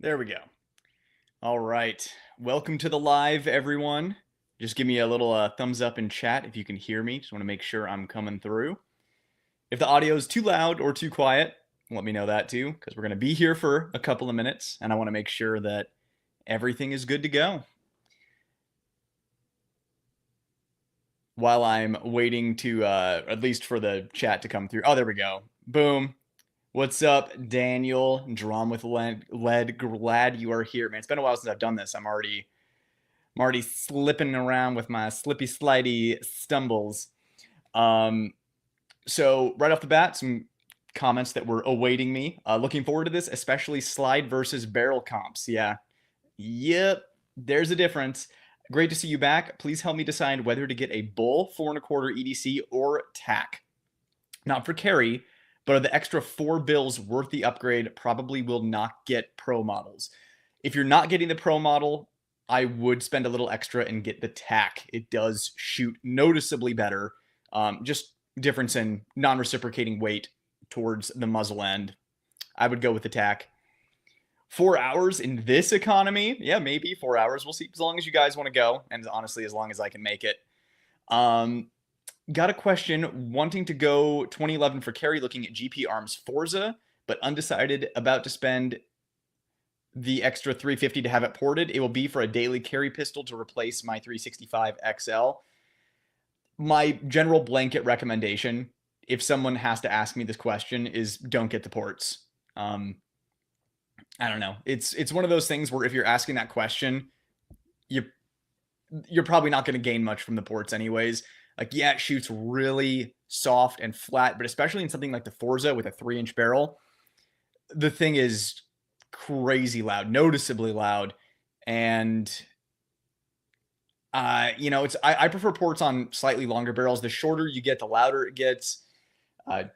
There we go. All right. Welcome to the live, everyone. Just give me a little thumbs up in chat if you can hear me. Just want to make sure I'm coming through. If the audio is too loud or too quiet, let me know that too, because we're going to be here for a couple of minutes, and I want to make sure that everything is good to go. While I'm waiting to, at least for the chat to come through. Oh, there we go. Boom. What's up, Daniel? Drum with lead. Glad you are here, man. It's been a while since I've done this. I'm already slipping around with my slippy slidey stumbles. So right off the bat, some comments that were awaiting me. Looking forward to this, especially slide versus barrel comps. Yeah. Yep. There's a difference. Great to see you back. Please help me decide whether to get a Bul 4 1/4 EDC or tack. Not for carry, but are the extra 4 bills worth the upgrade? Probably will not get pro models. If you're not getting the pro model, I would spend a little extra and get the tack. It does shoot noticeably better. Just difference in non-reciprocating weight towards the muzzle end. I would go with the tack. 4 hours in this economy? Yeah, maybe 4 hours. We'll see. As long as you guys want to go, and honestly, as long as I can make it. Got a question. Wanting to go 2011 for carry, looking at GP Arms Forza, but undecided about to spend the extra 350 to have it ported. It will be for a daily carry pistol to replace my 365 XL. My general blanket recommendation, if someone has to ask me this question, is don't get the ports. I don't know. It's one of those things where if you're asking that question, you're probably not going to gain much from the ports anyways. Like, yeah, it shoots really soft and flat, but especially in something like the Forza with a 3-inch barrel, the thing is crazy loud, noticeably loud. And it's I prefer ports on slightly longer barrels. The shorter you get, the louder it gets. I'm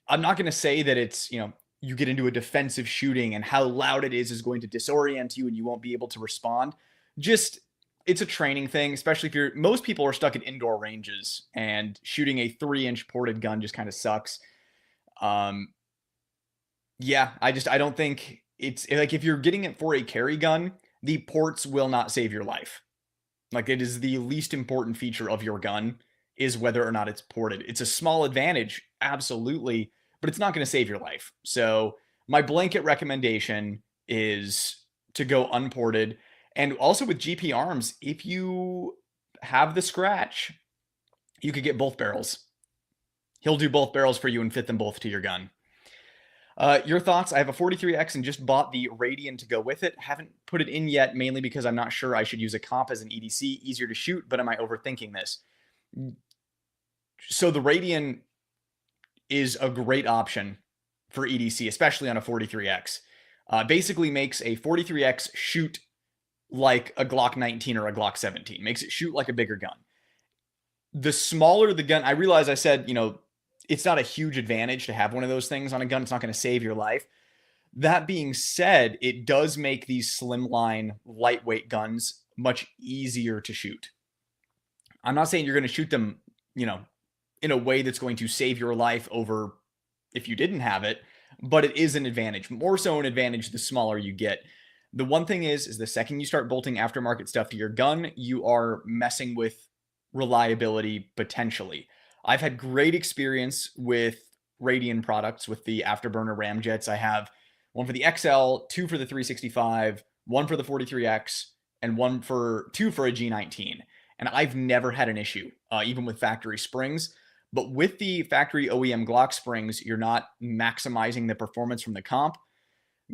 not going to say that it's, you get into a defensive shooting and how loud it is going to disorient you and you won't be able to respond. Just, it's a training thing, especially if most people are stuck at indoor ranges and shooting a 3-inch ported gun just kind of sucks. Yeah, I don't think it's like, if you're getting it for a carry gun, the ports will not save your life. Like, it is the least important feature of your gun is whether or not it's ported. It's a small advantage, absolutely, but it's not going to save your life. So my blanket recommendation is to go unported. And also with GP Arms, if you have the scratch, you could get both barrels. He'll do both barrels for you and fit them both to your gun. Your thoughts? I have a 43X and just bought the Radian to go with it. Haven't put it in yet, mainly because I'm not sure I should use a comp as an EDC. Easier to shoot, but am I overthinking this? So the Radian is a great option for EDC, especially on a 43X. Basically makes a 43X shoot like a Glock 19 or a Glock 17. Makes it shoot like a bigger gun. The smaller the gun, I realize I said, it's not a huge advantage to have one of those things on a gun. It's not going to save your life. That being said, it does make these slimline, lightweight guns much easier to shoot. I'm not saying you're going to shoot them, in a way that's going to save your life over if you didn't have it, but it is an advantage. More so an advantage the smaller you get. The one thing is the second you start bolting aftermarket stuff to your gun, you are messing with reliability potentially. I've had great experience with Radian products with the Afterburner ramjets. I have one for the XL, 2 for the 365, 1 for the 43X, and two for a G19. And I've never had an issue, even with factory springs. But with the factory OEM Glock springs, you're not maximizing the performance from the comp.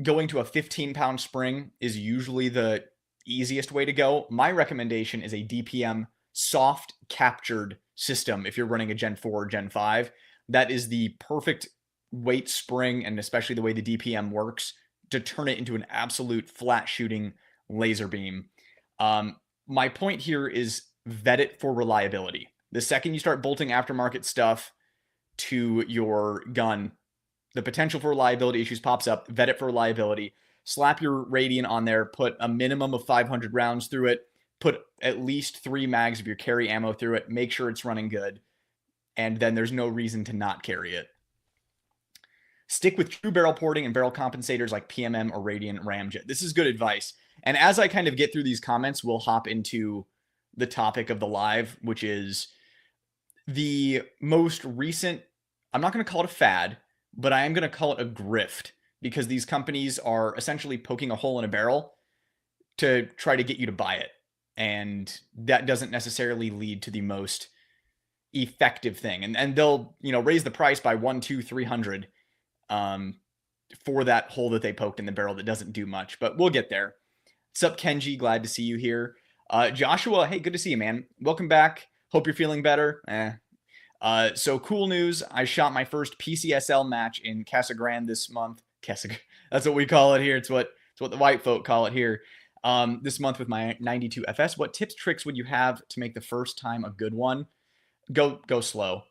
Going to a 15-pound spring is usually the easiest way to go. My recommendation is a DPM soft captured system if you're running a Gen 4 or Gen 5. That is the perfect weight spring, and especially the way the DPM works, to turn it into an absolute flat shooting laser beam. My point here is vet it for reliability. The second you start bolting aftermarket stuff to your gun, the potential for reliability issues pops up. Vet it for reliability. Slap your Radian on there. Put a minimum of 500 rounds through it. Put at least 3 mags of your carry ammo through it. Make sure it's running good. And then there's no reason to not carry it. Stick with true barrel porting and barrel compensators like PMM or Radiant Ramjet. This is good advice. And as I kind of get through these comments, we'll hop into the topic of the live, which is the most recent, I'm not going to call it a fad, but I am going to call it a grift, because these companies are essentially poking a hole in a barrel to try to get you to buy it. And that doesn't necessarily lead to the most effective thing. And they'll, raise the price by 1, 2, 300 for that hole that they poked in the barrel that doesn't do much, but we'll get there. What's up, Kenji? Glad to see you here. Joshua, hey, good to see you, man. Welcome back. Hope you're feeling better. So cool news. I shot my first PCSL match in Casa Grande this month. That's what we call it here. It's what the white folk call it here. This month with my 92 FS. What tips, tricks would you have to make the first time a good one? Go slow.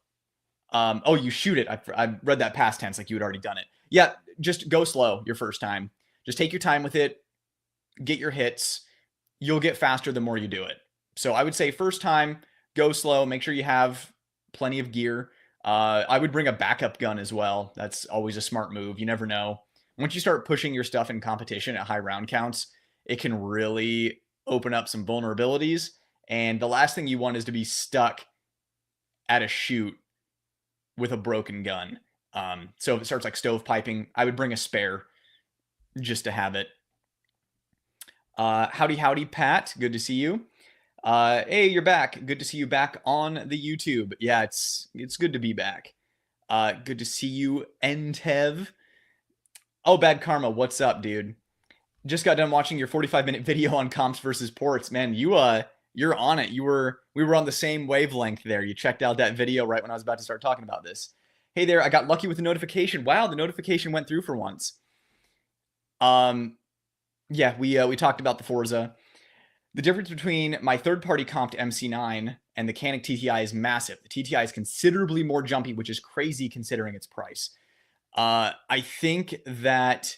Oh, you shoot it. I read that past tense like you had already done it. Yeah, just go slow your first time. Just take your time with it. Get your hits. You'll get faster the more you do it. So I would say first time, go slow. Make sure you have plenty of gear. I would bring a backup gun as well. That's always a smart move. You never know. Once you start pushing your stuff in competition at high round counts, it can really open up some vulnerabilities. And the last thing you want is to be stuck at a shoot with a broken gun. So if it starts like stovepiping, I would bring a spare just to have it. Howdy, Pat. Good to see you. Hey, you're back. Good to see you back on the YouTube. Yeah, it's good to be back. Good to see you, Entev. Oh, Bad Karma. What's up, dude? Just got done watching your 45-minute video on comps versus ports. Man, you're on it. We were on the same wavelength there. You checked out that video right when I was about to start talking about this. Hey there, I got lucky with the notification. Wow, the notification went through for once. Yeah, we talked about the Forza. The difference between my third-party comped MC9 and the Canik TTI is massive. The TTI is considerably more jumpy, which is crazy considering its price. I think that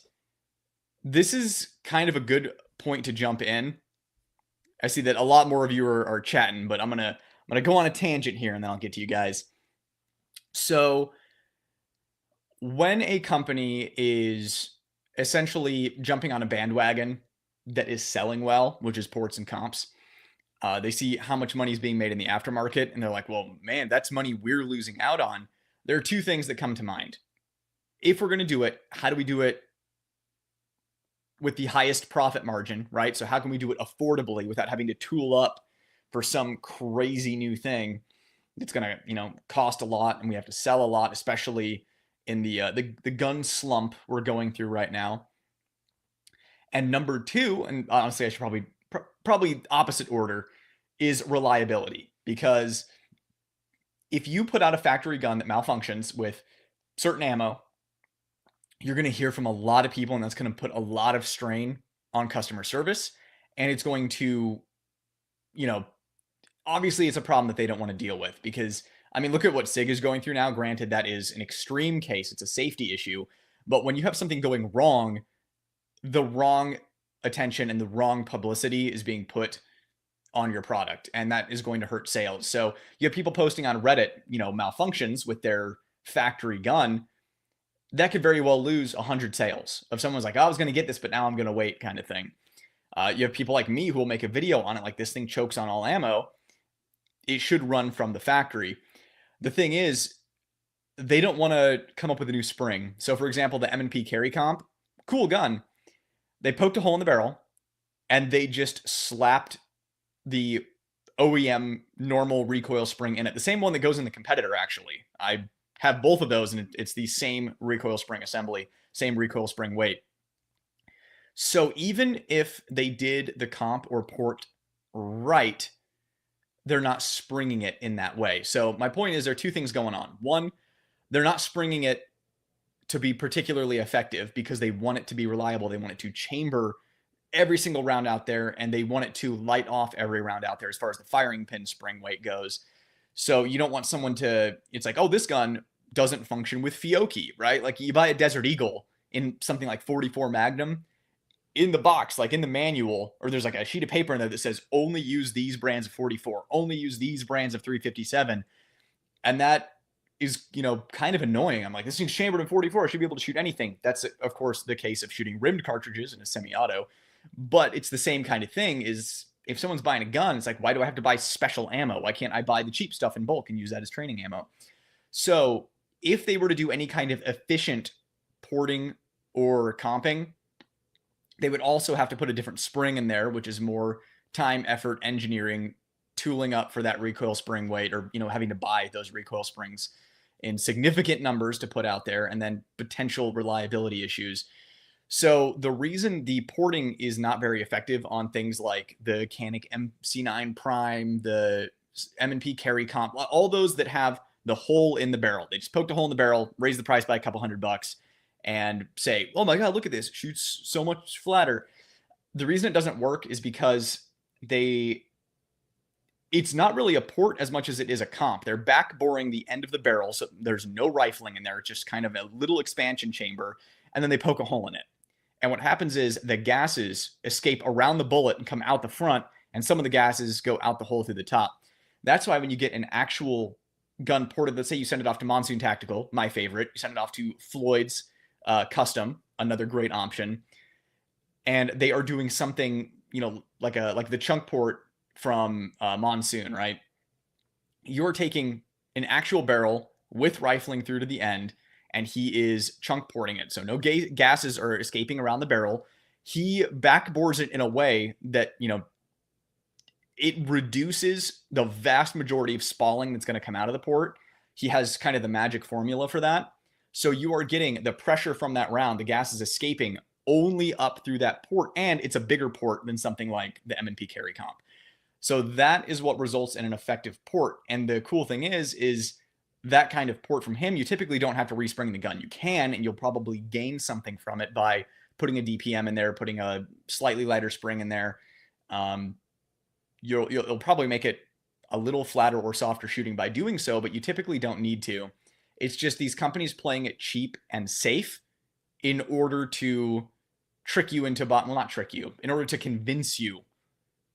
this is kind of a good point to jump in. I see that a lot more of you are chatting, but I'm gonna go on a tangent here and then I'll get to you guys. So when a company is essentially jumping on a bandwagon that is selling well, which is ports and comps, they see how much money is being made in the aftermarket, and they're like, well, man, that's money we're losing out on. There are two things that come to mind. If we're going to do it, how do we do it with the highest profit margin, right? So how can we do it affordably without having to tool up for some crazy new thing that's going to, cost a lot, and we have to sell a lot, especially in the gun slump we're going through right now. And number two, and honestly, I should probably opposite order, is reliability. Because if you put out a factory gun that malfunctions with certain ammo, you're going to hear from a lot of people, and that's going to put a lot of strain on customer service. And it's going to, obviously it's a problem that they don't want to deal with, because, look at what SIG is going through now. Granted, that is an extreme case. It's a safety issue. But when you have something going wrong, the wrong attention and the wrong publicity is being put on your product, and that is going to hurt sales. So you have people posting on Reddit, malfunctions with their factory gun. That could very well lose 100 sales. If someone's like, I was going to get this, but now I'm going to wait, kind of thing. You have people like me who will make a video on it, like, this thing chokes on all ammo. It should run from the factory. The thing is, they don't want to come up with a new spring. So for example, the M&P carry comp, cool gun. They poked a hole in the barrel, and they just slapped the OEM normal recoil spring in it. The same one that goes in the competitor, actually. I have both of those, and it's the same recoil spring assembly, same recoil spring weight. So even if they did the comp or port right, they're not springing it in that way. So my point is, there are two things going on. One, they're not springing it to be particularly effective because they want it to be reliable. They want it to chamber every single round out there, and they want it to light off every round out there as far as the firing pin spring weight goes. So you don't want someone to, it's like, oh, this gun doesn't function with Fiocchi, right? Like, you buy a Desert Eagle in something like 44 Magnum, in the box, like in the manual, or there's like a sheet of paper in there that says only use these brands of 44, only use these brands of 357. And that is, kind of annoying. I'm like, this thing's chambered in 44. I should be able to shoot anything. That's, of course, the case of shooting rimmed cartridges in a semi-auto. But it's the same kind of thing. Is if someone's buying a gun, it's like, why do I have to buy special ammo? Why can't I buy the cheap stuff in bulk and use that as training ammo? So if they were to do any kind of efficient porting or comping, they would also have to put a different spring in there, which is more time, effort, engineering, tooling up for that recoil spring weight, or, having to buy those recoil springs in significant numbers to put out there, and then potential reliability issues. So the reason the porting is not very effective on things like the Canik MC9 Prime, the M&P carry comp, all those that have the hole in the barrel, they just poked a hole in the barrel, raise the price by a couple $100, and say, oh my God, look at this, shoots so much flatter. The reason it doesn't work is because it's not really a port as much as it is a comp. They're back boring the end of the barrel, so there's no rifling in there. It's just kind of a little expansion chamber, and then they poke a hole in it. And what happens is the gases escape around the bullet and come out the front, and some of the gases go out the hole through the top. That's why when you get an actual gun ported, let's say you send it off to Monsoon Tactical, my favorite, you send it off to Floyd's Custom, another great option, and they are doing something, like the chunk port from Monsoon, right? You're taking an actual barrel with rifling through to the end, and he is chunk porting it. So no gases are escaping around the barrel. He backbores it in a way that, it reduces the vast majority of spalling that's going to come out of the port. He has kind of the magic formula for that. So you are getting the pressure from that round, the gas is escaping only up through that port, and it's a bigger port than something like the M&P carry comp. So that is what results in an effective port. And the cool thing is that kind of port from him, you typically don't have to respring the gun. You can, and you'll probably gain something from it by putting a DPM in there, putting a slightly lighter spring in there. You'll probably make it a little flatter or softer shooting by doing so, but you typically don't need to. It's just these companies playing it cheap and safe in order to trick you into not trick you, in order to convince you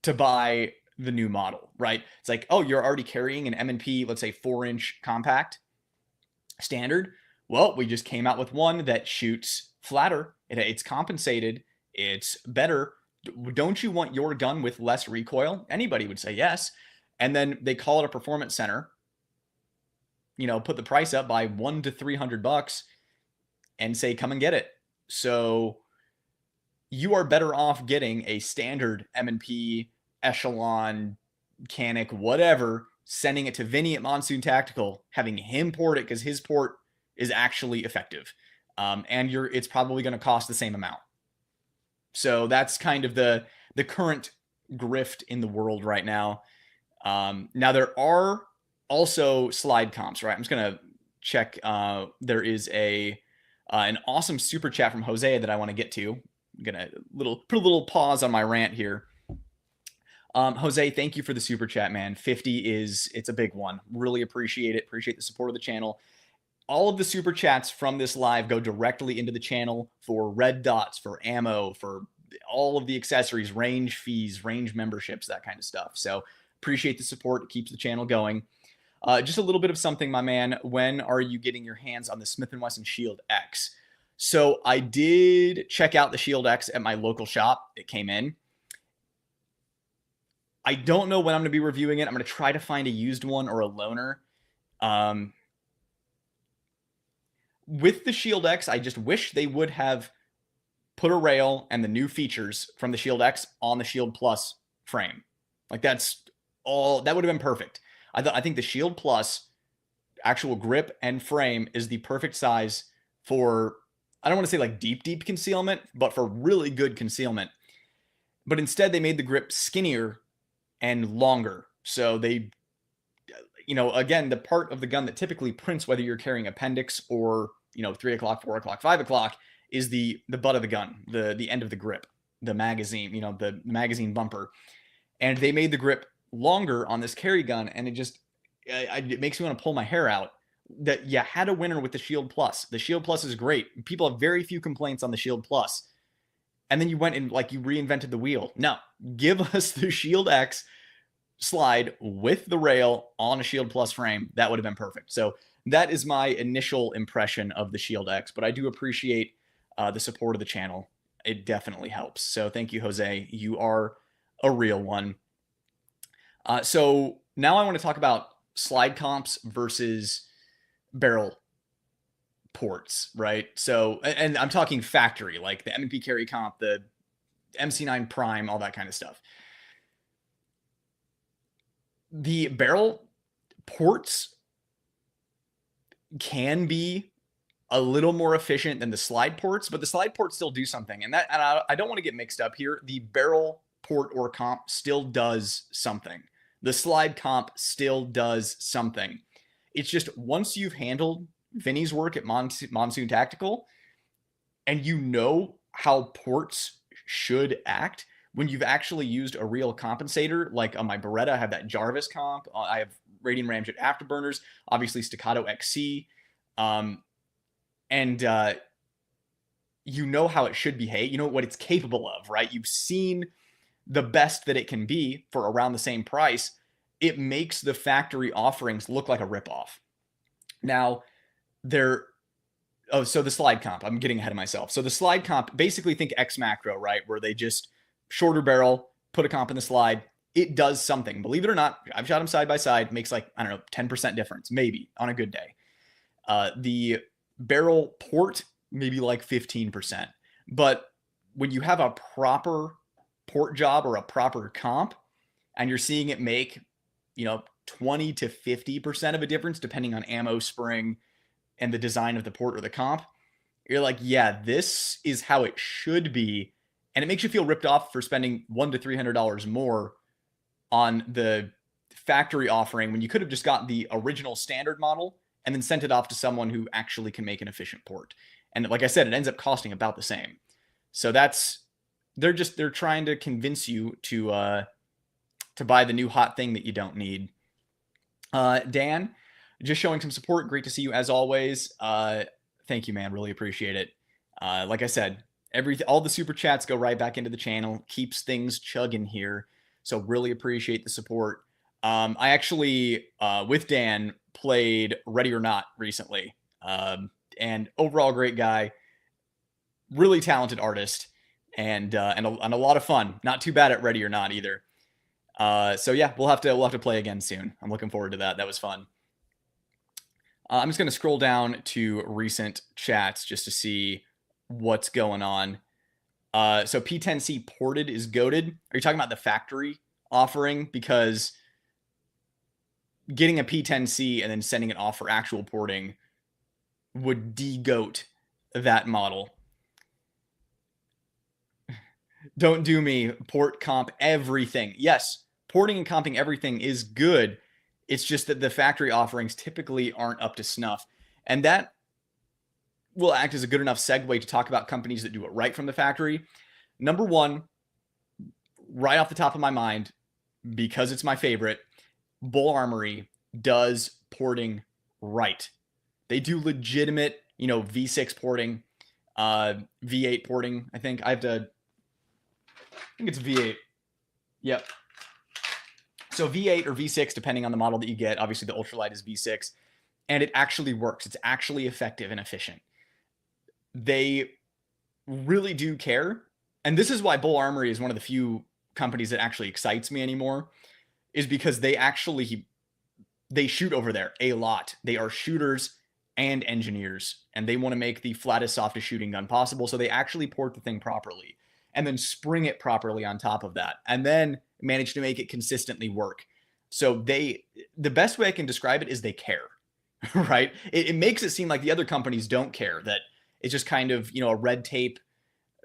to buy the new model, right? It's like, oh, you're already carrying an M&P, let's say 4-inch compact standard. Well, we just came out with one that shoots flatter. It's compensated. It's better. Don't you want your gun with less recoil? Anybody would say yes. And then they call it a performance center, put the price up by $100 to $300 and say, come and get it. So you are better off getting a standard M&P Echelon, Canik, whatever, sending it to Vinny at Monsoon Tactical, having him port it because his port is actually effective. And it's probably going to cost the same amount. So that's kind of the current grift in the world right now. Now there are also slide comps, right? I'm just going to check. There is an awesome super chat from Jose that I want to get to. I'm going to put a little pause on my rant here. Jose, thank you for the super chat, man. 50 it's a big one. Really appreciate it. Appreciate the support of the channel. All of the super chats from this live go directly into the channel for red dots, for ammo, for all of the accessories, range fees, range memberships, that kind of stuff. So appreciate the support. It keeps the channel going. Just a little bit of something, my man. When are you getting your hands on the Smith & Wesson Shield X? So I did check out the Shield X at my local shop. It came in. I don't know when I'm going to be reviewing it. I'm going to try to find a used one or a loaner. With the Shield X, I just wish they would have put a rail and the new features from the Shield X on the Shield Plus frame. Like that's all, that would have been perfect. I think the Shield Plus actual grip and frame is the perfect size for, I don't want to say like deep concealment, but for really good concealment. But instead they made the grip skinnier and longer. So they, again, the part of the gun that typically prints whether you're carrying appendix or, 3 o'clock, 4 o'clock, 5 o'clock is the butt of the gun, the end of the grip, the magazine, the magazine bumper. And they made the grip longer on this carry gun. And it makes me want to pull my hair out that you had a winner with the Shield Plus. The Shield Plus is great. People have very few complaints on the Shield Plus. And then you went and you reinvented the wheel. No, give us the Shield X slide with the rail on a Shield Plus frame. That would have been perfect. So that is my initial impression of the Shield X, but I do appreciate the support of the channel. It definitely helps. So thank you, Jose. You are a real one. So now I want to talk about slide comps versus barrel ports, right? So, and I'm talking factory, like the M&P carry comp, the MC9 Prime, all that kind of stuff. The barrel ports can be a little more efficient than the slide ports, but the slide ports still do something. And I don't want to get mixed up here. The barrel port or comp still does something. The slide comp still does something. It's just once you've handled Vinny's work at Monsoon Tactical and you know how ports should act, when you've actually used a real compensator, like on my Beretta, I have that Jarvis comp. I have Radian Ramjet Afterburners, obviously Staccato XC. You know how it should behave. You know what it's capable of, right? You've seen the best that it can be for around the same price. It makes the factory offerings look like a ripoff. Now, so the slide comp, I'm getting ahead of myself. So the slide comp, basically think X Macro, right? Where they just shorter barrel, put a comp in the slide. It does something. Believe it or not, I've shot them side by side. Makes like, I don't know, 10% difference, maybe on a good day. The barrel port, maybe like 15%. But when you have a proper port job or a proper comp and you're seeing it make, 20 to 50% of a difference, depending on ammo spring and the design of the port or the comp, you're like, yeah, this is how it should be. And it makes you feel ripped off for spending $100 to $300 more on the factory offering when you could have just got the original standard model and then sent it off to someone who actually can make an efficient port. And like I said, it ends up costing about the same. So they're trying to convince you to buy the new hot thing that you don't need. Dan, just showing some support. Great to see you as always. Thank you, man. Really appreciate it. Like I said, all the super chats go right back into the channel, keeps things chugging here. So really appreciate the support. I actually, with Dan, played Ready or Not recently. And overall great guy, really talented artist, and a lot of fun. Not too bad at Ready or Not either. So yeah, we'll have to play again soon. I'm looking forward to that. That was fun. I'm just going to scroll down to recent chats just to see what's going on. So P10C ported is goated. Are you talking about the factory offering? Because getting a P10C and then sending it off for actual porting would de-goat that model. Don't do me. Port, comp, everything. Yes, porting and comping everything is good. It's just that the factory offerings typically aren't up to snuff. And that will act as a good enough segue to talk about companies that do it right from the factory. Number one, right off the top of my mind, because it's my favorite, Bul Armory does porting right. They do legitimate, V6 porting, V8 porting. I think it's V8. Yep. So V8 or V6, depending on the model that you get. Obviously, the ultralight is V6. And it actually works. It's actually effective and efficient. They really do care. And this is why Bul Armory is one of the few companies that actually excites me anymore, is because they shoot over there a lot. They are shooters and engineers, and they want to make the flattest, softest shooting gun possible. So they actually port the thing properly and then spring it properly on top of that, and then manage to make it consistently work. So the best way I can describe it is they care, right? It makes it seem like the other companies don't care, that it's just kind of, a red tape,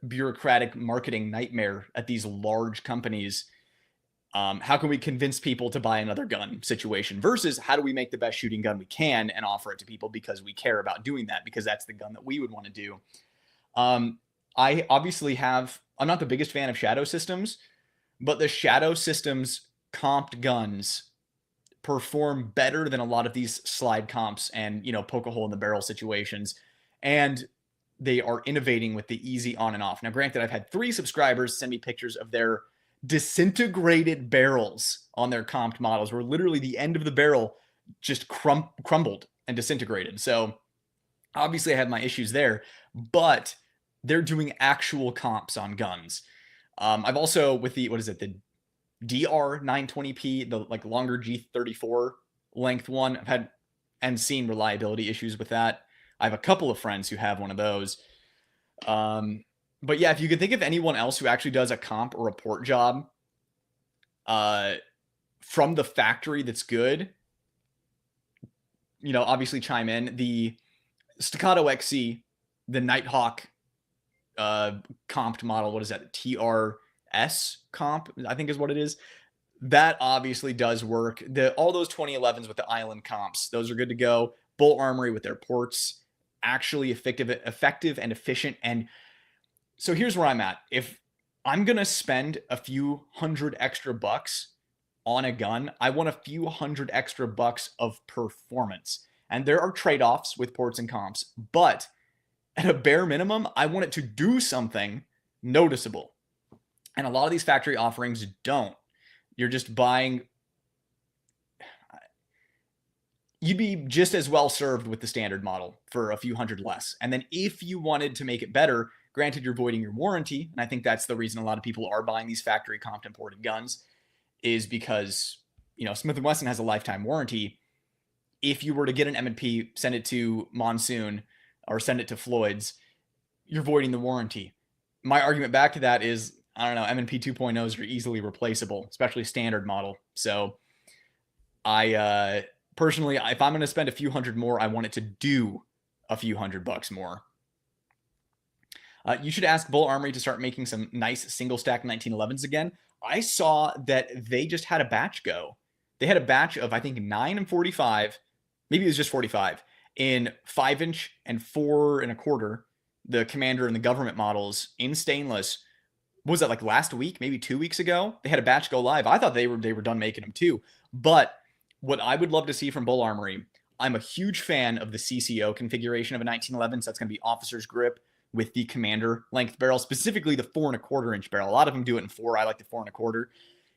bureaucratic marketing nightmare at these large companies. How can we convince people to buy another gun situation versus how do we make the best shooting gun we can and offer it to people because we care about doing that, because that's the gun that we would want to do. I obviously I'm not the biggest fan of Shadow Systems, but the Shadow Systems comped guns perform better than a lot of these slide comps and, poke a hole in the barrel situations. And they are innovating with the easy on and off. Now, granted, I've had 3 subscribers send me pictures of their disintegrated barrels on their comped models, where literally the end of the barrel just crumbled and disintegrated. So obviously I have my issues there, but they're doing actual comps on guns. I've also, with the, what is it, the DR 920p, the like longer G34 length one, I've had and seen reliability issues with that. I have a couple of friends who have one of those. But yeah, if you could think of anyone else who actually does a comp or report job from the factory that's good, obviously chime in. The Staccato XC, the Nighthawk comped model, what is that? TRS comp, I think is what it is. That obviously does work. All those 2011s with the island comps, those are good to go. Bul Armory with their ports, actually effective and efficient. And so here's where I'm at. If I'm going to spend a few $100 extra bucks on a gun, I want a few $100 extra bucks of performance. And there are trade-offs with ports and comps, but at a bare minimum, I want it to do something noticeable. And a lot of these factory offerings don't. You're just buying. You'd be just as well served with the standard model for a few $100 less. And then if you wanted to make it better, granted you're voiding your warranty, and I think that's the reason a lot of people are buying these factory comped imported guns, is because, Smith & Wesson has a lifetime warranty. If you were to get an M&P, send it to Monsoon or send it to Floyd's, you're voiding the warranty. My argument back to that is, I don't know, M&P 2.0s are easily replaceable, especially standard model. So I personally, if I'm going to spend a few $100 more, I want it to do a few $100 more. You should ask Bul Armory to start making some nice single stack 1911s again. I saw that they just had a batch go. They had a batch of, I think, 9 and 45, maybe it was just 45, in 5-inch and 4 1/4, the Commander and the government models in stainless. What was that, like last week, maybe 2 weeks ago? They had a batch go live. I thought they were done making them too. But what I would love to see from Bul Armory, I'm a huge fan of the CCO configuration of a 1911, so that's going to be officer's grip with the Commander length barrel, specifically the 4 1/4-inch barrel. A lot of them do it in 4. I like the 4 1/4.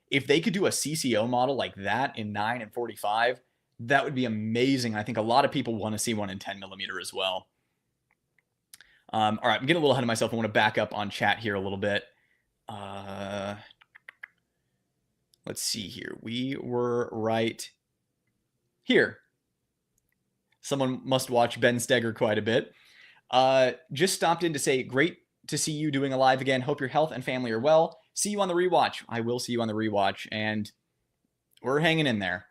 If they could do a CCO model like that in 9 and 45, that would be amazing. I think a lot of people want to see one in 10 millimeter as well. All right, I'm getting a little ahead of myself. I want to back up on chat here a little bit. Let's see here. We were right here. Someone must watch Ben Steger quite a bit. Just stopped in to say, great to see you doing a live again. Hope your health and family are well. See you on the rewatch. I will see you on the rewatch, and we're hanging in there.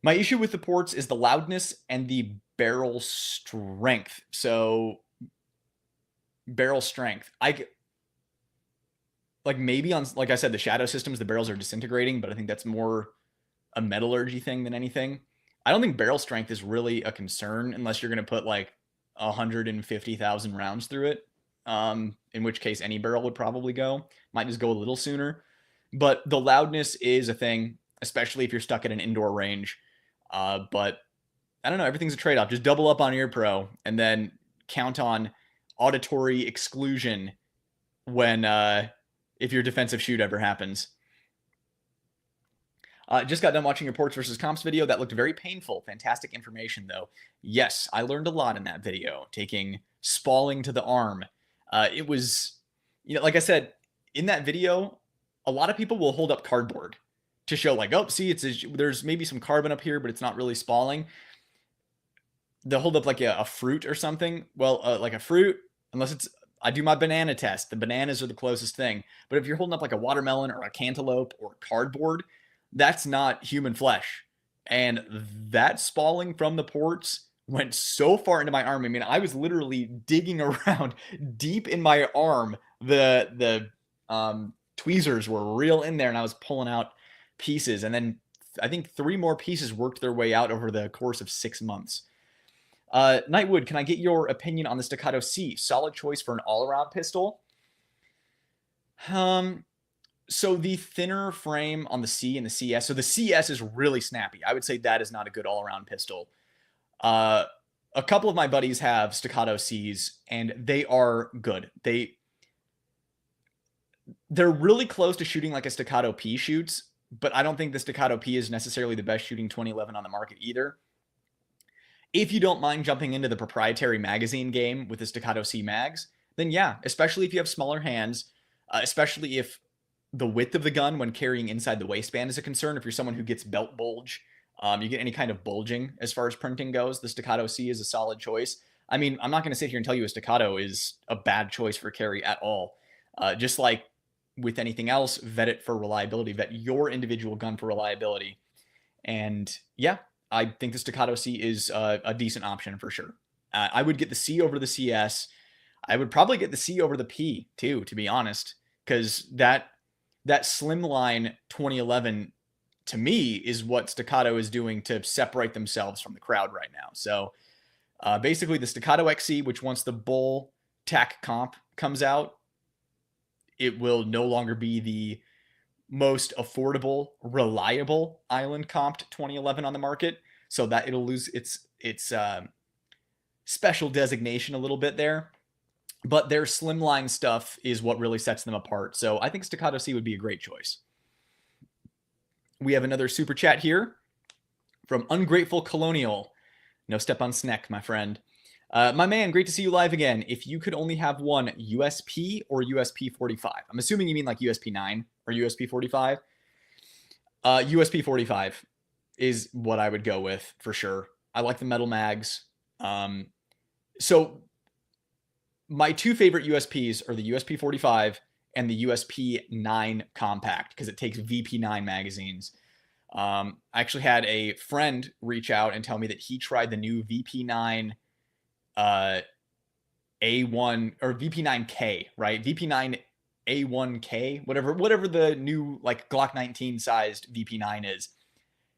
My issue with the ports is the loudness and the barrel strength. So barrel strength. Maybe on, like I said, the shadow systems, the barrels are disintegrating, but I think that's more a metallurgy thing than anything. I don't think barrel strength is really a concern unless you're going to put like 150,000 rounds through it. In which case any barrel would probably go. Might just go a little sooner. But the loudness is a thing, especially if you're stuck at an indoor range. But I don't know, everything's a trade-off. Just double up on Ear Pro and then count on auditory exclusion when if your defensive shoot ever happens. Just got done watching your ports versus comps video. That looked very painful. Fantastic information, though. Yes, I learned a lot in that video, taking spalling to the arm. It was, like I said, in that video, a lot of people will hold up cardboard to show like, oh, see, there's maybe some carbon up here, but it's not really spalling. They'll hold up like a fruit or something. Well, like a fruit, unless it's, I do my banana test. The bananas are the closest thing. But if you're holding up like a watermelon or a cantaloupe or cardboard, that's not human flesh. And that spalling from the ports went so far into my arm. I mean, I was literally digging around deep in my arm. The tweezers were real in there, and I was pulling out pieces. And then I think 3 more pieces worked their way out over the course of 6 months. Nightwood, can I get your opinion on the Staccato C? Solid choice for an all-around pistol. So the thinner frame on the C and the CS. So the CS is really snappy. I would say that is not a good all-around pistol. A couple of my buddies have Staccato Cs, and they are good. They're really close to shooting like a Staccato P shoots, but I don't think the Staccato P is necessarily the best shooting 2011 on the market either. If you don't mind jumping into the proprietary magazine game with the Staccato C mags, then yeah, especially if you have smaller hands, especially if the width of the gun when carrying inside the waistband is a concern. If you're someone who gets belt bulge, you get any kind of bulging as far as printing goes, the Staccato C is a solid choice. I mean, I'm not going to sit here and tell you a Staccato is a bad choice for carry at all. Just like with anything else, vet it for reliability, vet your individual gun for reliability. And yeah, I think the Staccato C is a decent option for sure. I would get the C over the CS. I would probably get the C over the P too, to be honest, because that slimline 2011 to me is what Staccato is doing to separate themselves from the crowd right now. So basically, the Staccato XC, which once the Bul TAC comp comes out, it will no longer be the most affordable, reliable island comped 2011 on the market. So that it'll lose its special designation a little bit there. But their slimline stuff is what really sets them apart. So I think Staccato C would be a great choice. We have another super chat here from Ungrateful Colonial. No step on Sneck, my friend. My man, great to see you live again. If you could only have one, USP or USP 45? I'm assuming you mean like USP 9 or USP 45. USP 45 is what I would go with for sure. I like the metal mags. So my two favorite USPs are the USP 45 and the USP 9 compact because it takes VP9 magazines. I actually had a friend reach out and tell me that he tried the new VP9 A1 or VP9K, right? VP9 A1K, whatever the new like Glock 19 sized VP9 is.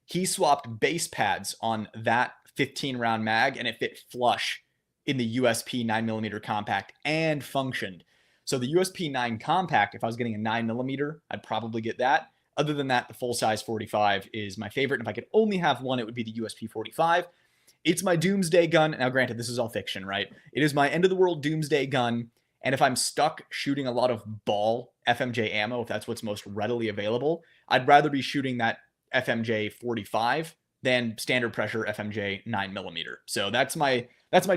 He swapped base pads on that 15 round mag and it fit flush in the USP 9mm compact and functioned. So the USP 9 compact, if I was getting a 9mm, I'd probably get that. Other than that, the full size 45 is my favorite. And if I could only have one, it would be the USP 45. It's my doomsday gun. Now, granted, this is all fiction, right? It is my end of the world doomsday gun. And if I'm stuck shooting a lot of ball FMJ ammo, if that's what's most readily available, I'd rather be shooting that FMJ 45 than standard pressure FMJ 9mm. So that's my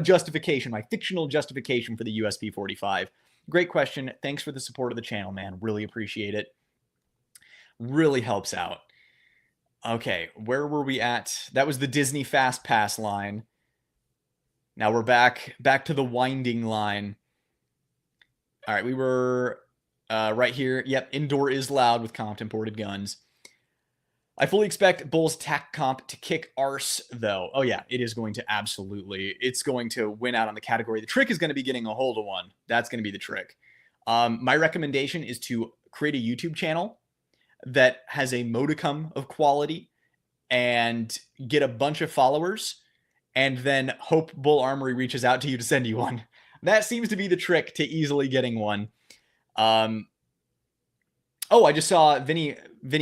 justification, my fictional justification for the USP 45. Great question. Thanks for the support of the channel, man. Really appreciate it. Really helps out. Okay, where were we at? That was the Disney Fast Pass line. Now we're back to the winding line. All right, we were right here. Yep, indoor is loud with comped imported guns. I fully expect Bul's TAC comp to kick arse, though. Oh, yeah, it is going to absolutely. It's going to win out on the category. The trick is going to be getting a hold of one. That's going to be the trick. My recommendation is to create a YouTube channel that has a modicum of quality and get a bunch of followers and then hope Bul Armory reaches out to you to send you one. That seems to be the trick to easily getting one. Oh, I just saw Vinny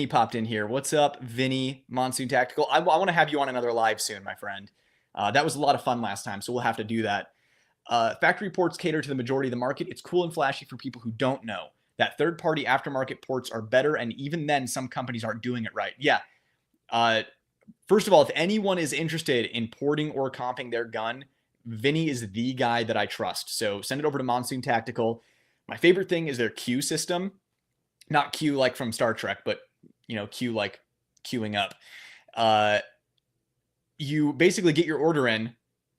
popped in here. What's up, Vinny, Monsoon Tactical? I want to have you on another live soon, my friend. That was a lot of fun last time, so we'll have to do that. Factory ports cater to the majority of the market. It's cool and flashy for people who don't know that third-party aftermarket ports are better, and even then, some companies aren't doing it right. Yeah. First of all, if anyone is interested in porting or comping their gun, Vinny is the guy that I trust. So send it over to Monsoon Tactical. My favorite thing is their queue system. Not queue like from Star Trek, but, you know, queue like queuing up. You basically get your order in,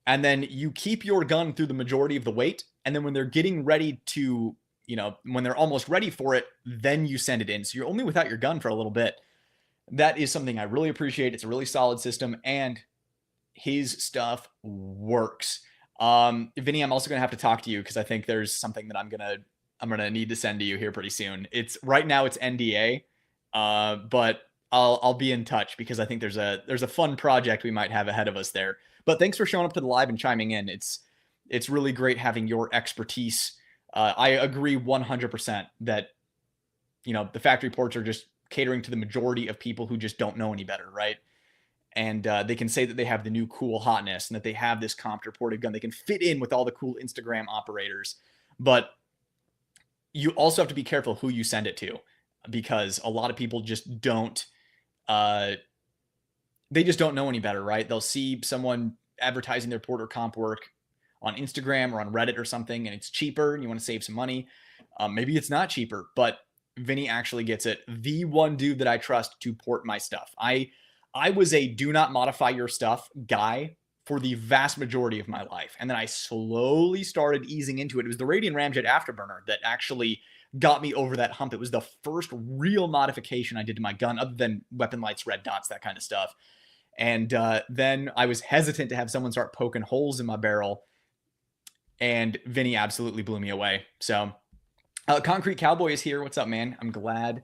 and then you keep your gun through the majority of the wait, and then when they're getting ready to, you know, when they're almost ready for it, then you send it in. So you're only without your gun for a little bit. That is something I really appreciate. It's a really solid system, and his stuff works. Vinny, I'm also going to have to talk to you because I think there's something that I'm going to need to send to you here pretty soon. It's right now it's NDA, but I'll be in touch because I think there's a fun project we might have ahead of us there. But thanks for showing up to the live and chiming in. It's really great having your expertise. I agree 100% that, you know, the factory ports are just catering to the majority of people who just don't know any better, right? And they can say that they have the new cool hotness and that they have this comped reported gun. They can fit in with all the cool Instagram operators. But you also have to be careful who you send it to because a lot of people just don't, they just don't know any better, right? They'll see someone advertising their Porter comp work on Instagram or on Reddit or something, and it's cheaper and you want to save some money. Maybe it's not cheaper, but Vinny actually gets it. The one dude that I trust to port my stuff. I was a do not modify your stuff guy for the vast majority of my life. And then I slowly started easing into it. It was the Radiant Ramjet Afterburner that actually got me over that hump. It was the first real modification I did to my gun, other than weapon lights, red dots, that kind of stuff. And then I was hesitant to have someone start poking holes in my barrel. And Vinny absolutely blew me away. So Concrete Cowboy is here. What's up, man? I'm glad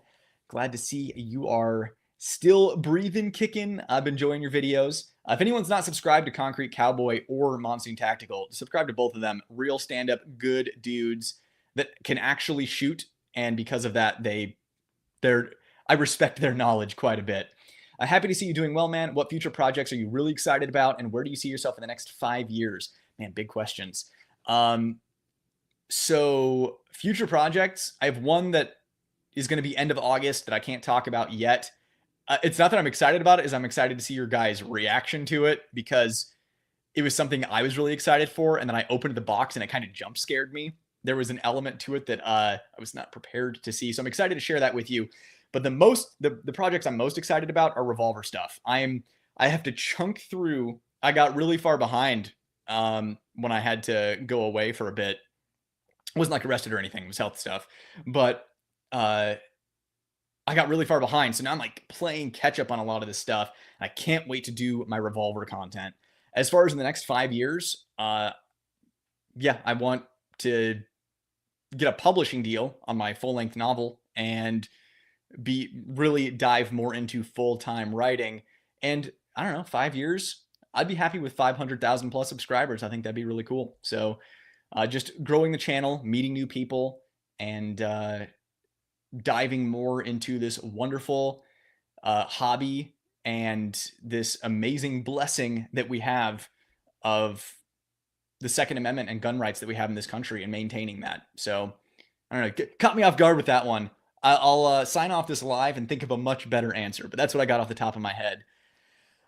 to see you are still breathing, kicking. I've been enjoying your videos. If anyone's not subscribed to Concrete Cowboy or Monsoon Tactical, subscribe to both of them. Real stand-up, good dudes that can actually shoot, and because of that, I respect their knowledge quite a bit. Happy to see you doing well, man. What future projects are you really excited about, and where do you see yourself in the next 5 years? Man, big questions. So future projects, I have one that is going to be end of August that I can't talk about yet. It's not that I'm excited about it, is I'm excited to see your guys' reaction to it, because it was something I was really excited for, and then I opened the box and it kind of jump scared me. There was an element to it that I was not prepared to see. So I'm excited to share that with you. But the projects I'm most excited about are Revolver stuff. I have to chunk through. I got really far behind when I had to go away for a bit. I wasn't like arrested or anything. It was health stuff. But I got really far behind. So now I'm like playing catch up on a lot of this stuff. I can't wait to do my Revolver content. As far as in the next 5 years, yeah, I want to get a publishing deal on my full-length novel and really dive more into full-time writing. And I don't know, 5 years, I'd be happy with 500,000 plus subscribers. I think that'd be really cool. So just growing the channel, meeting new people, and diving more into this wonderful hobby and this amazing blessing that we have of the Second Amendment and gun rights that we have in this country, and maintaining that. So I don't know, caught me off guard with that one. I'll sign off this live and think of a much better answer, but that's what I got off the top of my head.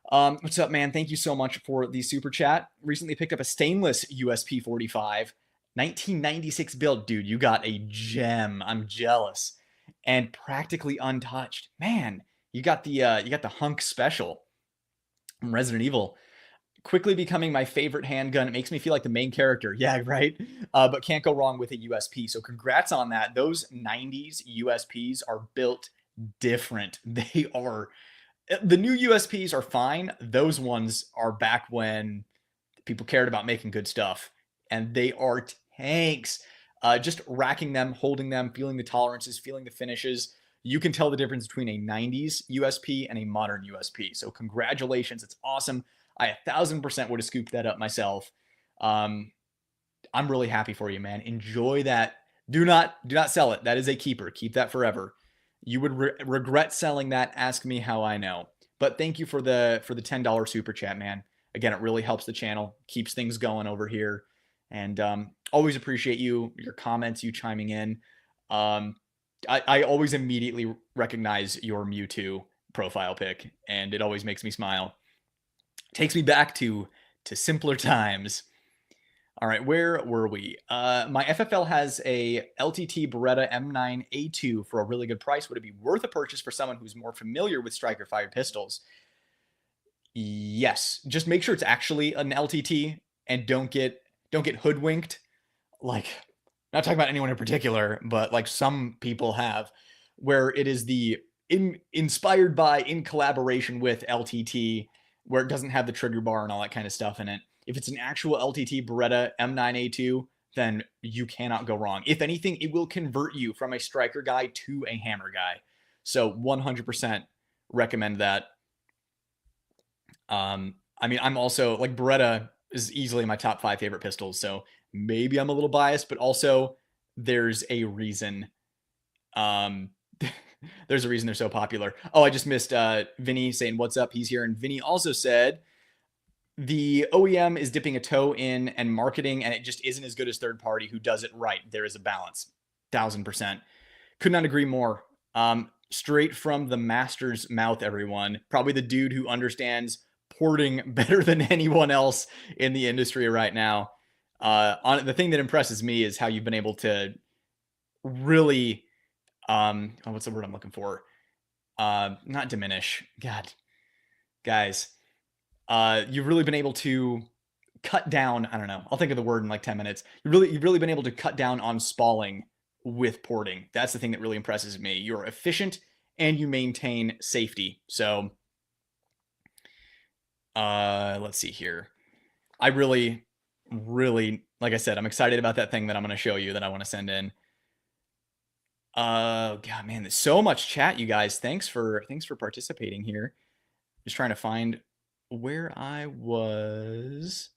What's up, man? Thank you so much for the super chat. Recently picked up a stainless USP 45, 1996 build. Dude, you got a gem. I'm jealous. And practically untouched. Man, you got the hunk special from Resident Evil. Quickly becoming my favorite handgun. It makes me feel like the main character. Yeah, right? But can't go wrong with a USP. So congrats on that. Those 90s USPs are built different. They are... The new USPs are fine. Those ones are back when people cared about making good stuff. And they are tanks. Just racking them, holding them, feeling the tolerances, feeling the finishes. You can tell the difference between a 90s USP and a modern USP. So congratulations. It's awesome. I 1000% would have scooped that up myself. I'm really happy for you, man. Enjoy that. Do not sell it. That is a keeper. Keep that forever. You would regret selling that. Ask me how I know. But thank you for the $10 super chat, man. Again, it really helps the channel, keeps things going over here. And always appreciate your comments, you chiming in. I always immediately recognize your Mewtwo profile pic, and it always makes me smile. Takes me back to simpler times. All right, where were we? My FFL has a LTT Beretta M9A2 for a really good price. Would it be worth a purchase for someone who's more familiar with striker-fired pistols? Yes. Just make sure it's actually an LTT, and don't get hoodwinked. Like, not talking about anyone in particular, but like some people have, where it is the inspired by, in collaboration with LTT, where it doesn't have the trigger bar and all that kind of stuff in it. If it's an actual LTT Beretta M9A2, then you cannot go wrong. If anything, it will convert you from a striker guy to a hammer guy. So 100% recommend that. I mean, I'm also, like, Beretta is easily my top 5 favorite pistols, so maybe I'm a little biased, but also there's a reason. There's a reason they're so popular. Oh, I just missed Vinny saying what's up. He's here. And Vinny also said the OEM is dipping a toe in and marketing, and it just isn't as good as third party who does it right. There is a balance. 1000%. Could not agree more. Straight from the master's mouth, everyone. Probably the dude who understands porting better than anyone else in the industry right now. On the thing that impresses me is how you've been able to really, what's the word I'm looking for? Not diminish. God, guys, you've really been able to cut down. I don't know. I'll think of the word in like 10 minutes. You've really been able to cut down on spalling with porting. That's the thing that really impresses me. You're efficient and you maintain safety. So, let's see here. I really, like I said, I'm excited about that thing that I'm going to show you that I want to send in. God, man, there's so much chat, you guys. Thanks for participating here. Just trying to find where I was.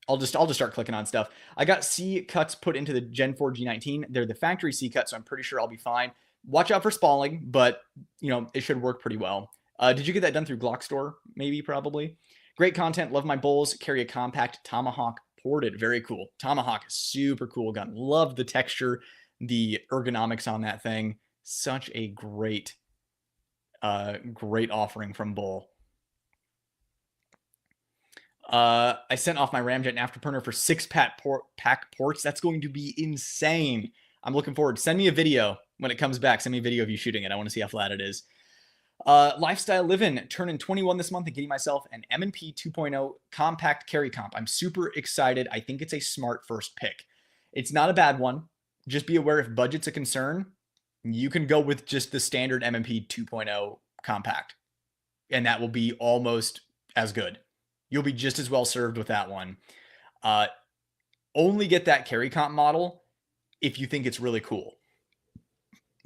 I'll just start clicking on stuff. I got C cuts put into the Gen 4 G19. They're the factory C cuts, so I'm pretty sure I'll be fine. Watch out for spalling, but it should work pretty well. Did you get that done through Glock Store? Maybe, probably. Great content. Love my bulls. Carry a compact Tomahawk ported. Very cool. Tomahawk is super cool gun. Love the texture, the ergonomics on that thing. Such a great offering from Bul. I sent off my Ramjet and Afterburner for 6-pack ports. That's going to be insane. I'm looking forward. Send me a video when it comes back. Send me a video of you shooting it. I want to see how flat it is. Lifestyle Living, turning 21 this month and getting myself an M&P 2.0 compact carry comp. I'm super excited. I think it's a smart first pick. It's not a bad one. Just be aware if budget's a concern, you can go with just the standard M&P 2.0 compact, and that will be almost as good. You'll be just as well served with that one. Only get that carry comp model if you think it's really cool.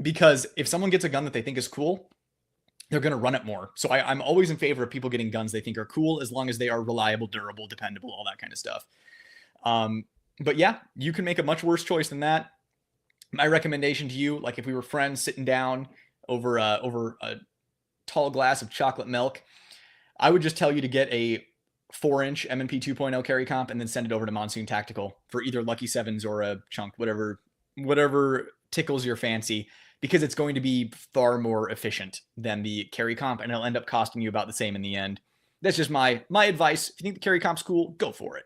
Because if someone gets a gun that they think is cool, they're going to run it more. So I'm always in favor of people getting guns they think are cool, as long as they are reliable, durable, dependable, all that kind of stuff. But yeah, you can make a much worse choice than that. My recommendation to you, like if we were friends sitting down over a tall glass of chocolate milk, I would just tell you to get a 4-inch M&P 2.0 carry comp and then send it over to Monsoon Tactical for either Lucky 7s or a chunk, whatever tickles your fancy, because it's going to be far more efficient than the carry comp, and it'll end up costing you about the same in the end. That's just my advice. If you think the carry comp's cool, go for it.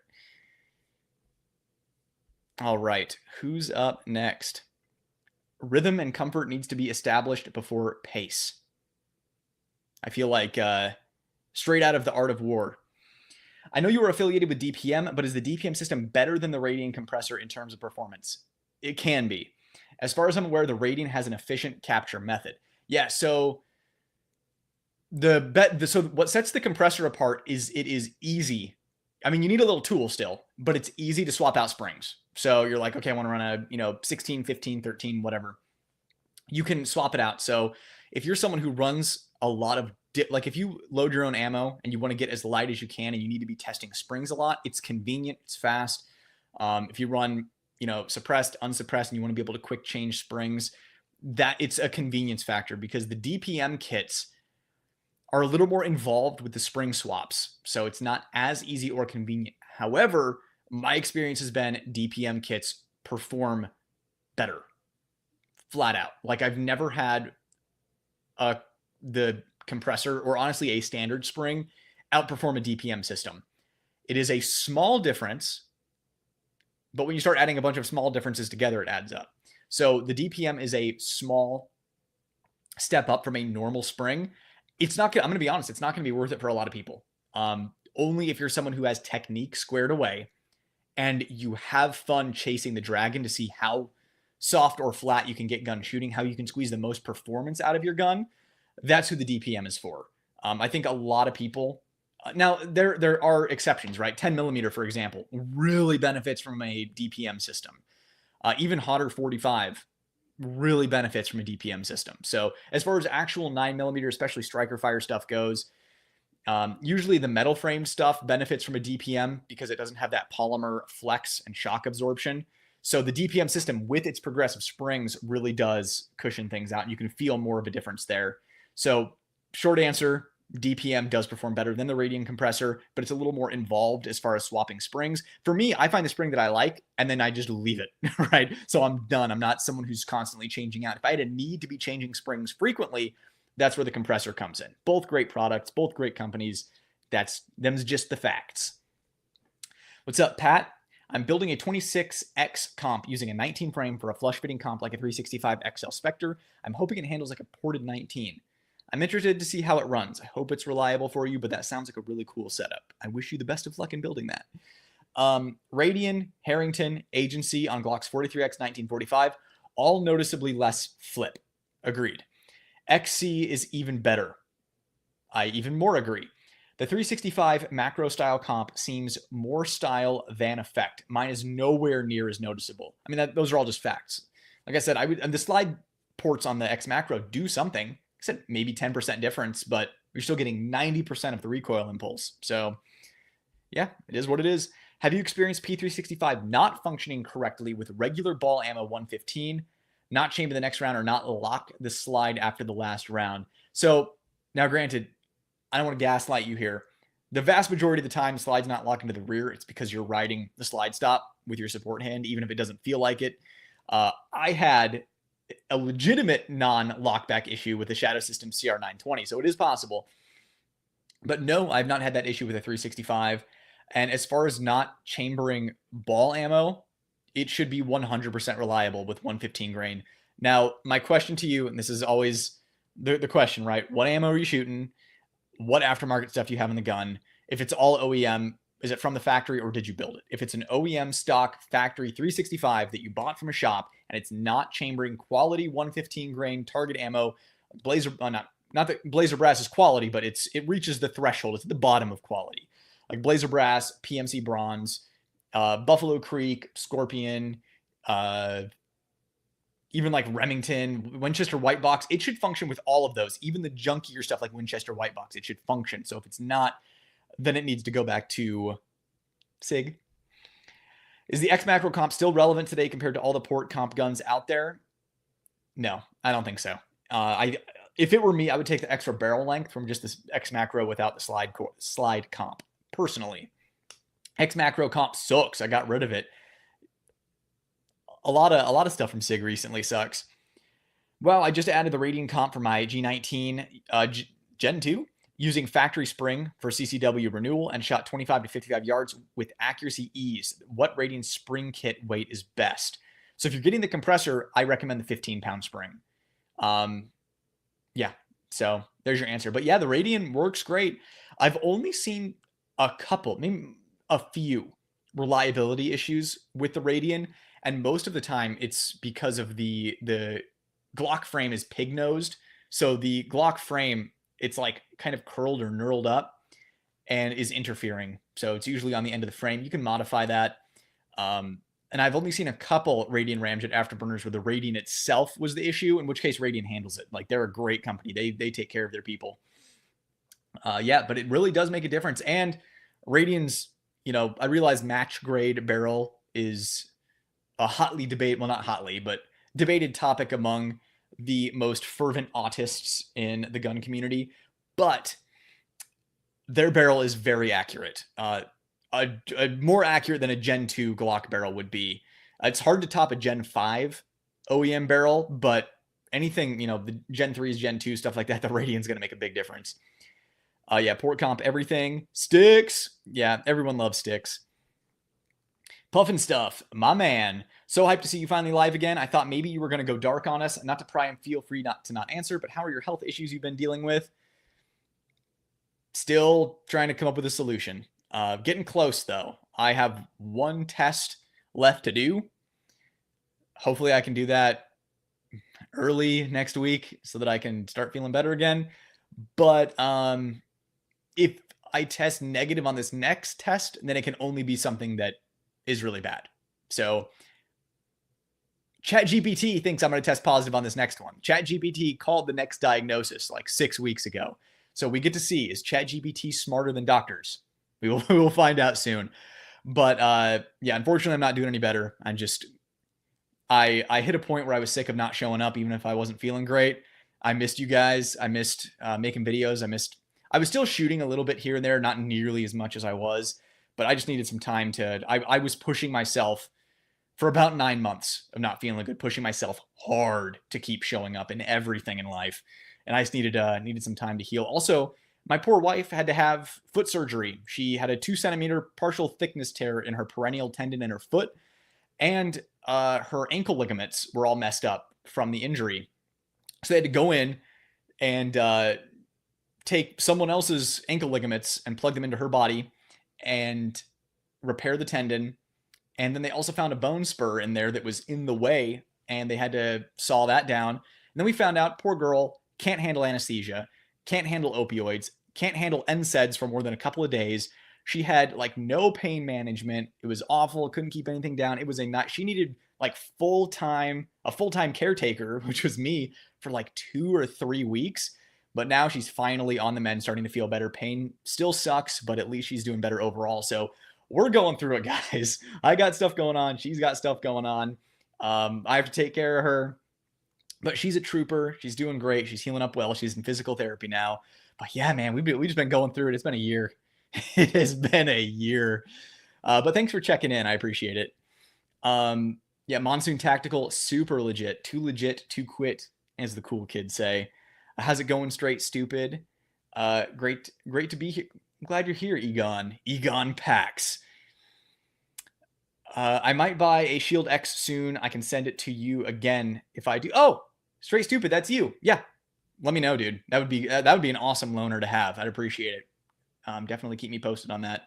All right, who's up next? Rhythm and comfort needs to be established before pace. I feel like straight out of The Art of War. I know you were affiliated with DPM, but is the DPM system better than the Radian compressor in terms of performance? It can be. As far as I'm aware, the Radian has an efficient capture method. Yeah, so so what sets the compressor apart is it is easy. I mean, you need a little tool still, but it's easy to swap out springs. So you're like, okay, I want to run a 16, 15, 13, whatever. You can swap it out. So if you're someone who runs a lot of like if you load your own ammo and you want to get as light as you can and you need to be testing springs a lot, it's convenient, it's fast. If you run, suppressed, unsuppressed, and you want to be able to quick change springs, that it's a convenience factor, because the DPM kits are a little more involved with the spring swaps. So it's not as easy or convenient. However, my experience has been DPM kits perform better, flat out. Like I've never had the compressor, or honestly a standard spring, outperform a DPM system. It is a small difference, but when you start adding a bunch of small differences together, it adds up. So the DPM is a small step up from a normal spring. It's not gonna, I'm gonna be honest, it's not gonna be worth it for a lot of people. Only if you're someone who has technique squared away and you have fun chasing the dragon to see how soft or flat you can get gun shooting, how you can squeeze the most performance out of your gun. That's who the DPM is for. I think a lot of people, now there are exceptions, right? 10 millimeter, for example, really benefits from a DPM system. Even hotter 45 really benefits from a DPM system. So as far as actual 9 millimeter, especially striker fire stuff goes, usually the metal frame stuff benefits from a DPM because it doesn't have that polymer flex and shock absorption. So the DPM system with its progressive springs really does cushion things out, and you can feel more of a difference there. So short answer, DPM does perform better than the Radian compressor, but it's a little more involved as far as swapping springs. For me, I find the spring that I like, and then I just leave it, right? So I'm done. I'm not someone who's constantly changing out. If I had a need to be changing springs frequently, that's where the compressor comes in. Both great products, both great companies. Them's just the facts. What's up, Pat? I'm building a 26X comp using a 19 frame for a flush fitting comp like a 365 XL Spectre. I'm hoping it handles like a ported 19. I'm interested to see how it runs. I hope it's reliable for you, but that sounds like a really cool setup. I wish you the best of luck in building that. Radian, Harrington, Agency on Glock's 43X 1945, all noticeably less flip. Agreed. XC is even better. I even more agree. The 365 macro style comp seems more style than effect. Mine is nowhere near as noticeable. I mean, those are all just facts. Like I said, and the slide ports on the X macro do something. I said maybe 10% difference, but you're still getting 90% of the recoil impulse. So yeah, it is what it is. Have you experienced P365 not functioning correctly with regular ball ammo 115, not chamber the next round, or not lock the slide after the last round? So now granted, I don't want to gaslight you here. The vast majority of the time, the slide's not locking to the rear. It's because you're riding the slide stop with your support hand, even if it doesn't feel like it. I had a legitimate non-lockback issue with the Shadow System CR920, so it is possible. But no, I've not had that issue with a 365. And as far as not chambering ball ammo, it should be 100% reliable with 115 grain. Now, my question to you, and this is always the question, right? What ammo are you shooting? What aftermarket stuff do you have in the gun? If it's all OEM, is it from the factory or did you build it? If it's an OEM stock factory 365 that you bought from a shop and it's not chambering quality 115 grain target ammo, Blazer, not that Blazer Brass is quality, but it reaches the threshold. It's at the bottom of quality. Like Blazer Brass, PMC Bronze, Buffalo Creek, Scorpion, even like Remington, Winchester White Box, it should function with all of those. Even the junkier stuff like Winchester White Box, it should function. So if it's not, then it needs to go back to SIG. Is the X Macro comp still relevant today compared to all the port comp guns out there? No, I don't think so. If it were me, I would take the extra barrel length from just this X Macro without the slide comp. Personally, X Macro comp sucks. I got rid of it. A lot of stuff from SIG recently sucks. Well, I just added the Radian comp for my G19 Gen 2 using factory spring for CCW renewal and shot 25 to 55 yards with accuracy ease. What Radian spring kit weight is best? So if you're getting the compressor, I recommend the 15-pound spring. Yeah, so there's your answer. But yeah, the Radian works great. I've only seen a couple, maybe a few reliability issues with the Radian. And most of the time it's because of the Glock frame is pig-nosed. So the Glock frame, it's like kind of curled or knurled up and is interfering. So it's usually on the end of the frame. You can modify that. And I've only seen a couple Radian ramjet afterburners where the Radian itself was the issue, in which case Radian handles it. Like they're a great company. They take care of their people. Yeah, but it really does make a difference. And Radian's, I realize match grade barrel is a hotly debated, well, not hotly, but debated topic among the most fervent autists in the gun community, but their barrel is very accurate. More accurate than a Gen 2 Glock barrel would be. It's hard to top a Gen 5 OEM barrel, but anything, the Gen 3s, Gen 2, stuff like that, the Radian's going to make a big difference. Yeah, port comp, everything. Sticks. Yeah, everyone loves sticks. Puffin stuff, my man. So hyped to see you finally live again. I thought maybe you were going to go dark on us. Not to pry and feel free not to not answer, but how are your health issues you've been dealing with? Still trying to come up with a solution. Getting close, though. I have one test left to do. Hopefully I can do that early next week so that I can start feeling better again. But if I test negative on this next test, then it can only be something that is really bad. So ChatGPT thinks I'm going to test positive on this next one. ChatGPT called the next diagnosis like 6 weeks ago. So we get to see, is ChatGPT smarter than doctors? We will find out soon. But yeah, unfortunately, I'm not doing any better. I hit a point where I was sick of not showing up, even if I wasn't feeling great. I missed you guys. I missed making videos. I was still shooting a little bit here and there, not nearly as much as I was, but I just needed some time I was pushing myself for about 9 months of not feeling good, pushing myself hard to keep showing up in everything in life. And I just needed some time to heal. Also, My poor wife had to have foot surgery. She had a 2 centimeter partial thickness tear in her peroneal tendon in her foot, and her ankle ligaments were all messed up from the injury. So they had to go in and take someone else's ankle ligaments and plug them into her body and repair the tendon. And then they also found a bone spur in there that was in the way, and they had to saw that down. And then we found out, poor girl, can't handle anesthesia, can't handle opioids, can't handle NSAIDs for more than a couple of days. She had like no pain management. It was awful. Couldn't keep anything down. It was a night. She needed like a full-time caretaker, which was me, for like 2 or 3 weeks. But now she's finally on the mend, starting to feel better. Pain still sucks, but at least she's doing better overall. So we're going through it, guys. I got stuff going on. She's got stuff going on. I have to take care of her, but she's a trooper. She's doing great. She's healing up well. She's in physical therapy now. But yeah, man, we've just been going through it. It's been a year. It has been a year. But thanks for checking in. I appreciate it. Yeah, Monsoon Tactical, super legit. Too legit to quit, as the cool kids say. How's it going, Straight Stupid? Great to be here. I'm glad you're here, Egon. Egon Pax. I might buy a Shield X soon. I can send it to you again if I do. Oh, Straight Stupid, that's you. Yeah, let me know, dude. That would be an awesome loaner to have. I'd appreciate it. Definitely keep me posted on that.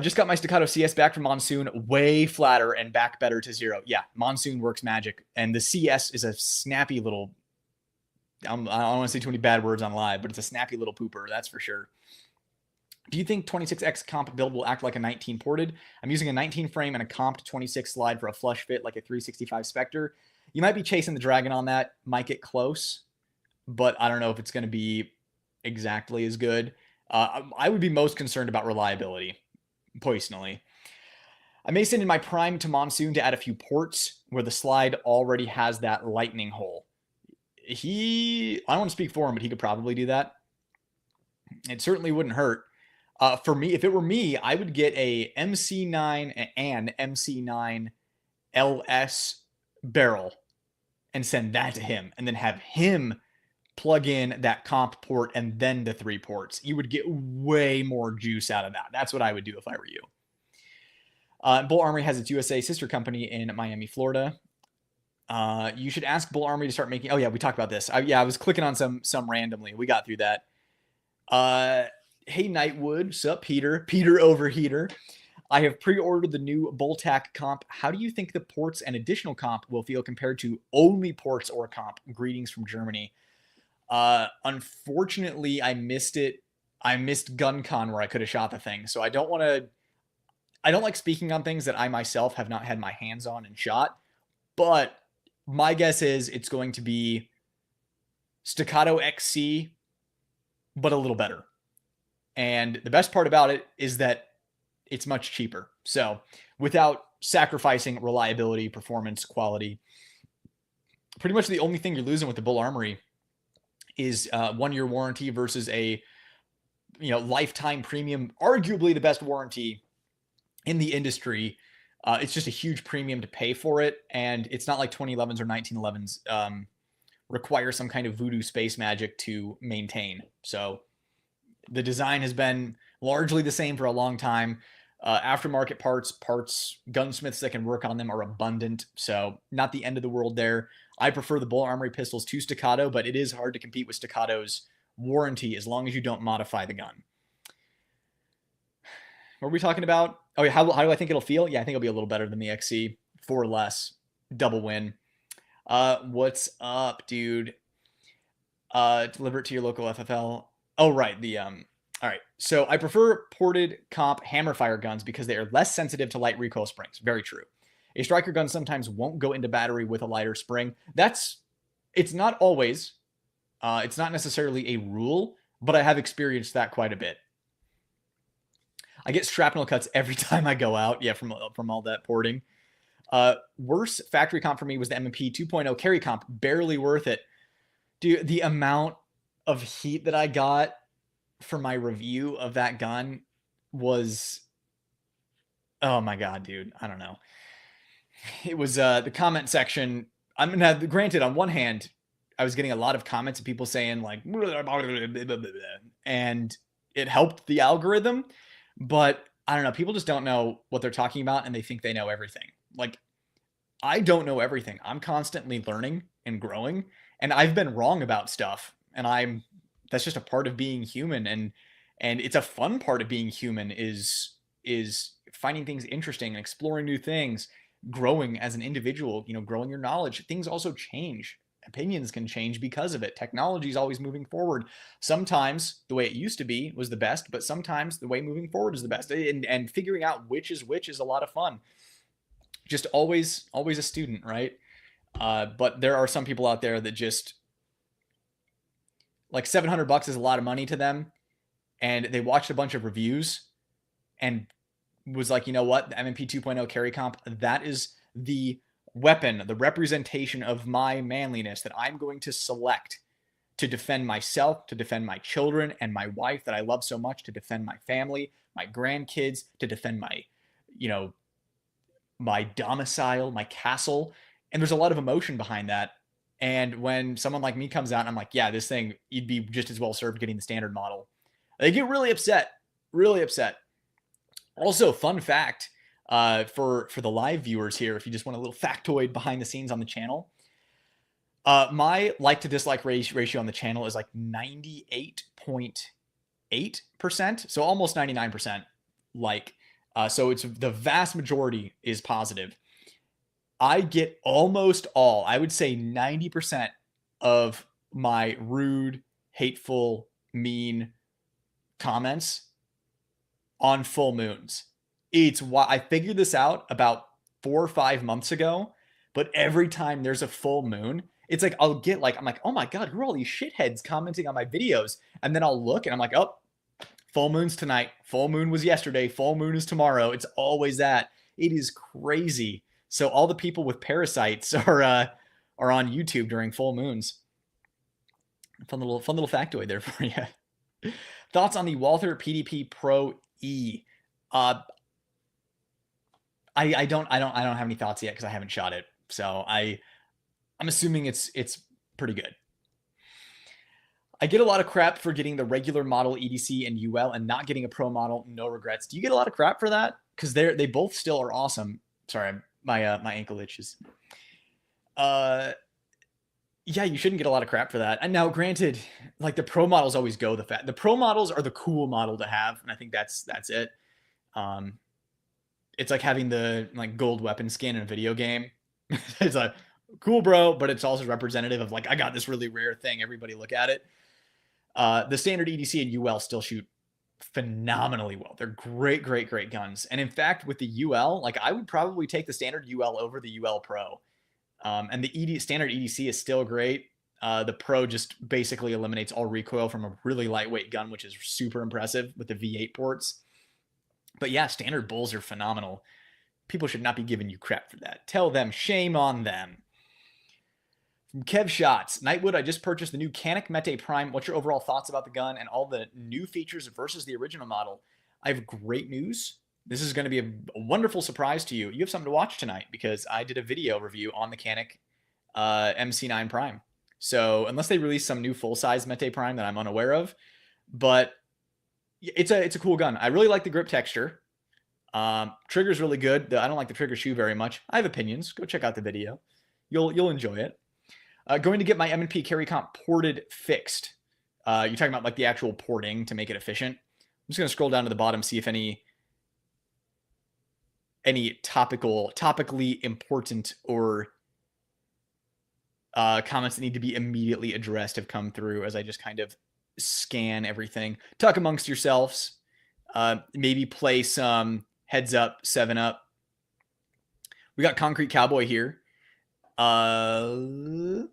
Just got my Staccato CS back from Monsoon. Way flatter and back better to 0. Yeah, Monsoon works magic. And the CS is a snappy little... I don't want to say too many bad words on live, but it's a snappy little pooper, that's for sure. Do you think 26X comp build will act like a 19 ported? I'm using a 19 frame and a comp 26 slide for a flush fit like a 365 Spectre. You might be chasing the dragon on that. Might get close, but I don't know if it's going to be exactly as good. I would be most concerned about reliability, personally. I may send in my Prime to Monsoon to add a few ports where the slide already has that lightning hole. I don't want to speak for him, but he could probably do that. It certainly wouldn't hurt. For me, if it were me, I would get a MC9 and MC9 LS barrel and send that to him, and then have him plug in that comp port and then the 3 ports. You would get way more juice out of that. That's what I would do if I were you. Bul Armory has its USA sister company in Miami, Florida. You should ask Bul Armory to start making... Oh, yeah, we talked about this. I was clicking on some randomly. We got through that. Hey, Nightwood. Sup, Peter? Peter Overheater. I have pre-ordered the new Boltac comp. How do you think the ports and additional comp will feel compared to only ports or comp? Greetings from Germany. Unfortunately, I missed it. I missed GunCon where I could have shot the thing. So I don't like speaking on things that I myself have not had my hands on and shot. But my guess is it's going to be Staccato XC, but a little better. And the best part about it is that it's much cheaper. So without sacrificing reliability, performance, quality, pretty much the only thing you're losing with the Bul Armory is 1-year warranty versus a lifetime premium, arguably the best warranty in the industry. It's just a huge premium to pay for it, and it's not like 2011s or 1911s require some kind of voodoo space magic to maintain. So the design has been largely the same for a long time. Aftermarket parts, gunsmiths that can work on them are abundant, so not the end of the world there. I prefer the Bul Armory pistols to Staccato, but it is hard to compete with Staccato's warranty as long as you don't modify the gun. What were we talking about? Oh, yeah, how do I think it'll feel? Yeah, I think it'll be a little better than the XC. 4 less. Double win. What's up, dude? Deliver it to your local FFL. Oh, right. All right. So I prefer ported comp hammerfire guns because they are less sensitive to light recoil springs. Very true. A striker gun sometimes won't go into battery with a lighter spring. It's not always. It's not necessarily a rule, but I have experienced that quite a bit. I get shrapnel cuts every time I go out. Yeah, from all that porting. Worst factory comp for me was the M&P 2.0 carry comp. Barely worth it. Dude, the amount of heat that I got for my review of that gun was... Oh my God, dude. I don't know. It was the comment section. Granted, on one hand, I was getting a lot of comments of people saying like, and it helped the algorithm. But I don't know. People just don't know what they're talking about, and they think they know everything. Like, I don't know everything. I'm constantly learning and growing, and I've been wrong about stuff. And that's just a part of being human, and it's a fun part of being human is finding things interesting and exploring new things, growing as an individual, growing your knowledge. Things also change. Opinions can change because of it. Technology is always moving forward. Sometimes the way it used to be was the best, but sometimes the way moving forward is the best. And figuring out which is a lot of fun. Just always a student, right? But there are some people out there that just like $700 is a lot of money to them, and they watched a bunch of reviews and was like, you know what, the M&P 2.0 carry comp, that is the weapon, the representation of my manliness that I'm going to select to defend myself, to defend my children and my wife that I love so much, to defend my family, my grandkids, to defend my, my domicile, my castle. And there's a lot of emotion behind that. And when someone like me comes out and I'm like, yeah, this thing, you'd be just as well served getting the standard model, they get really upset, really upset. Also, fun fact for the live viewers here, if you just want a little factoid behind the scenes on the channel, my like to dislike ratio on the channel is like 98.8%, so almost 99%. So it's the vast majority is positive. I get almost all, I would say 90% of my rude, hateful, mean comments on full moons. It's why I figured this out about 4 or 5 months ago, but every time there's a full moon, it's like I'll get like, I'm like, oh my God, who are all these shitheads commenting on my videos? And then I'll look and I'm like, oh, full moon's tonight. Full moon was yesterday. Full moon is tomorrow. It's always that. It is crazy. So all the people with parasites are on YouTube during full moons. Fun little factoid there for you. Thoughts on the Walther PDP Pro E? I don't have any thoughts yet because I haven't shot it. So I'm assuming it's pretty good. I get a lot of crap for getting the regular model EDC and UL and not getting a pro model. No regrets. Do you get a lot of crap for that? Because they both still are awesome. Sorry, my ankle itches. Yeah, you shouldn't get a lot of crap for that. And now, granted, like the pro models always go the pro models are the cool model to have, and I think that's it. It's like having the like gold weapon skin in a video game. It's like cool, bro, but it's also representative of like I got this really rare thing. Everybody look at it. The standard EDC and UL still shoot phenomenally well. They're great guns. And in fact, with the UL, like I would probably take the standard UL over the UL Pro. And the standard EDC is still great. The Pro just basically eliminates all recoil from a really lightweight gun, which is super impressive with the V8 ports. But yeah, standard Buls are phenomenal. People should not be giving you crap for that. Tell them, shame on them. From Kev Shots, Nightwood, I just purchased the new Canik Mete Prime. What's your overall thoughts about the gun and all the new features versus the original model? I have great news. This is going to be a wonderful surprise to you. You have something to watch tonight because I did a video review on the Canik MC9 Prime. So unless they release some new full-size Mete Prime that I'm unaware of, but it's a cool gun. I really like the grip texture. Trigger's really good. I don't like the trigger shoe very much. I have opinions. Go check out the video. You'll enjoy it. Going to get my M&P carry comp ported fixed. You're talking about like the actual porting to make it efficient. I'm just going to scroll down to the bottom, see if any topically important or comments that need to be immediately addressed have come through as I just kind of scan everything. Talk amongst yourselves. Maybe play some Heads Up, 7-Up. We got Concrete Cowboy here. Yeah,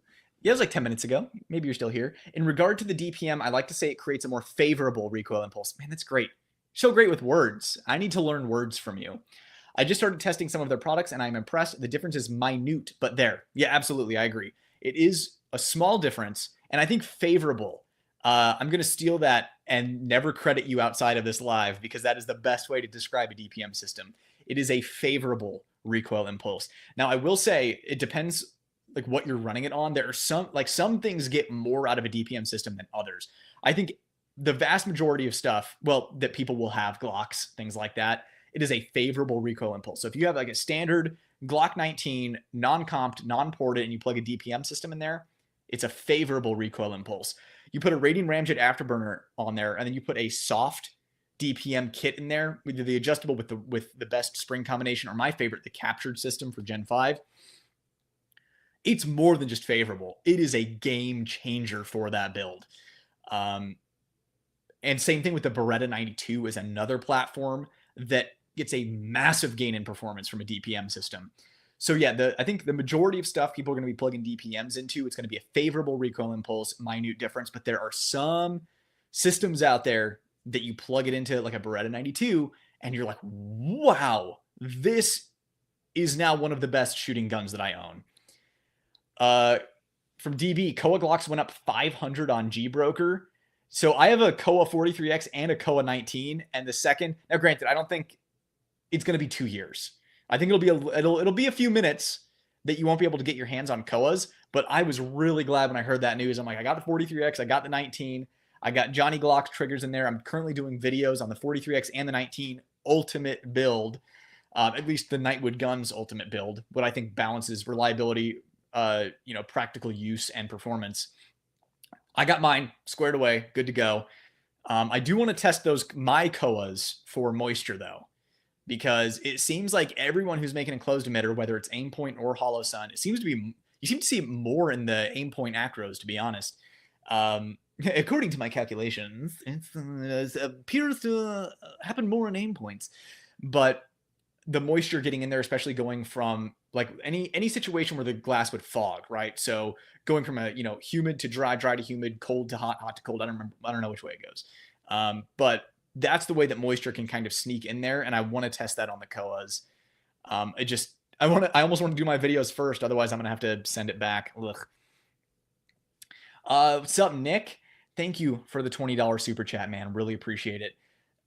it was like 10 minutes ago. Maybe you're still here. In regard to the DPM, I like to say it creates a more favorable recoil impulse. Man, that's great. So great with words. I need to learn words from you. I just started testing some of their products and I'm impressed. The difference is minute, but there. Yeah, absolutely. I agree. It is a small difference and I think favorable. I'm going to steal that and never credit you outside of this live because that is the best way to describe a DPM system. It is a favorable recoil impulse. Now, I will say it depends like what you're running it on. There are some things get more out of a DPM system than others. I think the vast majority of stuff, well, that people will have Glocks, things like that, it is a favorable recoil impulse. So if you have like a standard Glock 19, non-comped, non-ported, and you plug a DPM system in there, it's a favorable recoil impulse. You put a Radian Ramjet Afterburner on there, and then you put a soft DPM kit in there, either the adjustable with the best spring combination, or my favorite, the captured system for Gen 5. It's more than just favorable. It is a game changer for that build. And same thing with the Beretta 92 is another platform that gets a massive gain in performance from a DPM system. So yeah, I think the majority of stuff people are going to be plugging DPMs into, it's going to be a favorable recoil impulse, minute difference, but there are some systems out there that you plug it into like a Beretta 92 and you're like, wow, this is now one of the best shooting guns that I own. From DB, Kowa Glocks went up 500 on G-Broker. So I have a Kowa 43X and a Kowa 19, and the second, now granted, I don't think it's going to be 2 years. I think it'll be a few minutes that you won't be able to get your hands on Kowas, but I was really glad when I heard that news. I'm like, I got the 43X, I got the 19, I got Johnny Glock's triggers in there. I'm currently doing videos on the 43X and the 19 ultimate build, at least the Nightwood guns ultimate build, what I think balances reliability, practical use and performance. I got mine squared away, good to go. I do want to test my Kowas for moisture though, because it seems like everyone who's making a closed emitter, whether it's Aimpoint or Hollow Sun, you seem to see it more in the Aimpoint acros, to be honest. According to my calculations, it appears to happen more in Aimpoints, but the moisture getting in there, especially going from like any situation where the glass would fog, right? So going from a humid to dry, dry to humid, cold to hot, hot to cold. I don't know which way it goes, but that's the way that moisture can kind of sneak in there, and I want to test that on the Kowas. I almost want to do my videos first, otherwise I'm gonna have to send it back. Ugh. What's up, Nick? Thank you for the $20 super chat, man. Really appreciate it.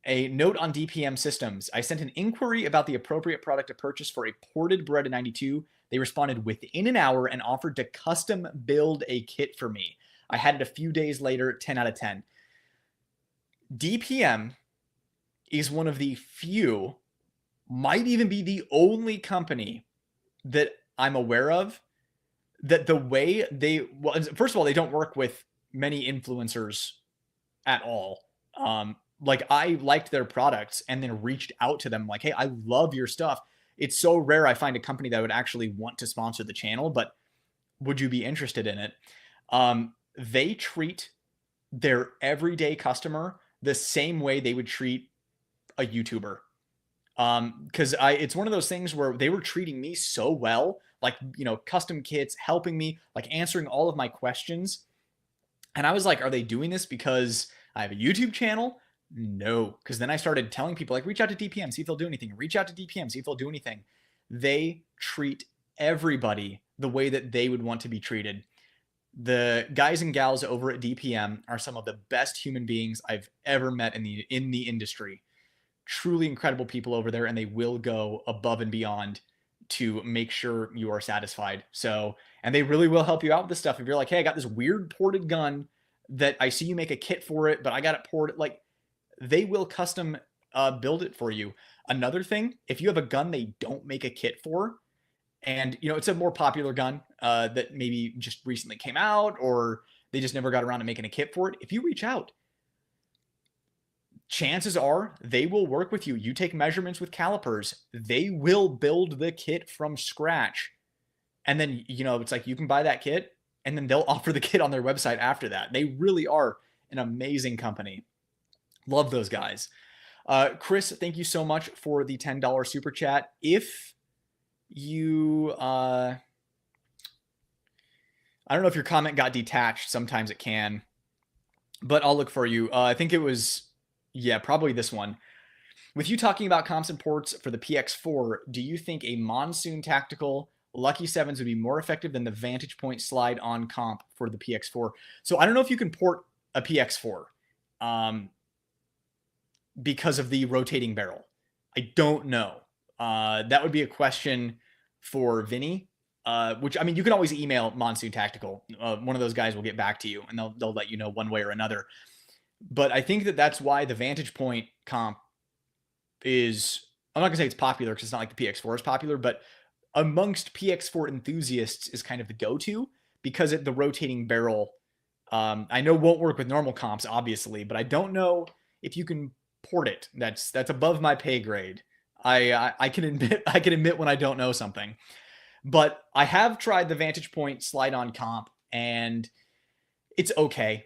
A note on DPM systems. I sent an inquiry about the appropriate product to purchase for a ported Beretta 92. They responded within an hour and offered to custom build a kit for me. I had it a few days later, 10 out of 10. DPM is one of the few, might even be the only company that I'm aware of that the way first of all, they don't work with many influencers at all. Like I liked their products and then reached out to them like, hey, I love your stuff. It's so rare I find a company that would actually want to sponsor the channel, but would you be interested in it? They treat their everyday customer the same way they would treat a YouTuber. Because it's one of those things where they were treating me so well, like, custom kits, helping me, like answering all of my questions. And I was like, are they doing this because I have a YouTube channel? No, because then I started telling people, like, reach out to DPM, see if they'll do anything. Reach out to DPM, see if they'll do anything. They treat everybody the way that they would want to be treated. The guys and gals over at DPM are some of the best human beings I've ever met in the industry. Truly incredible people over there, and they will go above and beyond to make sure you are satisfied. So, and they really will help you out with this stuff. If you're like, hey, I got this weird ported gun that I see you make a kit for it, but I got it ported, like, they will custom build it for you. Another thing, if you have a gun they don't make a kit for, and it's a more popular gun that maybe just recently came out, or they just never got around to making a kit for it, if you reach out, chances are they will work with you. You take measurements with calipers, they will build the kit from scratch. And then, it's like you can buy that kit and then they'll offer the kit on their website after that. They really are an amazing company. Love those guys. Chris, thank you so much for the $10 super chat. If you, I don't know if your comment got detached. Sometimes it can, but I'll look for you. I think it was, probably this one. With you talking about comps and ports for the PX4, do you think a Monsoon Tactical Lucky 7s would be more effective than the Vantage Point slide on comp for the PX4? So I don't know if you can port a PX4. Because of the rotating barrel. I don't know. That would be a question for Vinny. which, I mean, you can always email Monsoon Tactical. One of those guys will get back to you and they'll let you know one way or another. But I think that's why the Vantage Point comp is, I'm not gonna say it's popular because it's not like the PX4 is popular, but amongst PX4 enthusiasts is kind of the go-to because the rotating barrel, I know won't work with normal comps, obviously, but I don't know if you can port it. That's above my pay grade. I can admit when I don't know something. But I have tried the Vantage Point slide-on comp, and it's okay.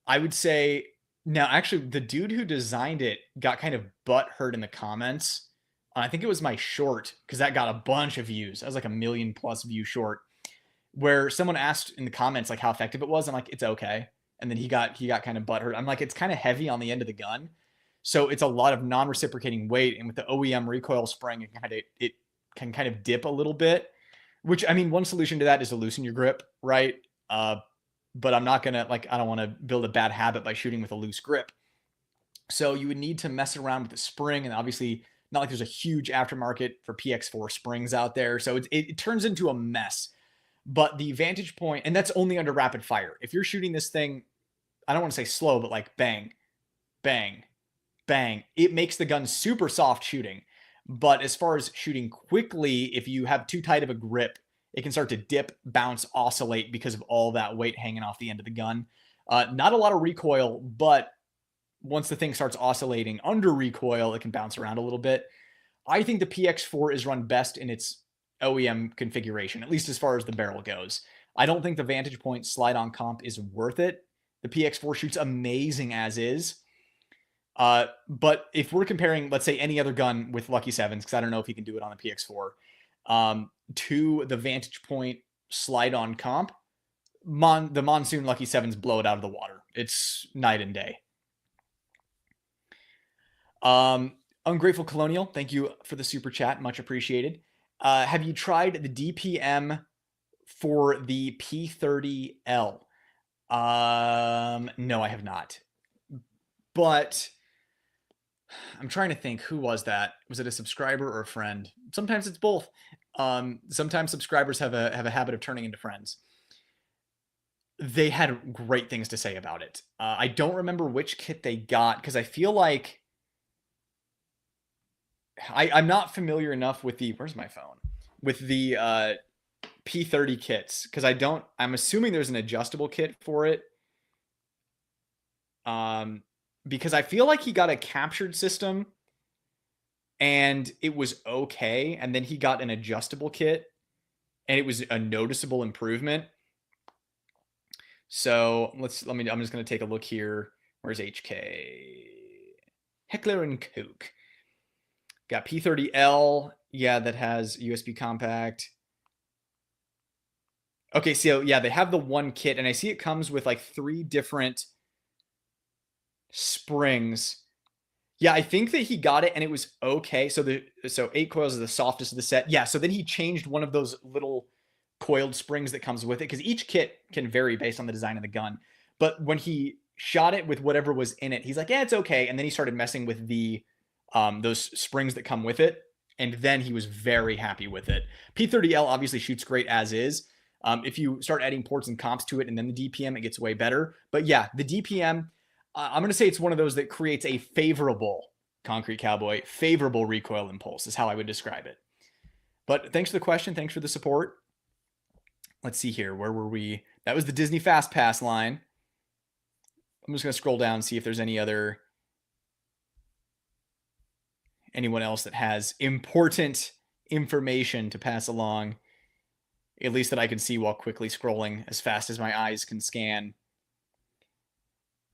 I would say, now, actually, the dude who designed it got kind of butthurt in the comments. I think it was my short, because that got a bunch of views. That was like a 1 million+ view short, where someone asked in the comments like how effective it was. I'm like, it's okay. And then he got kind of butthurt. I'm like, it's kind of heavy on the end of the gun, so it's a lot of non-reciprocating weight. And with the OEM recoil spring, it can kind of dip a little bit. Which, I mean, one solution to that is to loosen your grip, right? But I'm not gonna, like, I don't want to build a bad habit by shooting with a loose grip. So you would need to mess around with the spring, and obviously not like there's a huge aftermarket for PX4 springs out there. So it turns into a mess. But the Vantage Point, and that's only under rapid fire. If you're shooting this thing, I don't want to say slow, but like bang, bang, bang, it makes the gun super soft shooting. But as far as shooting quickly, if you have too tight of a grip, it can start to dip, bounce, oscillate because of all that weight hanging off the end of the gun. Not a lot of recoil, but once the thing starts oscillating under recoil, it can bounce around a little bit. I think the PX4 is run best in its OEM configuration, at least as far as the barrel goes. I don't think the Vantage Point slide-on comp is worth it. The PX4 shoots amazing as is. But if we're comparing, let's say, any other gun with Lucky 7s, because I don't know if he can do it on the PX4, to the Vantage Point slide-on comp, the Monsoon Lucky 7s blow it out of the water. It's night and day. Ungrateful Colonial, thank you for the super chat. Much appreciated. Have you tried the DPM for the P30L? No, I have not. But I'm trying to think, who was that? Was it a subscriber or a friend? Sometimes it's both. Sometimes subscribers have a habit of turning into friends. They had great things to say about it. I don't remember which kit they got, because I feel like I'm not familiar enough with the, where's my phone? With the P30 kits, because I'm assuming there's an adjustable kit for it. Because I feel like he got a captured system and it was okay, and then he got an adjustable kit and it was a noticeable improvement. So I'm just going to take a look here. Where's HK? Heckler and Koch. Got P30L. Yeah, that has USB compact. Okay, so yeah, they have the one kit, and I see it comes with like 3 different springs. Yeah, I think that he got it and it was okay. So 8 coils is the softest of the set. Yeah, so then he changed one of those little coiled springs that comes with it, because each kit can vary based on the design of the gun. But when he shot it with whatever was in it, he's like, yeah, it's okay. And then he started messing with the those springs that come with it, and then he was very happy with it. P30L obviously shoots great as is. If you start adding ports and comps to it and then the DPM, it gets way better. But yeah, the DPM, I'm going to say it's one of those that creates a favorable Concrete Cowboy, favorable recoil impulse is how I would describe it. But thanks for the question. Thanks for the support. Let's see here. Where were we? That was the Disney Fast Pass line. I'm just going to scroll down and see if there's anyone else that has important information to pass along, at least that I can see while quickly scrolling as fast as my eyes can scan.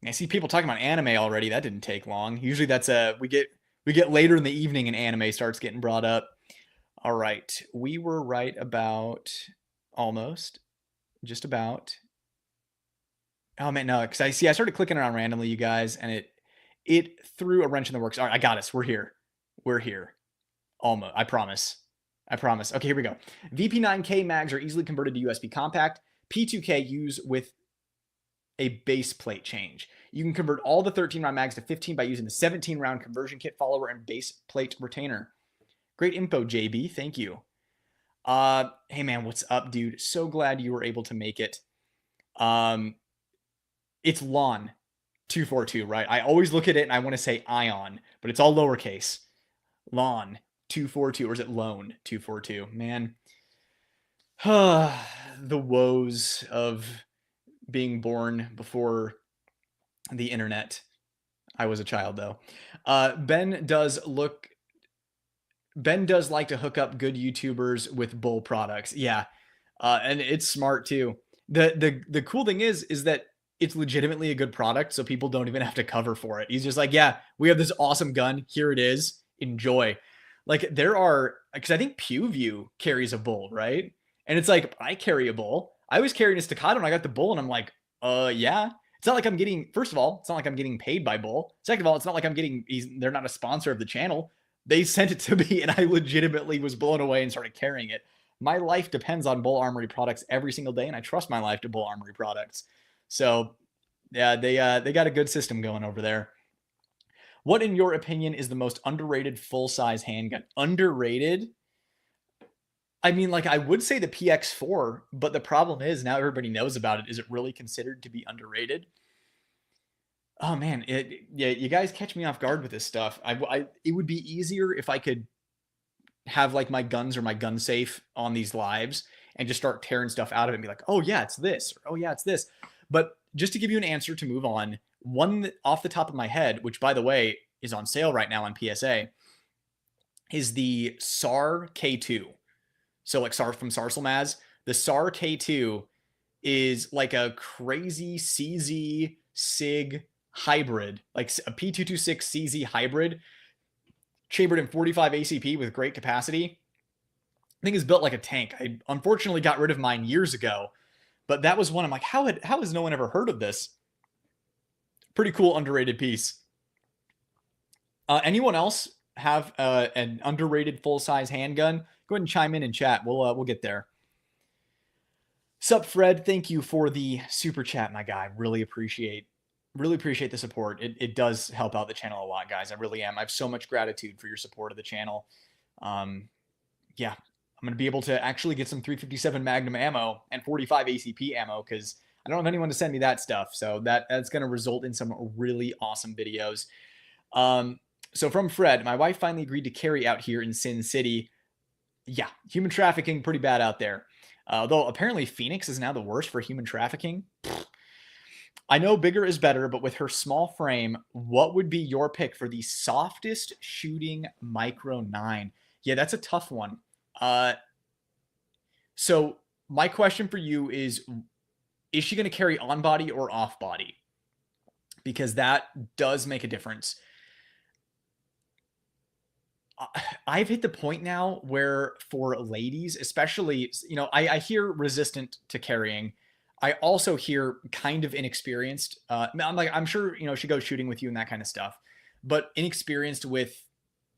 I see people talking about anime already. That didn't take long. Usually that's we get later in the evening and anime starts getting brought up. All right. We were right about almost, just about. Oh man, no, because I started clicking around randomly, you guys, and it threw a wrench in the works. All right, I got us. We're here. Almost. I promise. Okay, here we go. VP9K mags are easily converted to USB compact. P2K use with a base plate change. You can convert all the 13 round mags to 15 by using the 17 round conversion kit follower and base plate retainer. Great info, JB. Thank you. Hey man, what's up, dude? So glad you were able to make it. Um, it's Lon 242, right? I always look at it and I want to say Ion, but it's all lowercase. Lon 242, or is it Lone 242? Man, the woes of being born before the internet. I was a child though. Ben does look. Ben does like to hook up good YouTubers with Bul products. Yeah, and it's smart too. The cool thing is that it's legitimately a good product, so people don't even have to cover for it. He's just like, yeah, we have this awesome gun. Here it is. Enjoy. Like there are, because I think PewView carries a Bul, right? And it's like I carry a Bul. I was carrying a Staccato, and I got the Bul, and I'm like, yeah. It's not like I'm getting. First of all, it's not like I'm getting paid by Bul. Second of all, it's not like I'm getting. They're not a sponsor of the channel. They sent it to me, and I legitimately was blown away and started carrying it. My life depends on Bul Armory products every single day, and I trust my life to Bul Armory products. So, yeah, they got a good system going over there. What, in your opinion, is the most underrated full-size handgun? Underrated? I mean, like, I would say the PX4, but the problem is now everybody knows about it. Is it really considered to be underrated? Oh man, yeah, you guys catch me off guard with this stuff. It would be easier if I could have like my guns or my gun safe on these lives and just start tearing stuff out of it and be like, oh yeah, it's this, or oh yeah, it's this. But just to give you an answer to move on, one off the top of my head, which by the way is on sale right now on PSA, is the SAR K2. So like SAR from Sarselmaz, the SAR K2 is like a crazy CZ SIG hybrid, like a P226 CZ hybrid, chambered in 45 ACP with great capacity. I think it's built like a tank. I unfortunately got rid of mine years ago, but that was one. I'm like, how has no one ever heard of this? Pretty cool, underrated piece. Anyone else have an underrated full size handgun? Go ahead and chime in chat. We'll get there. Sup, Fred? Thank you for the super chat, my guy. Really appreciate the support. It does help out the channel a lot, guys. I really am. I have so much gratitude for your support of the channel. Yeah, I'm going to be able to actually get some 357 Magnum ammo and 45 ACP ammo because I don't have anyone to send me that stuff. So that's going to result in some really awesome videos. So from Fred, my wife finally agreed to carry out here in Sin City. Yeah, human trafficking, pretty bad out there. Though apparently Phoenix is now the worst for human trafficking. I know bigger is better, but with her small frame, what would be your pick for the softest shooting Micro 9? Yeah, that's a tough one. So my question for you is she going to carry on body or off body? Because that does make a difference. I've hit the point now where for ladies, especially, I hear resistant to carrying. I also hear kind of inexperienced. I'm sure, she goes shooting with you and that kind of stuff, but inexperienced with,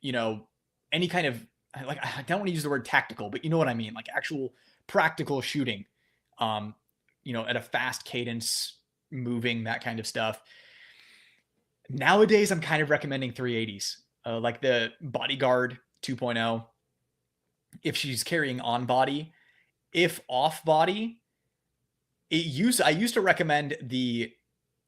any kind of, like, I don't want to use the word tactical, but you know what I mean? Like actual practical shooting, at a fast cadence, moving, that kind of stuff. Nowadays, I'm kind of recommending 380s, like the Bodyguard 2.0. If she's carrying on body, if off body, I used to recommend the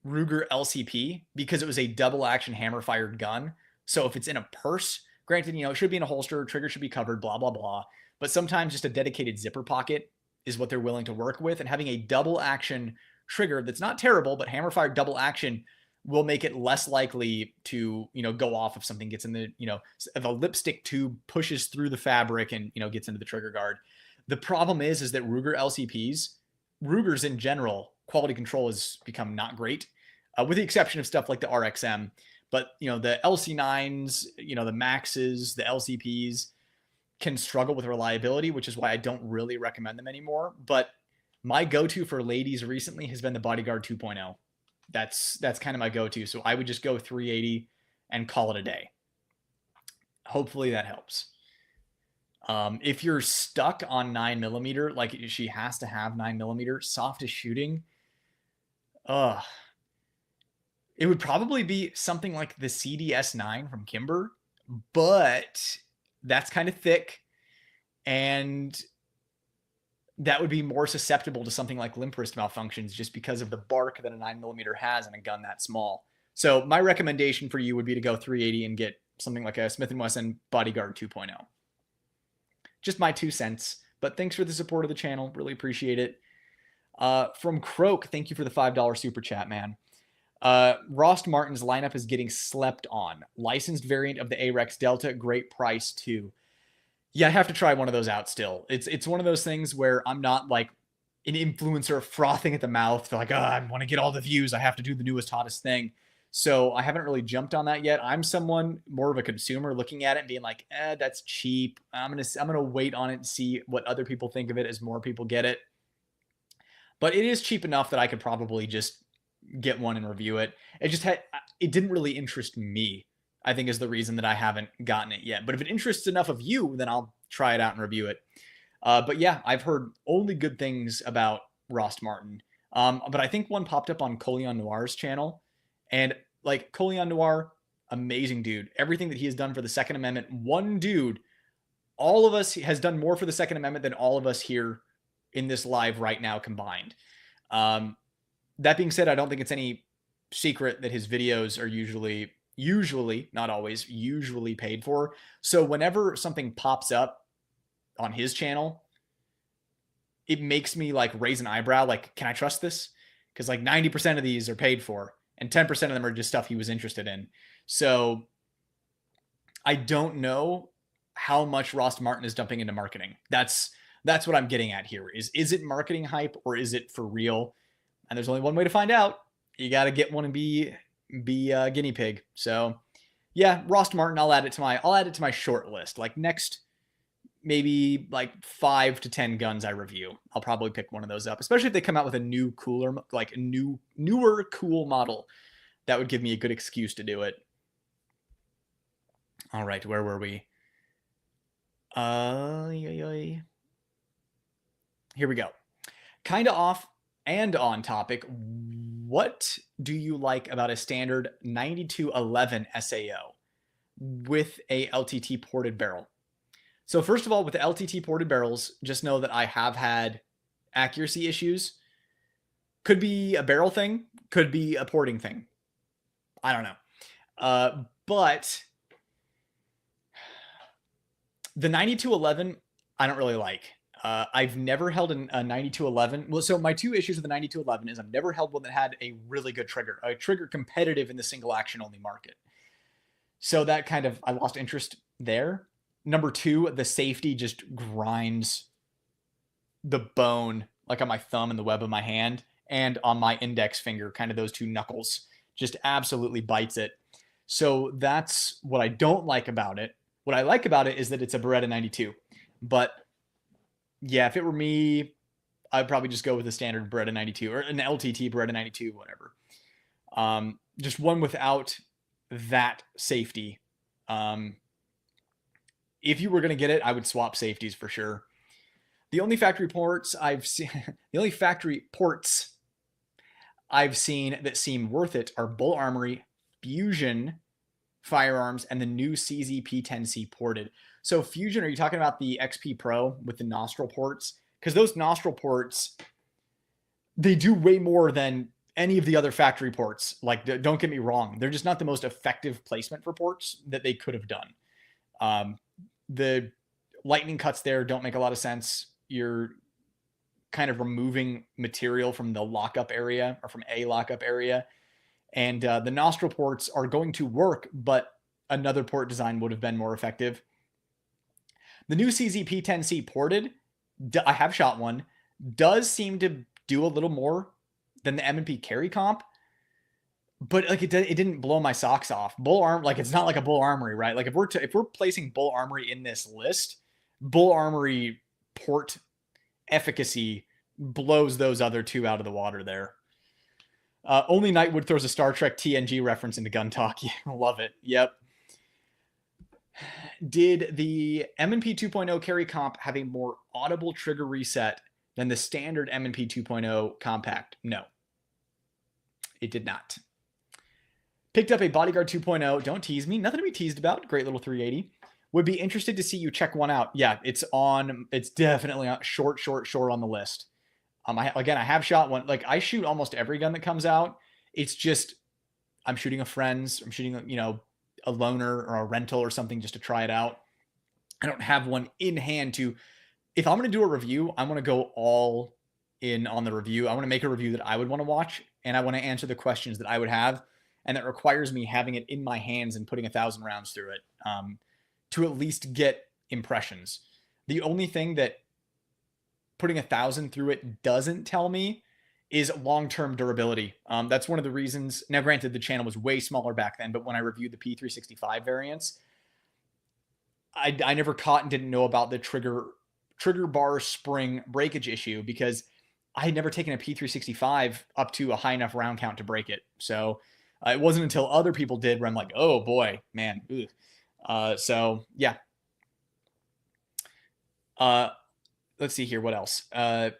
Ruger LCP because it was a double action hammer fired gun. So if it's in a purse, granted, it should be in a holster, trigger should be covered, blah, blah, blah. But sometimes just a dedicated zipper pocket is what they're willing to work with. And having a double action trigger that's not terrible, but hammer fired double action will make it less likely to, go off if something gets in the, if a lipstick tube pushes through the fabric and, gets into the trigger guard. The problem is that Rugers in general, quality control has become not great, with the exception of stuff like the RXM. But, the LC9s, the Maxes, the LCPs can struggle with reliability, which is why I don't really recommend them anymore. But my go-to for ladies recently has been the Bodyguard 2.0. That's kind of my go-to. So I would just go 380 and call it a day. Hopefully that helps. If you're stuck on 9mm, like she has to have 9mm, softest shooting, it would probably be something like the CDS9 from Kimber, but that's kind of thick. And that would be more susceptible to something like limp wrist malfunctions just because of the bark that a 9mm has in a gun that small. So my recommendation for you would be to go 380 and get something like a Smith & Wesson Bodyguard 2.0. Just my 2 cents. But thanks for the support of the channel. Really appreciate it. From Croak, thank you for the $5 super chat, man. Rost Martin's lineup is getting slept on. Licensed variant of the AREX Delta, great price too. Yeah, I have to try one of those out still. It's one of those things where I'm not like an influencer frothing at the mouth. Like, oh, I want to get all the views. I have to do the newest, hottest thing. So I haven't really jumped on that yet. I'm someone more of a consumer looking at it and being like, that's cheap. I'm gonna wait on it and see what other people think of it as more people get it. But it is cheap enough that I could probably just get one and review it. It didn't really interest me, I think, is the reason that I haven't gotten it yet. But if it interests enough of you, then I'll try it out and review it. But yeah, I've heard only good things about Rost Martin. But I think one popped up on Coleon Noir's channel. And like Coleon Noir, amazing dude. Everything that he has done for the Second Amendment, one dude, all of us has done more for the Second Amendment than all of us here in this live right now combined. That being said, I don't think it's any secret that his videos are usually, not always, usually paid for. So whenever something pops up on his channel, it makes me like raise an eyebrow. Like, can I trust this? Because like 90% of these are paid for and 10% of them are just stuff he was interested in. So I don't know how much Rost Martin is dumping into marketing. That's what I'm getting at here. Is it marketing hype or is it for real? And there's only one way to find out. You got to get one and be a guinea pig. So yeah, Rost Martin, I'll add it to my short list. Like next, maybe like 5 to 10 guns I review, I'll probably pick one of those up, especially if they come out with a new, cooler, like a newer, cool model. That would give me a good excuse to do it. All right, where were we? Here we go. Kind of off and on topic. What do you like about a standard 9211 SAO with a LTT ported barrel? So first of all, with the LTT ported barrels, just know that I have had accuracy issues. Could be a barrel thing, could be a porting thing. I don't know. But the 9211, I don't really like. I've never held a 9211. Well, so my 2 issues with the 9211 is I've never held one that had a really good trigger, a trigger competitive in the single action only market. So that kind of, I lost interest there. Number 2, the safety just grinds the bone, like on my thumb and the web of my hand and on my index finger, kind of those 2 knuckles, just absolutely bites it. So that's what I don't like about it. What I like about it is that it's a Beretta 92. But yeah, if it were me, I'd probably just go with the standard Beretta 92 or an LTT Beretta 92, whatever. Just one without that safety. If you were going to get it, I would swap safeties for sure. The only factory ports I've seen, that seem worth it are Bul Armory, Fusion Firearms, and the new CZ-P10C ported. So Fusion, are you talking about the XP Pro with the nostril ports? Because those nostril ports, they do way more than any of the other factory ports. Like, don't get me wrong, they're just not the most effective placement for ports that they could have done. The lightning cuts there don't make a lot of sense. You're kind of removing material from the lockup area or from a lockup area. And the nostril ports are going to work, but another port design would have been more effective. The new CZ-P10C ported, I have shot one, does seem to do a little more than the M&P carry comp, but like it didn't blow my socks off. Like it's not like a Bul Armory, right? Like if we're placing Bul Armory in this list, Bul Armory port efficacy blows those other 2 out of the water there. Only Nightwood throws a Star Trek TNG reference into gun talk. Yeah, love it. Yep. Did the M&P 2.0 carry comp have a more audible trigger reset than the standard M&P 2.0 compact? No, it did not. Picked up a Bodyguard 2.0. Don't tease me. Nothing to be teased about. Great little 380. Would be interested to see you check one out. Yeah, it's definitely short on the list. I have shot one. Like, I shoot almost every gun that comes out. It's just, I'm shooting a friend's, I'm shooting, a loaner or a rental or something just to try it out. I don't have one in hand to, if I'm going to do a review, I want to go all in on the review. I want to make a review that I would want to watch, and I want to answer the questions that I would have. And that requires me having it in my hands and putting 1,000 rounds through it to at least get impressions. The only thing that putting 1,000 through it doesn't tell me is long-term durability. That's one of the reasons. Now, granted, the channel was way smaller back then, but when I reviewed the P365 variants, I never caught and didn't know about the trigger bar spring breakage issue because I had never taken a P365 up to a high enough round count to break it. So it wasn't until other people did where I'm like, oh boy, man. So yeah. Let's see here. What else?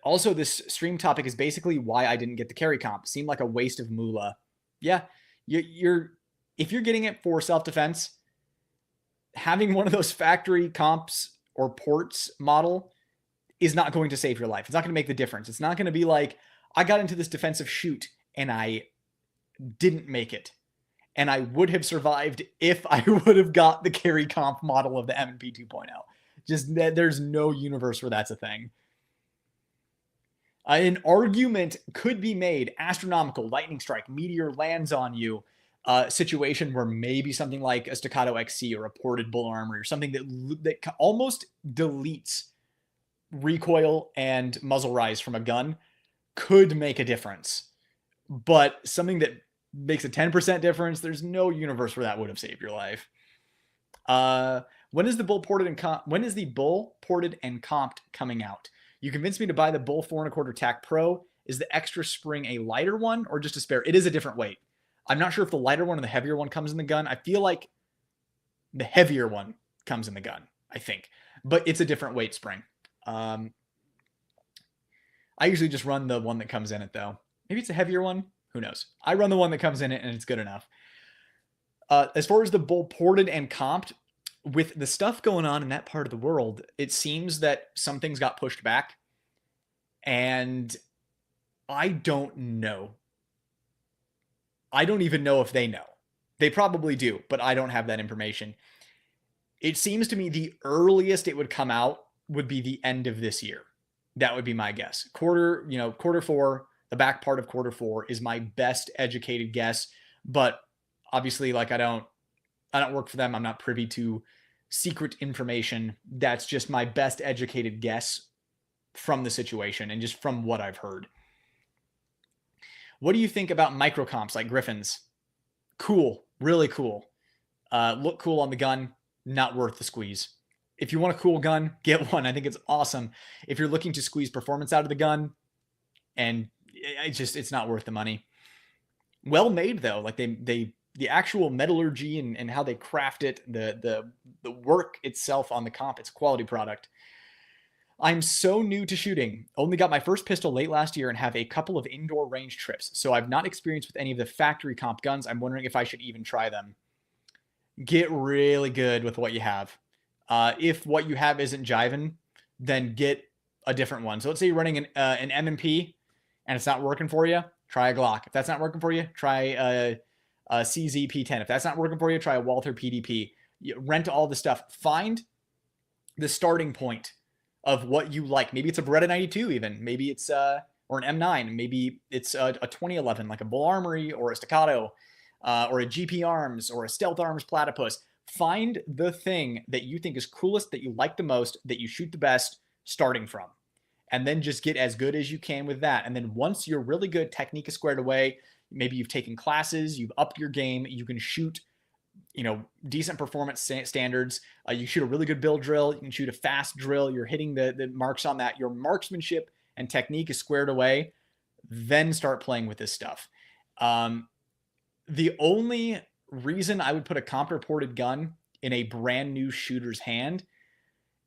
Also, this stream topic is basically why I didn't get the carry comp. It seemed like a waste of moolah. Yeah, if you're getting it for self-defense, having one of those factory comps or ports model is not going to save your life. It's not going to make the difference. It's not going to be like, I got into this defensive shoot and I didn't make it. And I would have survived if I would have got the carry comp model of the M&P 2.0. Just there's no universe where that's a thing. An argument could be made, astronomical, lightning strike, meteor lands on you, situation where maybe something like a Staccato XC or a ported Bul Armory or something that almost deletes recoil and muzzle rise from a gun could make a difference. But something that makes a 10% difference, there's no universe where that would have saved your life. When is the Bul ported and comped coming out? You convinced me to buy the Bul 4.25 TAC Pro. Is the extra spring a lighter one or just a spare? It is a different weight. I'm not sure if the lighter one or the heavier one comes in the gun. I feel like the heavier one comes in the gun, I think. But it's a different weight spring. I usually just run the one that comes in it, though. Maybe it's a heavier one. Who knows? I run the one that comes in it, and it's good enough. As far as the Bul ported and comped, with the stuff going on in that part of the world, it seems that some things got pushed back. And I don't know. I don't even know if they know. They probably do, but I don't have that information. It seems to me the earliest it would come out would be the end of this year. That would be my guess. Quarter 4, the back part of quarter 4 is my best educated guess. But obviously, like, I don't work for them. I'm not privy to secret information. That's just my best educated guess from the situation and just from what I've heard. What do you think about micro comps like Griffins? Cool. Really cool. Look cool on the gun. Not worth the squeeze. If you want a cool gun, get one. I think it's awesome. If you're looking to squeeze performance out of the gun, and it's not worth the money. Well made though. Like the actual metallurgy and how they craft it, the work itself on the comp, it's a quality product. I'm so new to shooting. Only got my first pistol late last year and have a couple of indoor range trips. So I've not experienced with any of the factory comp guns. I'm wondering if I should even try them. Get really good with what you have. If what you have isn't jiving, then get a different one. So let's say you're running an M&P and it's not working for you, try a Glock. If that's not working for you, try a CZ P10. If that's not working for you, try a Walther PDP. Rent all the stuff. Find the starting point of what you like. Maybe it's a Beretta 92 even. Maybe it's or an M9. Maybe it's a 2011 like a Bul Armory or a Staccato or a GP Arms or a Stealth Arms Platypus. Find the thing that you think is coolest, that you like the most, that you shoot the best starting from. And then just get as good as you can with that. And then once you're really good, technique is squared away, maybe you've taken classes, you've upped your game, you can shoot, decent performance standards. You shoot a really good build drill, you can shoot a fast drill, you're hitting the marks on that. Your marksmanship and technique is squared away. Then start playing with this stuff. The only reason I would put a comp reported gun in a brand new shooter's hand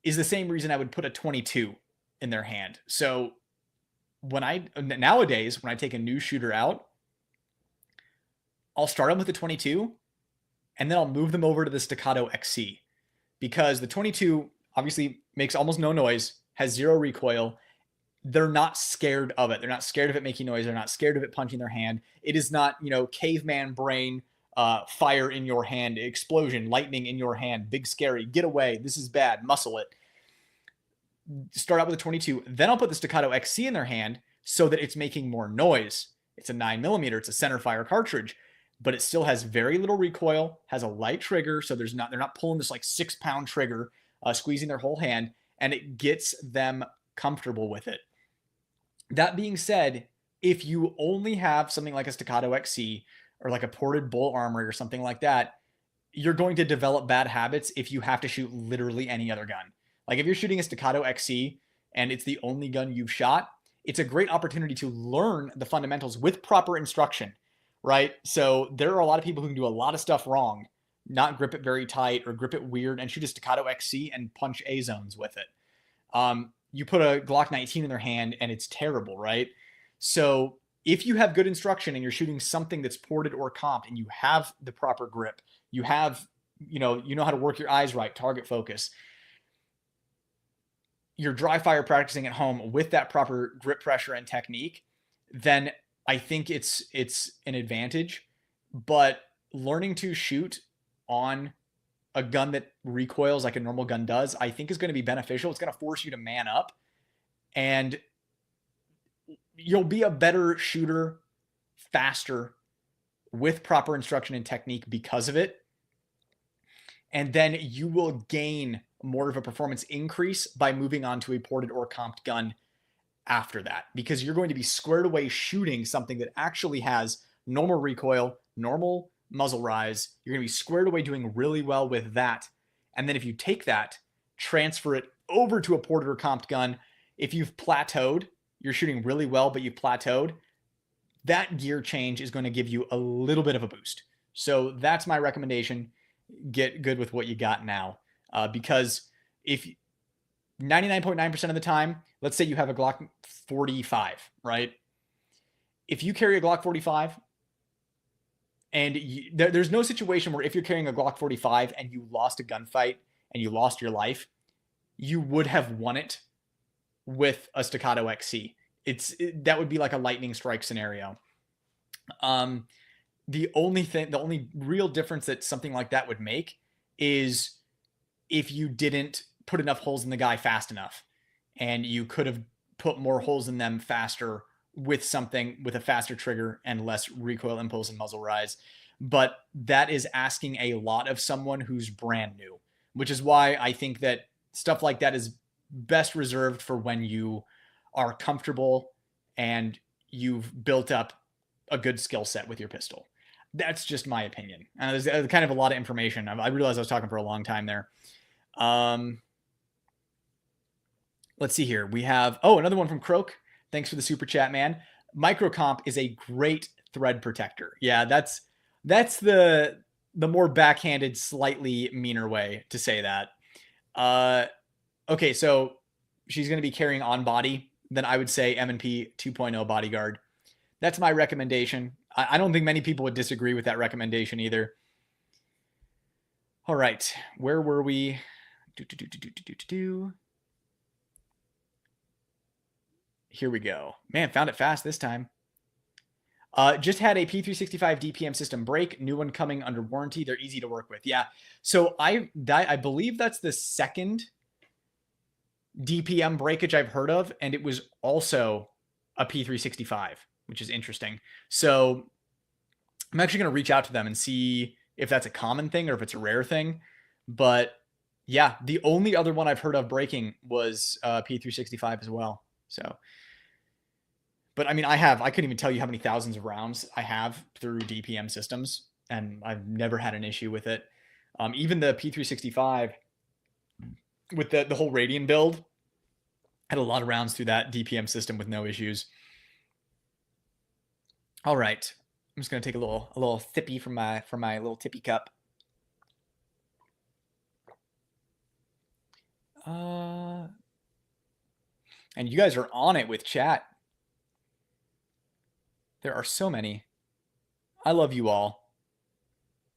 is the same reason I would put a 22 in their hand. So nowadays, when I take a new shooter out, I'll start them with the 22 and then I'll move them over to the Staccato XC because the 22 obviously makes almost no noise, has zero recoil. They're not scared of it. They're not scared of it making noise. They're not scared of it punching their hand. It is not, caveman brain, fire in your hand, explosion, lightning in your hand, big scary, get away, this is bad, muscle it. Start out with a 22. Then I'll put the Staccato XC in their hand so that it's making more noise. It's a 9mm, it's a center fire cartridge, but it still has very little recoil, has a light trigger, so they're not pulling this like 6-pound trigger, squeezing their whole hand, and it gets them comfortable with it. That being said, if you only have something like a Staccato XC or like a ported Bul Armory or something like that, you're going to develop bad habits if you have to shoot literally any other gun. Like if you're shooting a Staccato XC and it's the only gun you've shot, it's a great opportunity to learn the fundamentals with proper instruction, right? So there are a lot of people who can do a lot of stuff wrong, not grip it very tight or grip it weird and shoot a Staccato XC and punch A zones with it. You put a Glock 19 in their hand and it's terrible, right? So if you have good instruction and you're shooting something that's ported or comped and you have the proper grip, you have, you know how to work your eyes right, target focus, you're dry fire practicing at home with that proper grip pressure and technique, then I think it's an advantage. But learning to shoot on a gun that recoils like a normal gun does, I think is going to be beneficial. It's going to force you to man up and you'll be a better shooter faster with proper instruction and technique because of it. And then you will gain more of a performance increase by moving on to a ported or comped gun after that, because you're going to be squared away shooting something that actually has normal recoil, normal muzzle rise. You're going to be squared away doing really well with that. And then if you take that, transfer it over to a ported or comped gun, if you've plateaued, you're shooting really well, but you've plateaued, that gear change is going to give you a little bit of a boost. So that's my recommendation. Get good with what you got now. Because if 99.9% of the time, let's say you have a Glock 45, right? If you carry a Glock 45 and there's no situation where if you're carrying a Glock 45 and you lost a gunfight and you lost your life, you would have won it with a Staccato XC. That would be like a lightning strike scenario. The only real difference that something like that would make is if you didn't put enough holes in the guy fast enough, and you could have put more holes in them faster with something with a faster trigger and less recoil impulse and muzzle rise. But that is asking a lot of someone who's brand new, which is why I think that stuff like that is best reserved for when you are comfortable and you've built up a good skill set with your pistol. That's just my opinion. There's kind of a lot of information. I realized I was talking for a long time there. Let's see here. We have, another one from Croak. Thanks for the super chat, man. Microcomp is a great thread protector. Yeah, that's the more backhanded, slightly meaner way to say that. Okay, so she's going to be carrying on body. Then I would say M&P 2.0 bodyguard. That's my recommendation. I don't think many people would disagree with that recommendation either. All right, where were we? Here we go. Man, found it fast this time. Just had a P365 DPM system break. New one coming under warranty. They're easy to work with. Yeah. So I believe that's the second DPM breakage I've heard of, and it was also a P365, which is interesting. So I'm actually going to reach out to them and see if that's a common thing or if it's a rare thing. But yeah, the only other one I've heard of breaking was P365 as well. So, but I mean, I couldn't even tell you how many thousands of rounds I have through DPM systems, and I've never had an issue with it. Even the P365 with the whole Radian build had a lot of rounds through that DPM system with no issues. All right. I'm just going to take a little sippy from my little tippy cup. And you guys are on it with chat. There are so many. I love you all.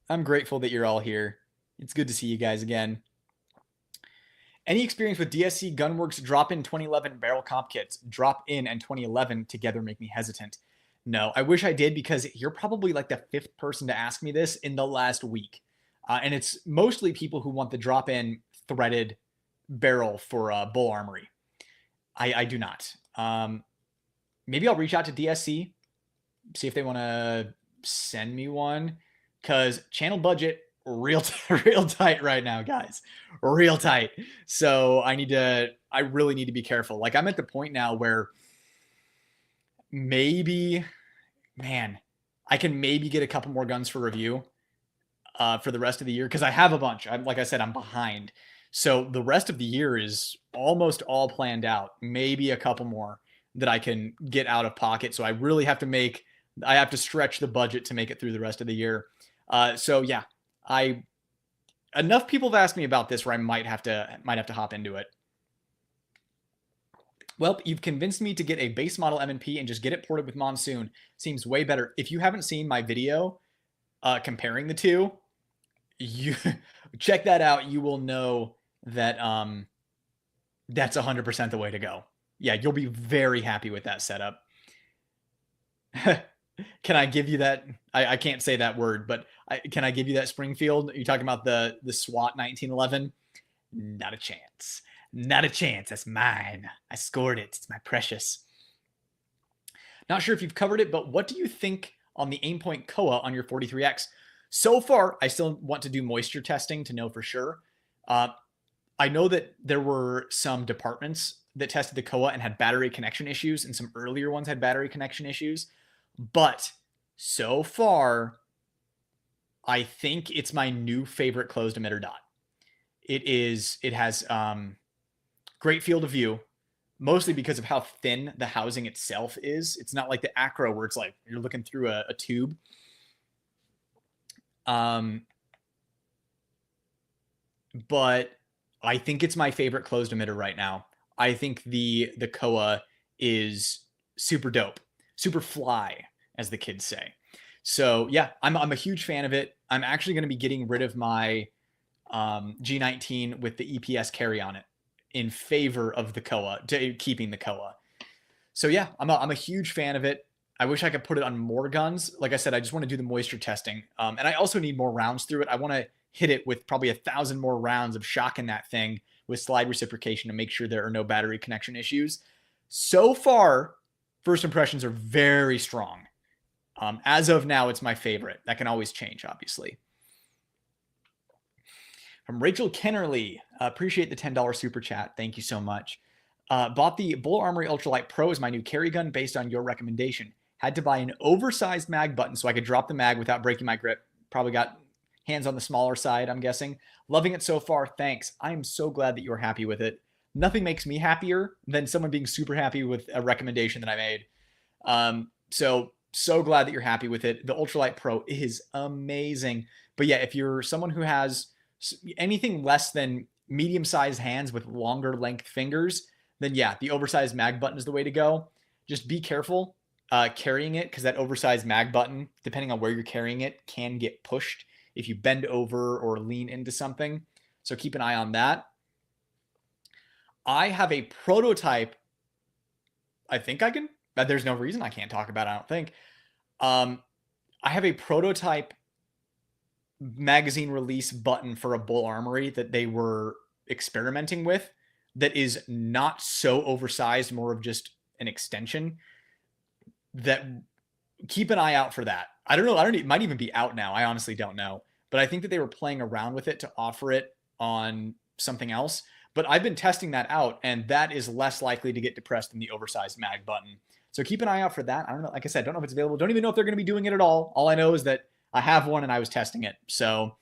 I'm grateful that you're all here. It's good to see you guys again. Any experience with DSC Gunworks drop-in 2011 barrel comp kits? Drop-in and 2011 together make me hesitant. No, I wish I did, because you're probably like the 5th person to ask me this in the last week. And it's mostly people who want the drop-in threaded barrel for Bul Armory. I do not. Maybe I'll reach out to DSC, see if they want to send me one, because channel budget real tight right now, guys, real tight. So I really need to be careful. Like, I'm at the point now where maybe, man, I can maybe get a couple more guns for review for the rest of the year, because I have a bunch. Like I said, I'm behind. So the rest of the year is almost all planned out. Maybe a couple more that I can get out of pocket. So I really have to stretch the budget to make it through the rest of the year. So yeah, enough people have asked me about this where I might have to hop into it. Well, you've convinced me to get a base model M&P and just get it ported with Monsoon. Seems way better. If you haven't seen my video comparing the two, you check that out. You will know that that's 100% the way to go. Yeah, you'll be very happy with that setup. Can I give you that? I can't say that word, but can I give you that Springfield? Are you talking about the SWAT 1911? Not a chance. Not a chance. That's mine. I scored it. It's my precious. Not sure if you've covered it, but what do you think on the Aimpoint Koa on your 43X? So far, I still want to do moisture testing to know for sure. I know that there were some departments that tested the Koa and had battery connection issues, and some earlier ones had battery connection issues. But so far, I think it's my new favorite closed emitter dot. It has great field of view, mostly because of how thin the housing itself is. It's not like the Acro where it's like you're looking through a tube. But I think it's my favorite closed emitter right now. I think the Koa is super dope, super fly, as the kids say. So yeah, I'm a huge fan of it. I'm actually going to be getting rid of my G19 with the EPS carry on it in favor of the Koa, keeping the Koa. So yeah, I'm a huge fan of it. I wish I could put it on more guns. Like I said, I just want to do the moisture testing. And I also need more rounds through it. I want to hit it with probably 1,000 more rounds of shocking that thing with slide reciprocation to make sure there are no battery connection issues. So far, first impressions are very strong. As of now, it's my favorite. That can always change, obviously. From Rachel Kennerly, appreciate the $10 super chat. Thank you so much. Bought the Bul Armory Ultralight Pro as my new carry gun based on your recommendation. Had to buy an oversized mag button so I could drop the mag without breaking my grip. Probably got hands on the smaller side, I'm guessing. Loving it so far. Thanks. I am so glad that you're happy with it. Nothing makes me happier than someone being super happy with a recommendation that I made. So glad that you're happy with it. The Ultralight Pro is amazing. But yeah, if you're someone who has anything less than medium-sized hands with longer length fingers, then yeah, the oversized mag button is the way to go. Just be careful carrying it, because that oversized mag button, depending on where you're carrying it, can get pushed if you bend over or lean into something. So keep an eye on that. I have a prototype. I think I can, there's no reason I can't talk about it, I don't think. I have a prototype magazine release button for a Bul Armory that they were experimenting with that is not so oversized, more of just an extension. That, keep an eye out for that. I don't know. It might even be out now. I honestly don't know. But I think that they were playing around with it to offer it on something else. But I've been testing that out, and that is less likely to get depressed than the oversized mag button. So keep an eye out for that. I don't know. Like I said, don't know if it's available. Don't even know if they're going to be doing it at all. All I know is that I have one and I was testing it. So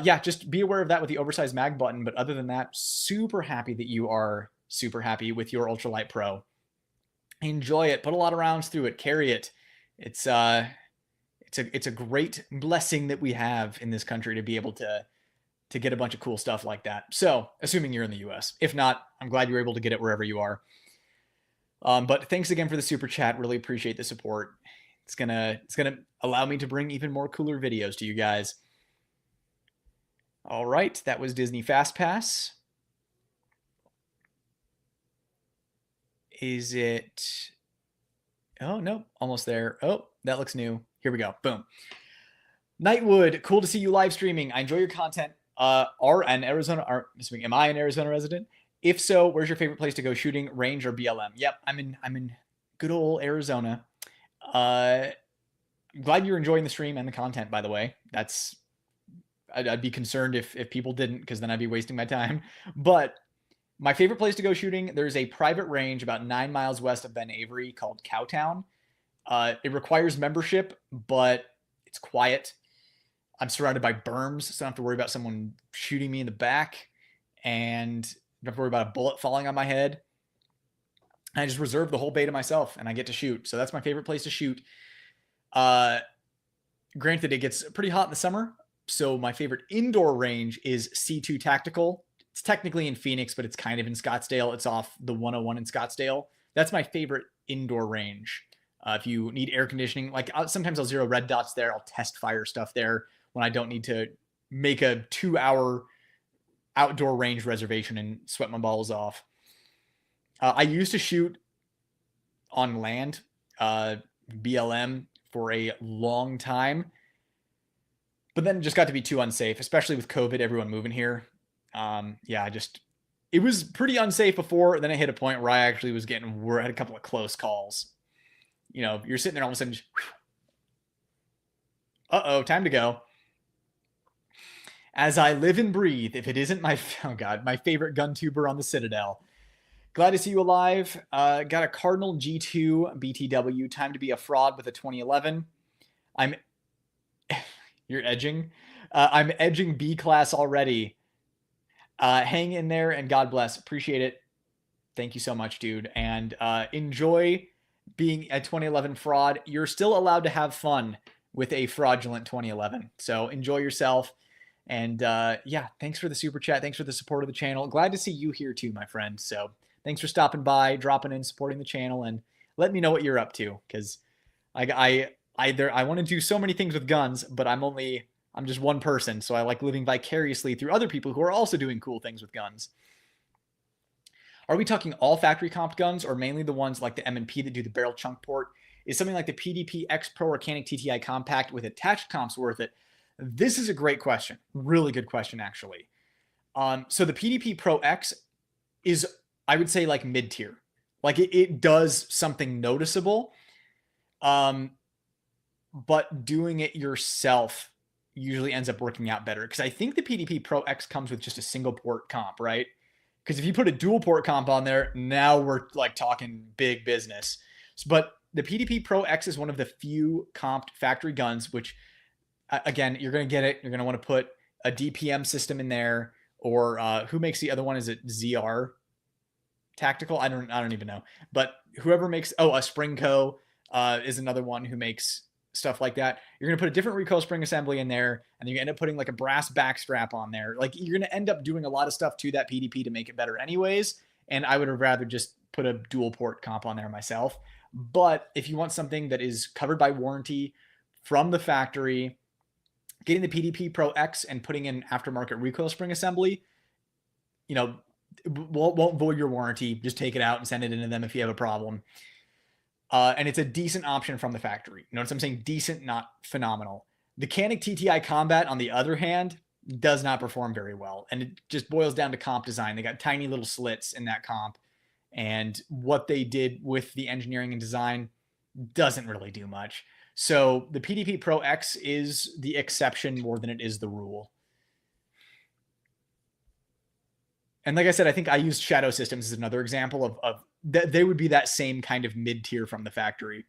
yeah, just be aware of that with the oversized mag button. But other than that, super happy that you are super happy with your Ultralight Pro. Enjoy it. Put a lot of rounds through it. Carry it. It's a great blessing that we have in this country to be able to get a bunch of cool stuff like that. So, assuming you're in the US. If not, I'm glad you're able to get it wherever you are. But thanks again for the super chat. Really appreciate the support. It's gonna allow me to bring even more cooler videos to you guys. All right, that was Disney Fast Pass. Is it? Oh, no, almost there. Oh, that looks new. Here we go. Boom. Nightwood, cool to see you live streaming. I enjoy your content. Am I an Arizona resident? If so, where's your favorite place to go shooting, range or BLM? Yep, I'm in good old Arizona. Glad you're enjoying the stream and the content, by the way. I'd be concerned if people didn't, because then I'd be wasting my time. But my favorite place to go shooting, there's a private range about 9 miles west of Ben Avery called Cowtown. It requires membership, but it's quiet. I'm surrounded by berms, so I don't have to worry about someone shooting me in the back, and I don't have to worry about a bullet falling on my head. I just reserve the whole bay to myself, and I get to shoot. So that's my favorite place to shoot. Granted, it gets pretty hot in the summer, so my favorite indoor range is C2 Tactical. It's technically in Phoenix, but it's kind of in Scottsdale. It's off the 101 in Scottsdale. That's my favorite indoor range. If you need air conditioning, like sometimes I'll zero red dots there. I'll test fire stuff there when I don't need to make a 2-hour outdoor range reservation and sweat my balls off. I used to shoot on land, BLM, for a long time, but then it just got to be too unsafe, especially with COVID, everyone moving here. It was pretty unsafe before. Then I hit a point where I actually was I had a couple of close calls. You know, you're sitting there all of a sudden, time to go. As I live and breathe, if it isn't my favorite gun tuber on the Citadel. Glad to see you alive. Got a Cardinal G2 BTW. Time to be a fraud with a 2011. You're edging. I'm edging B class already. Hang in there and God bless. Appreciate it. Thank you so much, dude. And enjoy being a 2011 fraud. You're still allowed to have fun with a fraudulent 2011. So enjoy yourself. And thanks for the super chat. Thanks for the support of the channel. Glad to see you here too, my friend. So thanks for stopping by, dropping in, supporting the channel, and let me know what you're up to. Because I want to do so many things with guns, but I'm just one person, so I like living vicariously through other people who are also doing cool things with guns. Are we talking all factory comped guns, or mainly the ones like the M&P that do the barrel chunk port? Is something like the PDP X Pro or Canik TTI Compact with attached comps worth it? This is a great question. Really good question, actually. So the PDP Pro X is, I would say, like mid-tier. Like it does something noticeable. But doing it yourself usually ends up working out better. Because I think the PDP Pro X comes with just a single port comp, right? Because if you put a dual port comp on there, now we're like talking big business. But the PDP Pro X is one of the few comped factory guns, which, again, you're going to get it. You're going to want to put a DPM system in there, or who makes the other one? Is it ZR Tactical? I don't even know. But whoever makes, a Spring Co. Is another one who makes stuff like that. You're going to put a different recoil spring assembly in there, and then you end up putting like a brass back strap on there. Like, you're going to end up doing a lot of stuff to that PDP to make it better anyways. And I would have rather just put a dual port comp on there myself. But if you want something that is covered by warranty from the factory, getting the PDP Pro X and putting in aftermarket recoil spring assembly, won't void your warranty. Just take it out and send it into them if you have a problem. And it's a decent option from the factory. You know what I'm saying? Decent, not phenomenal. The Canik TTI Combat, on the other hand, does not perform very well. And it just boils down to comp design. They got tiny little slits in that comp. And what they did with the engineering and design doesn't really do much. So the PDP Pro X is the exception more than it is the rule. And like I said, I think I used Shadow Systems as another example of that. They would be that same kind of mid-tier from the factory.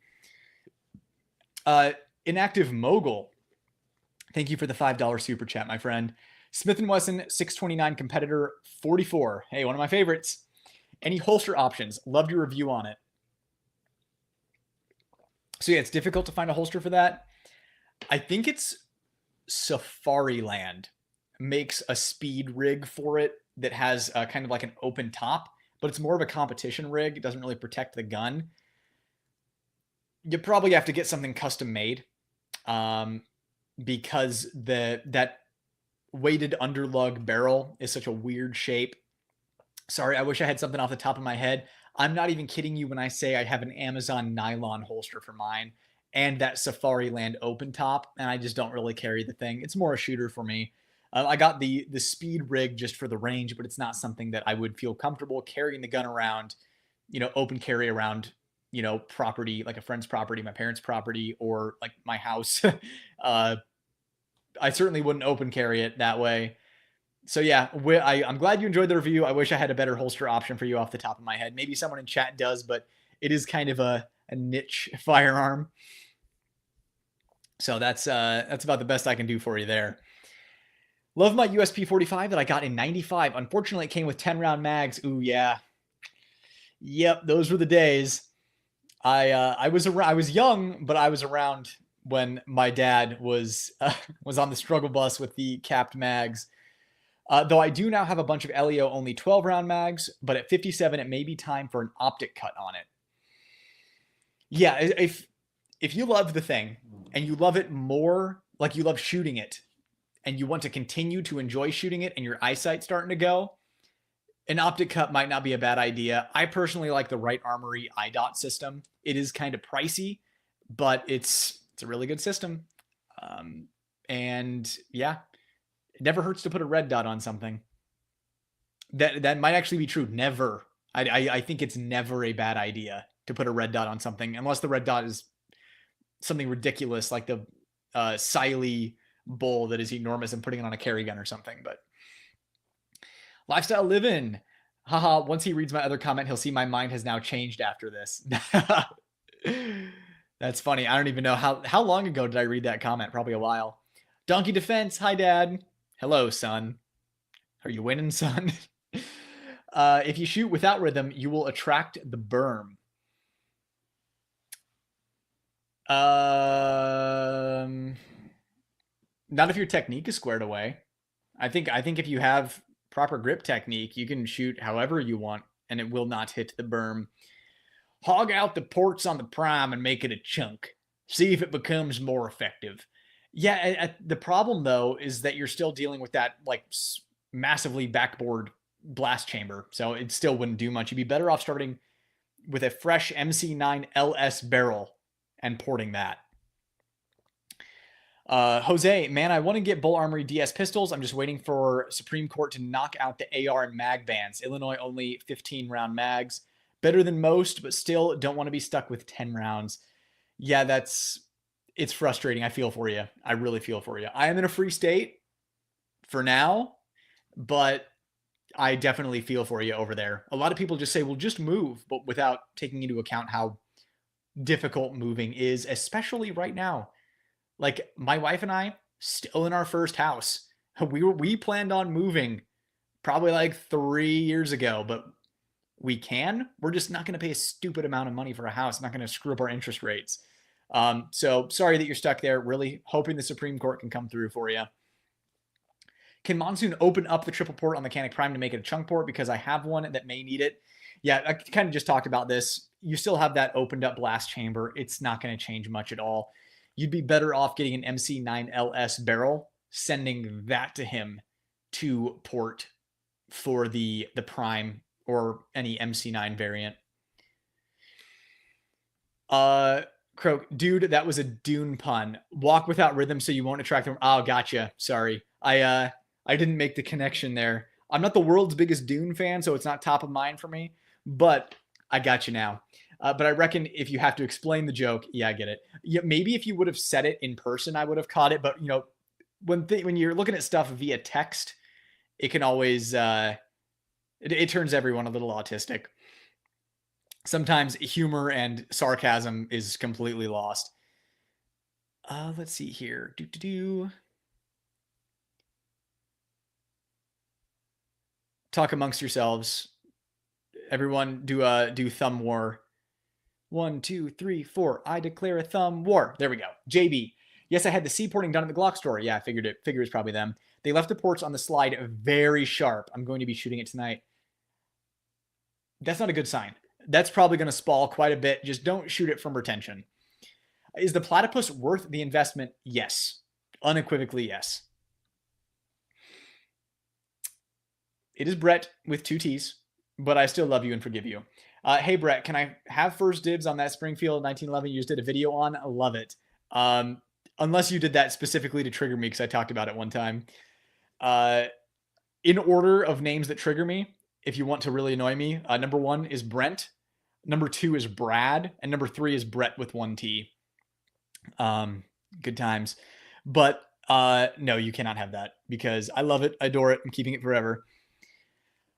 Inactive Mogul, thank you for the $5 super chat, my friend. Smith & Wesson 629 Competitor 44. Hey, one of my favorites. Any holster options? Loved your review on it. So yeah, it's difficult to find a holster for that. I think it's Safariland makes a speed rig for it that has kind of like an open top, but it's more of a competition rig. It doesn't really protect the gun. You probably have to get something custom made because that weighted underlug barrel is such a weird shape. Sorry, I wish I had something off the top of my head. I'm not even kidding you when I say I have an Amazon nylon holster for mine and that Safariland open top, and I just don't really carry the thing. It's more a shooter for me. I got the speed rig just for the range, but it's not something that I would feel comfortable carrying the gun around, open carry around, property, like a friend's property, my parents' property, or like my house. I certainly wouldn't open carry it that way. So yeah, I'm glad you enjoyed the review. I wish I had a better holster option for you off the top of my head. Maybe someone in chat does, but it is kind of a niche firearm. So that's about the best I can do for you there. Love my USP 45 that I got in 95. Unfortunately, it came with 10-round mags. Ooh, yeah. Yep, those were the days. I was young, but I was around when my dad was on the struggle bus with the capped mags. Though I do now have a bunch of LEO only 12-round mags, but at 57, it may be time for an optic cut on it. Yeah, if you love the thing and you love it more, like you love shooting it, and you want to continue to enjoy shooting it and your eyesight's starting to go, an optic cut might not be a bad idea. I personally like the Right Armory iDot system. It is kind of pricey, but it's a really good system. And yeah, it never hurts to put a red dot on something. That might actually be true. Never. I think it's never a bad idea to put a red dot on something, unless the red dot is something ridiculous like the Siley Bull that is enormous and putting it on a carry gun or something. But lifestyle living. Haha, once he reads my other comment, he'll see my mind has now changed after this. That's funny. I don't even know how long ago did I read that comment? Probably a while. Donkey Defense. Hi, Dad. Hello, son. Are you winning, son? If you shoot without rhythm, you will attract the berm. Not if your technique is squared away. I think if you have proper grip technique, you can shoot however you want, and it will not hit the berm. Hog out the ports on the prime and make it a chunk. See if it becomes more effective. Yeah, the problem, though, is that you're still dealing with that like massively backboard blast chamber, so it still wouldn't do much. You'd be better off starting with a fresh MC9 LS barrel and porting that. Jose, man, I want to get Bul Armory DS pistols. I'm just waiting for Supreme Court to knock out the AR and mag bans. Illinois only 15-round mags. Better than most, but still don't want to be stuck with 10 rounds. Yeah, it's frustrating. I feel for you. I really feel for you. I am in a free state for now, but I definitely feel for you over there. A lot of people just say, well, just move, but without taking into account how difficult moving is, especially right now. Like my wife and I, still in our first house. We planned on moving probably like 3 years ago, but we're just not going to pay a stupid amount of money for a house. Not going to screw up our interest rates. So sorry that you're stuck there. Really hoping the Supreme Court can come through for you. Can Monsoon open up the triple port on the Mechanic Prime to make it a chunk port? Because I have one that may need it. Yeah, I kind of just talked about this. You still have that opened up blast chamber. It's not going to change much at all. You'd be better off getting an MC9 LS barrel, sending that to him to port for the Prime or any MC9 variant. Croak, dude, that was a Dune pun. Walk without rhythm so you won't attract them. Oh, gotcha. Sorry. I didn't make the connection there. I'm not the world's biggest Dune fan, so it's not top of mind for me, but I got you now. But I reckon if you have to explain the joke, yeah, I get it. Yeah, maybe if you would have said it in person, I would have caught it. But when you're looking at stuff via text, it can always it turns everyone a little autistic. Sometimes humor and sarcasm is completely lost. Let's see here. Talk amongst yourselves. Everyone do thumb war. 1, 2, 3, 4. I declare a thumb war. There we go. JB. Yes, I had the C porting done at the Glock store. Yeah, I figured it. Figure it's probably them. They left the ports on the slide very sharp. I'm going to be shooting it tonight. That's not a good sign. That's probably going to spall quite a bit. Just don't shoot it from retention. Is the platypus worth the investment? Yes. Unequivocally, yes. It is Brett with 2 T's, but I still love you and forgive you. Hey Brett, can I have first dibs on that Springfield 1911 you just did a video on? I love it. Unless you did that specifically to trigger me because I talked about it one time. In order of names that trigger me, if you want to really annoy me, number 1 is Brent, number 2 is Brad, and number 3 is Brett with 1 T. Good times. But no, you cannot have that because I love it, I adore it, I'm keeping it forever.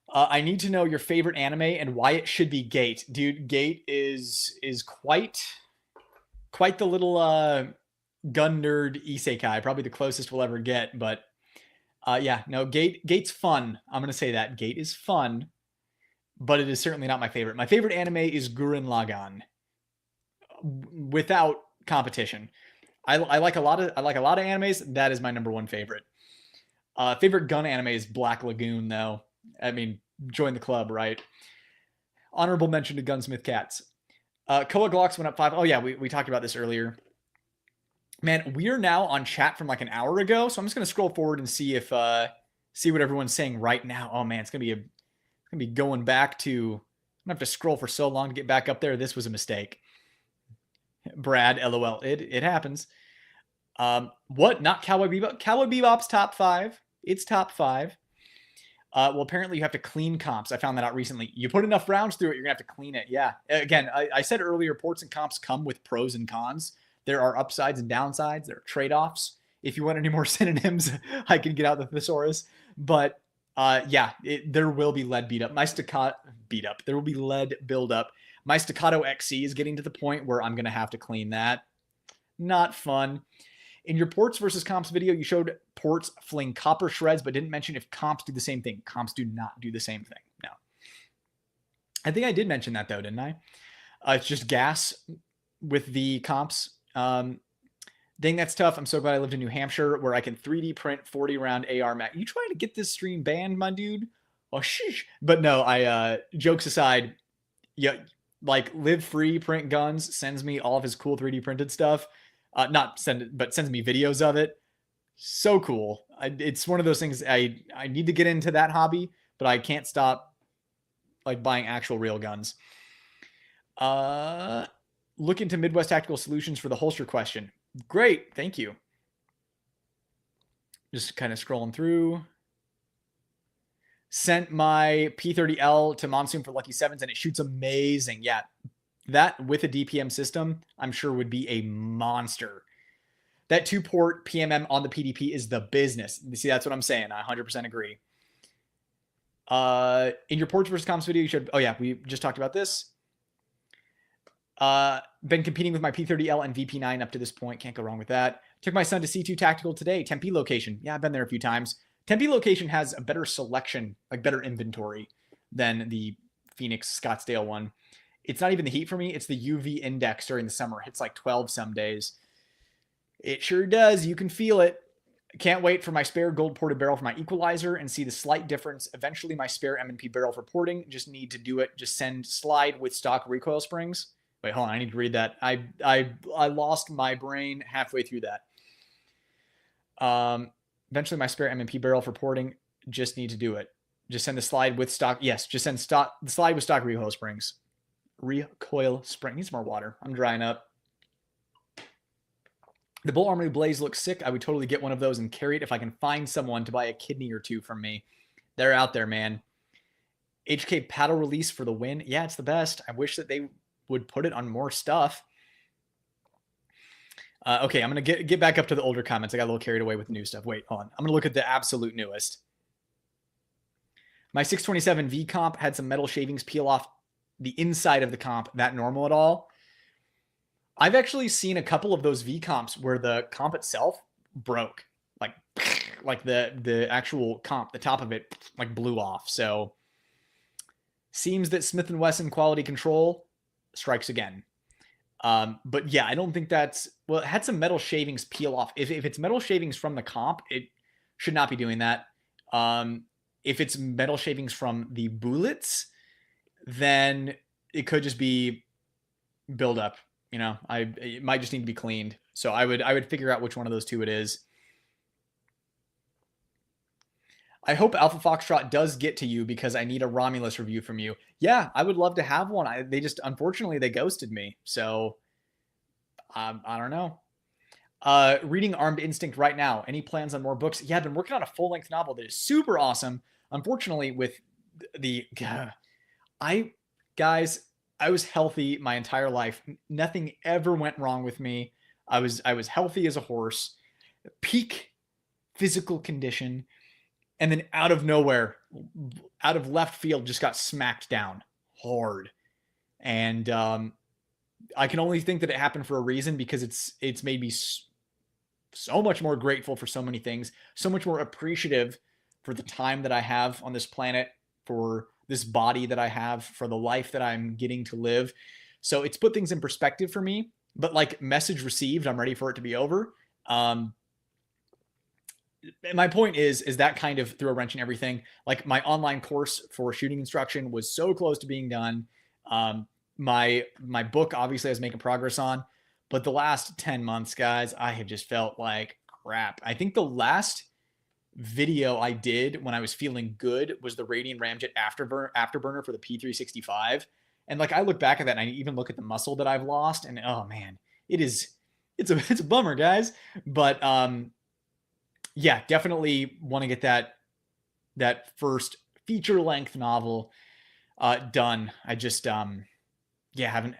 I need to know your favorite anime and why it should be Gate. Dude, Gate is quite the little gun nerd isekai, probably the closest we'll ever get, but yeah, no, Gate's fun. I'm going to say that. Gate is fun, but it is certainly not my favorite. My favorite anime is Gurren Lagann. Without competition. I like a lot of animes. That is my number 1 favorite. Favorite gun anime is Black Lagoon, though. I mean, join the club, right? Honorable mention to Gunsmith Cats. Koa Glocks went up 5. Oh yeah, we talked about this earlier. Man, we are now on chat from like an hour ago, so I'm just gonna scroll forward and see if see what everyone's saying right now. Oh man, it's gonna be going back to. I'm gonna have to scroll for so long to get back up there. This was a mistake. Brad, LOL. It happens. What? Not Cowboy Bebop? Cowboy Bebop's top 5. It's top 5. Well, apparently you have to clean comps. I found that out recently. You put enough rounds through it, you're gonna have to clean it. Yeah. Again, I said earlier, ports and comps come with pros and cons. There are upsides and downsides. There are trade-offs. If you want any more synonyms, I can get out the thesaurus. But yeah, there will be lead beat up. My staccato beat up. There will be lead build up. My Staccato XC is getting to the point where I'm going to have to clean that. Not fun. In your ports versus comps video, you showed ports fling copper shreds, but didn't mention if comps do the same thing. Comps do not do the same thing. No. I think I did mention that, though, didn't I? It's just gas with the comps. Dang, that's tough. I'm so glad I lived in New Hampshire where I can 3D print 40-round AR mag. You trying to get this stream banned, my dude? Oh, sheesh. But no, jokes aside, yeah, like Live Free Print Guns sends me all of his cool 3D printed stuff. Not send it, but sends me videos of it. So cool. It's one of those things I need to get into that hobby, but I can't stop like buying actual real guns. Look into Midwest Tactical Solutions for the holster question. Great. Thank you. Just kind of scrolling through. Sent my P30L to Monsoon for Lucky Sevens, and it shoots amazing. Yeah, that with a DPM system, I'm sure would be a monster. That 2-port PMM on the PDP is the business. See, that's what I'm saying. I 100% agree. In your ports versus comps video, you should. Oh yeah, we just talked about this. Been competing with my P30L and VP9 up to this point. Can't go wrong with that. Took my son to C2 Tactical today. Tempe location. Yeah, I've been there a few times. Tempe location has a better selection, like better inventory than the Phoenix Scottsdale one. It's not even the heat for me. It's the UV index during the summer. It's like 12 some days. It sure does. You can feel it. Can't wait for my spare gold ported barrel for my equalizer and see the slight difference. Eventually my spare M&P barrel for porting. Just need to do it. Just send slide with stock recoil springs. Wait, hold on. I need to read that. I lost my brain halfway through that. Eventually my spare M&P barrel for porting. Just need to do it. Just send the slide with stock. Yes, just send the slide with stock recoil springs. Recoil spring. Need some more water. I'm drying up. The Bul Armory Blaze looks sick. I would totally get one of those and carry it if I can find someone to buy a kidney or two from me. They're out there, man. HK paddle release for the win. Yeah, it's the best. I wish that they would put it on more stuff. Okay, I'm going to get back up to the older comments. I got a little carried away with the new stuff. Wait, hold on. I'm going to look at the absolute newest. My 627 V comp had some metal shavings peel off the inside of the comp. That normal at all? I've actually seen a couple of those V comps where the comp itself broke. Like the actual comp, the top of it like blew off. So seems that Smith & Wesson quality control strikes again. But yeah, I don't think that's, well, it had some metal shavings peel off. If it's metal shavings from the comp, it should not be doing that. If it's metal shavings from the bullets, then it could just be buildup. You know, it might just need to be cleaned. So I would figure out which one of those two it is. I hope Alpha Foxtrot does get to you because I need a Romulus review from you. Yeah, I would love to have one. They just, unfortunately, they ghosted me. So, I don't know. Reading Armed Instinct right now. Any plans on more books? Yeah, I've been working on a full-length novel that is super awesome. Unfortunately, with the guys, I was healthy my entire life. Nothing ever went wrong with me. I was healthy as a horse, peak physical condition, and then out of nowhere, out of left field, just got smacked down hard. And I can only think that it happened for a reason, because it's made me so much more grateful for so many things, so much more appreciative for the time that I have on this planet, for this body that I have, for the life that I'm getting to live. So it's put things in perspective for me. But like, message received, I'm ready for it to be over. My point is that kind of threw a wrench in everything. Like, my online course for shooting instruction was so close to being done. My book, obviously, I was making progress on, but the last 10 months, guys, I have just felt like crap. I think the last video I did when I was feeling good was the Radiant Ramjet afterburner for the P365. And like, I look back at that and I even look at the muscle that I've lost, and oh man, it's a bummer, guys. But yeah, definitely want to get that first feature length novel done. I just yeah,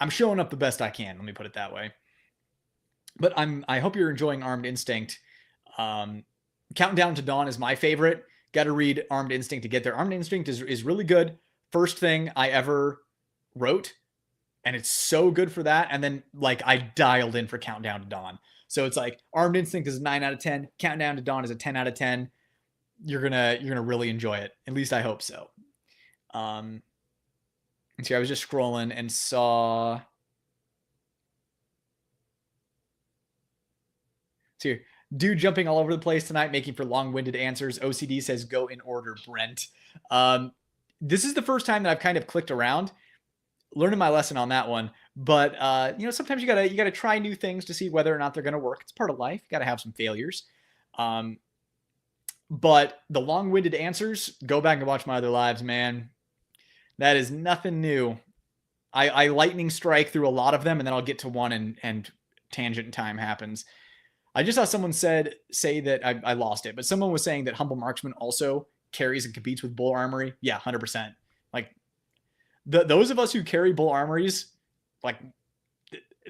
I'm showing up the best I can, let me put it that way. But I hope you're enjoying Armed Instinct. Countdown to Dawn is my favorite. Got to read Armed Instinct to get there. Armed Instinct is really good. First thing I ever wrote, and it's so good for that. And then like, I dialed in for Countdown to Dawn. So it's like, Armed Instinct is a 9 out of 10. Countdown to Dawn is a 10 out of 10. You're gonna really enjoy it. At least I hope so. See, I was just scrolling and saw. See, dude jumping all over the place tonight, making for long-winded answers. OCD says go in order, Brent. This is the first time that I've kind of clicked around, learning my lesson on that one. But sometimes you gotta try new things to see whether or not they're gonna work. It's part of life. You gotta have some failures. But the long-winded answers, go back and watch my other lives, man. That is nothing new. I lightning strike through a lot of them, and then I'll get to one and tangent time happens. I just saw someone say that I lost it, but someone was saying that Humble Marksman also carries and competes with Bul Armory. Yeah, 100%. Like, those of us who carry Bul Armories, like,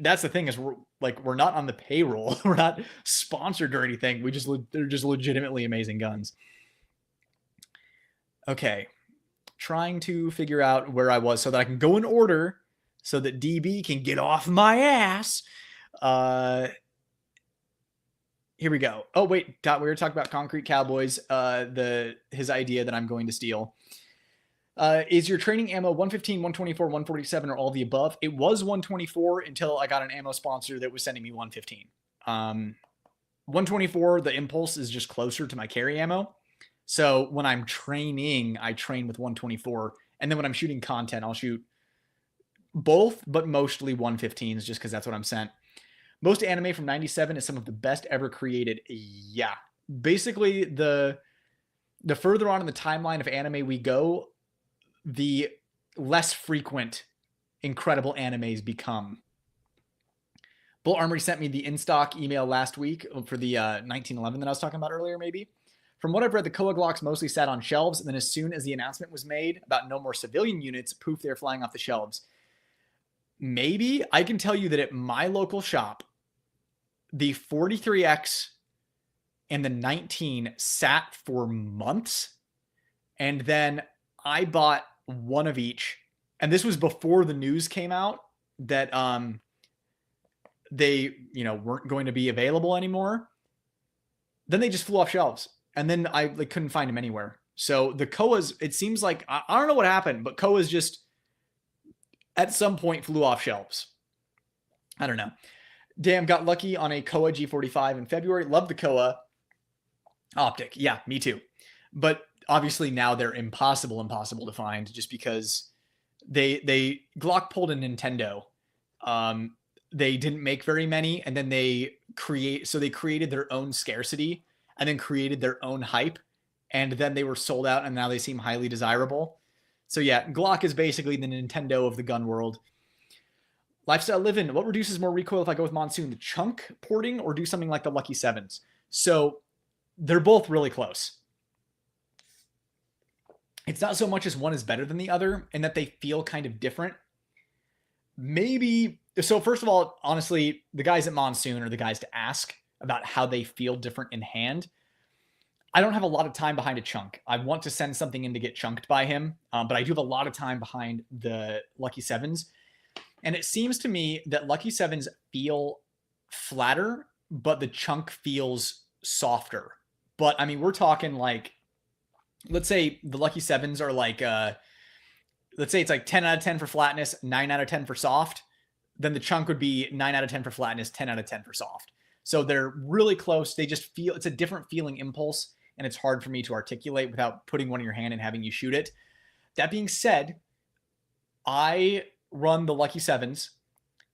that's the thing, is we're not on the payroll. We're not sponsored or anything. They're just legitimately amazing guns. Okay. Trying to figure out where I was so that I can go in order so that DB can get off my ass. Here we go. Oh, wait. We were talking about Concrete Cowboys, his idea that I'm going to steal. Is your training ammo 115, 124, 147, or all the above? It was 124 until I got an ammo sponsor that was sending me 115. 124, the impulse is just closer to my carry ammo. So when I'm training, I train with 124. And then when I'm shooting content, I'll shoot both, but mostly 115s just because that's what I'm sent. Most anime from 97 is some of the best ever created. Yeah. Basically, the further on in the timeline of anime we go, the less frequent incredible animes become. Bul Armory sent me the in-stock email last week for the 1911 that I was talking about earlier, maybe. From what I've read, the Koa Glocks mostly sat on shelves, and then as soon as the announcement was made about no more civilian units, poof, they're flying off the shelves. Maybe. I can tell you that at my local shop, the 43X and the 19 sat for months, and then I bought one of each, and this was before the news came out that they weren't going to be available anymore. Then they just flew off shelves. And then I couldn't find them anywhere. So the Koas, it seems like, I don't know what happened, but Koas just at some point flew off shelves. I don't know. Damn, got lucky on a Koa G45 in February. Love the Koa optic. Yeah, me too. But obviously now they're impossible to find just because they Glock pulled a Nintendo. They didn't make very many, and then they created their own scarcity and then created their own hype, and then they were sold out, and now they seem highly desirable. So yeah, Glock is basically the Nintendo of the gun world. Lifestyle Living, what reduces more recoil if I go with Monsoon, the chunk porting or do something like the Lucky Sevens? So they're both really close. It's not so much as one is better than the other and that they feel kind of different. Maybe, so first of all, honestly, the guys at Monsoon are the guys to ask about how they feel different in hand. I don't have a lot of time behind a chunk. I want to send something in to get chunked by him, but I do have a lot of time behind the Lucky Sevens. And it seems to me that Lucky Sevens feel flatter, but the chunk feels softer. But I mean, we're talking like, let's say the Lucky Sevens are like, let's say it's like 10 out of 10 for flatness, 9 out of 10 for soft. Then the chunk would be 9 out of 10 for flatness, 10 out of 10 for soft. So they're really close. They just feel, it's a different feeling impulse, and it's hard for me to articulate without putting one in your hand and having you shoot it. That being said, I run the Lucky Sevens,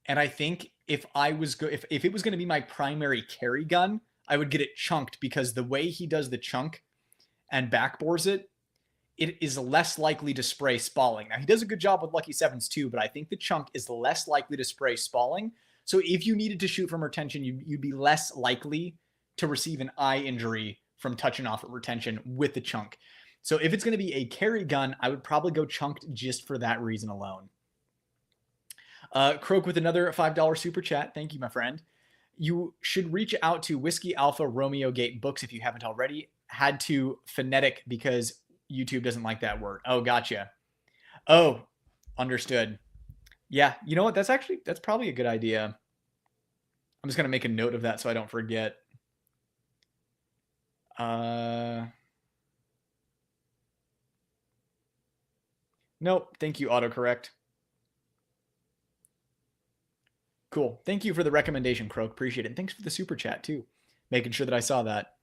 and I think if I was if it was going to be my primary carry gun, I would get it chunked, because the way he does the chunk and backbores it, it is less likely to spray spalling. Now, he does a good job with Lucky Sevens too, but I think the chunk is less likely to spray spalling. So if you needed to shoot from retention, you'd be less likely to receive an eye injury from touching off at retention with the chunk. So if it's going to be a carry gun, I would probably go chunked just for that reason alone. Croak with another $5 super chat. Thank you, my friend. You should reach out to Whiskey Alpha Romeo Gate Books if you haven't already. Had to phonetic because YouTube doesn't like that word. Oh, gotcha. Oh, understood. Yeah, you know what? That's probably a good idea. I'm just going to make a note of that so I don't forget. Nope. Thank you, autocorrect. Cool. Thank you for the recommendation, Croak. Appreciate it. And thanks for the super chat, too. Making sure that I saw that.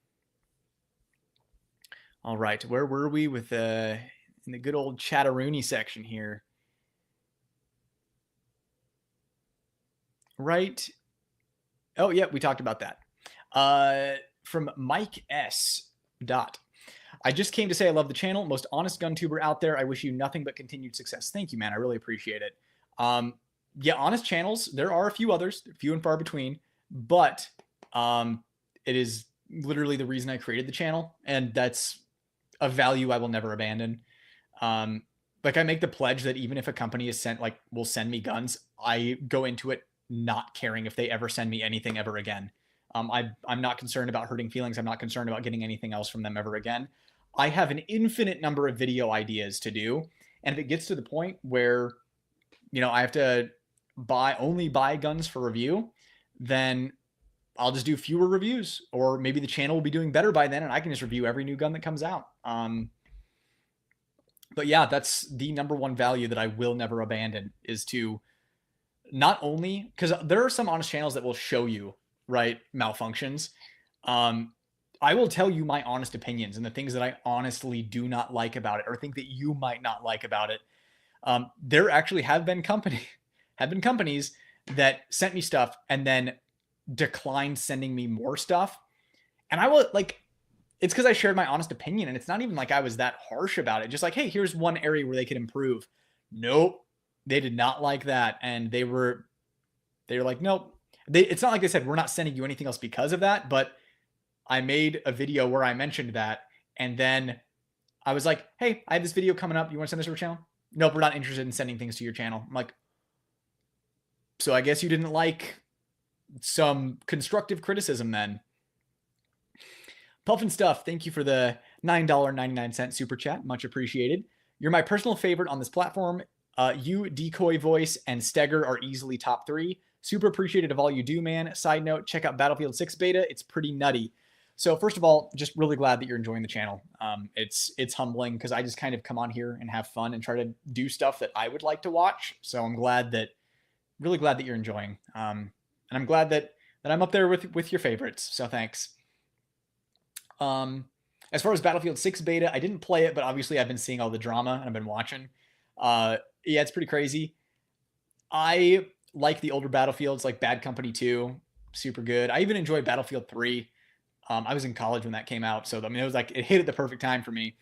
All right. Where were we with in the good old Chatteroony section here? Right. Oh, yeah, we talked about that. From Mike S. Dot. I just came to say I love the channel. Most honest gun tuber out there. I wish you nothing but continued success. Thank you, man. I really appreciate it. Yeah, honest channels. There are a few others, few and far between, but it is literally the reason I created the channel, and that's a value I will never abandon. Like, I make the pledge that even if a company is will send me guns, I go into it not caring if they ever send me anything ever again. I'm not concerned about hurting feelings. I'm not concerned about getting anything else from them ever again. I have an infinite number of video ideas to do, and if it gets to the point where, I have to only buy guns for review, then I'll just do fewer reviews, or maybe the channel will be doing better by then and I can just review every new gun that comes out. But yeah, that's the number one value that I will never abandon, is to not only, because there are some honest channels that will show you, right, malfunctions. I will tell you my honest opinions and the things that I honestly do not like about it, or think that you might not like about it. There actually have been companies that sent me stuff and then declined sending me more stuff. And I was like, it's because I shared my honest opinion, and it's not even like I was that harsh about it. Just like, hey, here's one area where they could improve. Nope. They did not like that. And they were like, nope. It's not like they said, we're not sending you anything else because of that. But I made a video where I mentioned that. And then I was like, hey, I have this video coming up. You want to send this to our channel? Nope, we're not interested in sending things to your channel. I'm like, so I guess you didn't like some constructive criticism then. Puffin Stuff, thank you for the $9.99 super chat. Much appreciated. You're my personal favorite on this platform. You, Decoy Voice, and Steger are easily top 3. Super appreciative of all you do, man. Side note, check out Battlefield 6 beta. It's pretty nutty. So first of all, just really glad that you're enjoying the channel. It's humbling because I just kind of come on here and have fun and try to do stuff that I would like to watch. So I'm really glad that you're enjoying. And I'm glad that I'm up there with your favorites. So thanks. As far as Battlefield 6 beta, I didn't play it, but obviously I've been seeing all the drama and I've been watching. Yeah, it's pretty crazy. I like the older Battlefields, like Bad Company 2, super good. I even enjoy Battlefield 3. I was in college when that came out, so I mean, it was like it hit at the perfect time for me.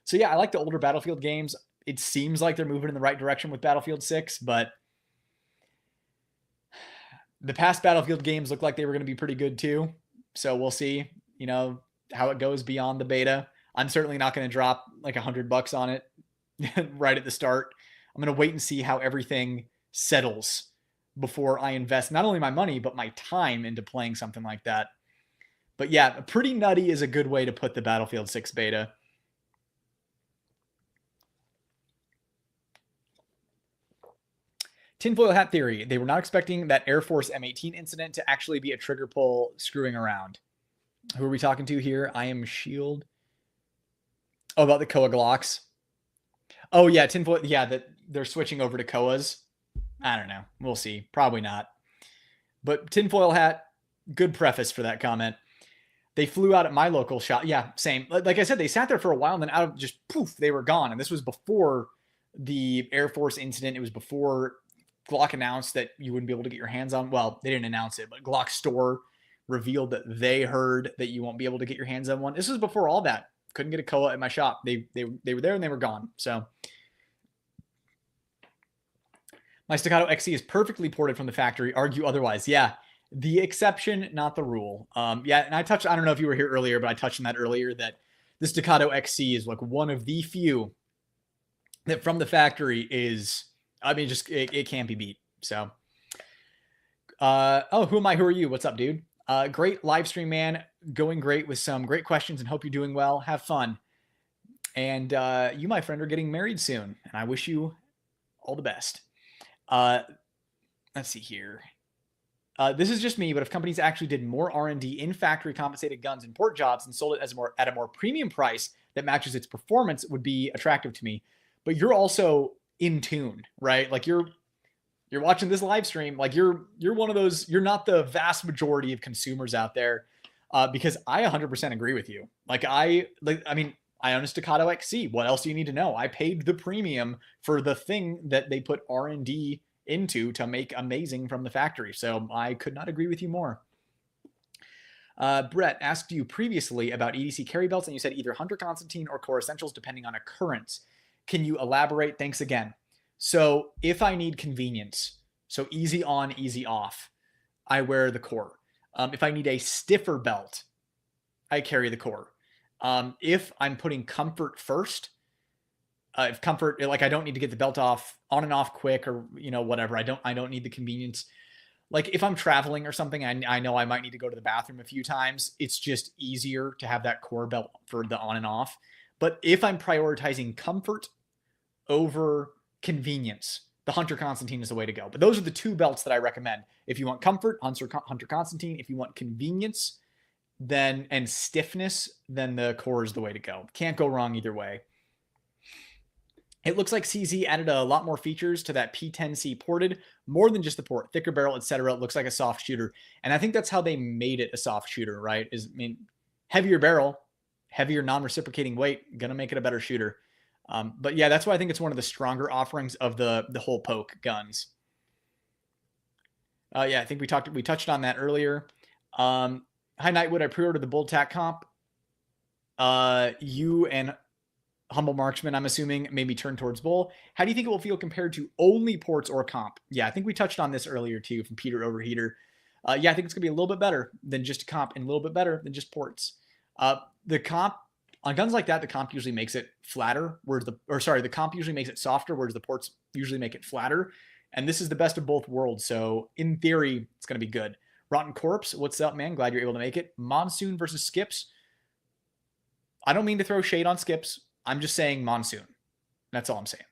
So yeah, I like the older Battlefield games. It seems like they're moving in the right direction with Battlefield 6, but the past Battlefield games look like they were going to be pretty good too. So we'll see, how it goes beyond the beta. I'm certainly not going to drop like $100 on it right at the start. I'm going to wait and see how everything settles before I invest not only my money, but my time into playing something like that. But yeah, pretty nutty is a good way to put the Battlefield 6 beta. Tinfoil hat theory. They were not expecting that Air Force M18 incident to actually be a trigger pull screwing around. Who are we talking to here? I am Shield. Oh, about the Koa Glocks. Oh yeah, tinfoil. Yeah, that they're switching over to Koas. I don't know. We'll see. Probably not. But tinfoil hat. Good preface for that comment. They flew out at my local shop. Yeah, same. Like I said, they sat there for a while and then out of just poof, they were gone. And this was before the Air Force incident. It was before Glock announced that you wouldn't be able to get your hands on. Well, they didn't announce it, but Glock store revealed that they heard that you won't be able to get your hands on one. This was before all that. Couldn't get a Koa at my shop. They were there and they were gone. So my Staccato XC is perfectly ported from the factory. Argue otherwise. Yeah. The exception, not the rule. Yeah, and I don't know if you were here earlier, but I touched on that earlier, that the Staccato XC is like one of the few that from the factory is, I mean, just it can't be beat. So, who am I? Who are you? What's up, dude? Great live stream, man. Going great with some great questions, and hope you're doing well. Have fun. And you, my friend, are getting married soon, and I wish you all the best. Let's see here. This is just me, but if companies actually did more R&D in factory compensated guns and port jobs and sold it as at a more premium price that matches its performance, it would be attractive to me. But you're also in tune, right? Like you're watching this live stream, like you're one of those. You're not the vast majority of consumers out there, because I 100% agree with you. I own a Staccato XC. What else do you need to know? I paid the premium for the thing that they put R&D into to make amazing from the factory. So I could not agree with you more. Brett asked you previously about EDC carry belts, and you said either Hunter Constantine or Core Essentials, depending on occurrence. Can you elaborate? Thanks again. So if I need convenience, so easy on, easy off, I wear the Core. If I need a stiffer belt, I carry the Core. If I'm putting comfort first, if comfort, like I don't need to get the belt off on and off quick or, whatever. I don't need the convenience. Like if I'm traveling or something, I know I might need to go to the bathroom a few times. It's just easier to have that Core belt for the on and off. But if I'm prioritizing comfort over convenience, the Hunter Constantine is the way to go. But those are the two belts that I recommend. If you want comfort, Hunter Constantine. If you want convenience, and stiffness, then the Core is the way to go. Can't go wrong either way. It looks like CZ added a lot more features to that P10C ported, more than just the port, thicker barrel, etc. It looks like a soft shooter. And I think that's how they made it a soft shooter, right? Heavier barrel, heavier non-reciprocating weight, gonna make it a better shooter. But yeah, that's why I think it's one of the stronger offerings of the whole poke guns. Yeah, I think we touched on that earlier. Hi Nightwood, I pre-ordered the Bul Tac comp. You and Humble Marksman, I'm assuming, maybe turn towards Bul. How do you think it will feel compared to only ports or comp? Yeah, I think we touched on this earlier too from Peter Overheater. Yeah, I think it's gonna be a little bit better than just a comp and a little bit better than just ports. The comp on guns like that, the comp usually makes it flatter, the comp usually makes it softer, whereas the ports usually make it flatter. And this is the best of both worlds. So in theory, it's gonna be good. Rotten Corpse, what's up, man? Glad you're able to make it. Monsoon versus Skips. I don't mean to throw shade on Skips. I'm just saying Monsoon. That's all I'm saying.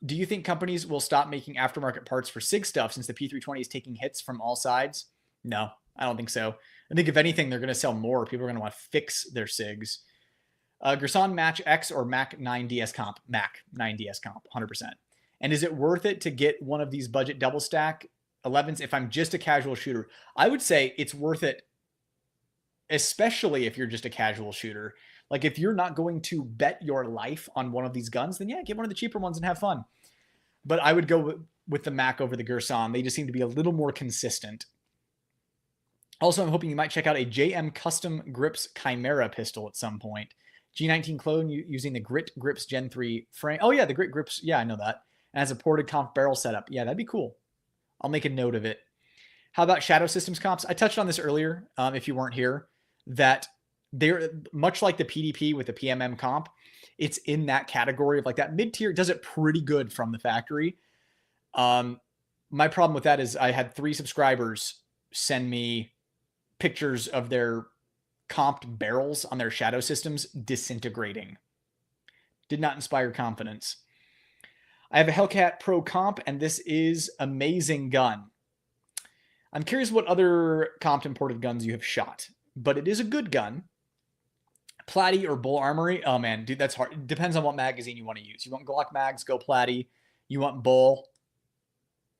Do you think companies will stop making aftermarket parts for SIG stuff since the P320 is taking hits from all sides? No, I don't think so. I think if anything, they're going to sell more. People are going to want to fix their SIGs. Gerson Match X or Mac 9DS comp? Mac 9DS comp, 100%. And is it worth it to get one of these budget double stack 11s if I'm just a casual shooter? I would say it's worth it, especially if you're just a casual shooter. Like if you're not going to bet your life on one of these guns, then yeah, get one of the cheaper ones and have fun. But I would go with the Mac over the Gerson. They just seem to be a little more consistent. Also, I'm hoping you might check out a JM Custom Grips Chimera pistol at some point. G19 clone using the Grit Grips Gen 3 frame. Oh yeah, the Grit Grips. Yeah, I know that. And has a ported comp barrel setup. Yeah, that'd be cool. I'll make a note of it. How about Shadow Systems comps? I touched on this earlier, if you weren't here, that they're much like the PDP with the PMM comp. It's in that category of like that mid-tier, does it pretty good from the factory. My problem with that is I had 3 subscribers send me pictures of their comped barrels on their Shadow Systems disintegrating. Did not inspire confidence. I have a Hellcat Pro comp, and this is amazing gun. I'm curious what other comped imported guns you have shot, but it is a good gun. Platy or Bul Armory? Oh man, dude, that's hard. It depends on what magazine you want to use. You want Glock mags, go Platy. You want Bul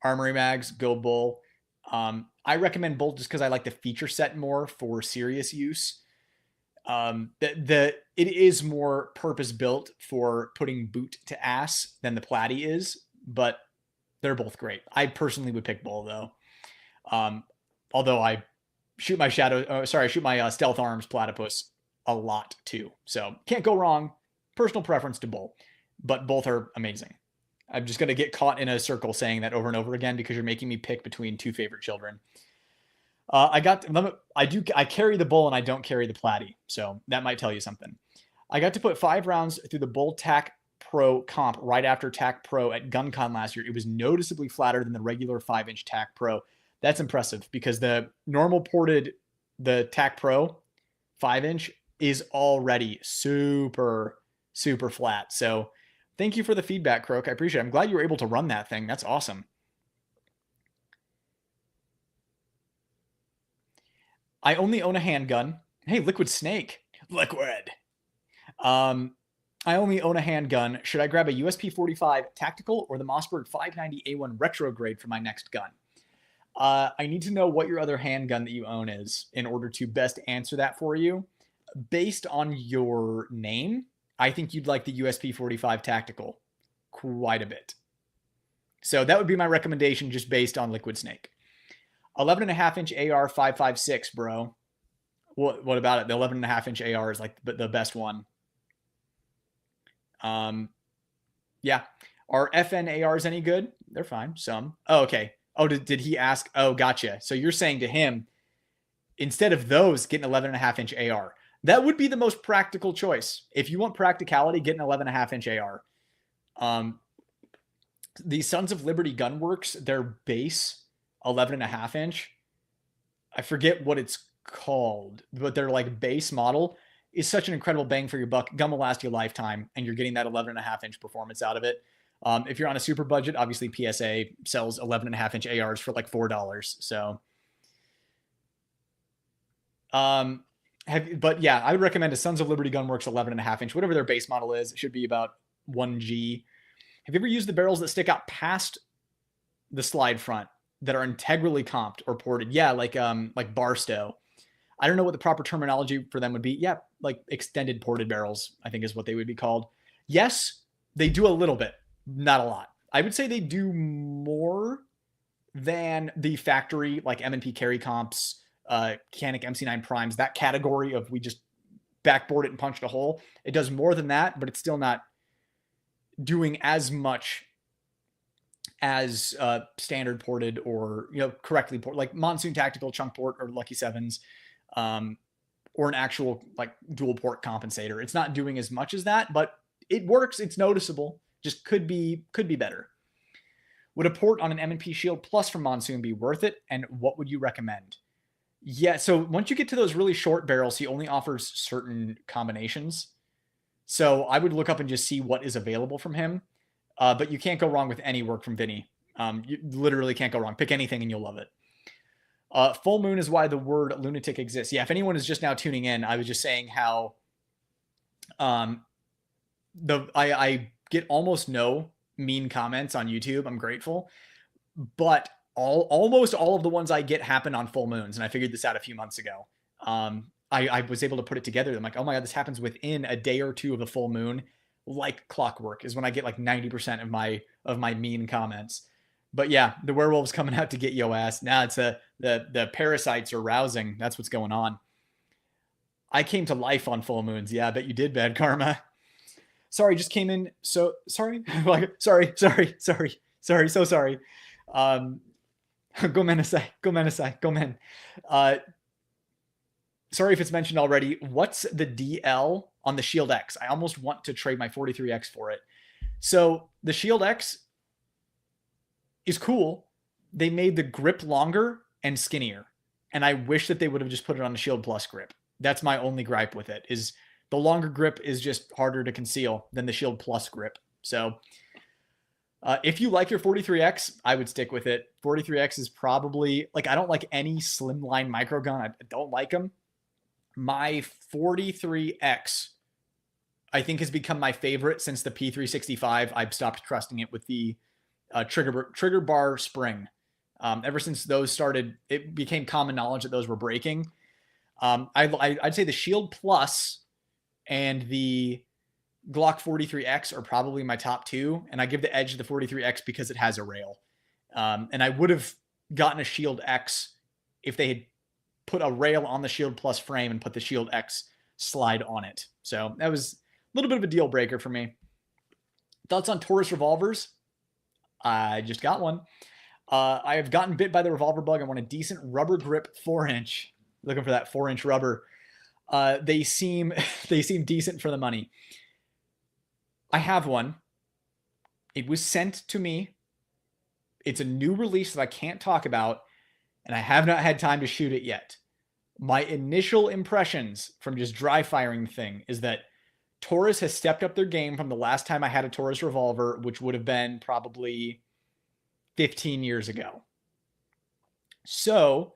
Armory mags, go Bul. I recommend Bul just because I like the feature set more for serious use. It is more purpose built for putting boot to ass than the Platy is, but they're both great. I personally would pick Bul though. Although I shoot my stealth arms platypus a lot too. So can't go wrong. Personal preference to Bul, but both are amazing. I'm just going to get caught in a circle saying that over and over again because you're making me pick between 2 favorite children. I carry the Bul and I don't carry the Platy. So that might tell you something. I got to put 5 rounds through the Bul TAC Pro comp right after TAC Pro at GunCon last year. It was noticeably flatter than the regular 5-inch TAC Pro. That's impressive because the normal ported, the TAC Pro 5-inch is already super, super flat. So thank you for the feedback, Croak. I appreciate it. I'm glad you were able to run that thing. That's awesome. I only own a handgun. Hey, Liquid Snake. Liquid. I only own a handgun. Should I grab a USP-45 tactical or the Mossberg 590A1 retrograde for my next gun? I need to know what your other handgun that you own is in order to best answer that for you. Based on your name, I think you'd like the USP-45 tactical quite a bit. So that would be my recommendation just based on Liquid Snake. 11.5-inch AR 5.56, bro. What about it? The 11.5-inch AR is like the best one. Yeah. Are FN ARs any good? They're fine. Some. Oh, okay. Oh, did he ask? Oh, gotcha. So you're saying to him, instead of those, get an 11.5-inch AR. That would be the most practical choice. If you want practicality, get an 11.5-inch AR. The Sons of Liberty Gunworks, their base 11.5-inch, I forget what it's called, but their like base model is such an incredible bang for your buck. Gun will last you a lifetime, and you're getting that 11.5-inch performance out of it. If you're on a super budget, obviously PSA sells 11.5-inch ARs for like $4. So, but yeah, I would recommend a Sons of Liberty Gunworks 11.5-inch, whatever their base model is. It should be about 1G. Have you ever used the barrels that stick out past the slide front that are integrally comped or ported? Yeah, like Barstow. I don't know what the proper terminology for them would be. Yeah, like extended ported barrels, I think is what they would be called. Yes, they do a little bit, not a lot. I would say they do more than the factory, like M&P carry comps, Canik MC9 primes, that category of we just backboard it and punched a hole. It does more than that, but it's still not doing as much as standard ported or correctly ported, like Monsoon Tactical chunk port or Lucky Sevens, or an actual like dual port compensator. It's not doing as much as that, but it works. It's noticeable. Just could be better. Would a port on an M&P Shield Plus from Monsoon be worth it? And what would you recommend? Yeah, so once you get to those really short barrels, he only offers certain combinations. So I would look up and just see what is available from him. But you can't go wrong with any work from Vinny. You literally can't go wrong. Pick anything and you'll love it. Full moon is why the word lunatic exists. Yeah, if anyone is just now tuning in, I was just saying how I get almost no mean comments on YouTube. I'm grateful. But almost all of the ones I get happen on full moons. And I figured this out a few months ago. I was able to put it together. I'm like, oh my God, this happens within a day or two of the full moon. Like clockwork is when I get like 90% of my mean comments. But yeah, the werewolf's coming out to get yo ass. Now it's the The parasites are rousing. That's what's going on. I came to life on full moons. Yeah, I bet you did, Bad Karma. Sorry, just came in. So sorry. sorry. So sorry. Go men. Sorry if it's mentioned already. What's the DL on the Shield X? I almost want to trade my 43X for it. So the Shield X is cool. They made the grip longer and skinnier. And I wish that they would have just put it on the Shield Plus grip. That's my only gripe with it, is the longer grip is just harder to conceal than the Shield Plus grip. So if you like your 43X, I would stick with it. 43X is probably, like, I don't like any slimline microgun. I don't like them. My 43X, I think, has become my favorite since the P365. I've stopped trusting it with the trigger bar spring. Ever since those started, it became common knowledge that those were breaking. I'd say the Shield Plus and the Glock 43X are probably my top two, and I give the edge to the 43X because it has a rail. And I would have gotten a Shield X if they had put a rail on the Shield Plus frame and put the Shield X slide on it. So that was a little bit of a deal breaker for me. Thoughts on Taurus revolvers? I just got one. I have gotten bit by the revolver bug. I want a decent rubber grip 4-inch. Looking for that 4-inch rubber. They seem decent for the money. I have one. It was sent to me. It's a new release that I can't talk about, and I have not had time to shoot it yet. My initial impressions from just dry firing the thing is that Taurus has stepped up their game from the last time I had a Taurus revolver, which would have been probably 15 years ago. So,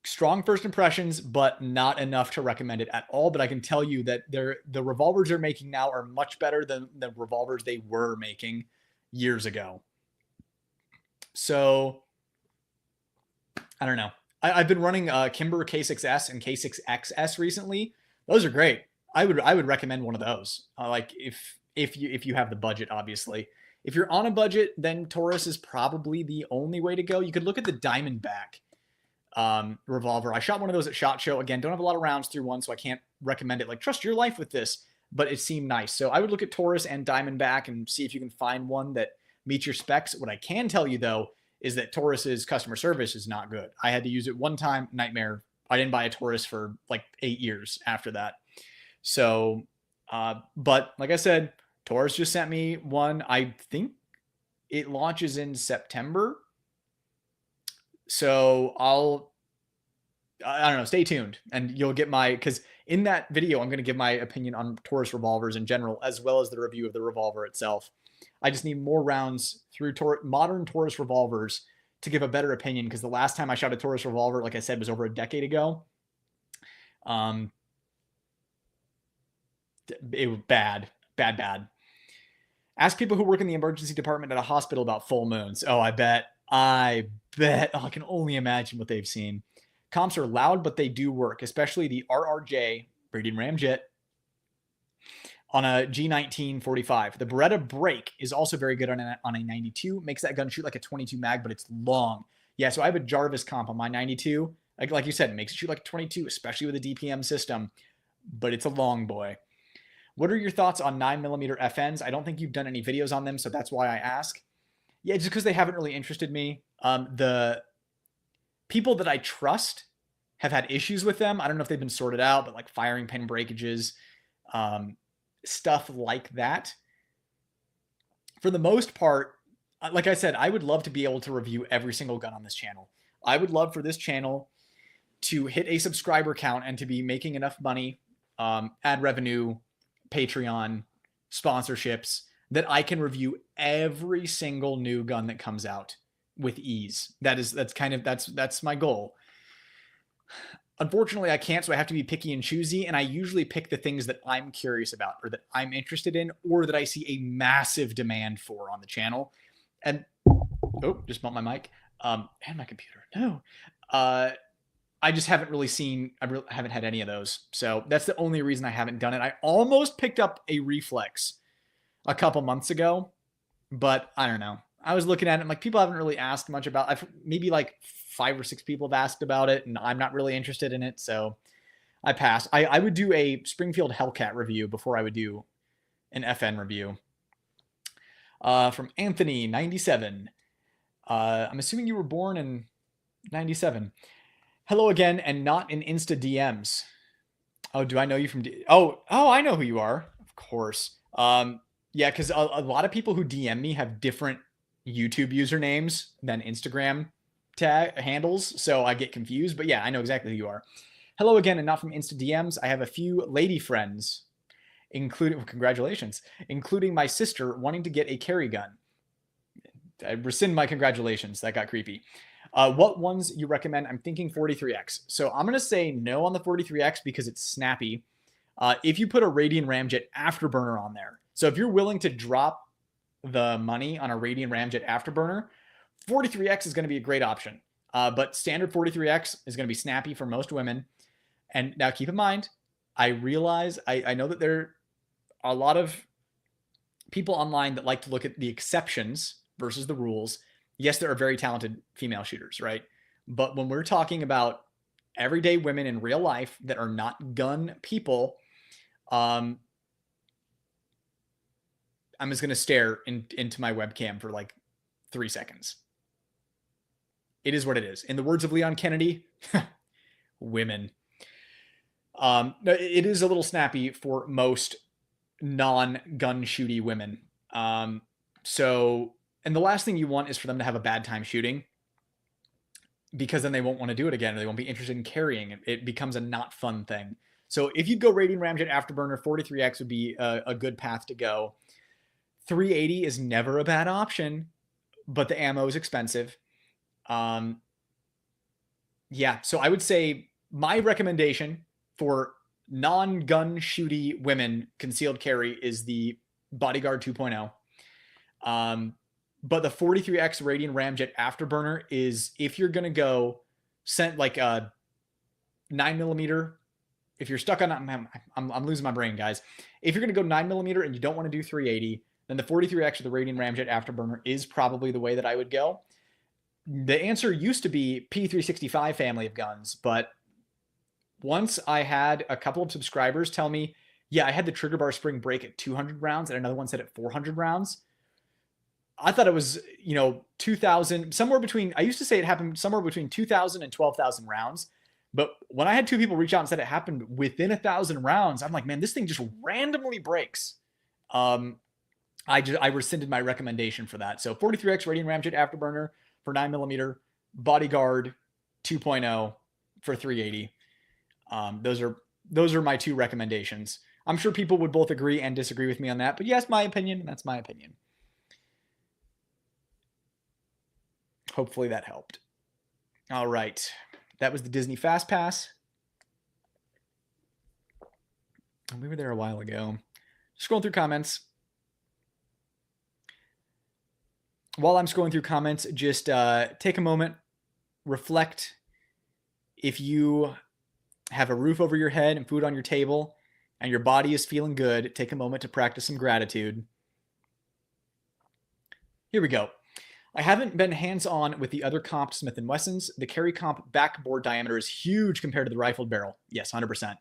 strong first impressions, but not enough to recommend it at all. But I can tell you that the revolvers they're making now are much better than the revolvers they were making years ago. So, I don't know. I've been running Kimber K6S and K6XS recently. Those are great. I would recommend one of those. Like if you have the budget, obviously. If you're on a budget, then Taurus is probably the only way to go. You could look at the Diamondback revolver. I shot one of those at SHOT Show. Again, don't have a lot of rounds through one, so I can't recommend it. Like, trust your life with this, but it seemed nice. So I would look at Taurus and Diamondback and see if you can find one that meets your specs. What I can tell you, though, is that Taurus's customer service is not good. I had to use it one time, nightmare. I didn't buy a Taurus for like 8 years after that. So, but like I said, Taurus just sent me one. I think it launches in September. So I don't know, stay tuned and you'll get because in that video, I'm going to give my opinion on Taurus revolvers in general, as well as the review of the revolver itself. I just need more rounds through modern Taurus revolvers to give a better opinion, because the last time I shot a Taurus revolver, like I said, was over a decade ago. It was bad. Ask people who work in the emergency department at a hospital about full moons. Oh, I bet. Oh, I can only imagine what they've seen. Comps are loud, but they do work, especially the RRJ, Radian Ramjet, on a G1945. The Beretta brake is also very good on a 92. Makes that gun shoot like a 22 mag, but it's long. Yeah, so I have a Jarvis comp on my 92. Like you said, it makes it shoot like a 22, especially with a DPM system, but it's a long boy. What are your thoughts on 9mm FNs? I don't think you've done any videos on them, so that's why I ask. Yeah, just because they haven't really interested me. The people that I trust have had issues with them. I don't know if they've been sorted out, but like firing pin breakages, stuff like that. For the most part, like I said, I would love to be able to review every single gun on this channel. I would love for this channel to hit a subscriber count and to be making enough money, ad revenue, Patreon, sponsorships, that I can review every single new gun that comes out with ease. That's my goal. Unfortunately, I can't, so I have to be picky and choosy, and I usually pick the things that I'm curious about or that I'm interested in or that I see a massive demand for on the channel. And, oh, just bumped my mic. And my computer. No. I just haven't really seen, I haven't had any of those. So that's the only reason I haven't done it. I almost picked up a Reflex a couple months ago, but I don't know. I was looking at it. I'm like, people haven't really asked much about. Maybe like 5 or 6 people have asked about it, and I'm not really interested in it, so I passed. I would do a Springfield Hellcat review before I would do an FN review. From Anthony 97. I'm assuming you were born in 97. Hello again, and not in Insta DMs. Oh, do I know you from? Oh, I know who you are. Of course. Yeah, because a lot of people who DM me have different YouTube usernames than Instagram tag handles, so I get confused. But yeah, I know exactly who you are. Hello again, and not from Insta DMs. I have a few lady friends, including congratulations, including my sister wanting to get a carry gun. I rescind my congratulations. That got creepy. What ones you recommend? I'm thinking 43X. So I'm going to say no on the 43X because it's snappy. If you put a Radian Ramjet Afterburner on there. So if you're willing to drop the money on a Radian Ramjet Afterburner, 43X is going to be a great option. But standard 43X is going to be snappy for most women. And now keep in mind, I realize, I know that there are a lot of people online that like to look at the exceptions versus the rules. Yes, there are very talented female shooters, right? But when we're talking about everyday women in real life that are not gun people, I'm just going to stare into my webcam for like 3 seconds. It is what it is. In the words of Leon Kennedy, women. It is a little snappy for most non-gun shooty women. And the last thing you want is for them to have a bad time shooting, because then they won't want to do it again. Or they won't be interested in carrying it. It becomes a not fun thing. So if you go Radian Ramjet Afterburner, 43X would be a good path to go. 380 is never a bad option, but the ammo is expensive. Yeah, so I would say my recommendation for non-gun shooty women concealed carry is the Bodyguard 2.0. But the 43X Radian Ramjet Afterburner is, if you're going to go sent like a 9mm, if you're stuck on, I'm losing my brain, guys. If you're going to go 9mm and you don't want to do 380, then the 43X or the Radian Ramjet Afterburner is probably the way that I would go. The answer used to be P365 family of guns, but once I had a couple of subscribers tell me, yeah, I had the trigger bar spring break at 200 rounds and another one said at 400 rounds. I thought it was, 2,000, somewhere between, I used to say it happened somewhere between 2,000 and 12,000 rounds. But when I had 2 people reach out and said it happened within 1,000 rounds, I'm like, man, this thing just randomly breaks. I rescinded my recommendation for that. So 43X Radian Ramjet Afterburner for 9mm, Bodyguard 2.0 for 380. Those are my 2 recommendations. I'm sure people would both agree and disagree with me on that, but yes, my opinion, that's my opinion. Hopefully that helped. All right. That was the Disney Fast Pass. We were there a while ago. Scrolling through comments. While I'm scrolling through comments, just take a moment, reflect. If you have a roof over your head and food on your table and your body is feeling good, take a moment to practice some gratitude. Here we go. I haven't been hands-on with the other comp Smith & Wessons. The carry comp backbore diameter is huge compared to the rifled barrel. Yes, 100%.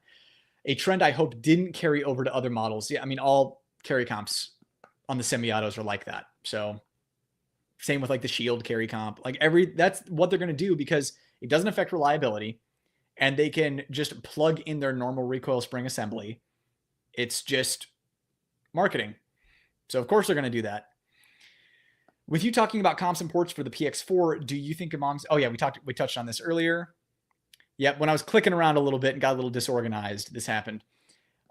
A trend I hope didn't carry over to other models. Yeah, I mean, all carry comps on the semi-autos are like that. So same with like the shield carry comp. Like that's what they're going to do because it doesn't affect reliability and they can just plug in their normal recoil spring assembly. It's just marketing. So of course they're going to do that. With you talking about comps and ports for the PX4, do you think amongst... Oh, yeah, we touched on this earlier. Yep, when I was clicking around a little bit and got a little disorganized, this happened.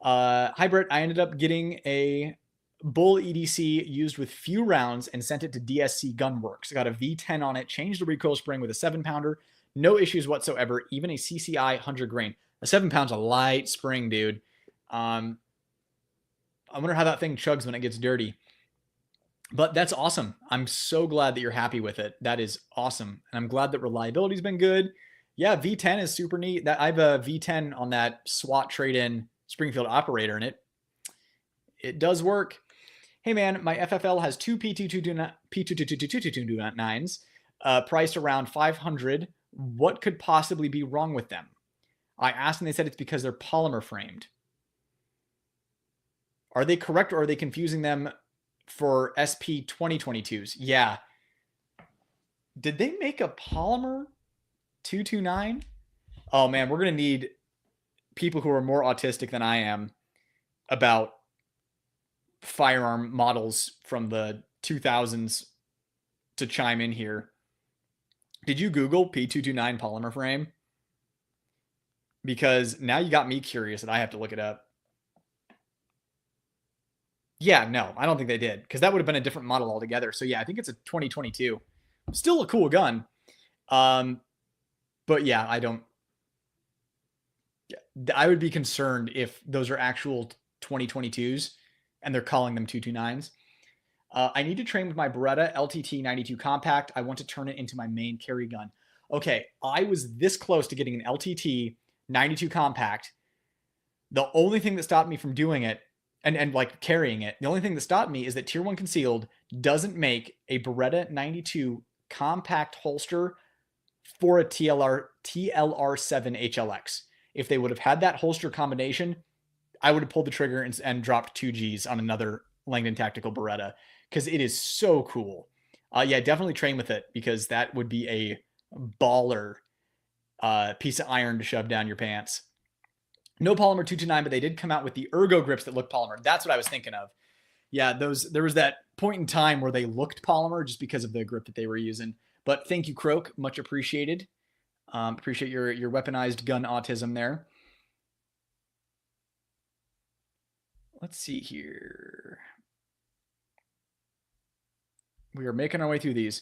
Hi, Brett. I ended up getting a Bul EDC used with few rounds and sent it to DSC Gunworks. I got a V10 on it, changed the recoil spring with a 7-pounder. No issues whatsoever, even a CCI 100 grain. A 7-pound's a light spring, dude. I wonder how that thing chugs when it gets dirty. But that's awesome. I'm so glad that you're happy with it. That is awesome. And I'm glad that reliability's been good. Yeah, V10 is super neat. I have a V10 on that SWAT trade-in Springfield operator, and it does work. Hey man, my FFL has two P22229s, priced around 500. What could possibly be wrong with them? I asked and they said it's because they're polymer framed. Are they correct or are they confusing them for SP 2022s? Yeah. Did they make a polymer 229? Oh man, we're going to need people who are more autistic than I am about firearm models from the 2000s to chime in here. Did you Google P229 polymer frame? Because now you got me curious and I have to look it up. Yeah, no, I don't think they did, because that would have been a different model altogether. So yeah, I think it's a 2022. Still a cool gun. But yeah, I don't. I would be concerned if those are actual 2022s and they're calling them 229s. I need to train with my Beretta LTT 92 compact. I want to turn it into my main carry gun. Okay, I was this close to getting an LTT 92 compact. The only thing that stopped me from doing it and like carrying it, the only thing that stopped me is that Tier 1 Concealed doesn't make a Beretta 92 compact holster for a TLR7 HLX. If they would have had that holster combination, I would have pulled the trigger and dropped 2Gs on another Langdon Tactical Beretta, because it is so cool. Yeah, definitely train with it, because that would be a baller piece of iron to shove down your pants. No polymer 229, but they did come out with the ergo grips that look polymer. That's what I was thinking of. Yeah, there was that point in time where they looked polymer just because of the grip that they were using. But thank you, Croak. Much appreciated. Appreciate your weaponized gun autism there. Let's see here. We are making our way through these.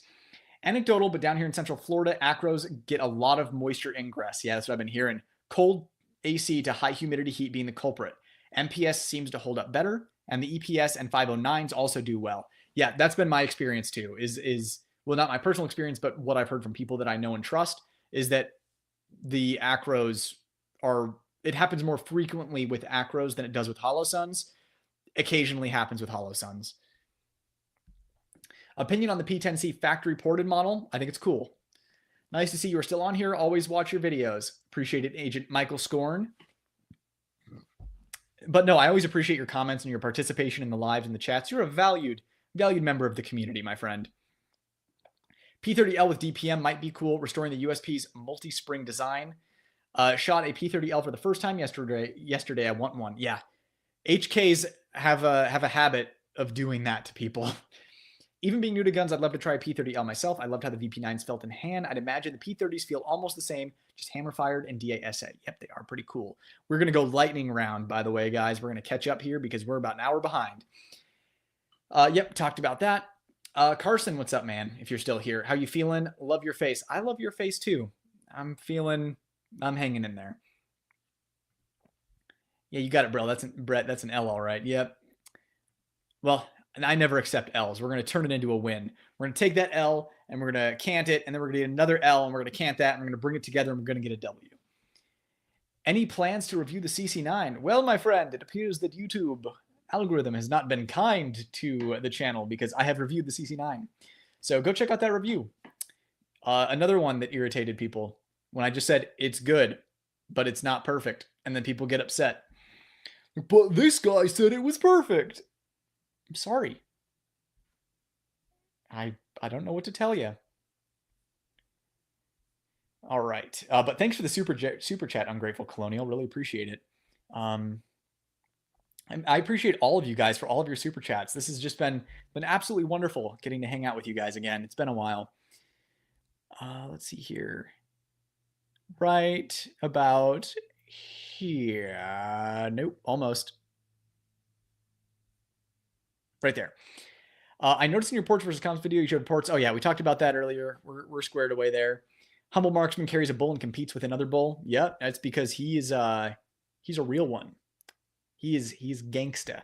Anecdotal, but down here in Central Florida, acros get a lot of moisture ingress. Yeah, that's what I've been hearing. Cold AC to high humidity heat being the culprit. MPS seems to hold up better, and the EPS and 509s also do well. Yeah, that's been my experience too. Well, not my personal experience, but what I've heard from people that I know and trust is that the acros are. It happens more frequently with acros than it does with hollow suns. Occasionally happens with hollow suns. Opinion on the P10C factory ported model? I think it's cool. Nice to see you are still on here. Always watch your videos. Appreciate it, Agent Michael Scorn. But no, I always appreciate your comments and your participation in the lives and the chats. You're a valued member of the community, my friend. P30L with DPM might be cool, restoring the USP's multi-spring design. Shot a P30L for the first time yesterday. I want one. Yeah. HKs have a habit of doing that to people. Even being new to guns, I'd love to try a P30L myself. I loved how the VP9s felt in hand. I'd imagine the P30s feel almost the same, just hammer-fired and DASA. Yep, they are pretty cool. We're going to go lightning round, by the way, guys. We're going to catch up here because we're about an hour behind. Yep, talked about that. Carson, what's up, man? If you're still here. How you feeling? Love your face. I love your face, too. I'm hanging in there. Yeah, you got it, bro. Brett, that's an L, all right. Yep. Well, and I never accept L's. We're going to turn it into a win. We're going to take that L and we're going to cant it, and then we're going to get another L and we're going to cant that, and we're going to bring it together and we're going to get a W. Any plans to review the CC9? Well, my friend, it appears that YouTube algorithm has not been kind to the channel because I have reviewed the CC9. So go check out that review. Another one that irritated people when I just said it's good, but it's not perfect. And then people get upset. But this guy said it was perfect. I'm sorry. I don't know what to tell you. All right. But thanks for the super chat, Ungrateful Colonial. Really appreciate it. I appreciate all of you guys for all of your super chats. This has just been absolutely wonderful getting to hang out with you guys again. It's been a while. Let's see here. Right about here. Nope, almost. Right there. I noticed in your ports versus comms video, you showed ports. Oh yeah, we talked about that earlier. We're squared away there. Humble Marksman carries a bull and competes with another bull. Yep, that's because he's a real one. He's gangsta.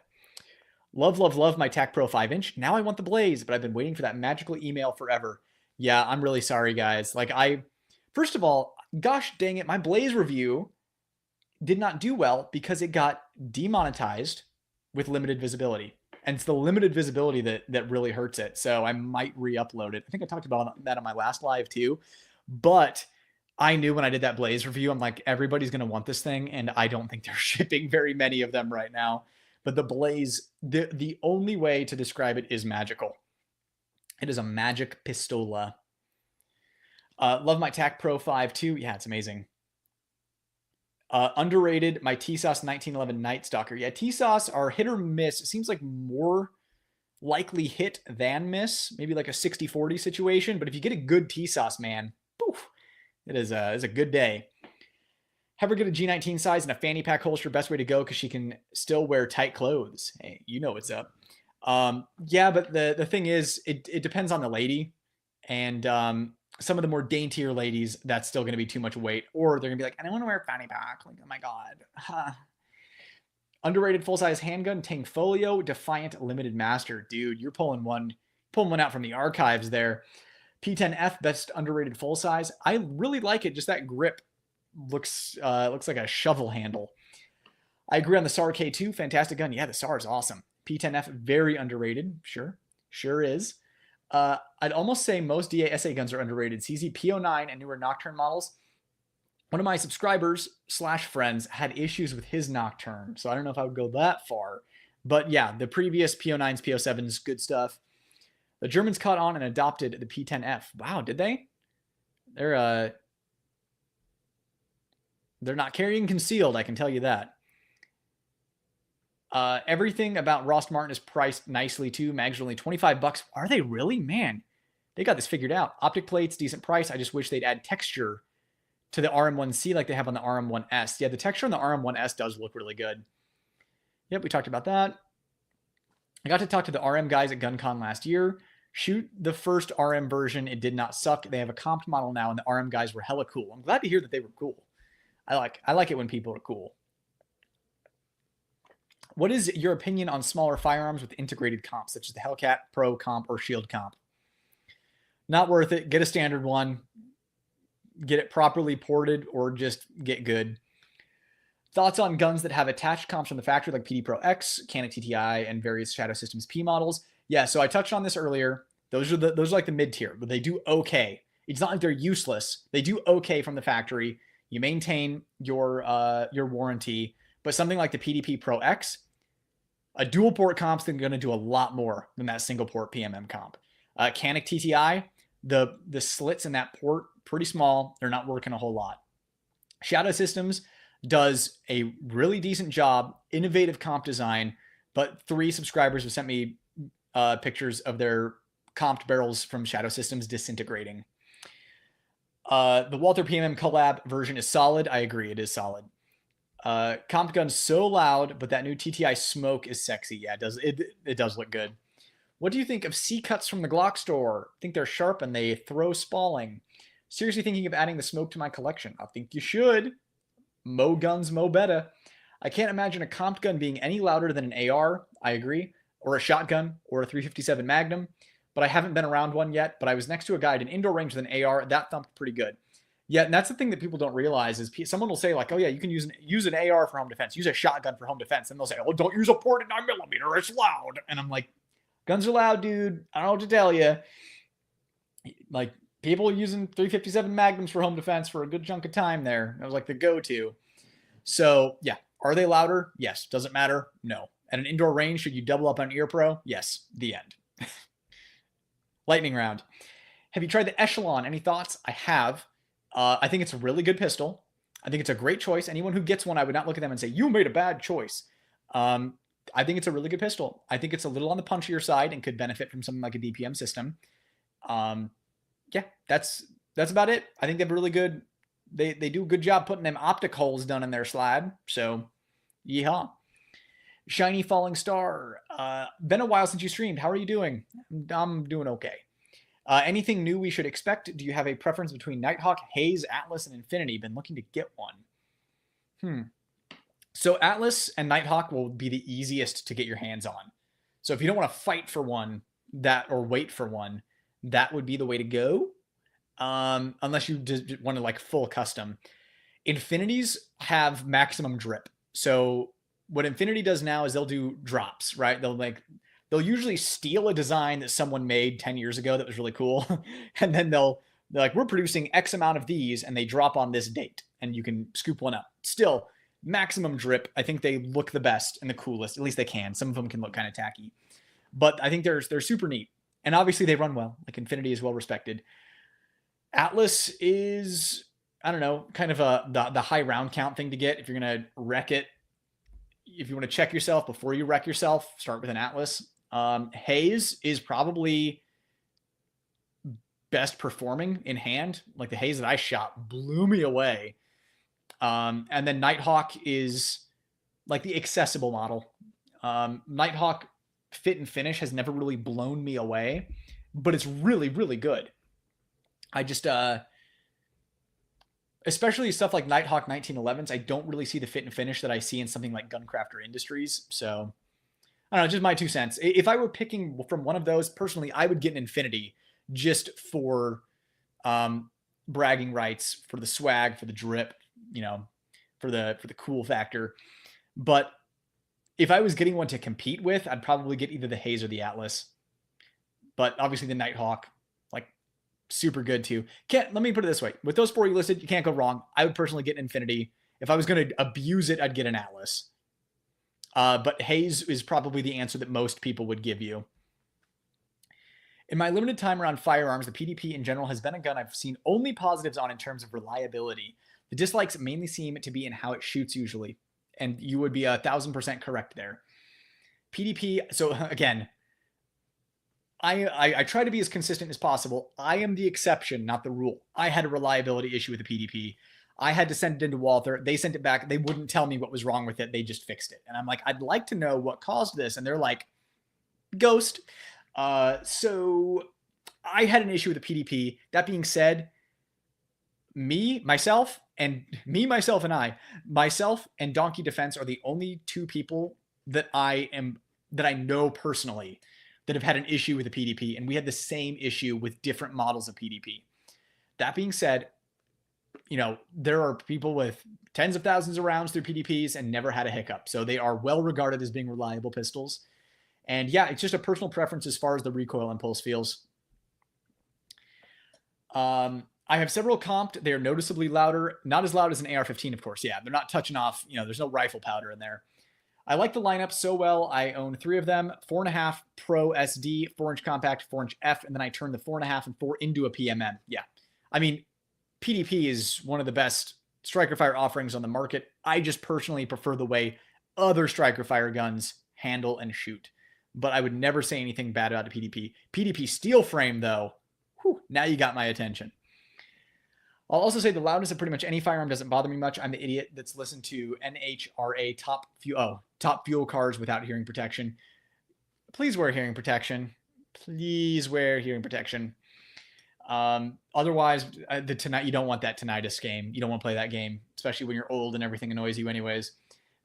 Love my TAC Pro 5-inch. Now I want the Blaze, but I've been waiting for that magical email forever. Yeah, I'm really sorry, guys. First of all, gosh dang it, my Blaze review did not do well because it got demonetized with limited visibility. And it's the limited visibility that really hurts it. So I might re-upload it. I think I talked about that on my last live too. But I knew when I did that Blaze review, I'm like, everybody's going to want this thing. And I don't think they're shipping very many of them right now. But the Blaze, the only way to describe it is magical. It is a magic pistola. Love my TAC Pro 5 too. Yeah, it's amazing. Underrated, my TSOS 1911 Night Stalker. Yeah, TSOS are hit or miss. It seems like more likely hit than miss. Maybe like a 60-40 situation. But if you get a good TSOS, man, poof, it is a good day. Have her get a G19 size and a fanny pack holster. Best way to go because she can still wear tight clothes. Hey, you know what's up. Yeah, but the thing is, it depends on the lady. And some of the more daintier ladies, that's still going to be too much weight. Or they're going to be like, I don't want to wear a fanny pack. Like, oh my God. Huh. Underrated full-size handgun, Tang Folio, Defiant Limited Master. Dude, you're pulling one out from the archives there. P10F, best underrated full-size. I really like it. Just that grip looks like a shovel handle. I agree on the SAR K2. Fantastic gun. Yeah, the SAR is awesome. P10F, very underrated. Sure is. I'd almost say most DA SA guns are underrated. CZ P09 and newer Nocturne models. One of my subscribers / friends had issues with his Nocturne, so I don't know if I would go that far. But yeah, the previous P09s, P07s, good stuff. The Germans caught on and adopted the P10F. Wow, did they? They're not carrying concealed, I can tell you that. Everything about Rost Martin is priced nicely too. Mags are only $25. Are they really? Man, they got this figured out. Optic plates, decent price. I just wish they'd add texture to the RM1C like they have on the RM1S. Yeah, the texture on the RM1S does look really good. Yep, we talked about that. I got to talk to the RM guys at GunCon last year. Shoot the first RM version. It did not suck. They have a comped model now, and the RM guys were hella cool. I'm glad to hear that they were cool. I like it when people are cool. What is your opinion on smaller firearms with integrated comps, such as the Hellcat Pro comp or Shield comp? Not worth it. Get a standard one. Get it properly ported or just get good. Thoughts on guns that have attached comps from the factory like PD Pro X, Canik TTI, and various Shadow Systems P models? Yeah, so I touched on this earlier. Those are like the mid-tier, but they do okay. It's not like they're useless. They do okay from the factory. You maintain your warranty, but something like the PDP Pro X, a dual port comp's going to do a lot more than that single port PMM comp. Canik TTI, the slits in that port, pretty small. They're not working a whole lot. Shadow Systems does a really decent job, innovative comp design, but 3 subscribers have sent me pictures of their comped barrels from Shadow Systems disintegrating. The Walther PMM collab version is solid. I agree, it is solid. Comp gun's so loud, but that new TTI smoke is sexy. Yeah, it does look good. What do you think of C-cuts from the Glock store? I think they're sharp and they throw spalling. Seriously thinking of adding the smoke to my collection. I think you should. Mo guns, mo better. I can't imagine a comp gun being any louder than an AR. I agree. Or a shotgun or a 357 Magnum. But I haven't been around one yet. But I was next to a guy at an indoor range with an AR. That thumped pretty good. Yeah, and that's the thing that people don't realize is someone will say like, oh yeah, you can use an AR for home defense. Use a shotgun for home defense. And they'll say, oh, don't use a .49 millimeter. It's loud. And I'm like, guns are loud, dude. I don't know what to tell you. Like, people are using 357 Magnums for home defense for a good chunk of time there. That was like the go-to. So, yeah. Are they louder? Yes. Does it matter? No. At an indoor range, should you double up on Ear Pro? Yes. The end. Lightning round. Have you tried the Echelon? Any thoughts? I have. I think it's a really good pistol. I think it's a great choice. Anyone who gets one, I would not look at them and say, you made a bad choice. I think it's a really good pistol. I think it's a little on the punchier side and could benefit from something like a DPM system. Yeah, that's about it. I think they're really good. They do a good job putting them optic holes done in their slab. So, yeehaw. Shiny Falling Star. Been a while since you streamed. How are you doing? I'm doing okay. Anything new we should expect? Do you have a preference between Nighthawk, Haze, Atlas, and Infinity? Been looking to get one. So Atlas and Nighthawk will be the easiest to get your hands on. So if you don't want to fight for one, or wait for one, that would be the way to go. Unless you just want to like full custom. Infinities have maximum drip. So what Infinity does now is they'll do drops, right? They'll like they'll usually steal a design that someone made 10 years ago that was really cool. And then they're like, we're producing X amount of these and they drop on this date and you can scoop one up. Still, maximum drip. I think they look the best and the coolest. At least they can. Some of them can look kind of tacky, but I think they're super neat. And obviously they run well. Like Infinity is well respected. Atlas is, I don't know, kind of the high round count thing to get if you're going to wreck it. If you want to check yourself before you wreck yourself, start with an Atlas. Haze is probably best performing in hand. Like the Haze that I shot blew me away. And then Nighthawk is like the accessible model. Nighthawk fit and finish has never really blown me away, but it's really, really good. I just, especially stuff like Nighthawk 1911s, I don't really see the fit and finish that I see in something like Guncrafter Industries. So I don't know, just my 2 cents. If I were picking from one of those, personally, I would get an Infinity just for bragging rights, for the swag, for the drip, you know, for the cool factor. But if I was getting one to compete with, I'd probably get either the Haze or the Atlas. But obviously the Nighthawk, like, super good too. Let me put it this way. With those 4 you listed, you can't go wrong. I would personally get an Infinity. If I was going to abuse it, I'd get an Atlas. But Haze is probably the answer that most people would give you. In my limited time around firearms, the PDP in general has been a gun I've seen only positives on in terms of reliability. The dislikes mainly seem to be in how it shoots usually. And you would be 1,000% correct there. PDP, so again, I try to be as consistent as possible. I am the exception, not the rule. I had a reliability issue with the PDP. I had to send it into Walther. They sent it back. They wouldn't tell me what was wrong with it. They just fixed it. And I'm like, I'd like to know what caused this. And they're like, ghost. So I had an issue with the PDP. That being said, myself and Donkey Defense are the only 2 people that I know personally that have had an issue with the PDP, and we had the same issue with different models of PDP. That being said, you know, there are people with tens of thousands of rounds through PDPs and never had a hiccup. So they are well regarded as being reliable pistols. And yeah, it's just a personal preference as far as the recoil impulse feels. I have several comped. They are noticeably louder. Not as loud as an AR-15, of course. Yeah, they're not touching off. You know, there's no rifle powder in there. I like the lineup so well. I own 3 of them, 4.5 Pro SD, 4-inch compact, 4-inch F, and then I turn the 4.5 and 4 into a PMM. Yeah. I mean, PDP is one of the best striker fire offerings on the market. I just personally prefer the way other striker fire guns handle and shoot. But I would never say anything bad about a PDP. PDP steel frame, though, whew, now you got my attention. I'll also say the loudness of pretty much any firearm doesn't bother me much. I'm the idiot that's listened to NHRA top fuel cards without hearing protection. Please wear hearing protection. Please wear hearing protection. Otherwise, you don't want that tinnitus game. You don't want to play that game, especially when you're old and everything annoys you anyways.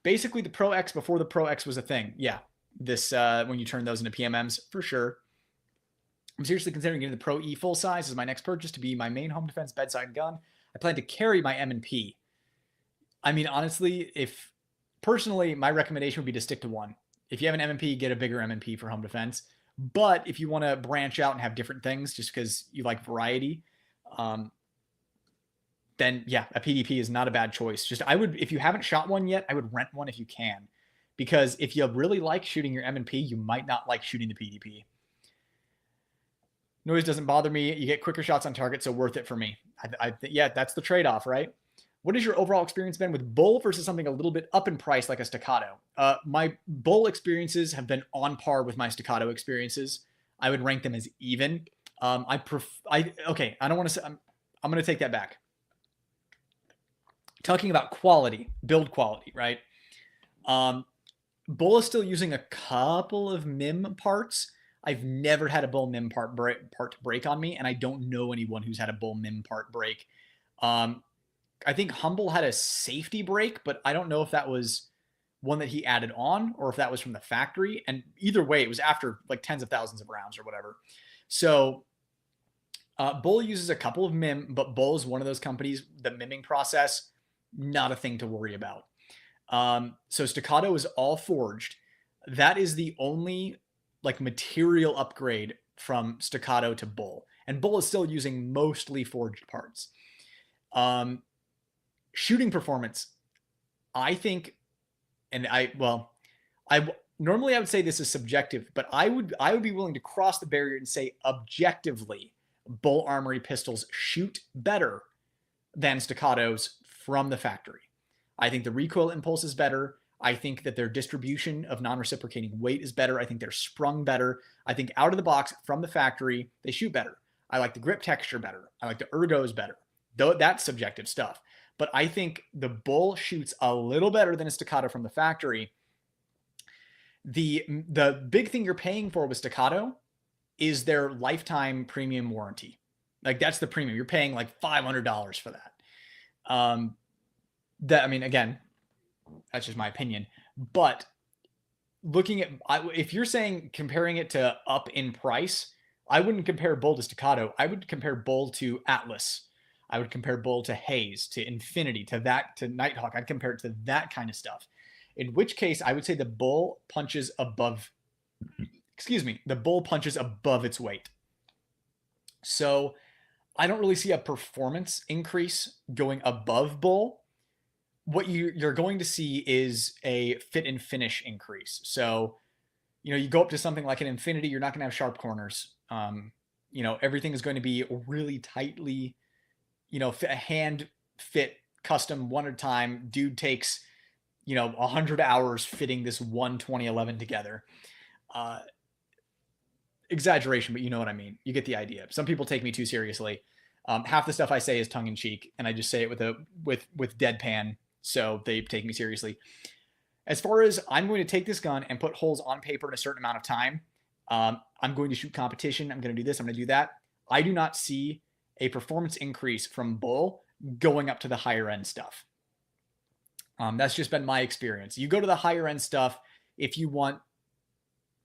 Basically, the Pro X before the Pro X was a thing. Yeah, this when you turn those into PMMs, for sure. I'm seriously considering getting the Pro E full size as my next purchase to be my main home defense bedside gun. I plan to carry my M&P. I mean, honestly, personally, my recommendation would be to stick to one. If you have an M&P, get a bigger M&P for home defense. But if you want to branch out and have different things just because you like variety, then yeah, a PDP is not a bad choice. If you haven't shot one yet, I would rent one if you can. Because if you really like shooting your M&P, you might not like shooting the PDP. Noise doesn't bother me. You get quicker shots on target, so worth it for me. Yeah, that's the trade-off, right? What has your overall experience been with Bul versus something a little bit up in price like a Staccato? My Bul experiences have been on par with my Staccato experiences. I would rank them as even. I don't want to say, I'm going to take that back. Talking about quality, build quality, right? Bul is still using a couple of MIM parts. I've never had a Bul MIM part break on me, and I don't know anyone who's had a Bul MIM part break. I think Humble had a safety break, but I don't know if that was one that he added on or if that was from the factory. And either way, it was after like tens of thousands of rounds or whatever. So Bul uses a couple of MIM, but Bul is one of those companies, the MIMing process, not a thing to worry about. So Staccato is all forged. That is the only like material upgrade from Staccato to Bul, and Bul is still using mostly forged parts. Shooting performance, I think, and I normally I would say this is subjective, but I would be willing to cross the barrier and say objectively, Bul Armory pistols shoot better than Staccatos from the factory. I think the recoil impulse is better. I think that their distribution of non-reciprocating weight is better. I think they're sprung better. I think out of the box from the factory, they shoot better. I like the grip texture better. I like the ergos better. Though that's subjective stuff. But I think the Bul shoots a little better than a Staccato from the factory. The big thing you're paying for with Staccato is their lifetime premium warranty. Like that's the premium. You're paying like $500 for that. I mean, again, that's just my opinion. But looking at, if you're saying comparing it to up in price, I wouldn't compare Bul to Staccato. I would compare Bul to Atlas. I would compare Bul to Hayes, to Infinity, to Nighthawk. I'd compare it to that kind of stuff. In which case, I would say the Bul punches above, the Bul punches above its weight. So I don't really see a performance increase going above Bul. What you're going to see is a fit and finish increase. So, you go up to something like an Infinity, you're not going to have sharp corners. Everything is going to be really tightly, a hand fit custom one at a time. Dude takes, 100 hours fitting this one 2011 together. Exaggeration, but you know what I mean. You get the idea. Some people take me too seriously. Half the stuff I say is tongue in cheek, and I just say it with deadpan, so they take me seriously. As far as I'm going to take this gun and put holes on paper in a certain amount of time, I'm going to shoot competition. I'm going to do this. I'm going to do that. I do not see a performance increase from Bul going up to the higher end stuff. That's just been my experience. You go to the higher end stuff if you want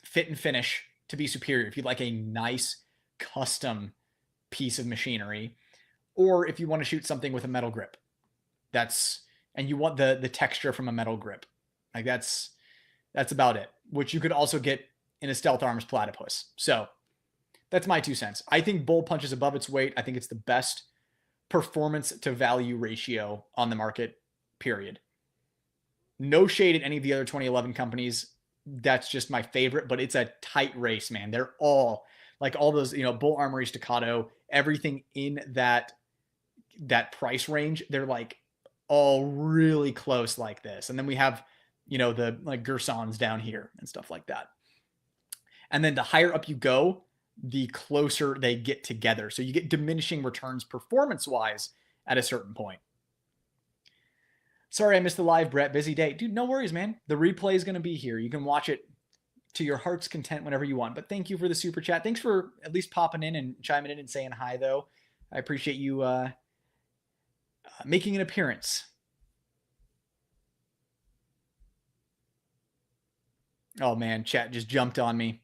fit and finish to be superior, if you like a nice custom piece of machinery, or if you want to shoot something with a metal grip. And you want the texture from a metal grip. Like that's about it, which you could also get in a Stealth Arms Platypus. So that's my 2 cents. I think Bul punches above its weight. I think it's the best performance to value ratio on the market, period. No shade at any of the other 2011 companies. That's just my favorite, but it's a tight race, man. They're all like all those, Bul Armory, Staccato, everything in that price range. They're like all really close like this. And then we have, the like Gersons down here and stuff like that. And then the higher up you go, the closer they get together. So you get diminishing returns performance-wise at a certain point. Sorry I missed the live, Brett. Busy day. Dude, no worries, man. The replay is going to be here. You can watch it to your heart's content whenever you want. But thank you for the super chat. Thanks for at least popping in and chiming in and saying hi, though. I appreciate you making an appearance. Oh, man. Chat just jumped on me.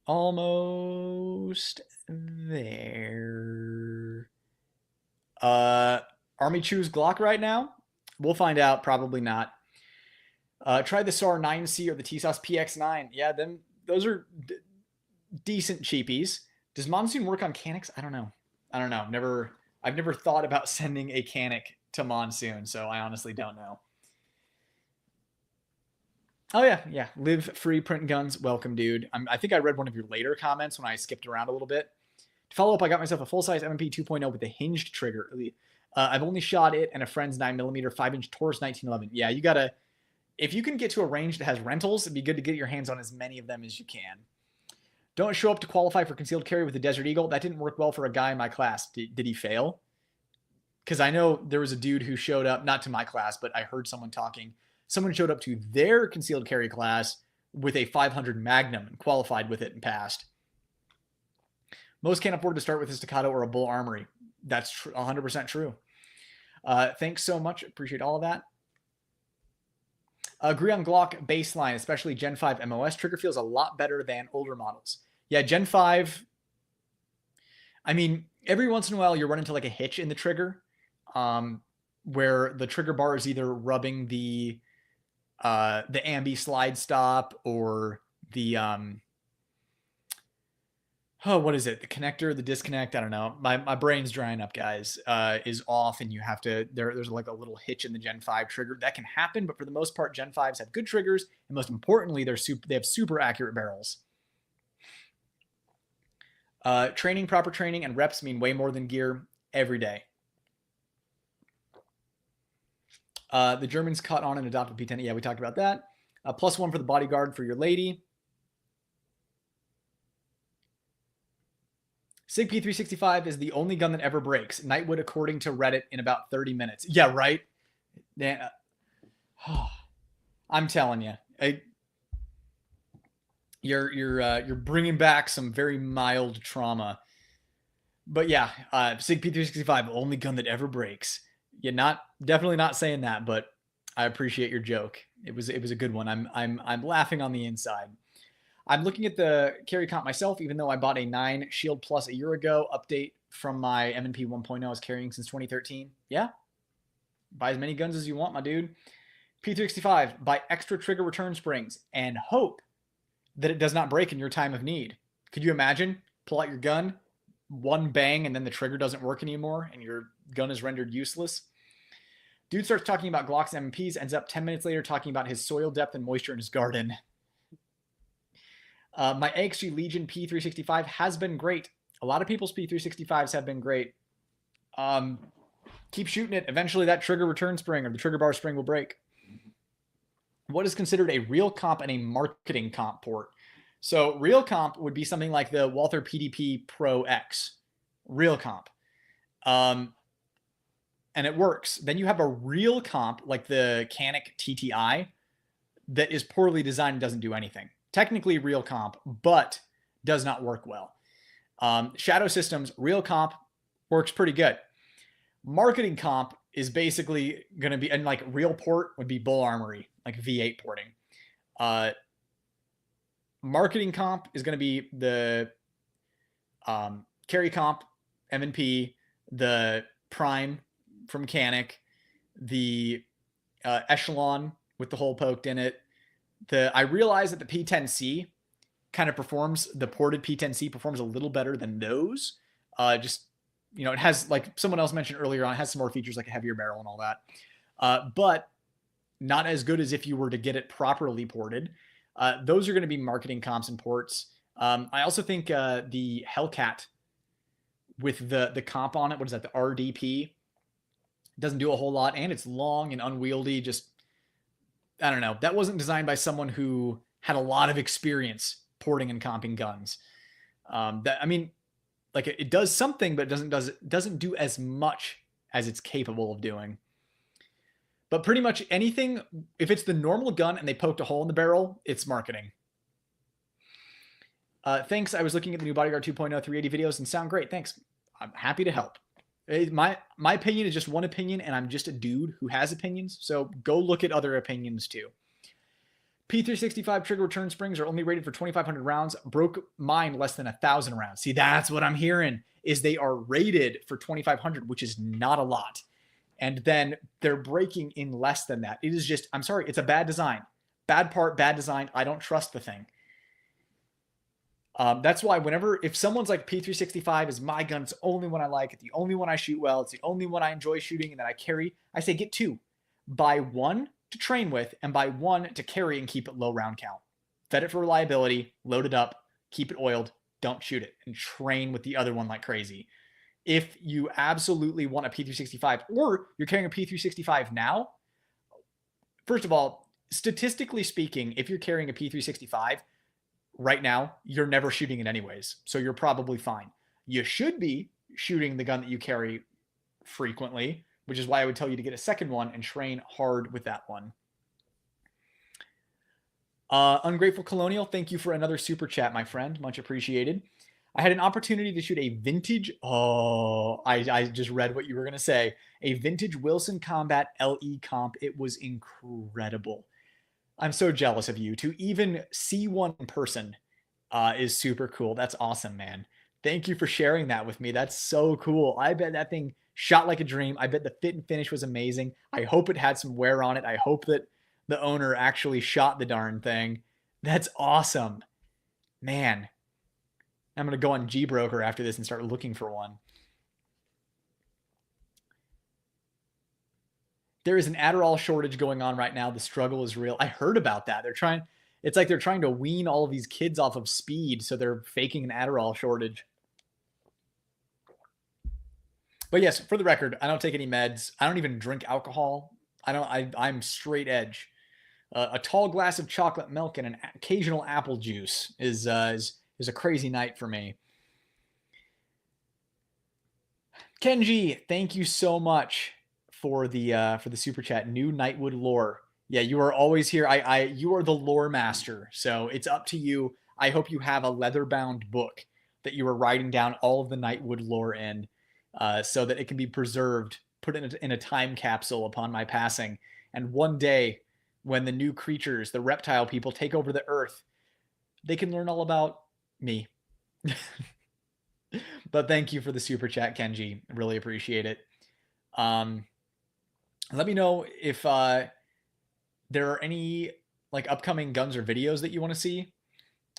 Almost there. Army choose Glock right now? We'll find out. Probably not. Try the SAR 9C or the TSOS PX9. Yeah, those are decent cheapies. Does Monsoon work on Canics? I don't know. I've never thought about sending a Canic to Monsoon, so I honestly don't know. Oh, yeah. Live free print guns. Welcome, dude. I think I read one of your later comments when I skipped around a little bit. To follow up, I got myself a full-size M&P 2.0 with a hinged trigger. I've only shot it and a friend's 9mm 5-inch Taurus 1911. Yeah, you gotta... If you can get to a range that has rentals, it'd be good to get your hands on as many of them as you can. Don't show up to qualify for concealed carry with the Desert Eagle. That didn't work well for a guy in my class. Did he fail? Because I know there was a dude who showed up, not to my class, but I heard someone talking. Someone showed up to their concealed carry class with a 500 Magnum and qualified with it and passed. Most can't afford to start with a Staccato or a Bul Armory. That's 100% true. Thanks so much. Appreciate all of that. Agree on Glock baseline, especially Gen 5 MOS. Trigger feels a lot better than older models. Yeah, Gen 5. I mean, every once in a while you run into like a hitch in the trigger where the trigger bar is either rubbing the the ambi slide stop, or the what is it? The connector, the disconnect. I don't know. My brain's drying up, guys. Is off, and you have to. There's like a little hitch in the Gen 5 trigger that can happen, but for the most part, Gen 5s have good triggers, and most importantly, they have super accurate barrels. Training, proper training, and reps mean way more than gear every day. The Germans caught on and adopted P10. Yeah, we talked about that. +1 for the bodyguard for your lady. SIG P365 is the only gun that ever breaks. Nightwood, according to Reddit, in about 30 minutes. Yeah, right? I'm telling you. You're bringing back some very mild trauma. But yeah, SIG P365, only gun that ever breaks. You're definitely not saying that, but I appreciate your joke. It was a good one. I'm laughing on the inside. I'm looking at the carry comp myself, even though I bought a 9 Shield Plus a year ago. Update from my M&P 1.0 I was carrying since 2013. Yeah. Buy as many guns as you want, my dude. P365, buy extra trigger return springs and hope that it does not break in your time of need. Could you imagine? Pull out your gun, one bang, and then the trigger doesn't work anymore, and your gun is rendered useless. Dude starts talking about Glocks and MPs, ends up 10 minutes later talking about his soil depth and moisture in his garden. My AXG Legion P365 has been great. A lot of people's P365s have been great. Keep shooting it. Eventually that trigger return spring or the trigger bar spring will break. What is considered a real comp and a marketing comp port? So real comp would be something like the Walther PDP Pro X. Real comp. And it works. Then you have a real comp like the Canic TTI that is poorly designed and doesn't do anything. Technically real comp, but does not work well. Shadow Systems, real comp works pretty good. Marketing comp is basically going to be, and like real port would be Bul Armory, like V8 porting. Marketing comp is going to be the carry comp, M&P, the Prime from Canic, the Echelon with the hole poked in it. I realize that the P10C kind of performs, the ported P10C performs a little better than those. Just, it has, like someone else mentioned earlier on, it has some more features like a heavier barrel and all that. But not as good as if you were to get it properly ported. Those are going to be marketing comps and ports. I also think the Hellcat with the comp on it, what is that, the RDP, doesn't do a whole lot, and it's long and unwieldy. Just, I don't know. That wasn't designed by someone who had a lot of experience porting and comping guns. It does something, but it doesn't do as much as it's capable of doing. But pretty much anything, if it's the normal gun and they poked a hole in the barrel, it's marketing. Thanks. I was looking at the new Bodyguard 2.0 380 videos and sound great. Thanks. I'm happy to help. My opinion is just one opinion, and I'm just a dude who has opinions. So go look at other opinions too. P365 trigger return springs are only rated for 2,500 rounds. Broke mine less than 1,000 rounds. See, that's what I'm hearing, is they are rated for 2,500, which is not a lot. And then they're breaking in less than that. It is just, I'm sorry, it's a bad design. Bad part, bad design. I don't trust the thing. That's why if someone's like P365 is my gun, it's the only one I like, it's the only one I shoot well, it's the only one I enjoy shooting and that I carry, I say get 2. Buy 1 to train with and buy 1 to carry and keep it low round count. Fed it for reliability, load it up, keep it oiled, don't shoot it, and train with the other one like crazy. If you absolutely want a P365 or you're carrying a P365 now, first of all, statistically speaking, if you're carrying a P365 right now, you're never shooting it anyways. So you're probably fine. You should be shooting the gun that you carry frequently, which is why I would tell you to get a second one and train hard with that one. Ungrateful Colonial, thank you for another super chat, my friend. Much appreciated. I had an opportunity to shoot a vintage, I just read what you were going to say, a vintage Wilson Combat LE comp. It was incredible. I'm so jealous of you. To even see one in person is super cool. That's awesome, man. Thank you for sharing that with me. That's so cool. I bet that thing shot like a dream. I bet the fit and finish was amazing. I hope it had some wear on it. I hope that the owner actually shot the darn thing. That's awesome. Man, I'm going to go on G-Broker after this and start looking for one. There is an Adderall shortage going on right now. The struggle is real. I heard about that. It's like they're trying to wean all of these kids off of speed, so they're faking an Adderall shortage. But yes, for the record, I don't take any meds. I don't even drink alcohol. I'm straight edge. A tall glass of chocolate milk and an occasional apple juice is a crazy night for me. Kenji, thank you so much for the super chat. New Nightwood lore. Yeah, you are always here. You are the lore master, so it's up to you. I hope you have a leather-bound book that you are writing down all of the Nightwood lore in, so that it can be preserved, put in a time capsule upon my passing. And one day, when the new creatures, the reptile people, take over the earth, they can learn all about me. But thank you for the super chat, Kenji. Really appreciate it. Let me know if there are any like upcoming guns or videos that you want to see.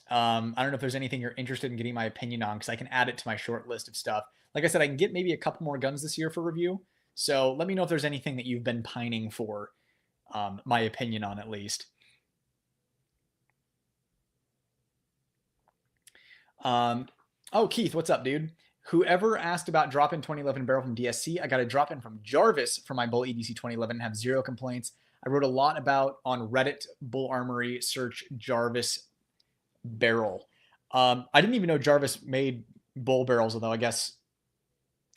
I don't know if there's anything you're interested in getting my opinion on, because I can add it to my short list of stuff. Like I said, I can get maybe a couple more guns this year for review. So let me know if there's anything that you've been pining for my opinion on, at least. Oh, Keith, what's up, dude? Whoever asked about drop-in 2011 barrel from DSC, I got a drop-in from Jarvis for my Bul EDC 2011 and have zero complaints. I wrote a lot about on Reddit, Bul Armory, search Jarvis barrel. I didn't even know Jarvis made Bul barrels, although I guess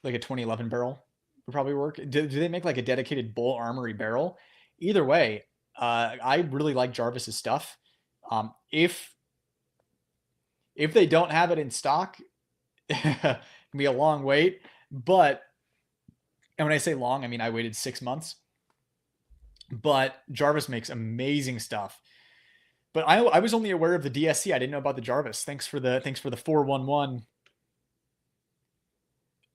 like a 2011 barrel would probably work. Do they make like a dedicated Bul Armory barrel? Either way, I really like Jarvis's stuff. If they don't have it in stock, it can be a long wait. But, and when I say long, I mean I waited 6 months. But Jarvis makes amazing stuff. But I was only aware of the DSC. I didn't know about the Jarvis. Thanks for the 411.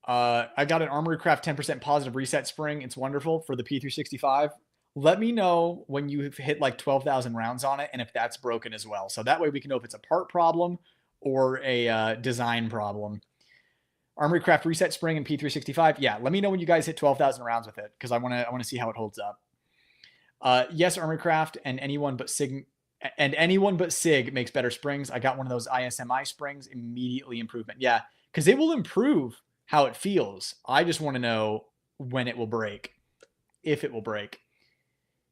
I got an Armory Craft 10% positive reset spring. It's wonderful for the P365. Let me know when you've hit like 12,000 rounds on it and if that's broken as well. So that way we can know if it's a part problem or a design problem. Armory Craft reset spring and P365. Yeah, let me know when you guys hit 12,000 rounds with it, because I want to see how it holds up. Yes, Armory Craft and anyone but Sig makes better springs. I got one of those ISMI springs, immediately improvement. Yeah, because it will improve how it feels. I just want to know when it will break, if it will break.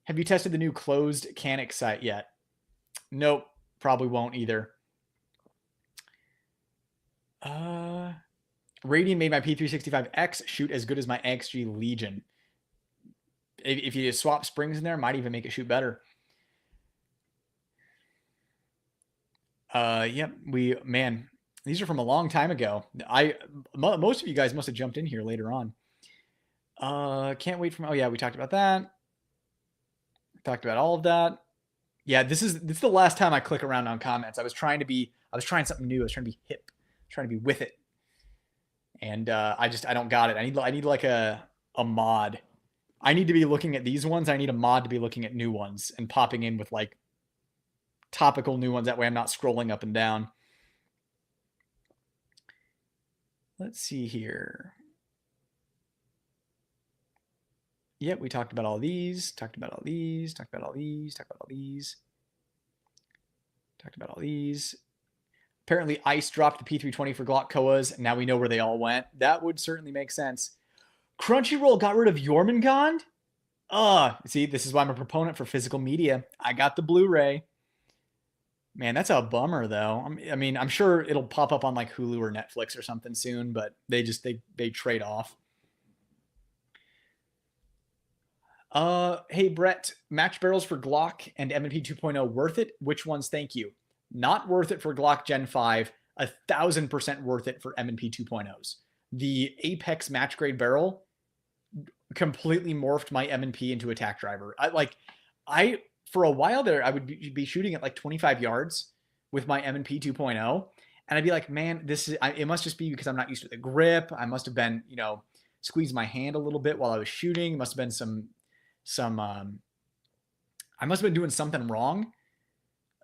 Have you tested the new closed Canic sight yet? Nope, probably won't either. Radiant made my P365X shoot as good as my XG Legion. If you swap springs in there, might even make it shoot better. Yep, man, these are from a long time ago. Most of you guys must have jumped in here later on. Can't wait from, oh yeah, we talked about that. Talked about all of that. Yeah, this is the last time I click around on comments. I was trying something new. I was trying to be hip, trying to be with it. And I don't got it. I need like a mod. I need to be looking at these ones. I need a mod to be looking at new ones and popping in with like topical new ones. That way I'm not scrolling up and down. Let's see here. Yep, we talked about all these, talked about all these, talked about all these, talked about all these, talked about all these. Apparently Ice dropped the P320 for Glock Koas, and now we know where they all went. That would certainly make sense. Crunchyroll got rid of Jormungand? See, this is why I'm a proponent for physical media. I got the Blu-ray. Man, that's a bummer, though. I mean, I'm sure it'll pop up on like Hulu or Netflix or something soon, but they trade off. Hey, Brett, match barrels for Glock and M&P 2.0 worth it? Which ones? Thank you. Not worth it for Glock Gen 5. 1,000% worth it for M&P 2.0s. The Apex match grade barrel completely morphed my M&P into a tack driver. For a while there, I would be shooting at like 25 yards with my M&P 2.0. And I'd be like, man, it must just be because I'm not used to the grip. I must have been, squeezed my hand a little bit while I was shooting. It must have been some I must have been doing something wrong.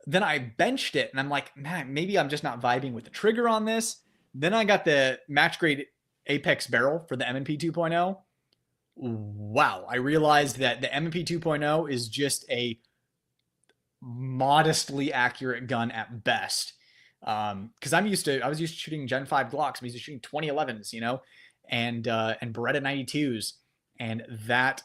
Then I benched it, and I'm like, man, maybe I'm just not vibing with the trigger on this. Then I got the match grade Apex barrel for the M&P 2.0. Wow, I realized that the M&P 2.0 is just a modestly accurate gun at best. Because I was used to shooting Gen 5 Glocks. I'm used to shooting 2011s, and Beretta 92s, and that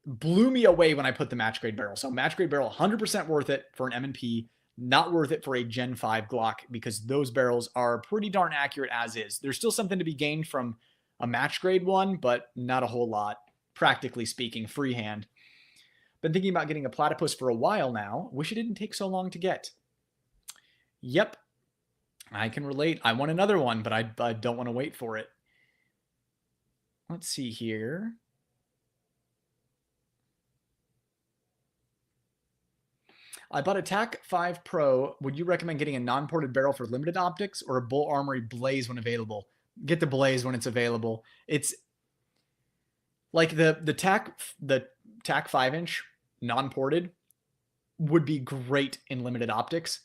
blew me away when I put the match grade barrel. So match grade barrel, 100% worth it for an M&P, not worth it for a Gen 5 Glock, because those barrels are pretty darn accurate as is. There's still something to be gained from a match grade one, but not a whole lot, practically speaking, freehand. Been thinking about getting a platypus for a while now. Wish it didn't take so long to get. Yep, I can relate. I want another one, but I don't want to wait for it. Let's see here. I bought a TAC 5 Pro. Would you recommend getting a non-ported barrel for limited optics or a Bul Armory Blaze when available? Get the Blaze when it's available. It's like the TAC 5-inch non-ported would be great in limited optics.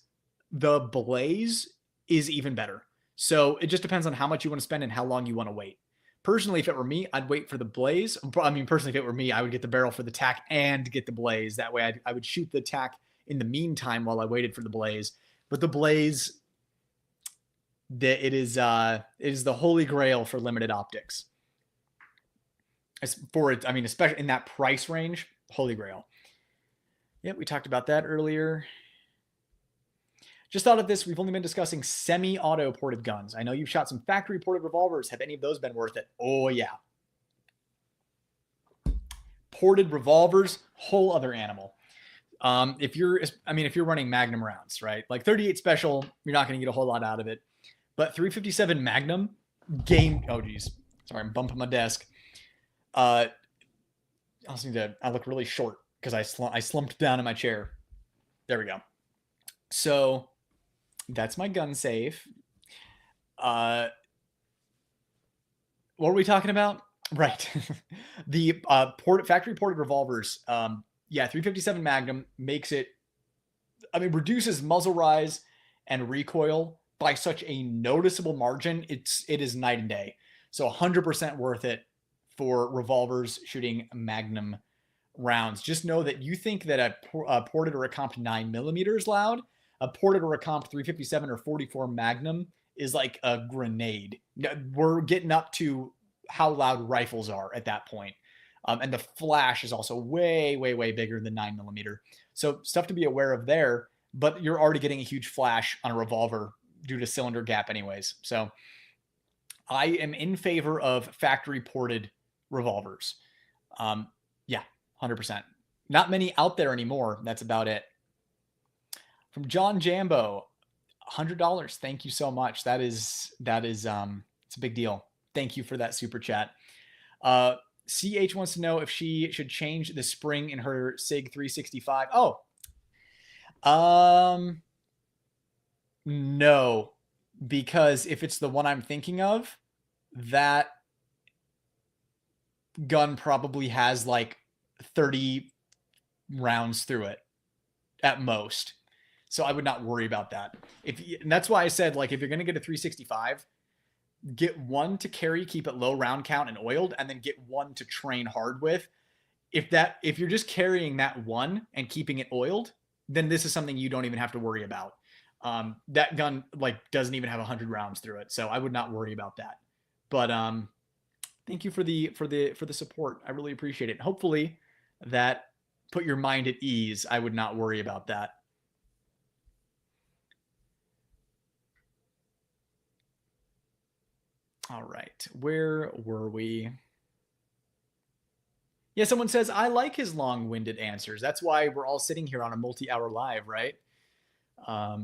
The Blaze is even better. So it just depends on how much you want to spend and how long you want to wait. Personally, if it were me, I'd wait for the Blaze. I mean, personally, if it were me, I would get the barrel for the TAC and get the Blaze. That way I would shoot the TAC in the meantime while I waited for the Blaze. But the Blaze, it is the holy grail for limited optics. Especially in that price range, holy grail. Yep, we talked about that earlier. Just thought of this. We've only been discussing semi-auto ported guns. I know you've shot some factory ported revolvers. Have any of those been worth it? Oh, yeah. Ported revolvers, whole other animal. If you're running Magnum rounds, right? Like 38 special, you're not going to get a whole lot out of it. But 357 Magnum, oh geez. Sorry, I'm bumping my desk. I look really short because I slumped down in my chair. There we go. So that's my gun safe. What were we talking about? Right. The factory ported revolvers. 357 Magnum reduces muzzle rise and recoil by such a noticeable margin. It is night and day. So 100% worth it for revolvers shooting Magnum rounds. Just know that you think that a ported or a comped 9mm is loud. A ported or a comped 357 or 44 Magnum is like a grenade. We're getting up to how loud rifles are at that point. And the flash is also way, way, way bigger than 9mm. So stuff to be aware of there, but you're already getting a huge flash on a revolver due to cylinder gap anyways. So I am in favor of factory ported revolvers. 100%. Not many out there anymore. That's about it. From John Jambo, $100. Thank you so much. It's a big deal. Thank you for that super chat. CH wants to know if she should change the spring in her SIG 365. No, because if it's the one I'm thinking of, that gun probably has like 30 rounds through it at most. So I would not worry about that. And that's why I said, like, if you're going to get a 365, get one to carry, keep it low round count and oiled, and then get one to train hard with. If you're just carrying that one and keeping it oiled, then this is something you don't even have to worry about. That gun doesn't even have 100 rounds through it, so I would not worry about that. But thank you for the support. I really appreciate it. Hopefully that put your mind at ease. I would not worry about that. All right, where were we? Yeah, someone says, I like his long-winded answers. That's why we're all sitting here on a multi-hour live, right? I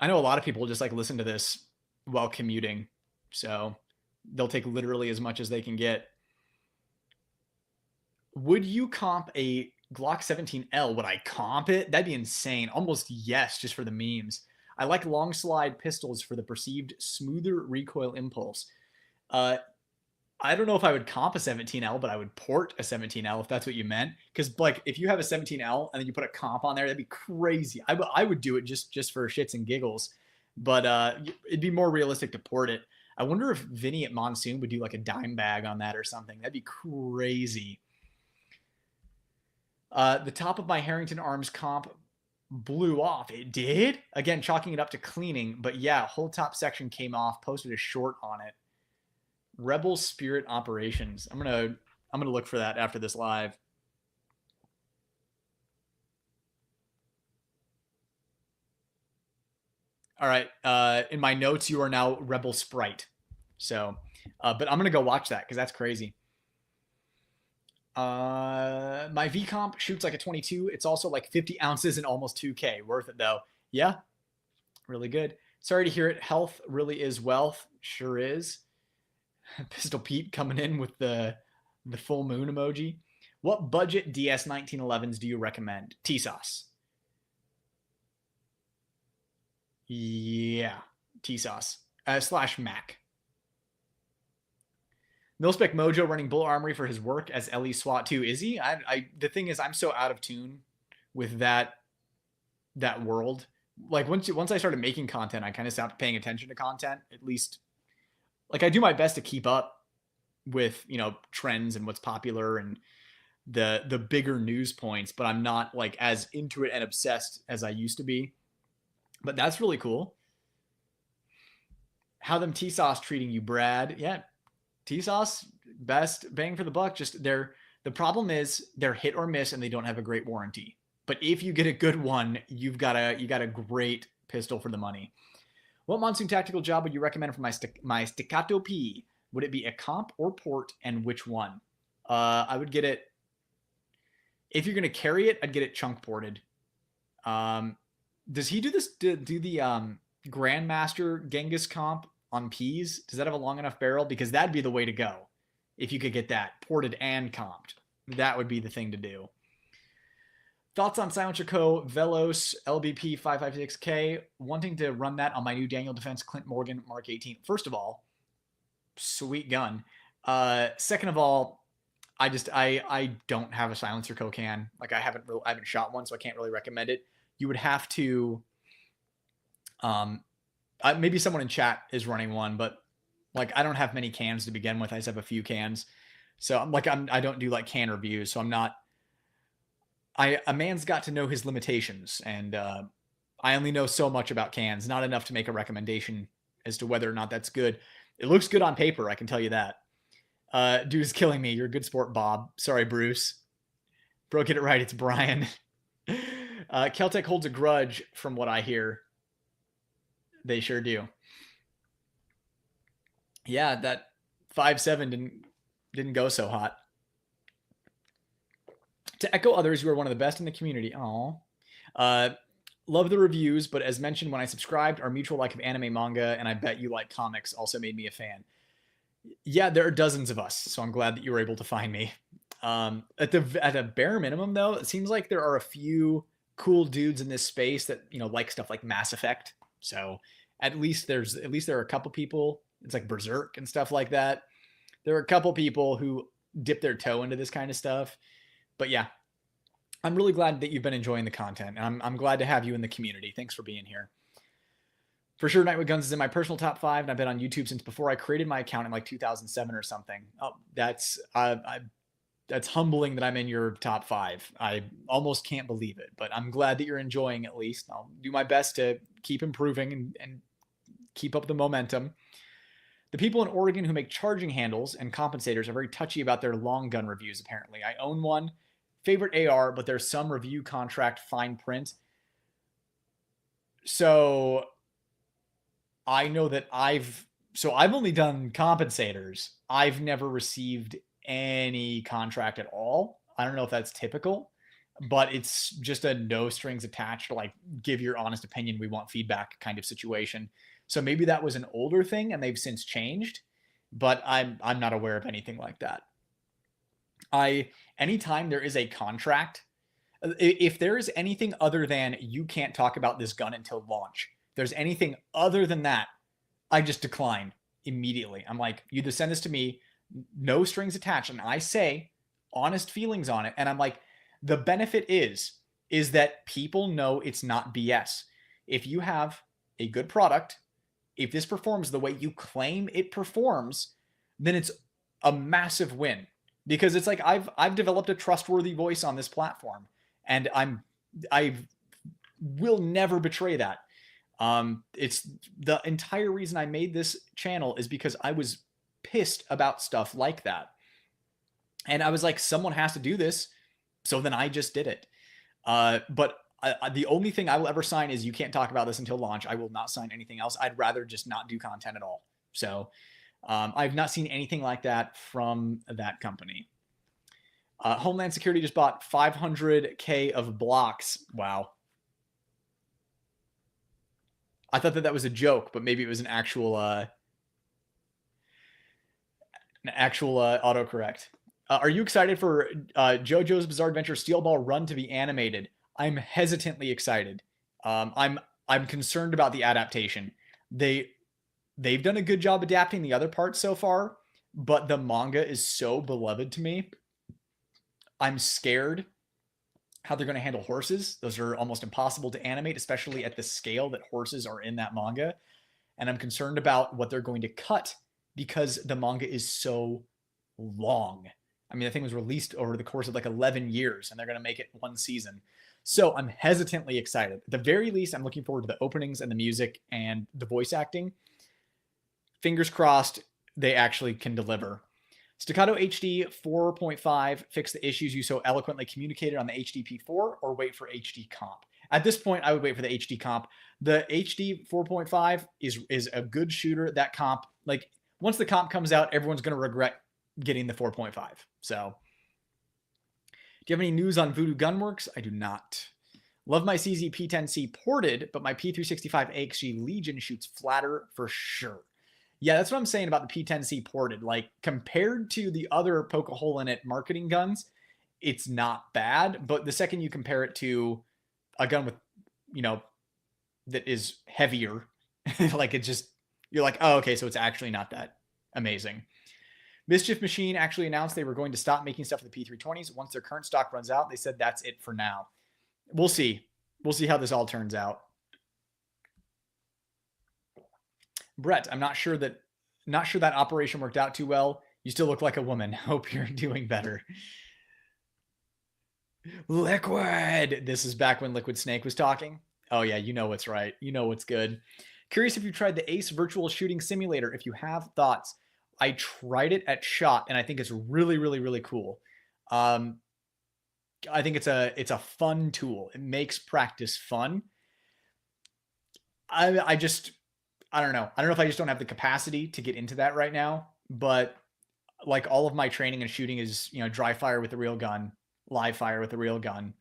know a lot of people just listen to this while commuting, so they'll take literally as much as they can get. Would you comp a Glock 17L? Would I comp it? That'd be insane. Almost yes, just for the memes. I like long slide pistols for the perceived smoother recoil impulse. I don't know if I would comp a 17L, but I would port a 17L if that's what you meant. Because like if you have a 17L and then you put a comp on there, that'd be crazy. I would do it just for shits and giggles, but it'd be more realistic to port it. I wonder if Vinny at Monsoon would do like a dime bag on that or something. That'd be crazy. The top of my Harrington Arms comp blew off. It did? Again, chalking it up to cleaning, but yeah, whole top section came off, posted a short on it. Rebel Spirit Operations. I'm gonna look for that after this live. All right. In my notes, you are now Rebel Sprite. So, but I'm gonna go watch that because that's crazy. My V comp shoots like a 22. It's also like 50 ounces and almost 2K. Worth it though. Yeah, really good. Sorry to hear it. Health really is wealth. Sure is. Pistol Pete coming in with the full moon emoji. What budget DS 1911s do you recommend? T-Sauce. Yeah, T-Sauce. / Mac. Milspec Mojo running Bul Armory for his work as LE SWAT 2. Is he? The thing is, I'm so out of tune with that world. Like once I started making content, I kind of stopped paying attention to content. At least, like I do my best to keep up with trends and what's popular and the bigger news points, but I'm not like as into it and obsessed as I used to be. But that's really cool. How them T-Sauce treating you, Brad? Yeah, T-Sauce, best bang for the buck. Just the problem is they're hit or miss and they don't have a great warranty. But if you get a good one, you got a great pistol for the money. What Monsoon tactical job would you recommend for my Staccato P? Would it be a comp or port, and which one? I would get it. If you're gonna carry it, I'd get it chunk ported. Does he do this? Do the Grandmaster Genghis comp on P's? Does that have a long enough barrel? Because that'd be the way to go. If you could get that ported and comped, that would be the thing to do. Thoughts on Silencer Co. Velos LBP 556K? Wanting to run that on my new Daniel Defense Clint Morgan Mark 18. First of all, sweet gun. Second of all, I don't have a Silencer Co. can. Like I haven't shot one, so I can't really recommend it. You would have to. Maybe someone in chat is running one, but like I don't have many cans to begin with. I just have a few cans, so I don't do like can reviews, so I'm not. A man's got to know his limitations, and I only know so much about cans, not enough to make a recommendation as to whether or not that's good. It looks good on paper, I can tell you that. Dude is killing me. You're a good sport, Bob. Sorry, Bruce. Bro, get it right. It's Brian. Keltec holds a grudge from what I hear. They sure do. Yeah, that 5.7 didn't go so hot. To echo others, you are one of the best in the community. Aw. Love the reviews, but as mentioned when I subscribed, our mutual like of anime manga, and I bet you like comics, also made me a fan. Yeah, there are dozens of us, so I'm glad that you were able to find me. At a bare minimum, though, it seems like there are a few cool dudes in this space that like stuff like Mass Effect. So at least there are a couple people. It's like Berserk and stuff like that. There are a couple people who dip their toe into this kind of stuff. But yeah, I'm really glad that you've been enjoying the content. And I'm glad to have you in the community. Thanks for being here. For sure, Nightwood Guns is in my personal top 5, and I've been on YouTube since before I created my account in like 2007 or something. Oh, that's humbling that I'm in your top 5. I almost can't believe it, but I'm glad that you're enjoying at least. I'll do my best to keep improving and keep up the momentum. The people in Oregon who make charging handles and compensators are very touchy about their long gun reviews, apparently. I own one. Favorite AR, but there's some review contract fine print. So I know that I've only done compensators. I've never received any contract at all. I don't know if that's typical, but it's just a no strings attached, like give your honest opinion, we want feedback kind of situation. So maybe that was an older thing and they've since changed, but I'm not aware of anything like that. Anytime there is a contract, if there is anything other than you can't talk about this gun until launch, if there's anything other than that, I just decline immediately. I'm like, you either send this to me, no strings attached. And I say honest feelings on it. And I'm like, the benefit is that people know it's not BS. If you have a good product, if this performs the way you claim it performs, then it's a massive win, because it's like I've developed a trustworthy voice on this platform, and I will never betray that. It's the entire reason I made this channel is because I was pissed about stuff like that. And I was like, someone has to do this. So then I just did it. But the only thing I will ever sign is you can't talk about this until launch. I will not sign anything else. I'd rather just not do content at all. So I've not seen anything like that from that company. Homeland Security just bought 500K of blocks. Wow. I thought that was a joke, but maybe it was an actual autocorrect. Are you excited for JoJo's Bizarre Adventure Steel Ball Run to be animated? I'm hesitantly excited. I'm concerned about the adaptation. They've done a good job adapting the other parts so far, but the manga is so beloved to me. I'm scared how they're going to handle horses. Those are almost impossible to animate, especially at the scale that horses are in that manga. And I'm concerned about what they're going to cut because the manga is so long. I mean, the thing was released over the course of like 11 years, and they're going to make it one season. So I'm hesitantly excited. At the very least, I'm looking forward to the openings and the music and the voice acting. Fingers crossed they actually can deliver. Staccato HD 4.5 fix the issues you so eloquently communicated on the HDP4, or wait for HD comp. At this point, I would wait for the HD comp. The HD 4.5 is a good shooter. That comp, like once the comp comes out, everyone's going to regret getting the 4.5. So, do you have any news on Voodoo Gunworks? I do not. Love my CZ P10C ported, but my P365 AXG Legion shoots flatter for sure. Yeah, that's what I'm saying about the P10C ported. Like, compared to the other poke a hole in it marketing guns, it's not bad. But the second you compare it to a gun with, that is heavier, like it just, you're like, oh, okay, so it's actually not that amazing. Mischief Machine actually announced they were going to stop making stuff for the P320s. Once their current stock runs out, they said that's it for now. We'll see. We'll see how this all turns out. Brett, I'm not sure that operation worked out too well. You still look like a woman. Hope you're doing better. Liquid. This is back when Liquid Snake was talking. Oh yeah, you know what's right. You know what's good. Curious if you tried the Ace Virtual Shooting Simulator. If you have thoughts. I tried it at SHOT, and I think it's really, really, really cool. I think it's a fun tool. It makes practice fun. I don't know. I don't know if I just don't have the capacity to get into that right now. But like all of my training and shooting is, dry fire with the real gun, live fire with the real gun.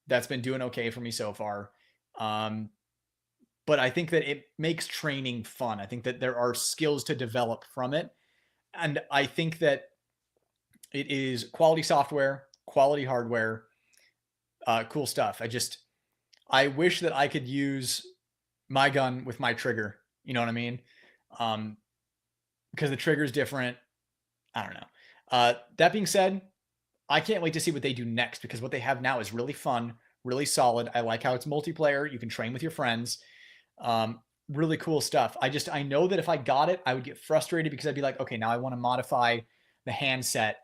That's been doing okay for me so far. But I think that it makes training fun. I think that there are skills to develop from it. And I think that it is quality software, quality hardware, cool stuff. I wish that I could use my gun with my trigger. You know what I mean? Because the trigger is different. I don't know. That being said, I can't wait to see what they do next, because what they have now is really fun, really solid. I like how it's multiplayer. You can train with your friends. Really cool stuff. I know that if I got it, I would get frustrated because I'd be like, okay, now I want to modify the handset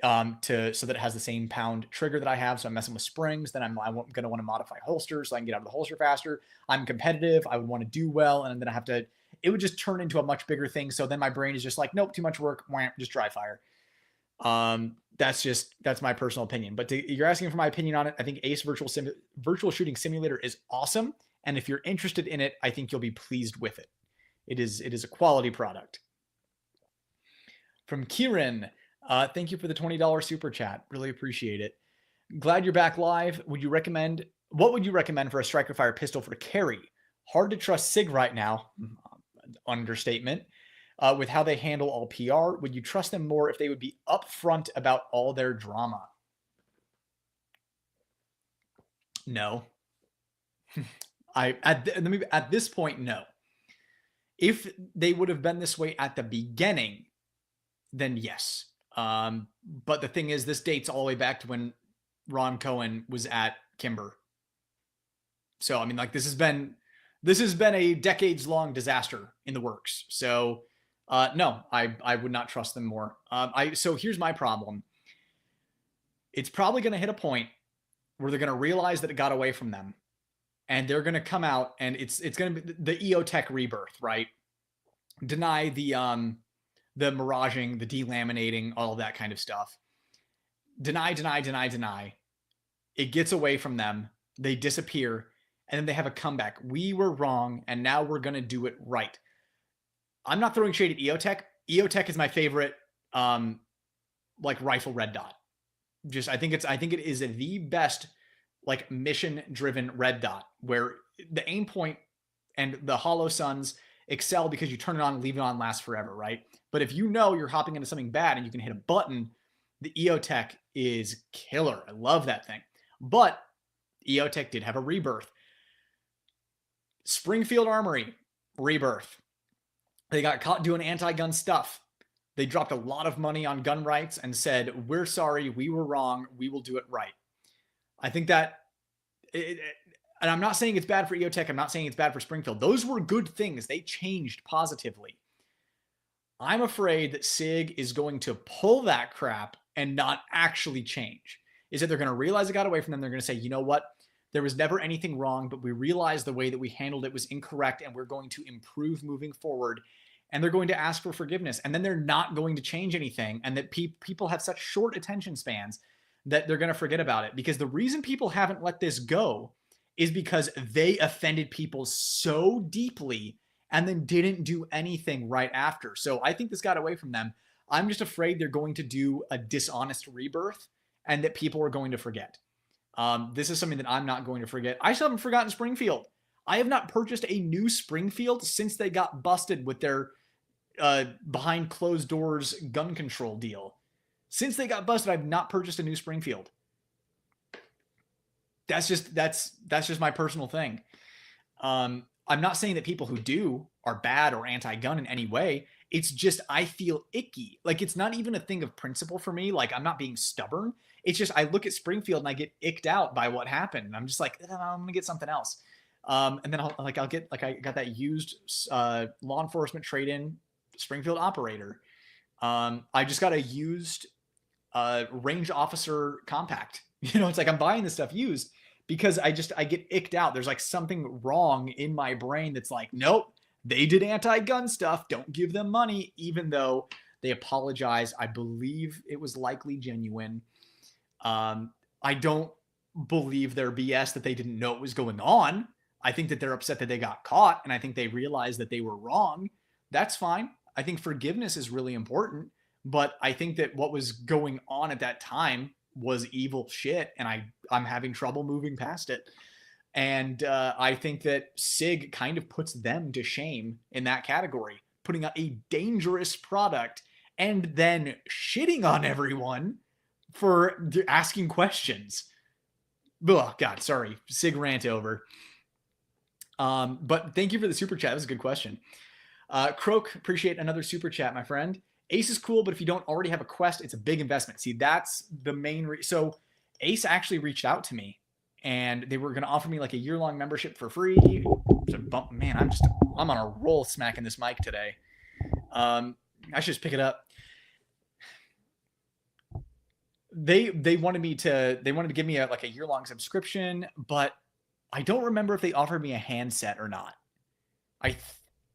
so that it has the same pound trigger that I have. So I'm messing with springs. Then I'm going to want to modify holsters so I can get out of the holster faster. I'm competitive. I would want to do well. And then it would just turn into a much bigger thing. So then my brain is just like, nope, too much work. Just dry fire. That's my personal opinion. But you're asking for my opinion on it. I think Ace Virtual Shooting Simulator is awesome. And if you're interested in it, I think you'll be pleased with it. It is a quality product. From Kieran, thank you for the $20 super chat. Really appreciate it. Glad you're back live. What would you recommend for a striker fire pistol for carry? Hard to trust SIG right now. Understatement. With how they handle all PR, would you trust them more if they would be upfront about all their drama? No. At this point, no. If they would have been this way at the beginning, then yes. But the thing is, this dates all the way back to when Ron Cohen was at Kimber. So I mean, like this has been a decades long disaster in the works. So no, I would not trust them more. So here's my problem. It's probably going to hit a point where they're going to realize that it got away from them, and they're going to come out, and it's going to be the EOTech rebirth, right? Deny the miraging, the delaminating, all of that kind of stuff. Deny. It gets away from them. They disappear, and then they have a comeback. We were wrong, and now we're going to do it right. I'm not throwing shade at EOTech. EOTech is my favorite, like rifle red dot. Just I think it is the best like mission driven red dot, where the aim point and the hollow suns excel because you turn it on and leave it on, last forever, right? But if you know you're hopping into something bad and you can hit a button, the EOTech is killer. I love that thing. But EOTech did have a rebirth. Springfield Armory rebirth. They got caught doing anti-gun stuff. They dropped a lot of money on gun rights and said, we're sorry, we were wrong, we will do it right. I think that, and I'm not saying it's bad for EOTech, I'm not saying it's bad for Springfield. Those were good things. They changed positively. I'm afraid that SIG is going to pull that crap and not actually change. Is that they're going to realize it got away from them. They're going to say, you know what? There was never anything wrong, but we realized the way that we handled it was incorrect, and we're going to improve moving forward. And they're going to ask for forgiveness. And then they're not going to change anything. And that people have such short attention spans that they're going to forget about it. Because the reason people haven't let this go is because they offended people so deeply and then didn't do anything right after. So I think this got away from them. I'm just afraid they're going to do a dishonest rebirth and that people are going to forget. This is something that I'm not going to forget. I still haven't forgotten Springfield. I have not purchased a new Springfield since they got busted with their behind closed doors gun control deal. Since they got busted, I've not purchased a new Springfield. That's just my personal thing. I'm not saying that people who do are bad or anti-gun in any way. It's just I feel icky. Like it's not even a thing of principle for me. Like I'm not being stubborn. It's just I look at Springfield and I get icked out by what happened. And I'm just like, I'm gonna get something else. And then I got that used law enforcement trade-in Springfield operator. I just got a used range officer compact. You know, it's like I'm buying this stuff used because I get icked out. There's like something wrong in my brain that's like, nope, they did anti-gun stuff. Don't give them money, even though they apologize. I believe it was likely genuine. I don't believe their BS that they didn't know what was going on. I think that they're upset that they got caught, and I think they realized that they were wrong. That's fine. I think forgiveness is really important, but I think that what was going on at that time was evil shit, and I'm having trouble moving past it. And I think that SIG kind of puts them to shame in that category, putting out a dangerous product and then shitting on everyone for asking questions. Oh, God, sorry. SIG rant over. But thank you for the super chat. That was a good question. Croak, appreciate another super chat, my friend. Ace is cool, but if you don't already have a quest, it's a big investment. See, that's the main so Ace actually reached out to me, and they were going to offer me like a year-long membership for free. Man, I'm on a roll smacking this mic today. I should just pick it up. They wanted to give me a year-long subscription, but I don't remember if they offered me a handset or not. I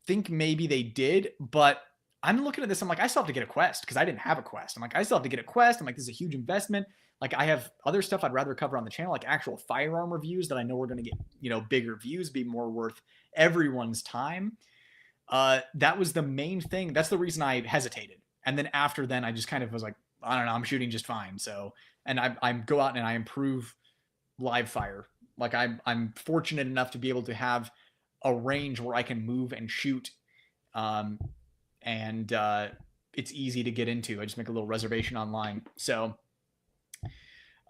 think maybe they did, but I'm looking at this. I'm like, I still have to get a quest because I didn't have a quest. I'm like, I still have to get a quest. I'm like, this is a huge investment. Like I have other stuff I'd rather cover on the channel, like actual firearm reviews that I know we're going to get, bigger views, be more worth everyone's time. That was the main thing. That's the reason I hesitated. And then after then I just kind of was like, I don't know, I'm shooting just fine. So, and I go out and I improve live fire. Like I'm fortunate enough to be able to have a range where I can move and shoot. And it's easy to get into. I just make a little reservation online. So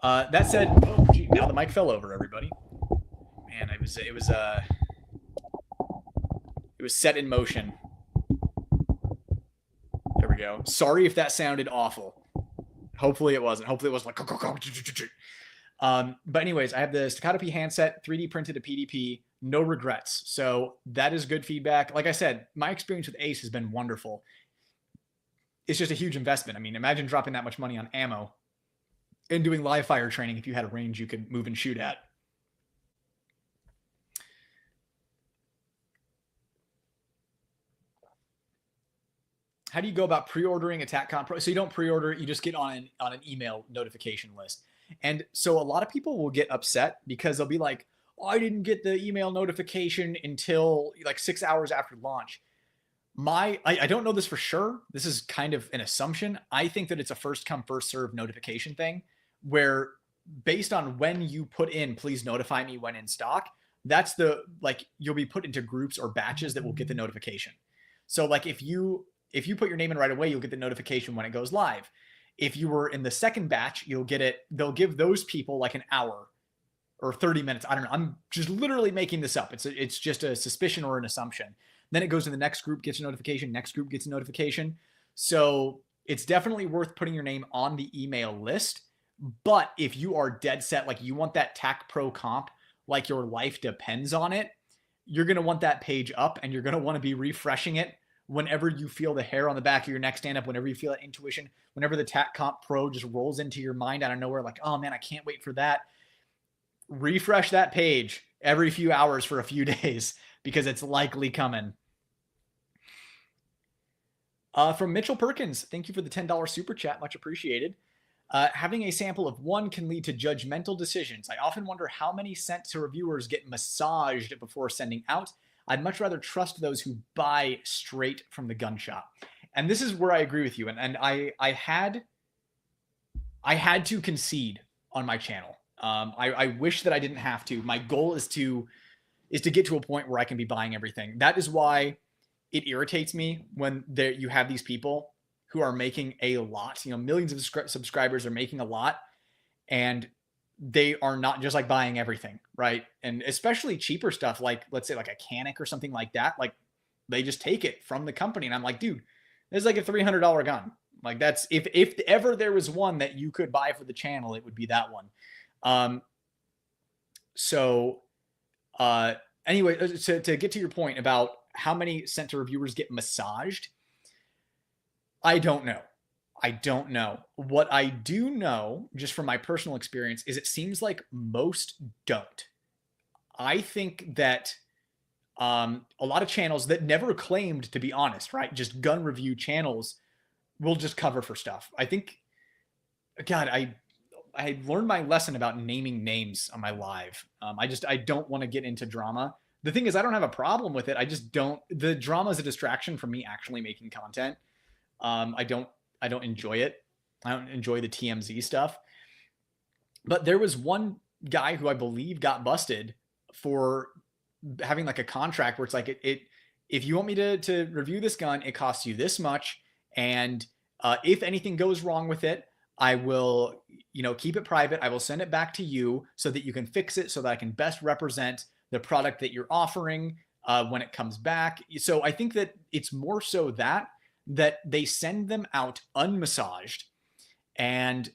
that said, oh gee, now the mic fell over, everybody. Man, it was set in motion. There we go. Sorry if that sounded awful. Hopefully it wasn't. Hopefully it wasn't like. But anyways, I have the Staccato P handset, 3D printed to PDP, no regrets. So that is good feedback. Like I said, my experience with Ace has been wonderful. It's just a huge investment. I mean, imagine dropping that much money on ammo and doing live fire training if you had a range you could move and shoot at. How do you go about pre-ordering Attack Comp Pro? So you don't pre-order, you just get on an email notification list. And so a lot of people will get upset because they'll be like, oh, I didn't get the email notification until like 6 hours after launch. I don't know this for sure. This is kind of an assumption. I think that it's a first come, first serve notification thing where based on when you put in, please notify me when in stock, that's the, like, you'll be put into groups or batches that will get the notification. So like if you put your name in right away, you'll get the notification when it goes live. If you were in the second batch, you'll get it. They'll give those people like an hour or 30 minutes. I don't know. I'm just literally making this up. It's just a suspicion or an assumption. Then it goes to the next group, gets a notification. Next group gets a notification. So it's definitely worth putting your name on the email list. But if you are dead set, like you want that TAC Pro comp, like your life depends on it, you're going to want that page up and you're going to want to be refreshing it whenever you feel the hair on the back of your neck stand up, whenever you feel that intuition, whenever the TAC Comp Pro just rolls into your mind out of nowhere, like, oh man, I can't wait for that. Refresh that page every few hours for a few days because it's likely coming. From Mitchell Perkins, thank you for the $10 super chat. Much appreciated. Having a sample of one can lead to judgmental decisions. I often wonder how many sent to reviewers get massaged before sending out. I'd much rather trust those who buy straight from the gun shop. And this is where I agree with you. And I had to concede on my channel. I wish that I didn't have to. My goal is to get to a point where I can be buying everything. That is why it irritates me when you have these people who are making a lot, millions of subscribers are making a lot, and they are not just like buying everything, right? And especially cheaper stuff, like let's say like a Canic or something like that, like they just take it from the company. And I'm like, dude, this is like a $300 gun. Like that's, if ever there was one that you could buy for the channel, it would be that one. Anyway, to get to your point about how many sent to reviewers get massaged, I don't know. What I do know, just from my personal experience, is it seems like most don't. I think that a lot of channels that never claimed to be honest, right? Just gun review channels will just cover for stuff. I think, God, I learned my lesson about naming names on my live. I don't want to get into drama. The thing is, I don't have a problem with it. I just don't. The drama is a distraction from me actually making content. I don't enjoy it. I don't enjoy the TMZ stuff. But there was one guy who I believe got busted for having like a contract where it's like, if you want me to review this gun, it costs you this much. And if anything goes wrong with it, I will, keep it private. I will send it back to you so that you can fix it so that I can best represent the product that you're offering when it comes back. So I think that it's more so that they send them out unmassaged and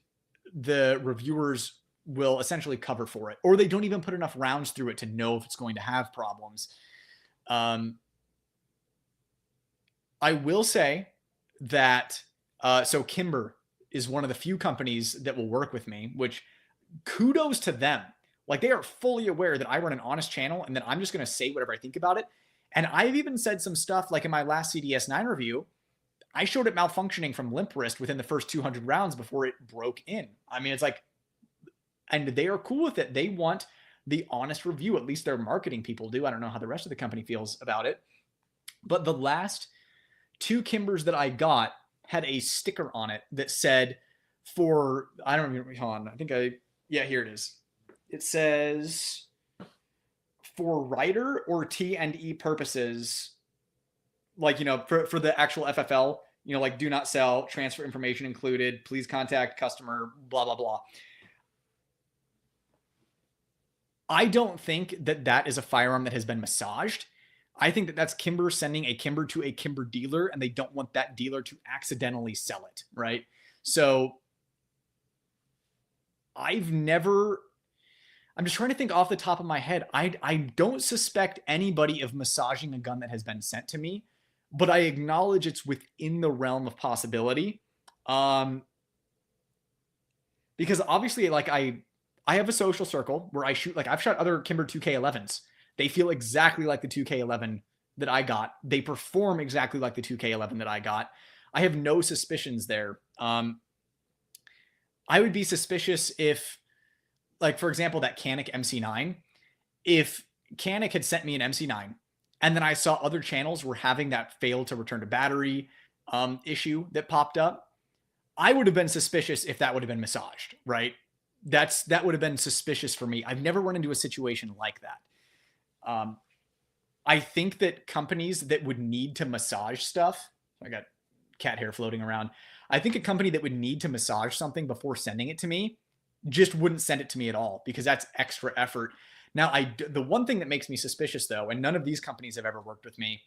the reviewers will essentially cover for it, or they don't even put enough rounds through it to know if it's going to have problems. I will say that, so Kimber is one of the few companies that will work with me, which kudos to them. Like they are fully aware that I run an honest channel and that I'm just going to say whatever I think about it. And I've even said some stuff like in my last CDS9 review, I showed it malfunctioning from limp wrist within the first 200 rounds before it broke in. I mean, it's like, and they are cool with it. They want the honest review. At least their marketing people do. I don't know how the rest of the company feels about it. But the last two Kimbers that I got had a sticker on it that said for, I don't remember, hold on. Yeah, here it is. It says for writer or T&E purposes, like, for the actual FFL, like do not sell, transfer information included, please contact customer, blah, blah, blah. I don't think that is a firearm that has been massaged. I think that that's Kimber sending a Kimber to a Kimber dealer, and they don't want that dealer to accidentally sell it, right? So I've never, I'm just trying to think off the top of my head. I don't suspect anybody of massaging a gun that has been sent to me, but I acknowledge it's within the realm of possibility. Because obviously, like I have a social circle where I shoot, like I've shot other Kimber 2K11s. They feel exactly like the 2K11 that I got. They perform exactly like the 2K11 that I got. I have no suspicions there. I would be suspicious if, like, for example, that Canik MC9, if Canik had sent me an MC9 and then I saw other channels were having that fail to return to battery issue that popped up, I would have been suspicious if that would have been massaged, right? That would have been suspicious for me. I've never run into a situation like that. I think that companies that would need to massage stuff, I got cat hair floating around. I think a company that would need to massage something before sending it to me just wouldn't send it to me at all, because that's extra effort. Now, the one thing that makes me suspicious, though, and none of these companies have ever worked with me,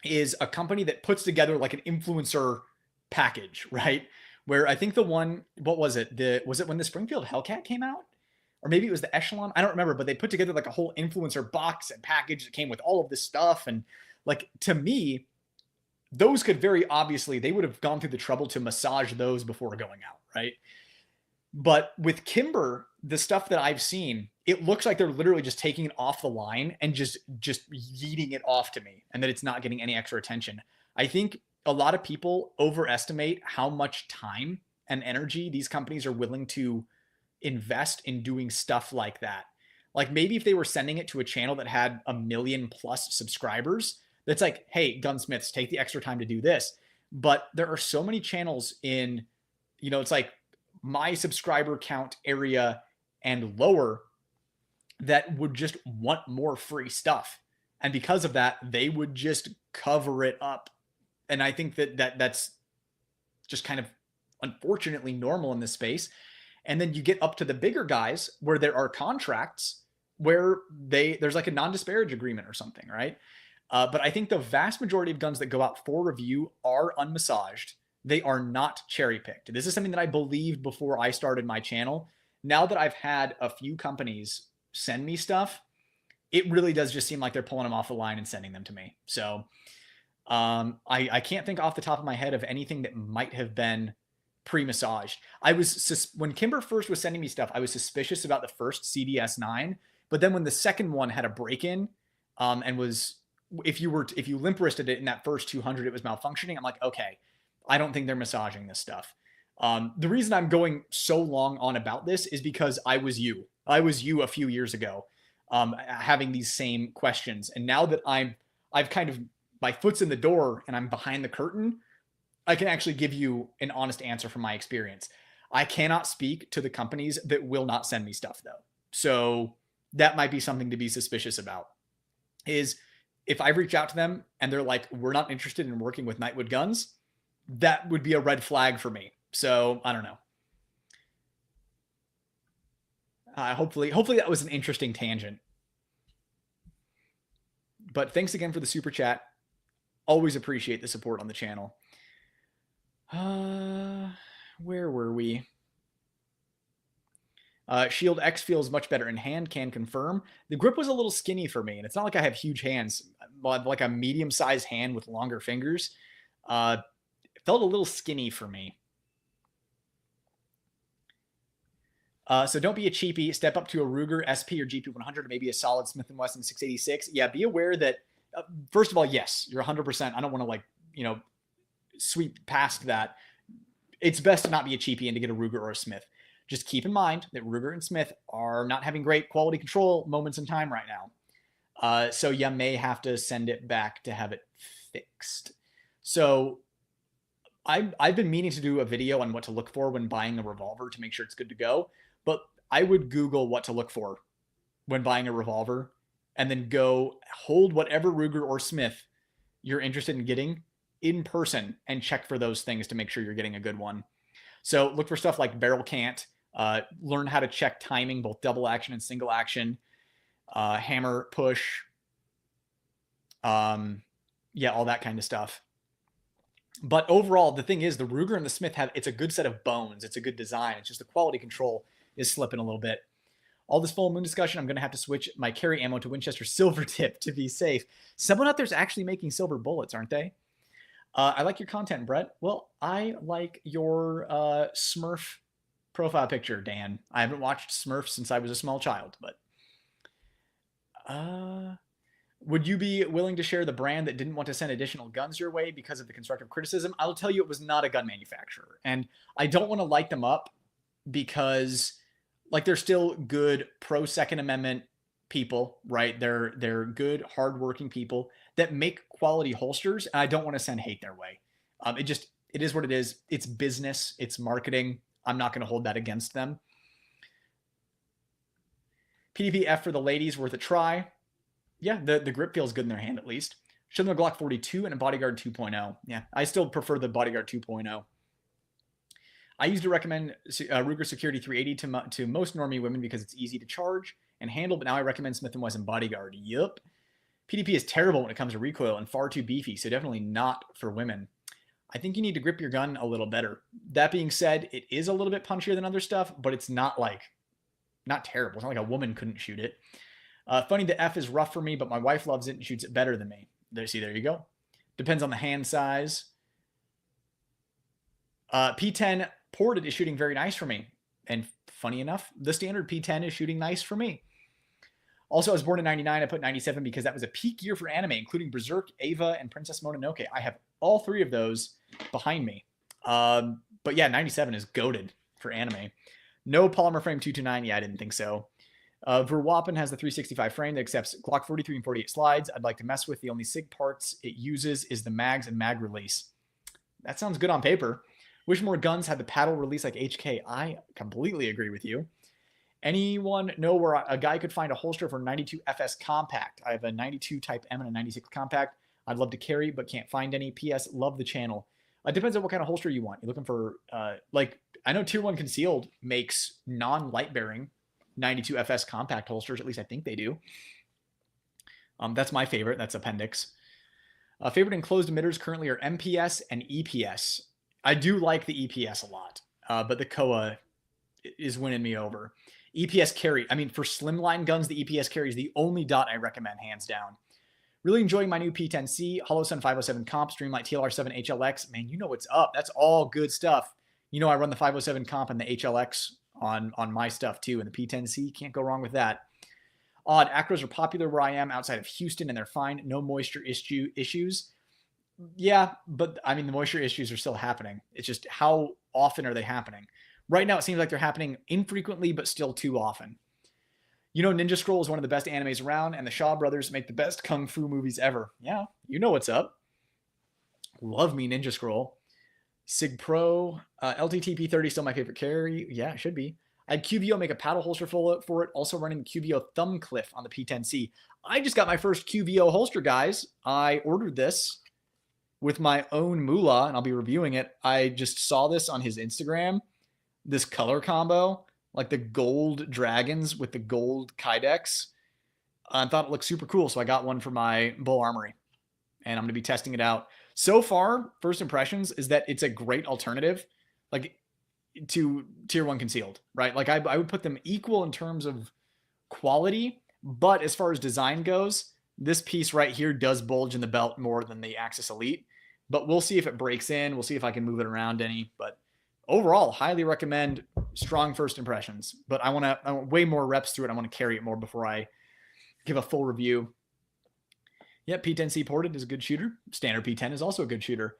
is a company that puts together like an influencer package, right? Where I think the one, what was it? Was it when the Springfield Hellcat came out? Or maybe it was the Echelon? I don't remember, but they put together like a whole influencer box and package that came with all of this stuff. And like, to me, those could very obviously, they would have gone through the trouble to massage those before going out, right? But with Kimber, the stuff that I've seen, it looks like they're literally just taking it off the line and just yeeting it off to me, and that it's not getting any extra attention. I think a lot of people overestimate how much time and energy these companies are willing to invest in doing stuff like that. Like, maybe if they were sending it to a channel that had 1 million plus subscribers, that's like, hey, gunsmiths, take the extra time to do this. But there are so many channels in, it's like my subscriber count area and lower that would just want more free stuff. And because of that, they would just cover it up. And I think that's just kind of unfortunately normal in this space. And then you get up to the bigger guys where there are contracts where there's like a non-disparage agreement or something, right? But I think the vast majority of guns that go out for review are unmassaged. They are not cherry-picked. This is something that I believed before I started my channel. Now that I've had a few companies send me stuff, it really does just seem like they're pulling them off the line and sending them to me. So I can't think off the top of my head of anything that might have been pre-massaged. When Kimber first was sending me stuff, I was suspicious about the first CDS9, but then when the second one had a break-in and was, if you limp wristed it in that first 200, it was malfunctioning, I'm like, okay, I don't think they're massaging this stuff. The reason I'm going so long on about this is because I was you a few years ago, having these same questions. And now that I've kind of, my foot's in the door and I'm behind the curtain, I can actually give you an honest answer from my experience. I cannot speak to the companies that will not send me stuff, though. So that might be something to be suspicious about, is if I reach out to them and they're like, we're not interested in working with Nightwood guns, that would be a red flag for me. So I don't know. Hopefully that was an interesting tangent. But thanks again for the super chat. Always appreciate the support on the channel. Where were we? Shield X feels much better in hand, can confirm. The grip was a little skinny for me, and it's not like I have huge hands. Like a medium-sized hand with longer fingers. It felt a little skinny for me. So don't be a cheapie. Step up to a Ruger SP or GP100, or maybe a solid Smith & Wesson 686. Yeah, be aware that, first of all, yes, you're 100%. I don't want to sweep past that. It's best to not be a cheapie and to get a Ruger or a Smith. Just keep in mind that Ruger and Smith are not having great quality control moments in time right now. So you may have to send it back to have it fixed. So I've been meaning to do a video on what to look for when buying a revolver to make sure it's good to go. But I would Google what to look for when buying a revolver and then go hold whatever Ruger or Smith you're interested in getting in person and check for those things to make sure you're getting a good one. So look for stuff like barrel cant, learn how to check timing, both double action and single action, hammer push. Yeah, all that kind of stuff. But overall, the thing is, the Ruger and the Smith it's a good set of bones. It's a good design. It's just the quality control is slipping a little bit. All this full moon discussion, I'm going to have to switch my carry ammo to Winchester silver tip to be safe. Someone out there's actually making silver bullets, aren't they? I like your content, Brett. Well, I like your Smurf profile picture, Dan. I haven't watched Smurf since I was a small child, but would you be willing to share the brand that didn't want to send additional guns your way because of the constructive criticism? I'll tell you, it was not a gun manufacturer. And I don't want to light them up because, like, they're still good pro Second Amendment people, right? They're good, hardworking people that make quality holsters. And I don't want to send hate their way. It is what it is. It's business. It's marketing. I'm not going to hold that against them. PDP-F for the ladies, worth a try. Yeah, the grip feels good in their hand at least. Show them a Glock 42 and a Bodyguard 2.0. Yeah, I still prefer the Bodyguard 2.0. I used to recommend Ruger Security 380 to most normie women because it's easy to charge and handle, but now I recommend Smith & Wesson Bodyguard. Yup. PDP is terrible when it comes to recoil and far too beefy, so definitely not for women. I think you need to grip your gun a little better. That being said, it is a little bit punchier than other stuff, but it's not terrible. It's not like a woman couldn't shoot it. Funny, the F is rough for me, but my wife loves it and shoots it better than me. There you go. Depends on the hand size. P10 ported is shooting very nice for me. And funny enough, the standard P10 is shooting nice for me. Also, I was born in 99. I put 97 because that was a peak year for anime, including Berserk, Eva, and Princess Mononoke. I have all three of those behind me. But yeah, 97 is goated for anime. No polymer frame 229. Yeah, I didn't think so. Verwapen has the 365 frame that accepts Glock 43 and 48 slides. I'd like to mess with. The only SIG parts it uses is the mags and mag release. That sounds good on paper. Wish more guns had the paddle release like HK. I completely agree with you. Anyone know where a guy could find a holster for 92 FS compact? I have a 92 Type M and a 96 compact. I'd love to carry, but can't find any. PS, love the channel. It depends on what kind of holster you want. You're looking for, I know Tier 1 Concealed makes non-light bearing 92 FS compact holsters. At least I think they do. That's my favorite. That's Appendix. Favorite enclosed emitters currently are MPS and EPS. I do like the EPS a lot, but the KOA is winning me over. EPS carry. I mean, for slimline guns, the EPS carry is the only dot I recommend, hands down. Really enjoying my new P10C, HoloSun 507 comp, Streamlight TLR7 HLX. Man, you know what's up. That's all good stuff. You know I run the 507 comp and the HLX on my stuff too, and the P10C. Can't go wrong with that. Odd, acros are popular where I am outside of Houston, and they're fine. No moisture issues. Yeah, but I mean, the moisture issues are still happening. It's just how often are they happening? Right now, it seems like they're happening infrequently, but still too often. You know, Ninja Scroll is one of the best animes around, and the Shaw brothers make the best kung fu movies ever. Yeah, you know what's up. Love me Ninja Scroll. Sig Pro, LTTP30 still my favorite carry. Yeah, it should be. I had QVO make a paddle holster for it, also running the QVO Thumb Cliff on the P10C. I just got my first QVO holster, guys. I ordered this with my own moolah, and I'll be reviewing it. I just saw this on his Instagram, this color combo, like the gold dragons with the gold Kydex. I thought it looked super cool, so I got one for my Bul Armory, and I'm going to be testing it out. So far, first impressions is that it's a great alternative, like, to Tier 1 Concealed, right? Like, I would put them equal in terms of quality, but as far as design goes, this piece right here does bulge in the belt more than the Axis Elite, but we'll see if it breaks in. We'll see if I can move it around any, but overall, highly recommend. Strong first impressions, but I want way more reps through it. I want to carry it more before I give a full review. Yep, P10C ported is a good shooter. Standard P10 is also a good shooter.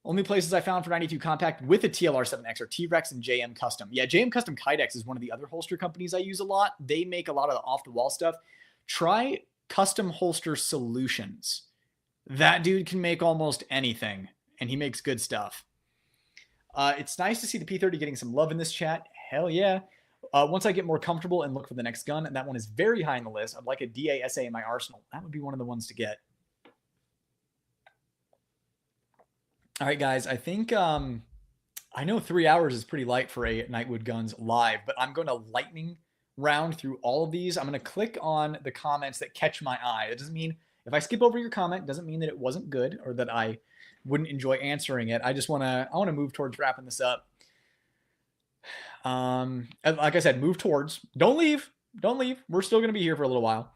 Only places I found for 92 compact with a TLR7X are T-Rex and JM Custom. Yeah, JM Custom Kydex is one of the other holster companies I use a lot. They make a lot of the off-the-wall stuff. Try Custom Holster Solutions. That dude can make almost anything, and he makes good stuff. It's nice to see the P30 getting some love in this chat. Hell yeah. Once I get more comfortable and look for the next gun, and that one is very high on the list, I'd like a DASA in my arsenal. That would be one of the ones to get. All right, guys. I think I know 3 hours is pretty light for a Nightwood Guns live, but I'm going to lightning round through all of these. I'm going to click on the comments that catch my eye. It doesn't mean If I skip over your comment, doesn't mean that it wasn't good or that I wouldn't enjoy answering it. I want to move towards wrapping this up. Like I said, move towards. Don't leave. Don't leave. We're still going to be here for a little while.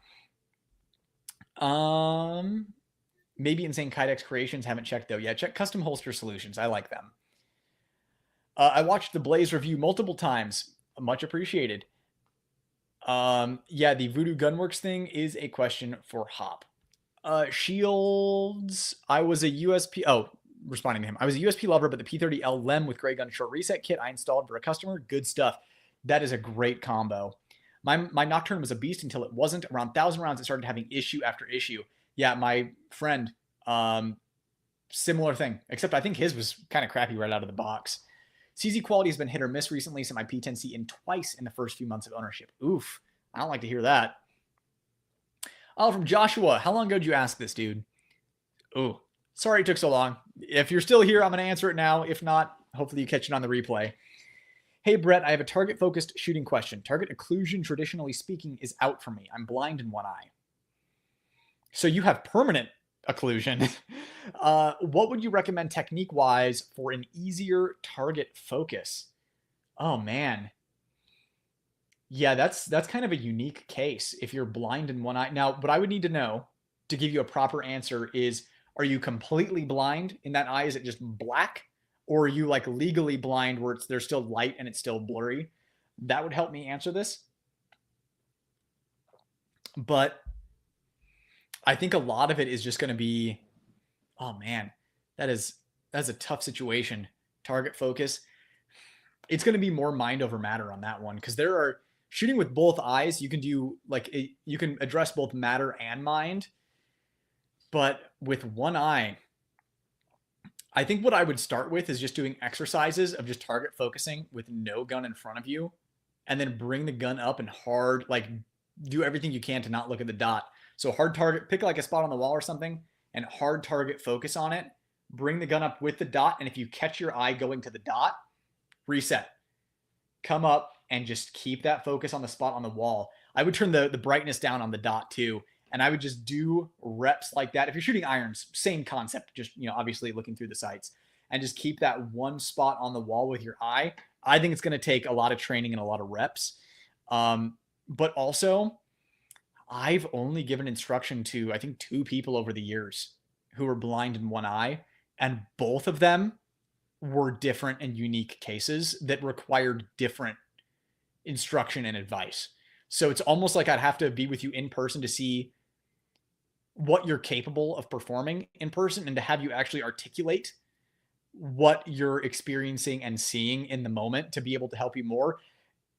Maybe Insane Kydex Creations. Haven't checked though yet. Check Custom Holster Solutions. I like them. I watched the Blaze review multiple times. Much appreciated. Yeah, the Voodoo Gunworks thing is a question for Hop. Shields. I was a USP. Oh, responding to him. I was a USP lover, but the P30L Lem with Gray Gun short reset kit I installed for a customer. Good stuff. That is a great combo. My Nocturne was a beast until it wasn't. Around 1,000 rounds, it started having issue after issue. Yeah, my friend, similar thing, except I think his was kind of crappy right out of the box. CZ quality has been hit or miss recently. Sent my P10C in twice in the first few months of ownership. Oof. I don't like to hear that. Oh, from Joshua. How long ago did you ask this, dude? Oh, sorry it took so long. If you're still here, I'm going to answer it now. If not, hopefully you catch it on the replay. Hey, Brett, I have a target-focused shooting question. Target occlusion, traditionally speaking, is out for me. I'm blind in one eye. So you have permanent occlusion. What would you recommend technique-wise for an easier target focus? Oh, man. Yeah, that's kind of a unique case if you're blind in one eye. Now, what I would need to know to give you a proper answer is, are you completely blind in that eye? Is it just black? Or are you like legally blind where there's still light and it's still blurry? That would help me answer this. But I think a lot of it is just going to be, oh man, that's a tough situation. Target focus. It's going to be more mind over matter on that one, because there are shooting with both eyes. You can do you can address both matter and mind, but with one eye, I think what I would start with is just doing exercises of just target focusing with no gun in front of you, and then bring the gun up and hard, like do everything you can to not look at the dot. So hard target, pick like a spot on the wall or something, and hard target focus on it. Bring the gun up with the dot, and if you catch your eye going to the dot, reset. Come up and just keep that focus on the spot on the wall. I would turn the brightness down on the dot too, and I would just do reps like that. If you're shooting irons, same concept, just, obviously looking through the sights, and just keep that one spot on the wall with your eye. I think it's going to take a lot of training and a lot of reps. But also, I've only given instruction to, I think, 2 people over the years who were blind in one eye, and both of them were different and unique cases that required different instruction and advice. So it's almost like I'd have to be with you in person to see what you're capable of performing in person, and to have you actually articulate what you're experiencing and seeing in the moment to be able to help you more.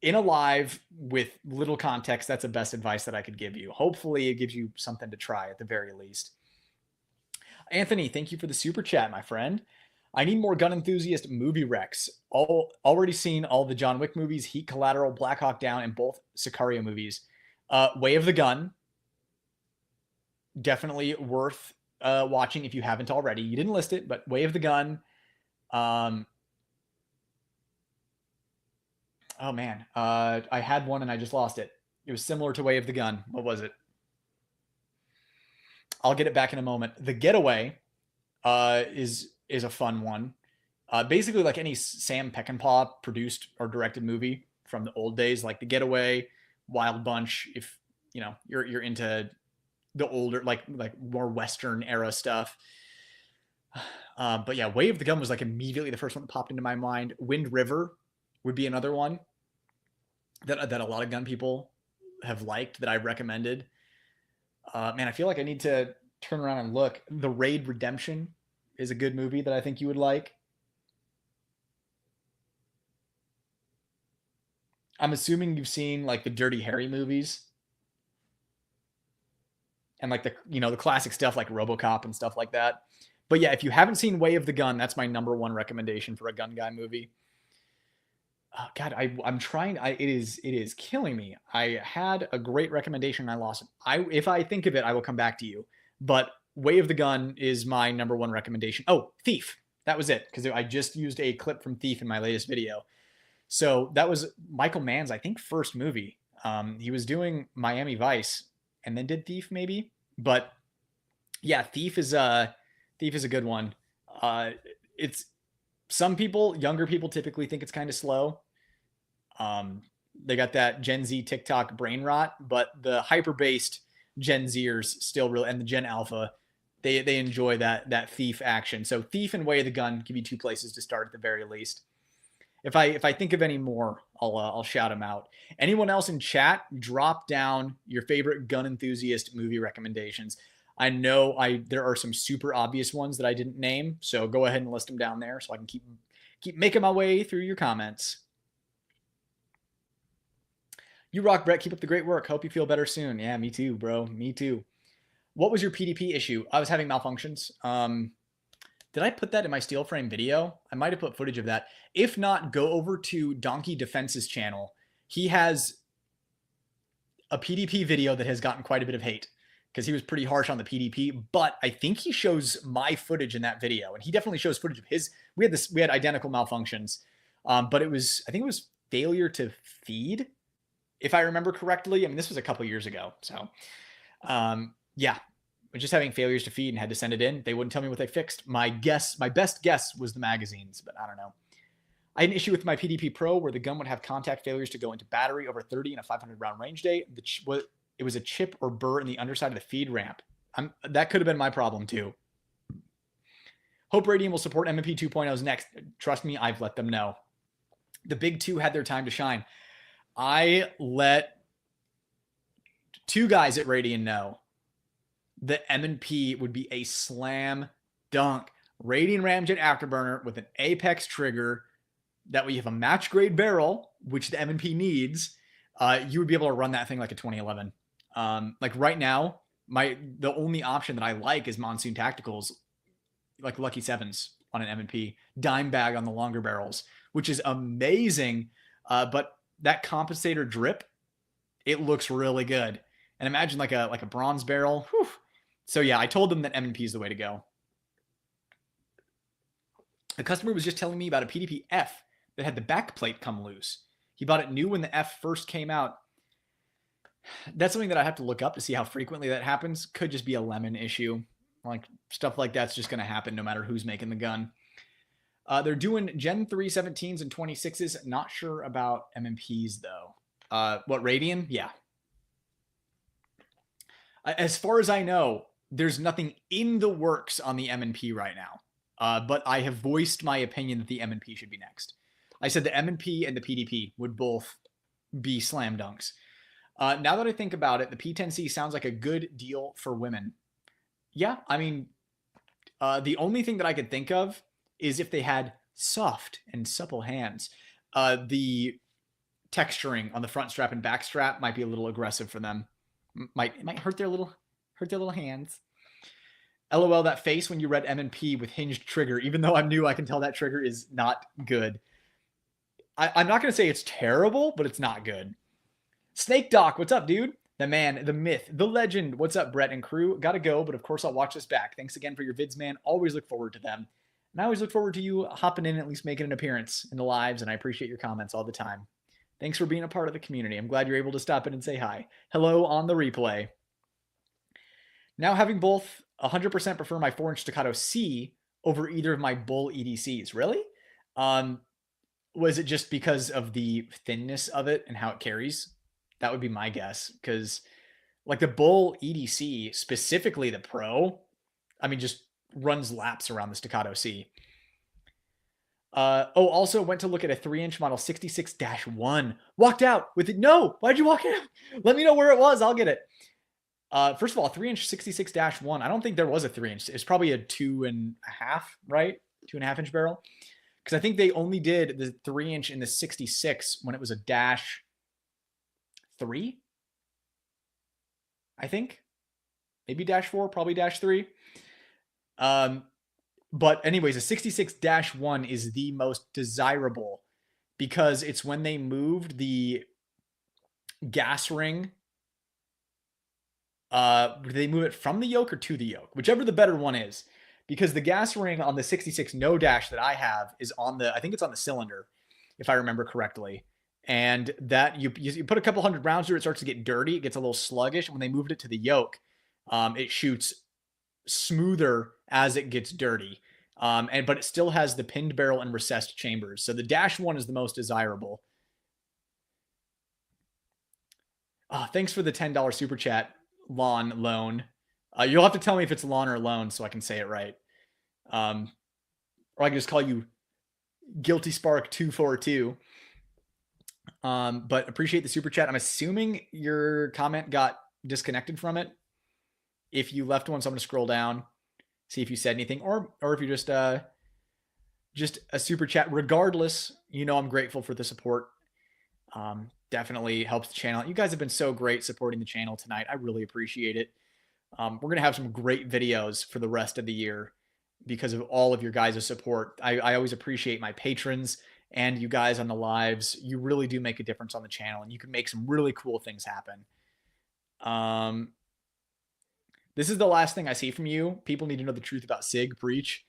In a live with little context, that's the best advice that I could give you. Hopefully it gives you something to try at the very least. Anthony, thank you for the super chat, my friend. I need more gun enthusiast movie recs. Already seen all the John Wick movies, Heat, Collateral, Black Hawk Down, and both Sicario movies. Way of the Gun, definitely worth watching if you haven't already. You didn't list it, but Way of the Gun. Oh man, I had one and I just lost it. It was similar to Way of the Gun. What was it? I'll get it back in a moment. The Getaway is a fun one. Basically like any Sam Peckinpah produced or directed movie from the old days, like The Getaway, Wild Bunch, if you're into the older, like more Western era stuff. But yeah, Way of the Gun was like immediately the first one that popped into my mind. Wind River would be another one that a lot of gun people have liked that I recommended. Man, I feel like I need to turn around and look. The Raid Redemption is a good movie that I think you would like. I'm assuming you've seen like the Dirty Harry movies and like the classic stuff like RoboCop and stuff like that. But yeah, if you haven't seen Way of the Gun, that's my number one recommendation for a gun guy movie. Oh, God, I'm trying. It is killing me. I had a great recommendation and I lost it. If I think of it, I will come back to you. But Way of the Gun is my number one recommendation. Oh, Thief. That was it, because I just used a clip from Thief in my latest video. So that was Michael Mann's, I think, first movie. He was doing Miami Vice and then did Thief maybe. But Yeah, Thief is a good one. It's some people, younger people typically think it's kind of slow. They got that Gen Z TikTok brain rot, but the hyper based Gen Zers still really, and the Gen Alpha, they enjoy that Thief action. So Thief and Way of the Gun give you two places to start at the very least. If I think of any more, I'll shout them out. Anyone else in chat, drop down your favorite gun enthusiast movie recommendations. I know there are some super obvious ones that I didn't name, so go ahead and list them down there so I can keep making my way through your comments. You rock, Brett. Keep up the great work. Hope you feel better soon. Yeah, me too, bro. Me too. What was your PDP issue? I was having malfunctions. Did I put that in my steel frame video? I might have put footage of that. If not, go over to Donkey Defense's channel. He has a PDP video that has gotten quite a bit of hate because he was pretty harsh on the PDP, but I think he shows my footage in that video, and he definitely shows footage of his. We had identical malfunctions, but I think it was failure to feed, if I remember correctly. I mean, this was a couple years ago, so yeah, just having failures to feed and had to send it in. They wouldn't tell me what they fixed. My best guess was the magazines, but I don't know. I had an issue with my PDP Pro where the gun would have contact failures to go into battery over 30 in a 500 round range day. It was a chip or burr in the underside of the feed ramp. That could have been my problem too. Hope Radium will support M&P 2.0's next. Trust me, I've let them know. The big two had their time to shine. I let two guys at Radian know that M&P would be a slam dunk. Radian Ramjet Afterburner with an Apex trigger, that way you have a match grade barrel, which the M&P needs. You would be able to run that thing like a 2011. Like right now, the only option that I like is Monsoon Tacticals, like Lucky Sevens on an M&P, dime bag on the longer barrels, which is amazing. But that compensator drip, it looks really good. And imagine like a bronze barrel. Whew. So yeah, I told them that M&P is the way to go. A customer was just telling me about a PDP F that had the back plate come loose. He bought it new when the F first came out. That's something that I have to look up to see how frequently that happens. Could just be a lemon issue. Like stuff like that's just going to happen no matter who's making the gun. They're doing Gen 3 17s and 26s. Not sure about M&Ps though. What, Radian? Yeah. As far as I know, there's nothing in the works on the M&P right now. But I have voiced my opinion that the M&P should be next. I said the M&P and the PDP would both be slam dunks. Now that I think about it, the P10C sounds like a good deal for women. Yeah, I mean, the only thing that I could think of is if they had soft and supple hands. The texturing on the front strap and back strap might be a little aggressive for them. It might hurt their little hands. LOL, that face when you read M&P with hinged trigger. Even though I'm new, I can tell that trigger is not good. I'm not going to say it's terrible, but it's not good. Snake Doc, what's up, dude? The man, the myth, the legend. What's up, Brett and crew? Gotta go, but of course I'll watch this back. Thanks again for your vids, man. Always look forward to them. And I always look forward to you hopping in, at least making an appearance in the lives, and I appreciate your comments all the time. Thanks for being a part of the community. I'm glad you're able to stop in and say hi. Hello on the replay. Now having both 100% prefer my 4-inch Staccato C over either of my Bul EDCs. Really? Was it just because of the thinness of it and how it carries? That would be my guess. Because like the Bul EDC, specifically the Pro, I mean, just runs laps around the Staccato C. Also went to look at a 3-inch model 66-1. Walked out with it. No, why'd you walk out? Let me know where it was. I'll get it. First of all, 3-inch 66-1. I don't think there was a 3-inch. It's probably a 2.5, right? 2.5-inch barrel. Because I think they only did the 3-inch in the 66 when it was a -3. I think. Maybe -4, probably -3. But anyways, a 66-1 is the most desirable because it's when they moved the gas ring. Did they move it from the yoke or to the yoke? Whichever the better one is. Because the gas ring on the 66 no dash that I have is on I think it's on the cylinder, if I remember correctly. And that you put a couple hundred rounds through, it starts to get dirty. It gets a little sluggish. When they moved it to the yoke, it shoots smoother as it gets dirty. But it still has the pinned barrel and recessed chambers. So the Dash 1 is the most desirable. Thanks for the $10 super chat, Lawn Loan. You'll have to tell me if it's Lawn or Loan so I can say it right. Or I can just call you Guilty Spark 242. But appreciate the super chat. I'm assuming your comment got disconnected from it. If you left one, so I'm going to scroll down, see if you said anything, or if you're just a super chat. Regardless, I'm grateful for the support. Definitely helps the channel. You guys have been so great supporting the channel tonight. I really appreciate it. We're going to have some great videos for the rest of the year because of all of your guys' support. I always appreciate my patrons and you guys on the lives. You really do make a difference on the channel, and you can make some really cool things happen. This is the last thing I see from you. People need to know the truth about SIG. Preach.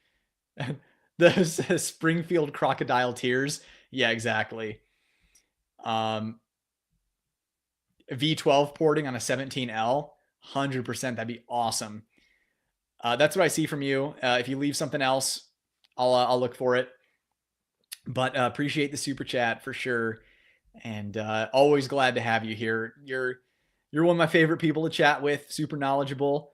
The Springfield crocodile tears. Yeah, exactly. V12 porting on a 17L. 100%. That'd be awesome. That's what I see from you. If you leave something else, I'll look for it. But appreciate the super chat for sure. And always glad to have you here. You're one of my favorite people to chat with. Super knowledgeable.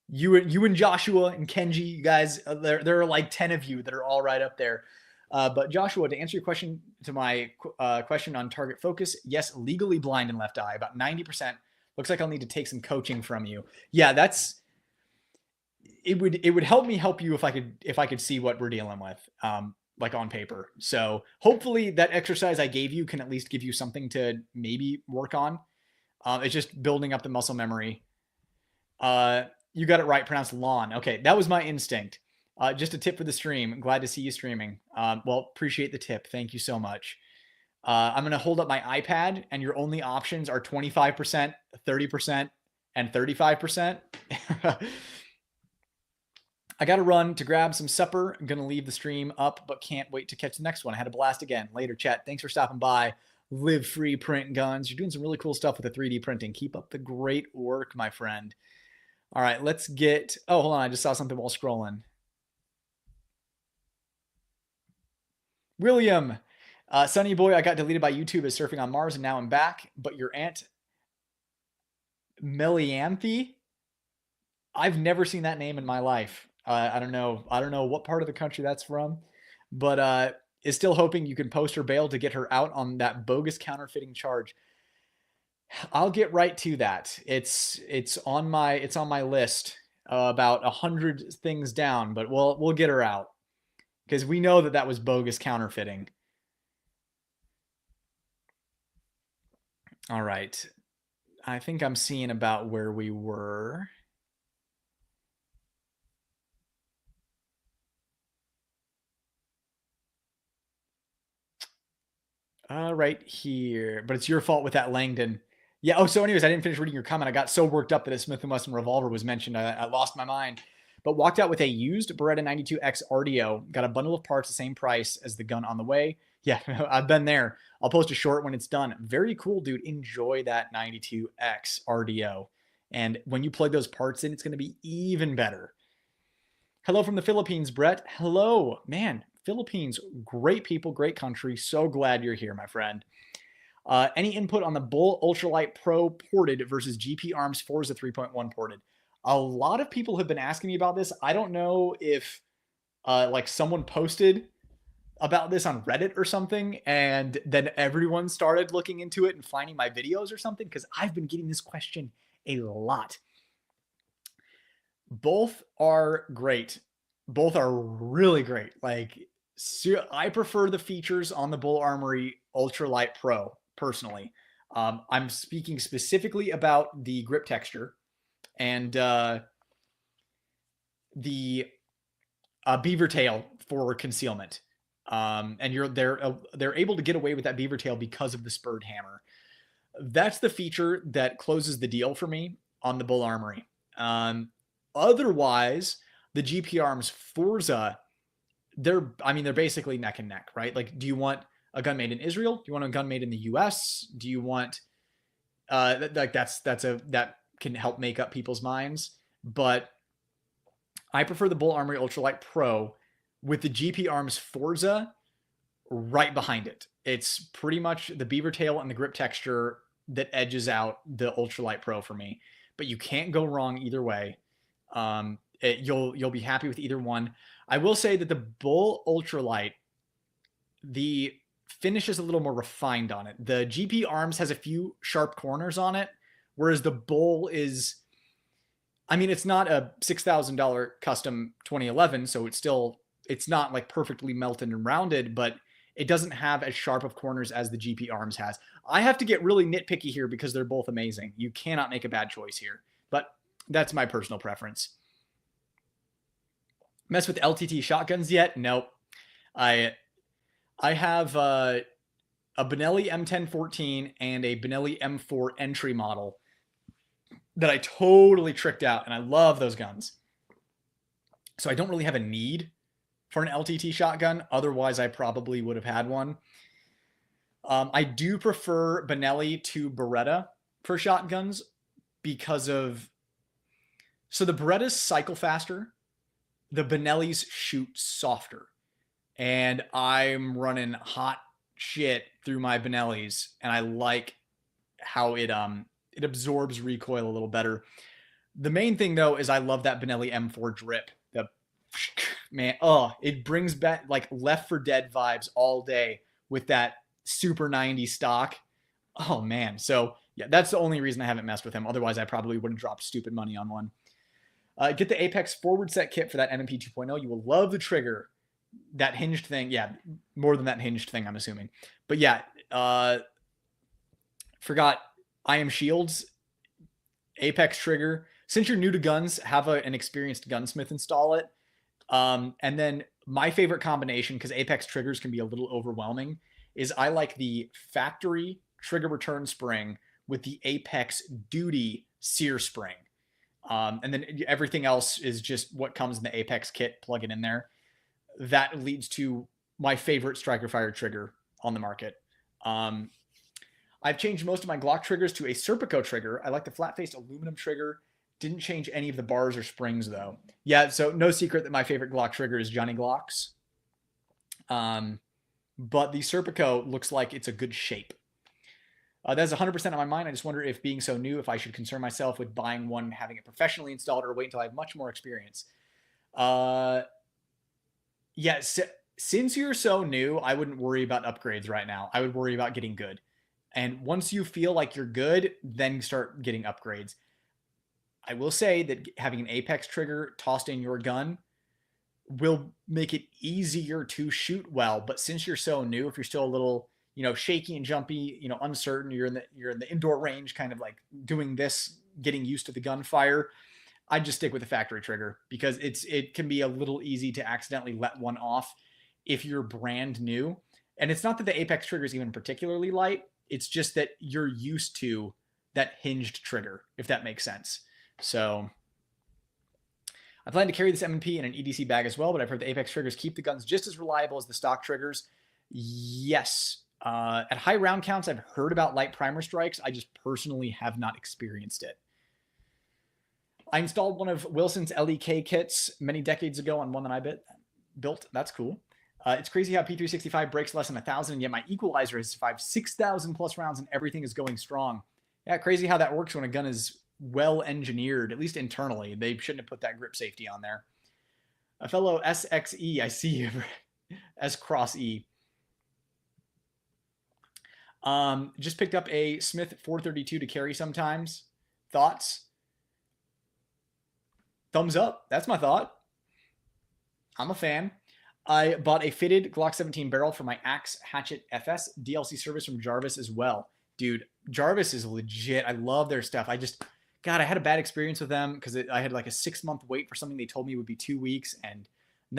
You and Joshua and Kenji, you guys, there are like 10 of you that are all right up there. But Joshua, to answer your question, to my question on target focus, yes, legally blind in left eye, about 90%. Looks like I'll need to take some coaching from you. Yeah, it would help me help you if I could see what we're dealing with, like on paper. So hopefully that exercise I gave you can at least give you something to maybe work on. It's just building up the muscle memory. You got it right, pronounced lawn. Okay, that was my instinct. Just a tip for the stream. Glad to see you streaming. Well, appreciate the tip. Thank you so much. I'm going to hold up my iPad, and your only options are 25%, 30%, and 35%. I got to run to grab some supper. I'm going to leave the stream up, but can't wait to catch the next one. I had a blast again. Later, chat. Thanks for stopping by. Live free, print guns. You're doing some really cool stuff with the 3D printing. Keep up the great work, my friend. All right, let's get... Oh, hold on. I just saw something while scrolling. William, Sunny Boy, I got deleted by YouTube as Surfing on Mars, and now I'm back. But your aunt, Melianthe? I've never seen that name in my life. I don't know what part of the country that's from, but is still hoping you can post her bail to get her out on that bogus counterfeiting charge. I'll get right to that. It's on my list, about 100 things down, but we'll get her out because we know that was bogus counterfeiting. All right. I think I'm seeing about where we were. Right here, but it's your fault with that Langdon. Yeah. Oh, so anyways, I didn't finish reading your comment. I got so worked up that a Smith & Wesson revolver was mentioned. I lost my mind, but walked out with a used Beretta 92X RDO. Got a bundle of parts, the same price as the gun on the way. Yeah, I've been there. I'll post a short when it's done. Very cool, dude. Enjoy that 92X RDO. And when you plug those parts in, it's going to be even better. Hello from the Philippines, Brett. Hello, man. Philippines, great people, great country. So glad you're here, my friend. Any input on the Bul Ultralight Pro ported versus GP Arms Forza 3.1 ported? A lot of people have been asking me about this. I don't know if like someone posted about this on Reddit or something, and then everyone started looking into it and finding my videos or something, because I've been getting this question a lot. Both are great. Both are really great. Like, I prefer the features on the Bul Armory Ultralight Pro, personally. I'm speaking specifically about the grip texture and the beaver tail for concealment. And they're able to get away with that beaver tail because of the spurred hammer. That's the feature that closes the deal for me on the Bul Armory. Otherwise, the GP Arms Forza, they're basically neck and neck, right? Like, do you want a gun made in Israel? Do you want a gun made in the US? Do you want that can help make up people's minds. But I prefer the Bul Armory Ultralight Pro with the GP Arms Forza right behind it. It's pretty much the beaver tail and the grip texture that edges out the Ultralight Pro for me. But you can't go wrong either way. You'll be happy with either one. I will say that the Bul Ultralight, the finish is a little more refined on it. The GP Arms has a few sharp corners on it, whereas the Bul is, I mean, it's not a $6,000 custom 2011, so it's not like perfectly melted and rounded, but it doesn't have as sharp of corners as the GP Arms has. I have to get really nitpicky here because they're both amazing. You cannot make a bad choice here, but that's my personal preference. Mess with LTT shotguns yet? Nope. I have a Benelli M1014 and a Benelli M4 entry model that I totally tricked out, and I love those guns. So I don't really have a need for an LTT shotgun. Otherwise, I probably would have had one. I do prefer Benelli to Beretta for shotguns because of... So the Berettas cycle faster. The Benellis shoot softer. And I'm running hot shit through my Benellis, and I like how it absorbs recoil a little better. The main thing though is I love that Benelli M4 drip. The man, it brings back like Left 4 Dead vibes all day with that Super 90 stock. Oh man, so yeah, that's the only reason I haven't messed with him. Otherwise, I probably would have dropped stupid money on one. Get the Apex forward set kit for that M&P 2.0. You will love the trigger. That hinged thing, yeah, more than that hinged thing, I'm assuming. But yeah, forgot IM Shields, Apex trigger. Since you're new to guns, have an experienced gunsmith install it. And then my favorite combination, because Apex triggers can be a little overwhelming, is I like the factory trigger return spring with the Apex Duty sear spring. And then everything else is just what comes in the Apex kit, plug it in there. That leads to my favorite striker fire trigger on the market. I've changed most of my Glock triggers to a Serpico trigger. I like the flat-faced aluminum trigger. Didn't change any of the bars or springs, though. Yeah, so no secret that my favorite Glock trigger is Johnny Glock's. But the Serpico looks like it's a good shape. That's 100% on my mind. I just wonder if being so new, if I should concern myself with buying one, having it professionally installed, or wait until I have much more experience. Yeah, since you're so new, I wouldn't worry about upgrades right now. I would worry about getting good. And once you feel like you're good, then start getting upgrades. I will say that having an Apex trigger tossed in your gun will make it easier to shoot well. But since you're so new, if you're still a little, shaky and jumpy, uncertain, you're in the indoor range, kind of like doing this, getting used to the gunfire, I'd just stick with the factory trigger because it can be a little easy to accidentally let one off if you're brand new. And it's not that the Apex trigger is even particularly light. It's just that you're used to that hinged trigger, if that makes sense. So I plan to carry this M&P in an EDC bag as well, but I've heard the Apex triggers keep the guns just as reliable as the stock triggers. Yes. At high round counts, I've heard about light primer strikes. I just personally have not experienced it. I installed one of Wilson's LEK kits many decades ago on one that I built. That's cool. It's crazy how P365 breaks less than 1,000, and yet my equalizer has survived 6,000 plus rounds and everything is going strong. Yeah, crazy how that works when a gun is well engineered, at least internally. They shouldn't have put that grip safety on there. A fellow SXE, I see you. S cross E. Just picked up a Smith 432 to carry sometimes. Thoughts? Thumbs up. That's my thought. I'm a fan. I bought a fitted Glock 17 barrel for my Axe Hatchet FS DLC service from Jarvis as well. Dude, Jarvis is legit. I love their stuff. I had a bad experience with them because I had like a 6-month wait for something they told me would be 2 weeks. And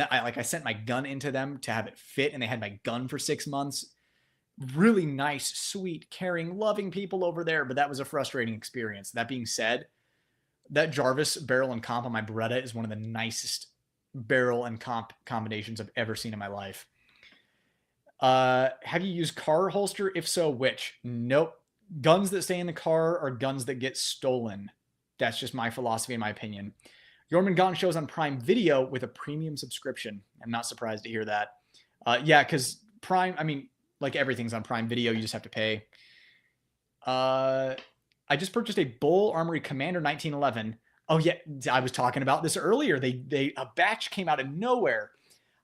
I sent my gun into them to have it fit, and they had my gun for 6 months. Really nice, sweet, caring, loving people over there, but that was a frustrating experience. That being said, that Jarvis barrel and comp on my Beretta is one of the nicest barrel and comp combinations I've ever seen in my life. Have you used car holster? If so, which? Nope. Guns that stay in the car are guns that get stolen. That's just my philosophy and my opinion. Jormungand shows on Prime Video with a premium subscription. I'm not surprised to hear that. Yeah, because Prime, I mean, like everything's on Prime Video, you just have to pay. I just purchased a Bul Armory Commander 1911. Oh yeah, I was talking about this earlier. A batch came out of nowhere.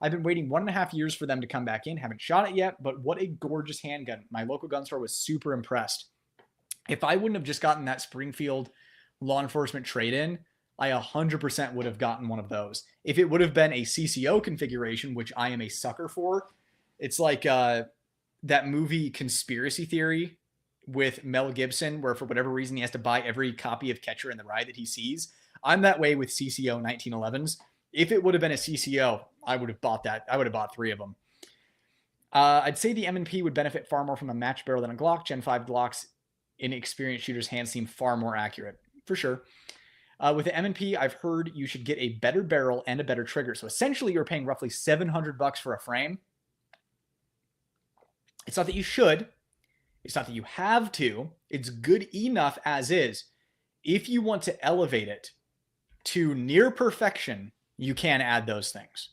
I've been waiting 1.5 years for them to come back in. Haven't shot it yet, but what a gorgeous handgun. My local gun store was super impressed. If I wouldn't have just gotten that Springfield law enforcement trade-in, I 100% would have gotten one of those. If it would have been a CCO configuration, which I am a sucker for, it's like that movie Conspiracy Theory with Mel Gibson, where for whatever reason he has to buy every copy of Catcher in the Rye that he sees. I'm that way with CCO 1911s. If it would have been a CCO, I would have bought that. I would have bought 3 of them. I'd say the M&P would benefit far more from a match barrel than a Glock. Gen 5 Glocks in experienced shooters' hands seem far more accurate, for sure. With the M&P, I've heard you should get a better barrel and a better trigger. So essentially, you're paying roughly $700 for a frame. It's not that you should. It's not that you have to. It's good enough as is. If you want to elevate it to near perfection, you can add those things.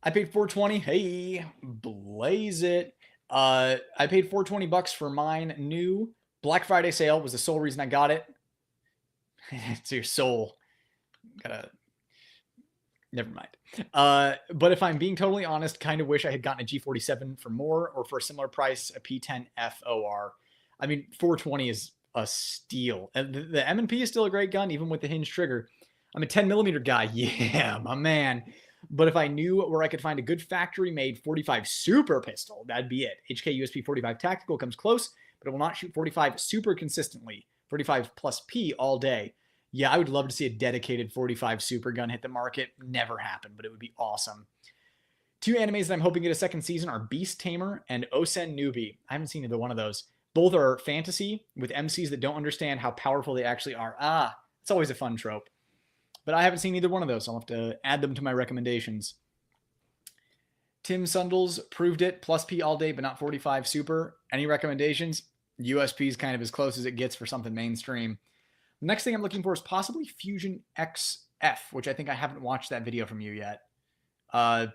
I paid $420. Hey, blaze it. I paid $420 for mine new. Black Friday sale was the sole reason I got it. It's your soul. Never mind. But if I'm being totally honest, kind of wish I had gotten a G47 for more or for a similar price, a P10 FOR. I mean, $420 is a steal. And the M&P is still a great gun, even with the hinge trigger. I'm a 10mm guy. Yeah, my man. But if I knew where I could find a good factory-made 45 Super pistol, that'd be it. HK USP 45 Tactical comes close, but it will not shoot 45 super consistently. 45 plus P all day. Yeah, I would love to see a dedicated 45 Super gun hit the market. Never happened, but it would be awesome. 2 animes that I'm hoping get a second season are Beast Tamer and Osen Newbie. I haven't seen either one of those. Both are fantasy with MCs that don't understand how powerful they actually are. It's always a fun trope. But I haven't seen either one of those, so I'll have to add them to my recommendations. Tim Sundles proved it. Plus P all day, but not 45 Super. Any recommendations? USP is kind of as close as it gets for something mainstream. The next thing I'm looking for is possibly Fusion XF, which I think I haven't watched that video from you yet. I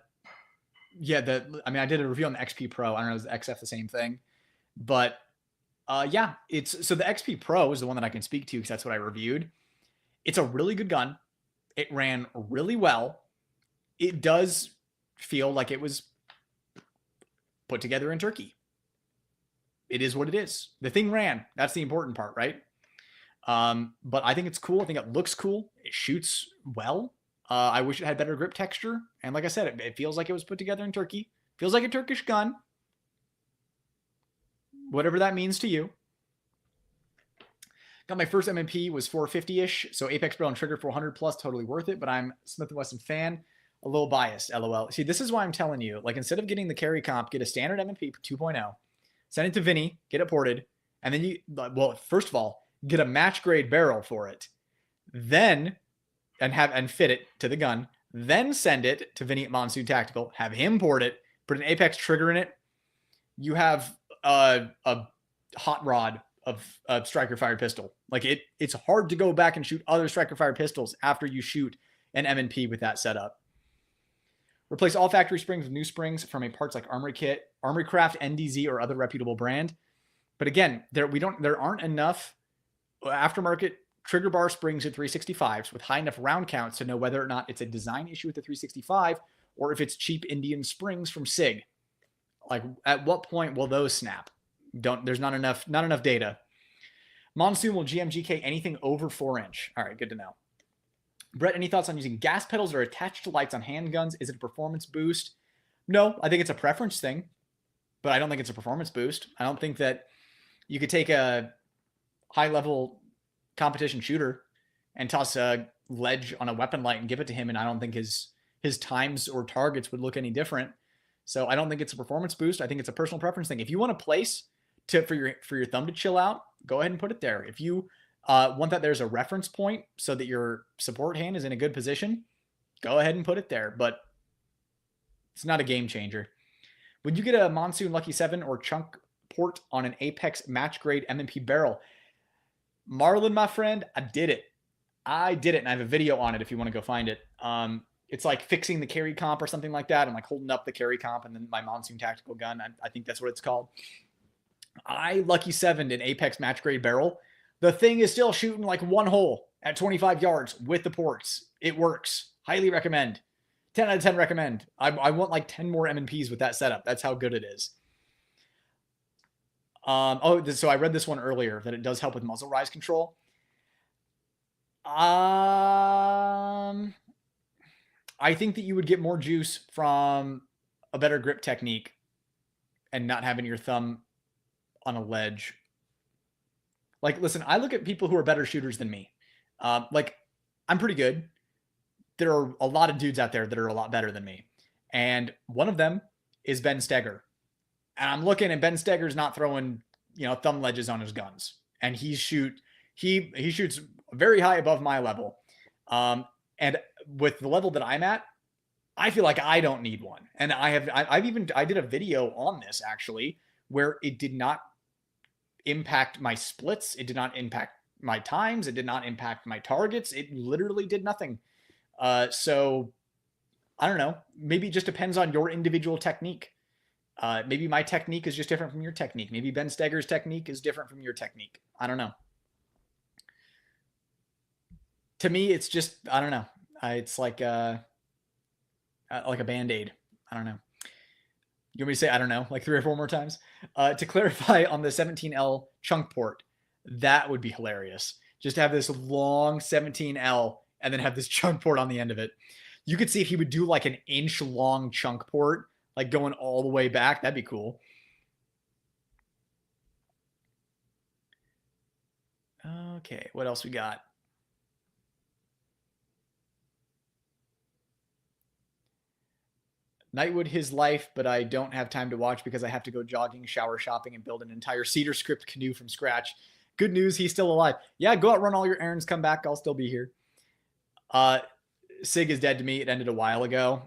did a review on the XP Pro. I don't know, is the XF the same thing? But yeah, so the XP Pro is the one that I can speak to because that's what I reviewed. It's a really good gun. It ran really well. It does feel like it was put together in Turkey. It is what it is. The thing ran. That's the important part, right? But I think it's cool. I think it looks cool. It shoots well. I wish it had better grip texture. And like I said, it feels like it was put together in Turkey. Feels like a Turkish gun. Whatever that means to you. Got my first M&P was 450-ish, so Apex Barrel and Trigger 400 plus, totally worth it, but I'm Smith & Wesson fan, a little biased, LOL. See, this is why I'm telling you, like, instead of getting the carry comp, get a standard M&P 2.0, send it to Vinny, get it ported, and then first of all, get a match grade barrel for it, then, and fit it to the gun, then send it to Vinny at Monsoon Tactical, have him port it, put an Apex trigger in it, you have a hot rod of a striker fired pistol. Like it's hard to go back and shoot other striker fired pistols after you shoot an M&P with that setup. Replace all factory springs with new springs from a parts like Armory Kit, Armory Craft, NDZ, or other reputable brand. But again, there aren't enough aftermarket trigger bar springs at 365s with high enough round counts to know whether or not it's a design issue with the 365 or if it's cheap Indian springs from SIG. Like at what point will those snap? There's not enough data. Monsoon will GMGK anything over 4-inch. All right, good to know. Brett, any thoughts on using gas pedals or attached to lights on handguns? Is it a performance boost? No, I think it's a preference thing, but I don't think it's a performance boost. I don't think that you could take a high-level competition shooter and toss a ledge on a weapon light and give it to him, and I don't think his times or targets would look any different. So I don't think it's a performance boost. I think it's a personal preference thing. If you want a place for your thumb to chill out, go ahead and put it there. If you want that there's a reference point so that your support hand is in a good position, go ahead and put it there. But it's not a game changer. Would you get a Monsoon Lucky 7 or Chunk port on an Apex match grade M&P barrel? Marlon, my friend, I did it. And I have a video on it if you want to go find it. It's like fixing the carry comp or something like that. I'm like holding up the carry comp and then my Monsoon tactical gun. I think that's what it's called. I lucky sevened an Apex match grade barrel. The thing is still shooting like one hole at 25 yards with the ports. It works. Highly recommend. 10 out of 10 recommend. I want like 10 more M&Ps with that setup. That's how good it is. So I read this one earlier that it does help with muzzle rise control. I think that you would get more juice from a better grip technique and not having your thumb on a ledge. Like, listen, I look at people who are better shooters than me. Like, I'm pretty good. There are a lot of dudes out there that are a lot better than me. And one of them is Ben Steger. And I'm looking and Ben Steger's not throwing, thumb ledges on his guns. And he shoots very high above my level. And with the level that I'm at, I feel like I don't need one. And I did a video on this actually, where it did not impact my splits. It did not impact my times. It did not impact my targets. It literally did nothing. So I don't know. Maybe it just depends on your individual technique. Maybe my technique is just different from your technique. Maybe Ben Steger's technique is different from your technique. I don't know. To me, it's just, I don't know. It's like a Band-Aid. I don't know. You want me to say, I don't know, like 3 or 4 more times? To clarify on the 17L chunk port, that would be hilarious. Just to have this long 17L and then have this chunk port on the end of it. You could see if he would do like an inch long chunk port, like going all the way back. That'd be cool. Okay, what else we got? Nightwood, his life, but I don't have time to watch because I have to go jogging, shower, shopping, and build an entire cedar script canoe from scratch. Good news, he's still alive. Yeah, go out, run all your errands, come back. I'll still be here. Sig is dead to me. It ended a while ago.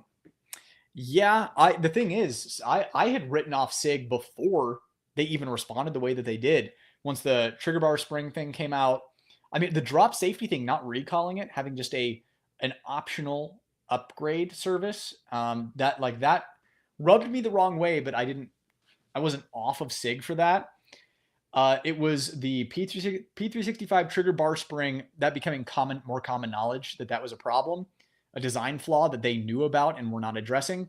Yeah, the thing is, I had written off Sig before they even responded the way that they did. Once the trigger bar spring thing came out, I mean, the drop safety thing, not recalling it, having just an optional upgrade service, that rubbed me the wrong way, but I wasn't off of Sig for that. It was the P365 trigger bar spring that becoming more common knowledge that was a problem, a design flaw that they knew about and were not addressing.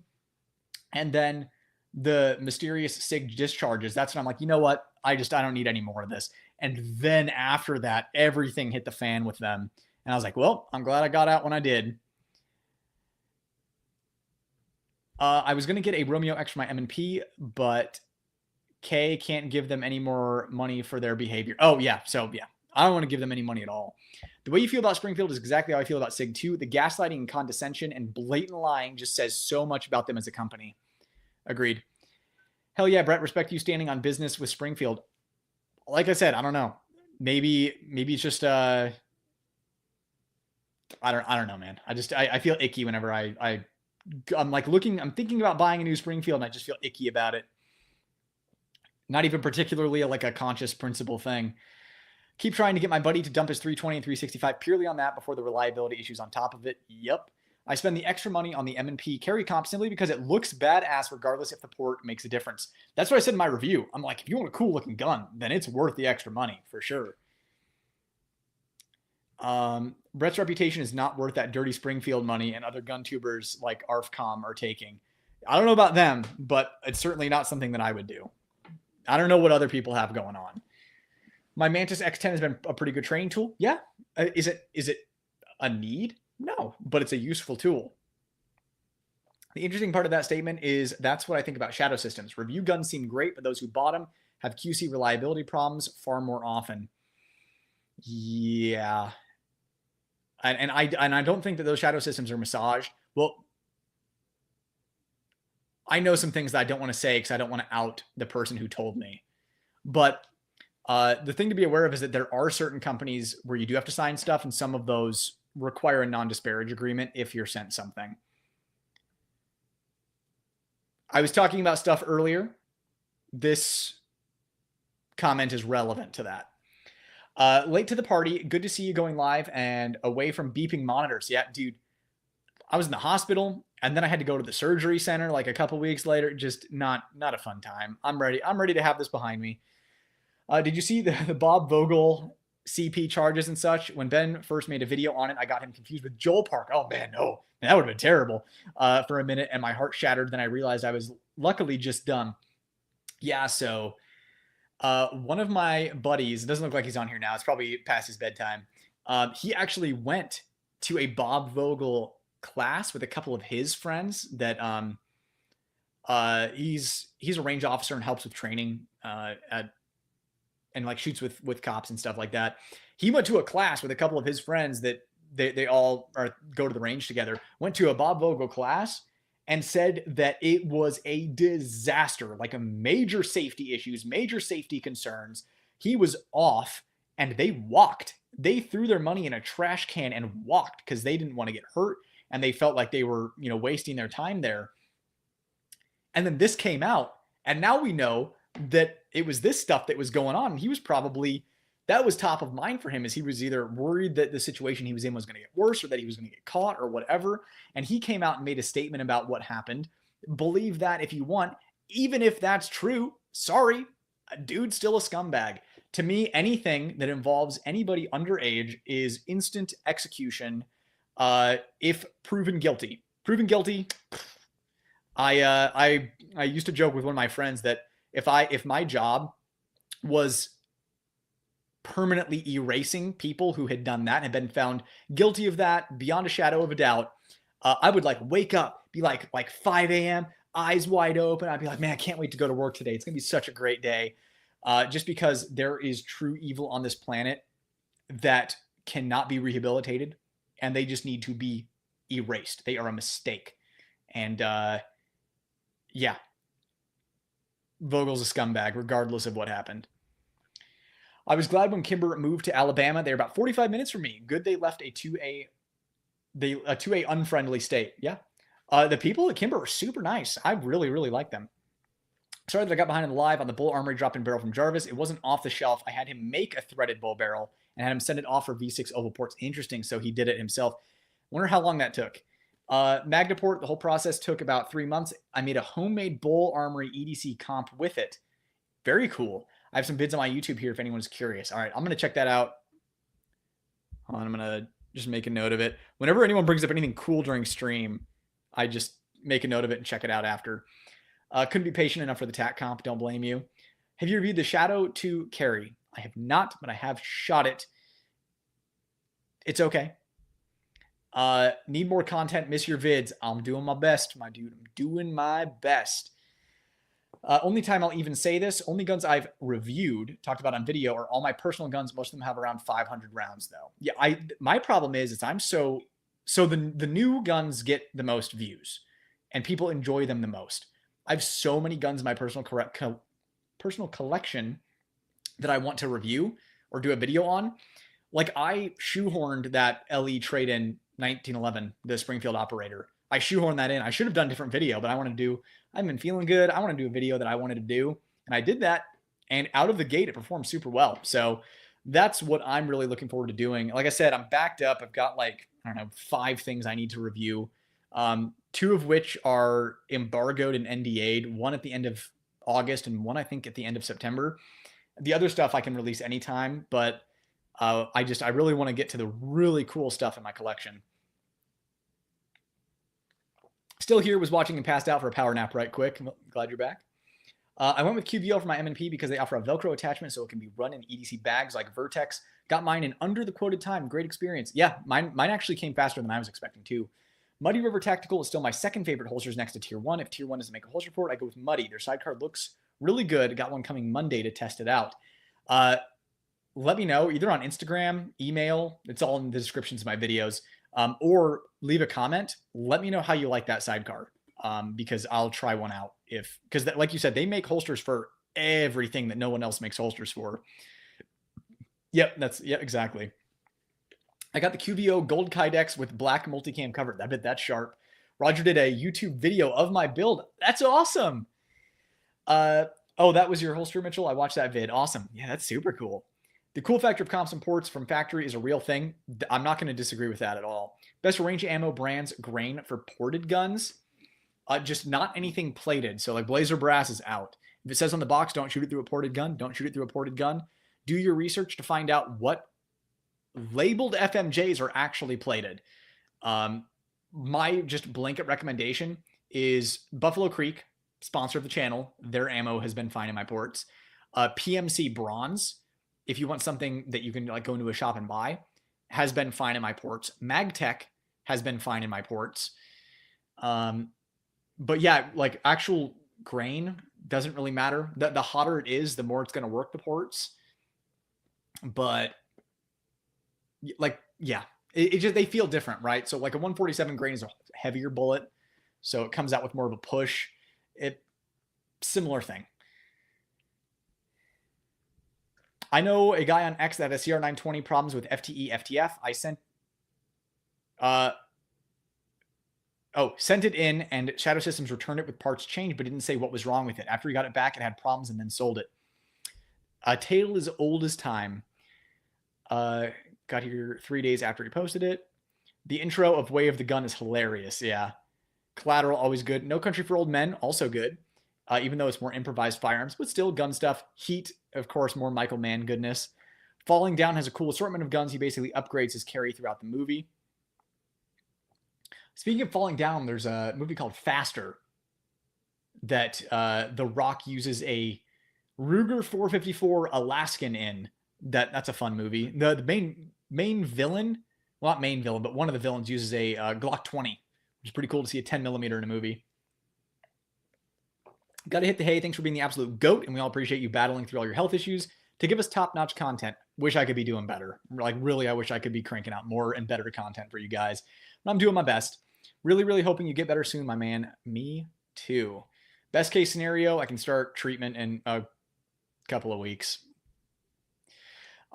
And then the mysterious Sig discharges. That's when I'm like, you know what? I don't need any more of this. And then after that, everything hit the fan with them. And I was like, well, I'm glad I got out when I did. I was going to get a Romeo X for my M&P, but K can't give them any more money for their behavior. Oh, yeah. So, yeah, I don't want to give them any money at all. The way you feel about Springfield is exactly how I feel about SIG 2. The gaslighting and condescension and blatant lying just says so much about them as a company. Agreed. Hell yeah, Brett, respect you standing on business with Springfield. Like I said, I don't know. Maybe it's just I don't know, man. I feel icky whenever I'm like I'm thinking about buying a new Springfield and I just feel icky about it. Not even particularly like a conscious principle thing. Keep trying to get my buddy to dump his 320 and 365 purely on that before the reliability issues on top of it. Yep. I spend the extra money on the M&P carry comp simply because it looks badass regardless if the port makes a difference. That's what I said in my review. I'm like, if you want a cool looking gun, then it's worth the extra money for sure. Brett's reputation is not worth that dirty Springfield money and other gun tubers like ARFCOM are taking. I don't know about them, but it's certainly not something that I would do. I don't know what other people have going on. My Mantis X10 has been a pretty good training tool. Yeah. Is it a need? No, but it's a useful tool. The interesting part of that statement is that's what I think about shadow systems. Review guns seem great, but those who bought them have QC reliability problems far more often. Yeah. And I don't think that those shadow systems are massaged. Well, I know some things that I don't want to say because I don't want to out the person who told me. But the thing to be aware of is that there are certain companies where you do have to sign stuff, and some of those require a non-disparage agreement if you're sent something. I was talking about stuff earlier. This comment is relevant to that. Late to the party. Good to see you going live and away from beeping monitors. Yeah, dude. I was in the hospital and then I had to go to the surgery center like a couple weeks later. Just not a fun time. I'm ready. I'm ready to have this behind me. Did you see the Bob Vogel CP charges and such? When Ben first made a video on it, I got him confused with Joel Park. Oh man, no, man, that would have been terrible for a minute, and my heart shattered. Then I realized I was luckily just dumb. Yeah, so one of my buddies, it doesn't look like he's on here now. It's probably past his bedtime. He actually went to a Bob Vogel class with a couple of his friends that he's a range officer and helps with training and like shoots with cops and stuff like that. He went to a class with a couple of his friends that they all go to the range together, went to a Bob Vogel class and said that it was a disaster, like a major safety issues, major safety concerns. He was off and they walked. They threw their money in a trash can and walked because they didn't want to get hurt and they felt like they were, wasting their time there. And then this came out and now we know that it was this stuff that was going on. And he was probably, that was top of mind for him, as he was either worried that the situation he was in was going to get worse or that he was going to get caught or whatever. And he came out and made a statement about what happened. Believe that if you want, even if that's true, sorry, a dude's still a scumbag. To me, anything that involves anybody underage is instant execution if proven guilty. Proven guilty. I used to joke with one of my friends that if my job was permanently erasing people who had done that and had been found guilty of that beyond a shadow of a doubt, I would like wake up, be like 5 a.m., eyes wide open. I'd be like, man, I can't wait to go to work today. It's going to be such a great day. Just because there is true evil on this planet that cannot be rehabilitated and they just need to be erased. They are a mistake. And yeah, Vogel's a scumbag, regardless of what happened. I was glad when Kimber moved to Alabama. They're about 45 minutes from me. Good they left a 2A unfriendly state. Yeah. The people at Kimber are super nice. I really, really like them. Sorry that I got behind on the live on the Bul Armory drop-in barrel from Jarvis. It wasn't off the shelf. I had him make a threaded bull barrel and had him send it off for V6 oval ports. Interesting. So he did it himself. Wonder how long that took. Magnaport, the whole process took about 3 months. I made a homemade Bul Armory EDC comp with it. Very cool. I have some vids on my YouTube here if anyone's curious. All right, I'm going to check that out. Hold on, I'm going to just make a note of it. Whenever anyone brings up anything cool during stream, I just make a note of it and check it out after. Couldn't be patient enough for the TAC comp. Don't blame you. Have you reviewed the Shadow 2 Carry? I have not, but I have shot it. It's okay. Need more content. Miss your vids. I'm doing my best, my dude. I'm doing my best. Only time I'll even say this, only guns I've reviewed, talked about on video, are all my personal guns. Most of them have around 500 rounds, though. Yeah, my problem is I'm so the new guns get the most views, and people enjoy them the most. I have so many guns in my personal collection that I want to review or do a video on. Like, I shoehorned that LE trade-in 1911, the Springfield operator. I shoehorned that in. I should have done a different video, but I've been feeling good. I want to do a video that I wanted to do. And I did that. And out of the gate, it performed super well. So that's what I'm really looking forward to doing. Like I said, I'm backed up. I've got 5 things I need to review. 2 of which are embargoed and NDA'd. One at the end of August and one, I think, at the end of September. The other stuff I can release anytime, but I really want to get to the really cool stuff in my collection. Still here, was watching and passed out for a power nap right quick. I'm glad you're back. I went with QVL for my M&P because they offer a Velcro attachment so it can be run in EDC bags like Vertex. Got mine in under the quoted time. Great experience. Yeah, mine actually came faster than I was expecting too. Muddy River Tactical is still my second favorite holsters next to Tier 1. If Tier 1 doesn't make a holster for it, I go with Muddy. Their sidecar looks really good. Got one coming Monday to test it out. Let me know either on Instagram, email. It's all in the descriptions of my videos. Or leave a comment. Let me know how you like that sidecar, because I'll try one out. Because like you said, they make holsters for everything that no one else makes holsters for. Yep, exactly. I got the QVO Gold Kydex with black multicam cover. I bet that's sharp. Roger did a YouTube video of my build. That's awesome. Oh, that was your holster, Mitchell? I watched that vid. Awesome. Yeah, that's super cool. The cool factor of comps and ports from factory is a real thing. I'm not going to disagree with that at all. Best range ammo brands, grain for ported guns. Just not anything plated. So like Blazer Brass is out. If it says on the box, don't shoot it through a ported gun, don't shoot it through a ported gun. Do your research to find out what labeled FMJs are actually plated. My just blanket recommendation is Buffalo Creek, sponsor of the channel. Their ammo has been fine in my ports. PMC Bronze, if you want something that you can like go into a shop and buy, has been fine in my ports. MagTech has been fine in my ports. But yeah, like actual grain doesn't really matter. The hotter it is, the more it's going to work the ports. But like, yeah, it just, they feel different, right? So like a 147 grain is a heavier bullet. So it comes out with more of a push. Similar thing. I know a guy on X that has CR920 problems with FTE, FTF. I sent it in and Shadow Systems returned it with parts changed, but didn't say what was wrong with it. After he got it back, it had problems and then sold it. A tale as old as time. Got here 3 days after he posted it. The intro of Way of the Gun is hilarious. Yeah. Collateral, always good. No Country for Old Men, also good. Even though it's more improvised firearms, but still gun stuff. Heat, of course, more Michael Mann goodness. Falling Down has a cool assortment of guns. He basically upgrades his carry throughout the movie. Speaking of Falling Down, there's a movie called Faster that The Rock uses a Ruger 454 Alaskan in. That's a fun movie. The main villain, well, not main villain, but one of the villains uses a Glock 20, which is pretty cool to see a 10mm in a movie. Got to hit the hay. Thanks for being the absolute GOAT, and we all appreciate you battling through all your health issues to give us top-notch content. Wish I could be doing better. Like, really, I wish I could be cranking out more and better content for you guys. But I'm doing my best. Really, really hoping you get better soon, my man. Me too. Best case scenario, I can start treatment in a couple of weeks.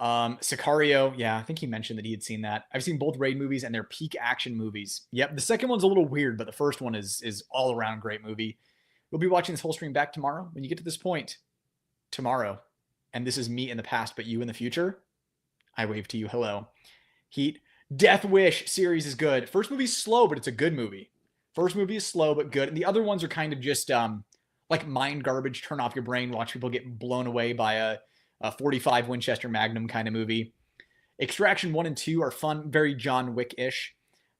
Sicario, yeah, I think he mentioned that he had seen that. I've seen both Raid movies and they're peak action movies. Yep, the second one's a little weird, but the first one is all around great movie. We'll be watching this whole stream back tomorrow. When you get to this point, tomorrow, and this is me in the past, but you in the future, I wave to you hello. Heat. Death Wish series is good. First movie's slow, but it's a good movie. First movie is slow, but good. And the other ones are kind of just like mind garbage, turn off your brain, watch people get blown away by a 45 Winchester Magnum kind of movie. Extraction 1 and 2 are fun, very John Wick-ish.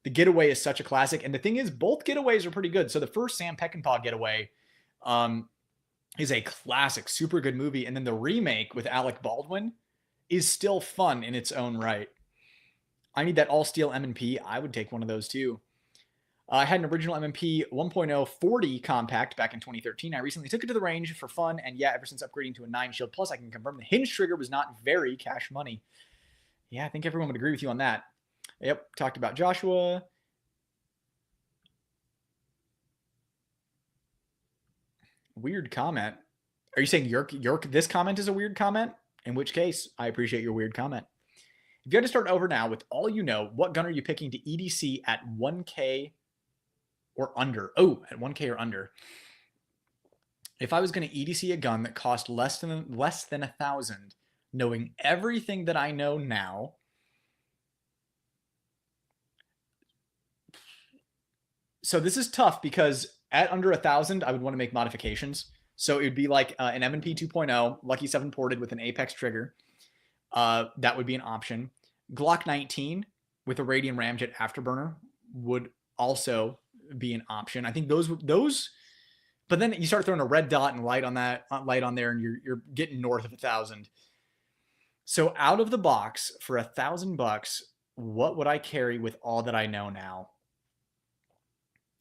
The Getaway is such a classic. And the thing is, both Getaways are pretty good. So the first Sam Peckinpah Getaway is a classic, super good movie. And then the remake with Alec Baldwin is still fun in its own right. I need that all-steel M&P. I would take one of those too. I had an original M&P 1.0 40 compact back in 2013. I recently took it to the range for fun. And yeah, ever since upgrading to a 9 Shield Plus, I can confirm the hinge trigger was not very cash money. Yeah, I think everyone would agree with you on that. Yep, talked about Joshua. Weird comment. Are you saying this comment is a weird comment? In which case, I appreciate your weird comment. If you had to start over now with all you know, what gun are you picking to EDC at 1K or under? Oh, at 1K or under. If I was going to EDC a gun that cost less than 1,000, knowing everything that I know now, so this is tough because at under 1,000, I would want to make modifications. So it would be like an M&P 2.0, Lucky 7 ported with an Apex trigger. That would be an option. Glock 19 with a Radium Ramjet Afterburner would also be an option. I think those, but then you start throwing a red dot and light on there, and you're getting north of 1,000. So out of the box for $1,000, what would I carry with all that I know now?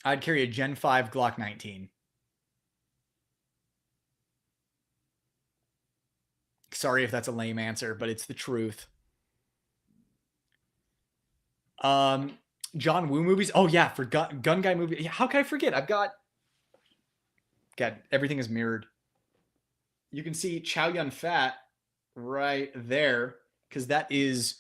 I'd carry a Gen 5 Glock 19. Sorry if that's a lame answer, but it's the truth. John Woo movies. Oh yeah, for gun guy movie. How can I forget? I've got everything is mirrored. You can see Chow Yun Fat right there because that is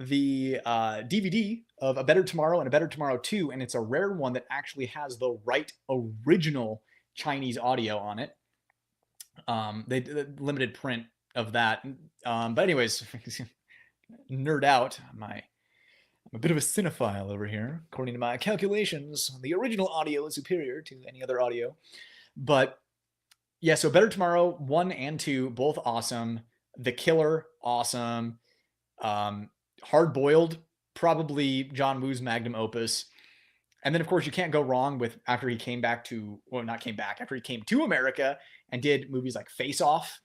the DVD of A Better Tomorrow and A Better Tomorrow 2, and it's a rare one that actually has the right original Chinese audio on it. The limited print of that. But anyways, nerd out. I'm a bit of a cinephile over here. According to my calculations, the original audio is superior to any other audio. But yeah, so Better Tomorrow 1 and 2, both awesome. The Killer, awesome. Hard Boiled, probably John Woo's magnum opus. And then, of course, you can't go wrong with after he came back to, well, not came back, after he came to America and did movies like Face Off,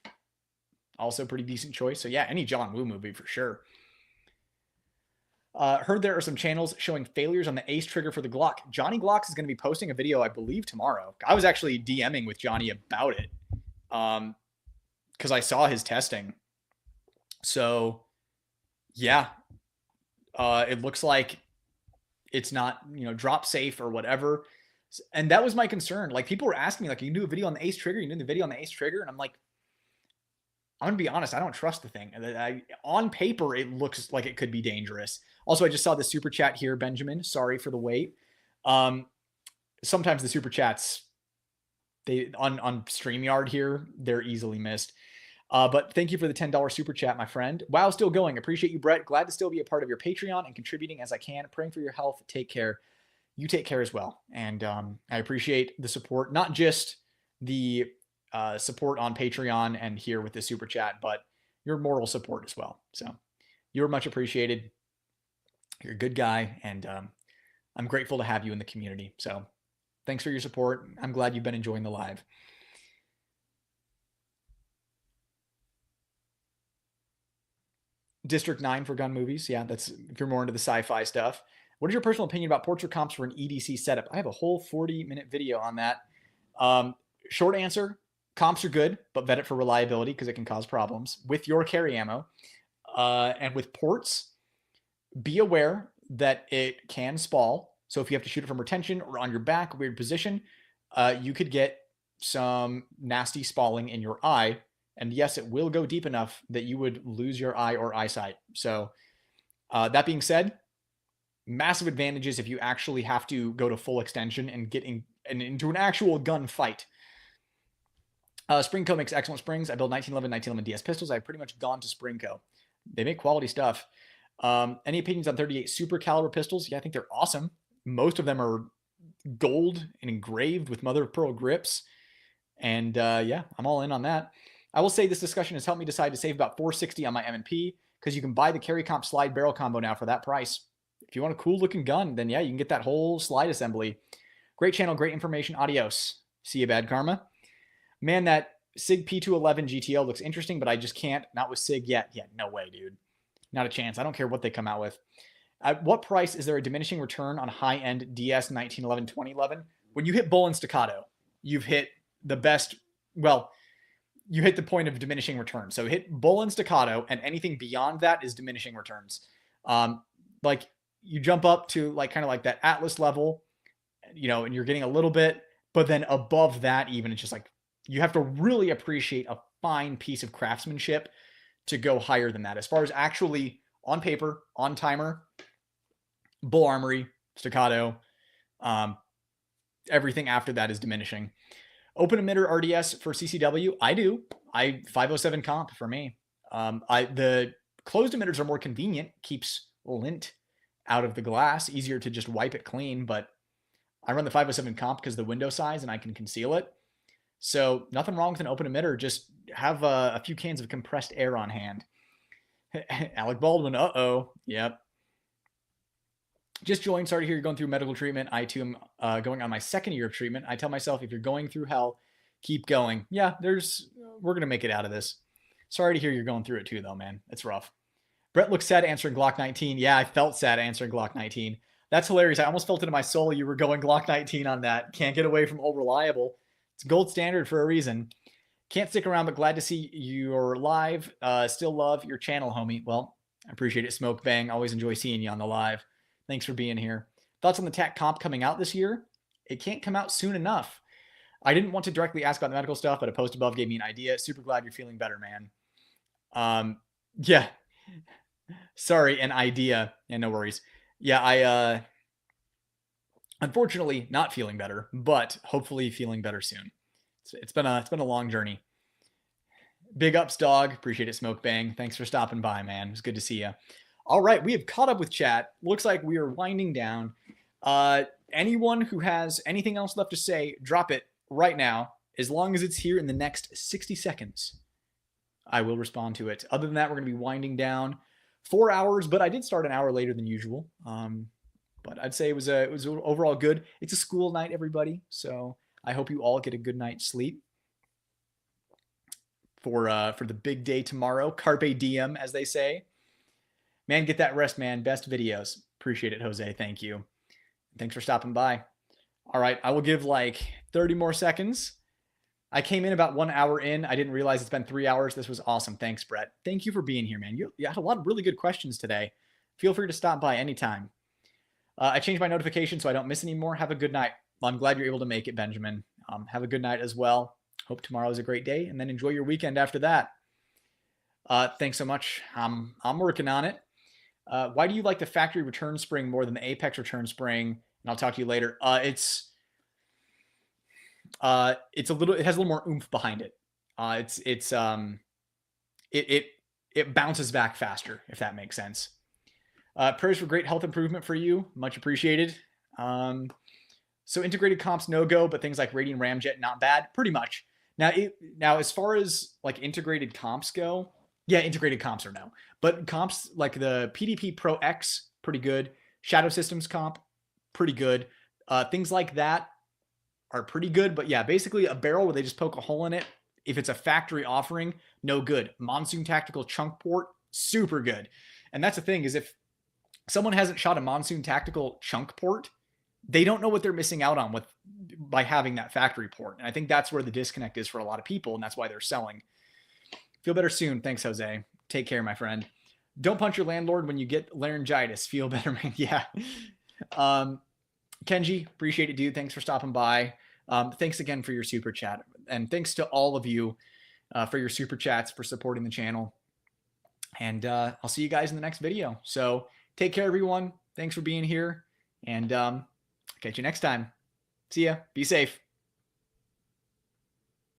also pretty decent choice. So yeah, any John Woo movie for sure. Heard there are some channels showing failures on the ace trigger for the Glock. Johnny Glocks is going to be posting a video, I believe, tomorrow. I was actually DMing with Johnny about it because I saw his testing. So yeah, it looks like it's not, drop safe or whatever. And that was my concern. Like, people were asking me, like, you can do a video on the ace trigger, and I'm like, I'm going to be honest, I don't trust the thing. On paper, it looks like it could be dangerous. Also, I just saw the super chat here, Benjamin. Sorry for the wait. Sometimes the super chats, on StreamYard here, they're easily missed. But thank you for the $10 super chat, my friend. Wow, still going. Appreciate you, Brett. Glad to still be a part of your Patreon and contributing as I can. Praying for your health. Take care. You take care as well. And I appreciate the support, not just the support on Patreon and here with the super chat, but your moral support as well. So you're much appreciated. You're a good guy, and I'm grateful to have you in the community. So thanks for your support. I'm glad you've been enjoying the live. District 9 for gun movies. Yeah, that's if you're more into the sci-fi stuff. What is your personal opinion about ports or comps for an EDC setup? I have a whole 40-minute video on that. Short answer, comps are good, but vet it for reliability because it can cause problems with your carry ammo. And with ports, be aware that it can spall. So if you have to shoot it from retention or on your back, weird position, you could get some nasty spalling in your eye. And yes, it will go deep enough that you would lose your eye or eyesight. So that being said, massive advantages if you actually have to go to full extension and get into an actual gun fight. Springco makes excellent springs. I build 1911, 1911 DS pistols. I've pretty much gone to Springco. They make quality stuff. Any opinions on 38 super caliber pistols? Yeah, I think they're awesome. Most of them are gold and engraved with mother of pearl grips. And yeah, I'm all in on that. I will say this discussion has helped me decide to save about $460 on my M&P because you can buy the carry comp slide barrel combo now for that price. If you want a cool looking gun, then yeah, you can get that whole slide assembly. Great channel, great information. Adios. See you, Bad Karma. Man, that SIG P211 GTO looks interesting, but I just can't. Not with SIG yet. Yeah, no way, dude. Not a chance. I don't care what they come out with. At what price is there a diminishing return on high-end DS 1911, 2011? When you hit Bul and Staccato, you've hit the best, well, you hit the point of diminishing returns. So hit Bul and Staccato, and anything beyond that is diminishing returns. Like you jump up to like kind of like that Atlas level, and you're getting a little bit, but then above that even, it's just like you have to really appreciate a fine piece of craftsmanship to go higher than that. As far as actually on paper, on timer, Bul Armory, Staccato, everything after that is diminishing. Open emitter RDS for CCW, I do. 507 comp for me. The closed emitters are more convenient, keeps lint out of the glass, easier to just wipe it clean, but I run the 507 comp because of the window size and I can conceal it. So nothing wrong with an open emitter. Just have a few cans of compressed air on hand. Alec Baldwin, uh-oh. Yep. Just joined. Sorry to hear you're going through medical treatment. I too am going on my second year of treatment. I tell myself, if you're going through hell, keep going. Yeah, we're going to make it out of this. Sorry to hear you're going through it too, though, man. It's rough. Brett looks sad answering Glock 19. Yeah, I felt sad answering Glock 19. That's hilarious. I almost felt it in my soul you were going Glock 19 on that. Can't get away from old reliable. It's gold standard for a reason. Can't stick around, but glad to see you're live. Still love your channel, homie. Well, I appreciate it, Smoke Bang. Always enjoy seeing you on the live. Thanks for being here. Thoughts on the TAC comp coming out this year? It can't come out soon enough. I didn't want to directly ask about the medical stuff, but a post above gave me an idea. Super glad you're feeling better, man. Yeah. Sorry, an idea. Yeah, no worries. Yeah, I unfortunately not feeling better, but hopefully feeling better soon. It's been a long journey. Big ups, dog. Appreciate it, Smoke Bang. Thanks for stopping by, man. It was good to see you. All right, we have caught up with chat. Looks like we are winding down. Anyone who has anything else left to say, drop it right now. As long as it's here in the next 60 seconds, I will respond to it. Other than that, we're going to be winding down 4 hours, but I did start an hour later than usual. But I'd say it was overall good. It's a school night, everybody, so I hope you all get a good night's sleep for the big day tomorrow. Carpe diem, as they say. Man, get that rest, man. Best videos. Appreciate it, Jose. Thank you. Thanks for stopping by. All right, I will give like 30 more seconds. I came in about 1 hour in. I didn't realize it's been 3 hours. This was awesome. Thanks, Brett. Thank you for being here, man. You had a lot of really good questions today. Feel free to stop by anytime. I changed my notification so I don't miss anymore. Have a good night. Well, I'm glad you're able to make it, Benjamin. Have a good night as well. Hope tomorrow is a great day, and then enjoy your weekend after that. Thanks so much. I'm working on it. Why do you like the factory return spring more than the Apex return spring? And I'll talk to you later. It has a little more oomph behind it. It bounces back faster, if that makes sense. Prayers for great health improvement for you. Much appreciated. So integrated comps no go, but things like Radiant Ramjet not bad, pretty much. Now as far as like integrated comps go, yeah, integrated comps are no. But comps like the PDP Pro X, pretty good. Shadow Systems comp, pretty good. Things like that are pretty good. But yeah, basically a barrel where they just poke a hole in it. If it's a factory offering, no good. Monsoon Tactical Chunk Port, super good. And that's the thing is if someone hasn't shot a Monsoon Tactical Chunk Port, they don't know what they're missing out on by having that factory port. And I think that's where the disconnect is for a lot of people, and that's why they're selling. Feel better soon. Thanks, Jose. Take care, my friend. Don't punch your landlord when you get laryngitis. Feel better, man. Yeah. Kenji, appreciate it, dude. Thanks for stopping by. Thanks again for your super chat. And thanks to all of you for your super chats, for supporting the channel. And I'll see you guys in the next video. So take care, everyone. Thanks for being here. And catch you next time. See ya. Be safe.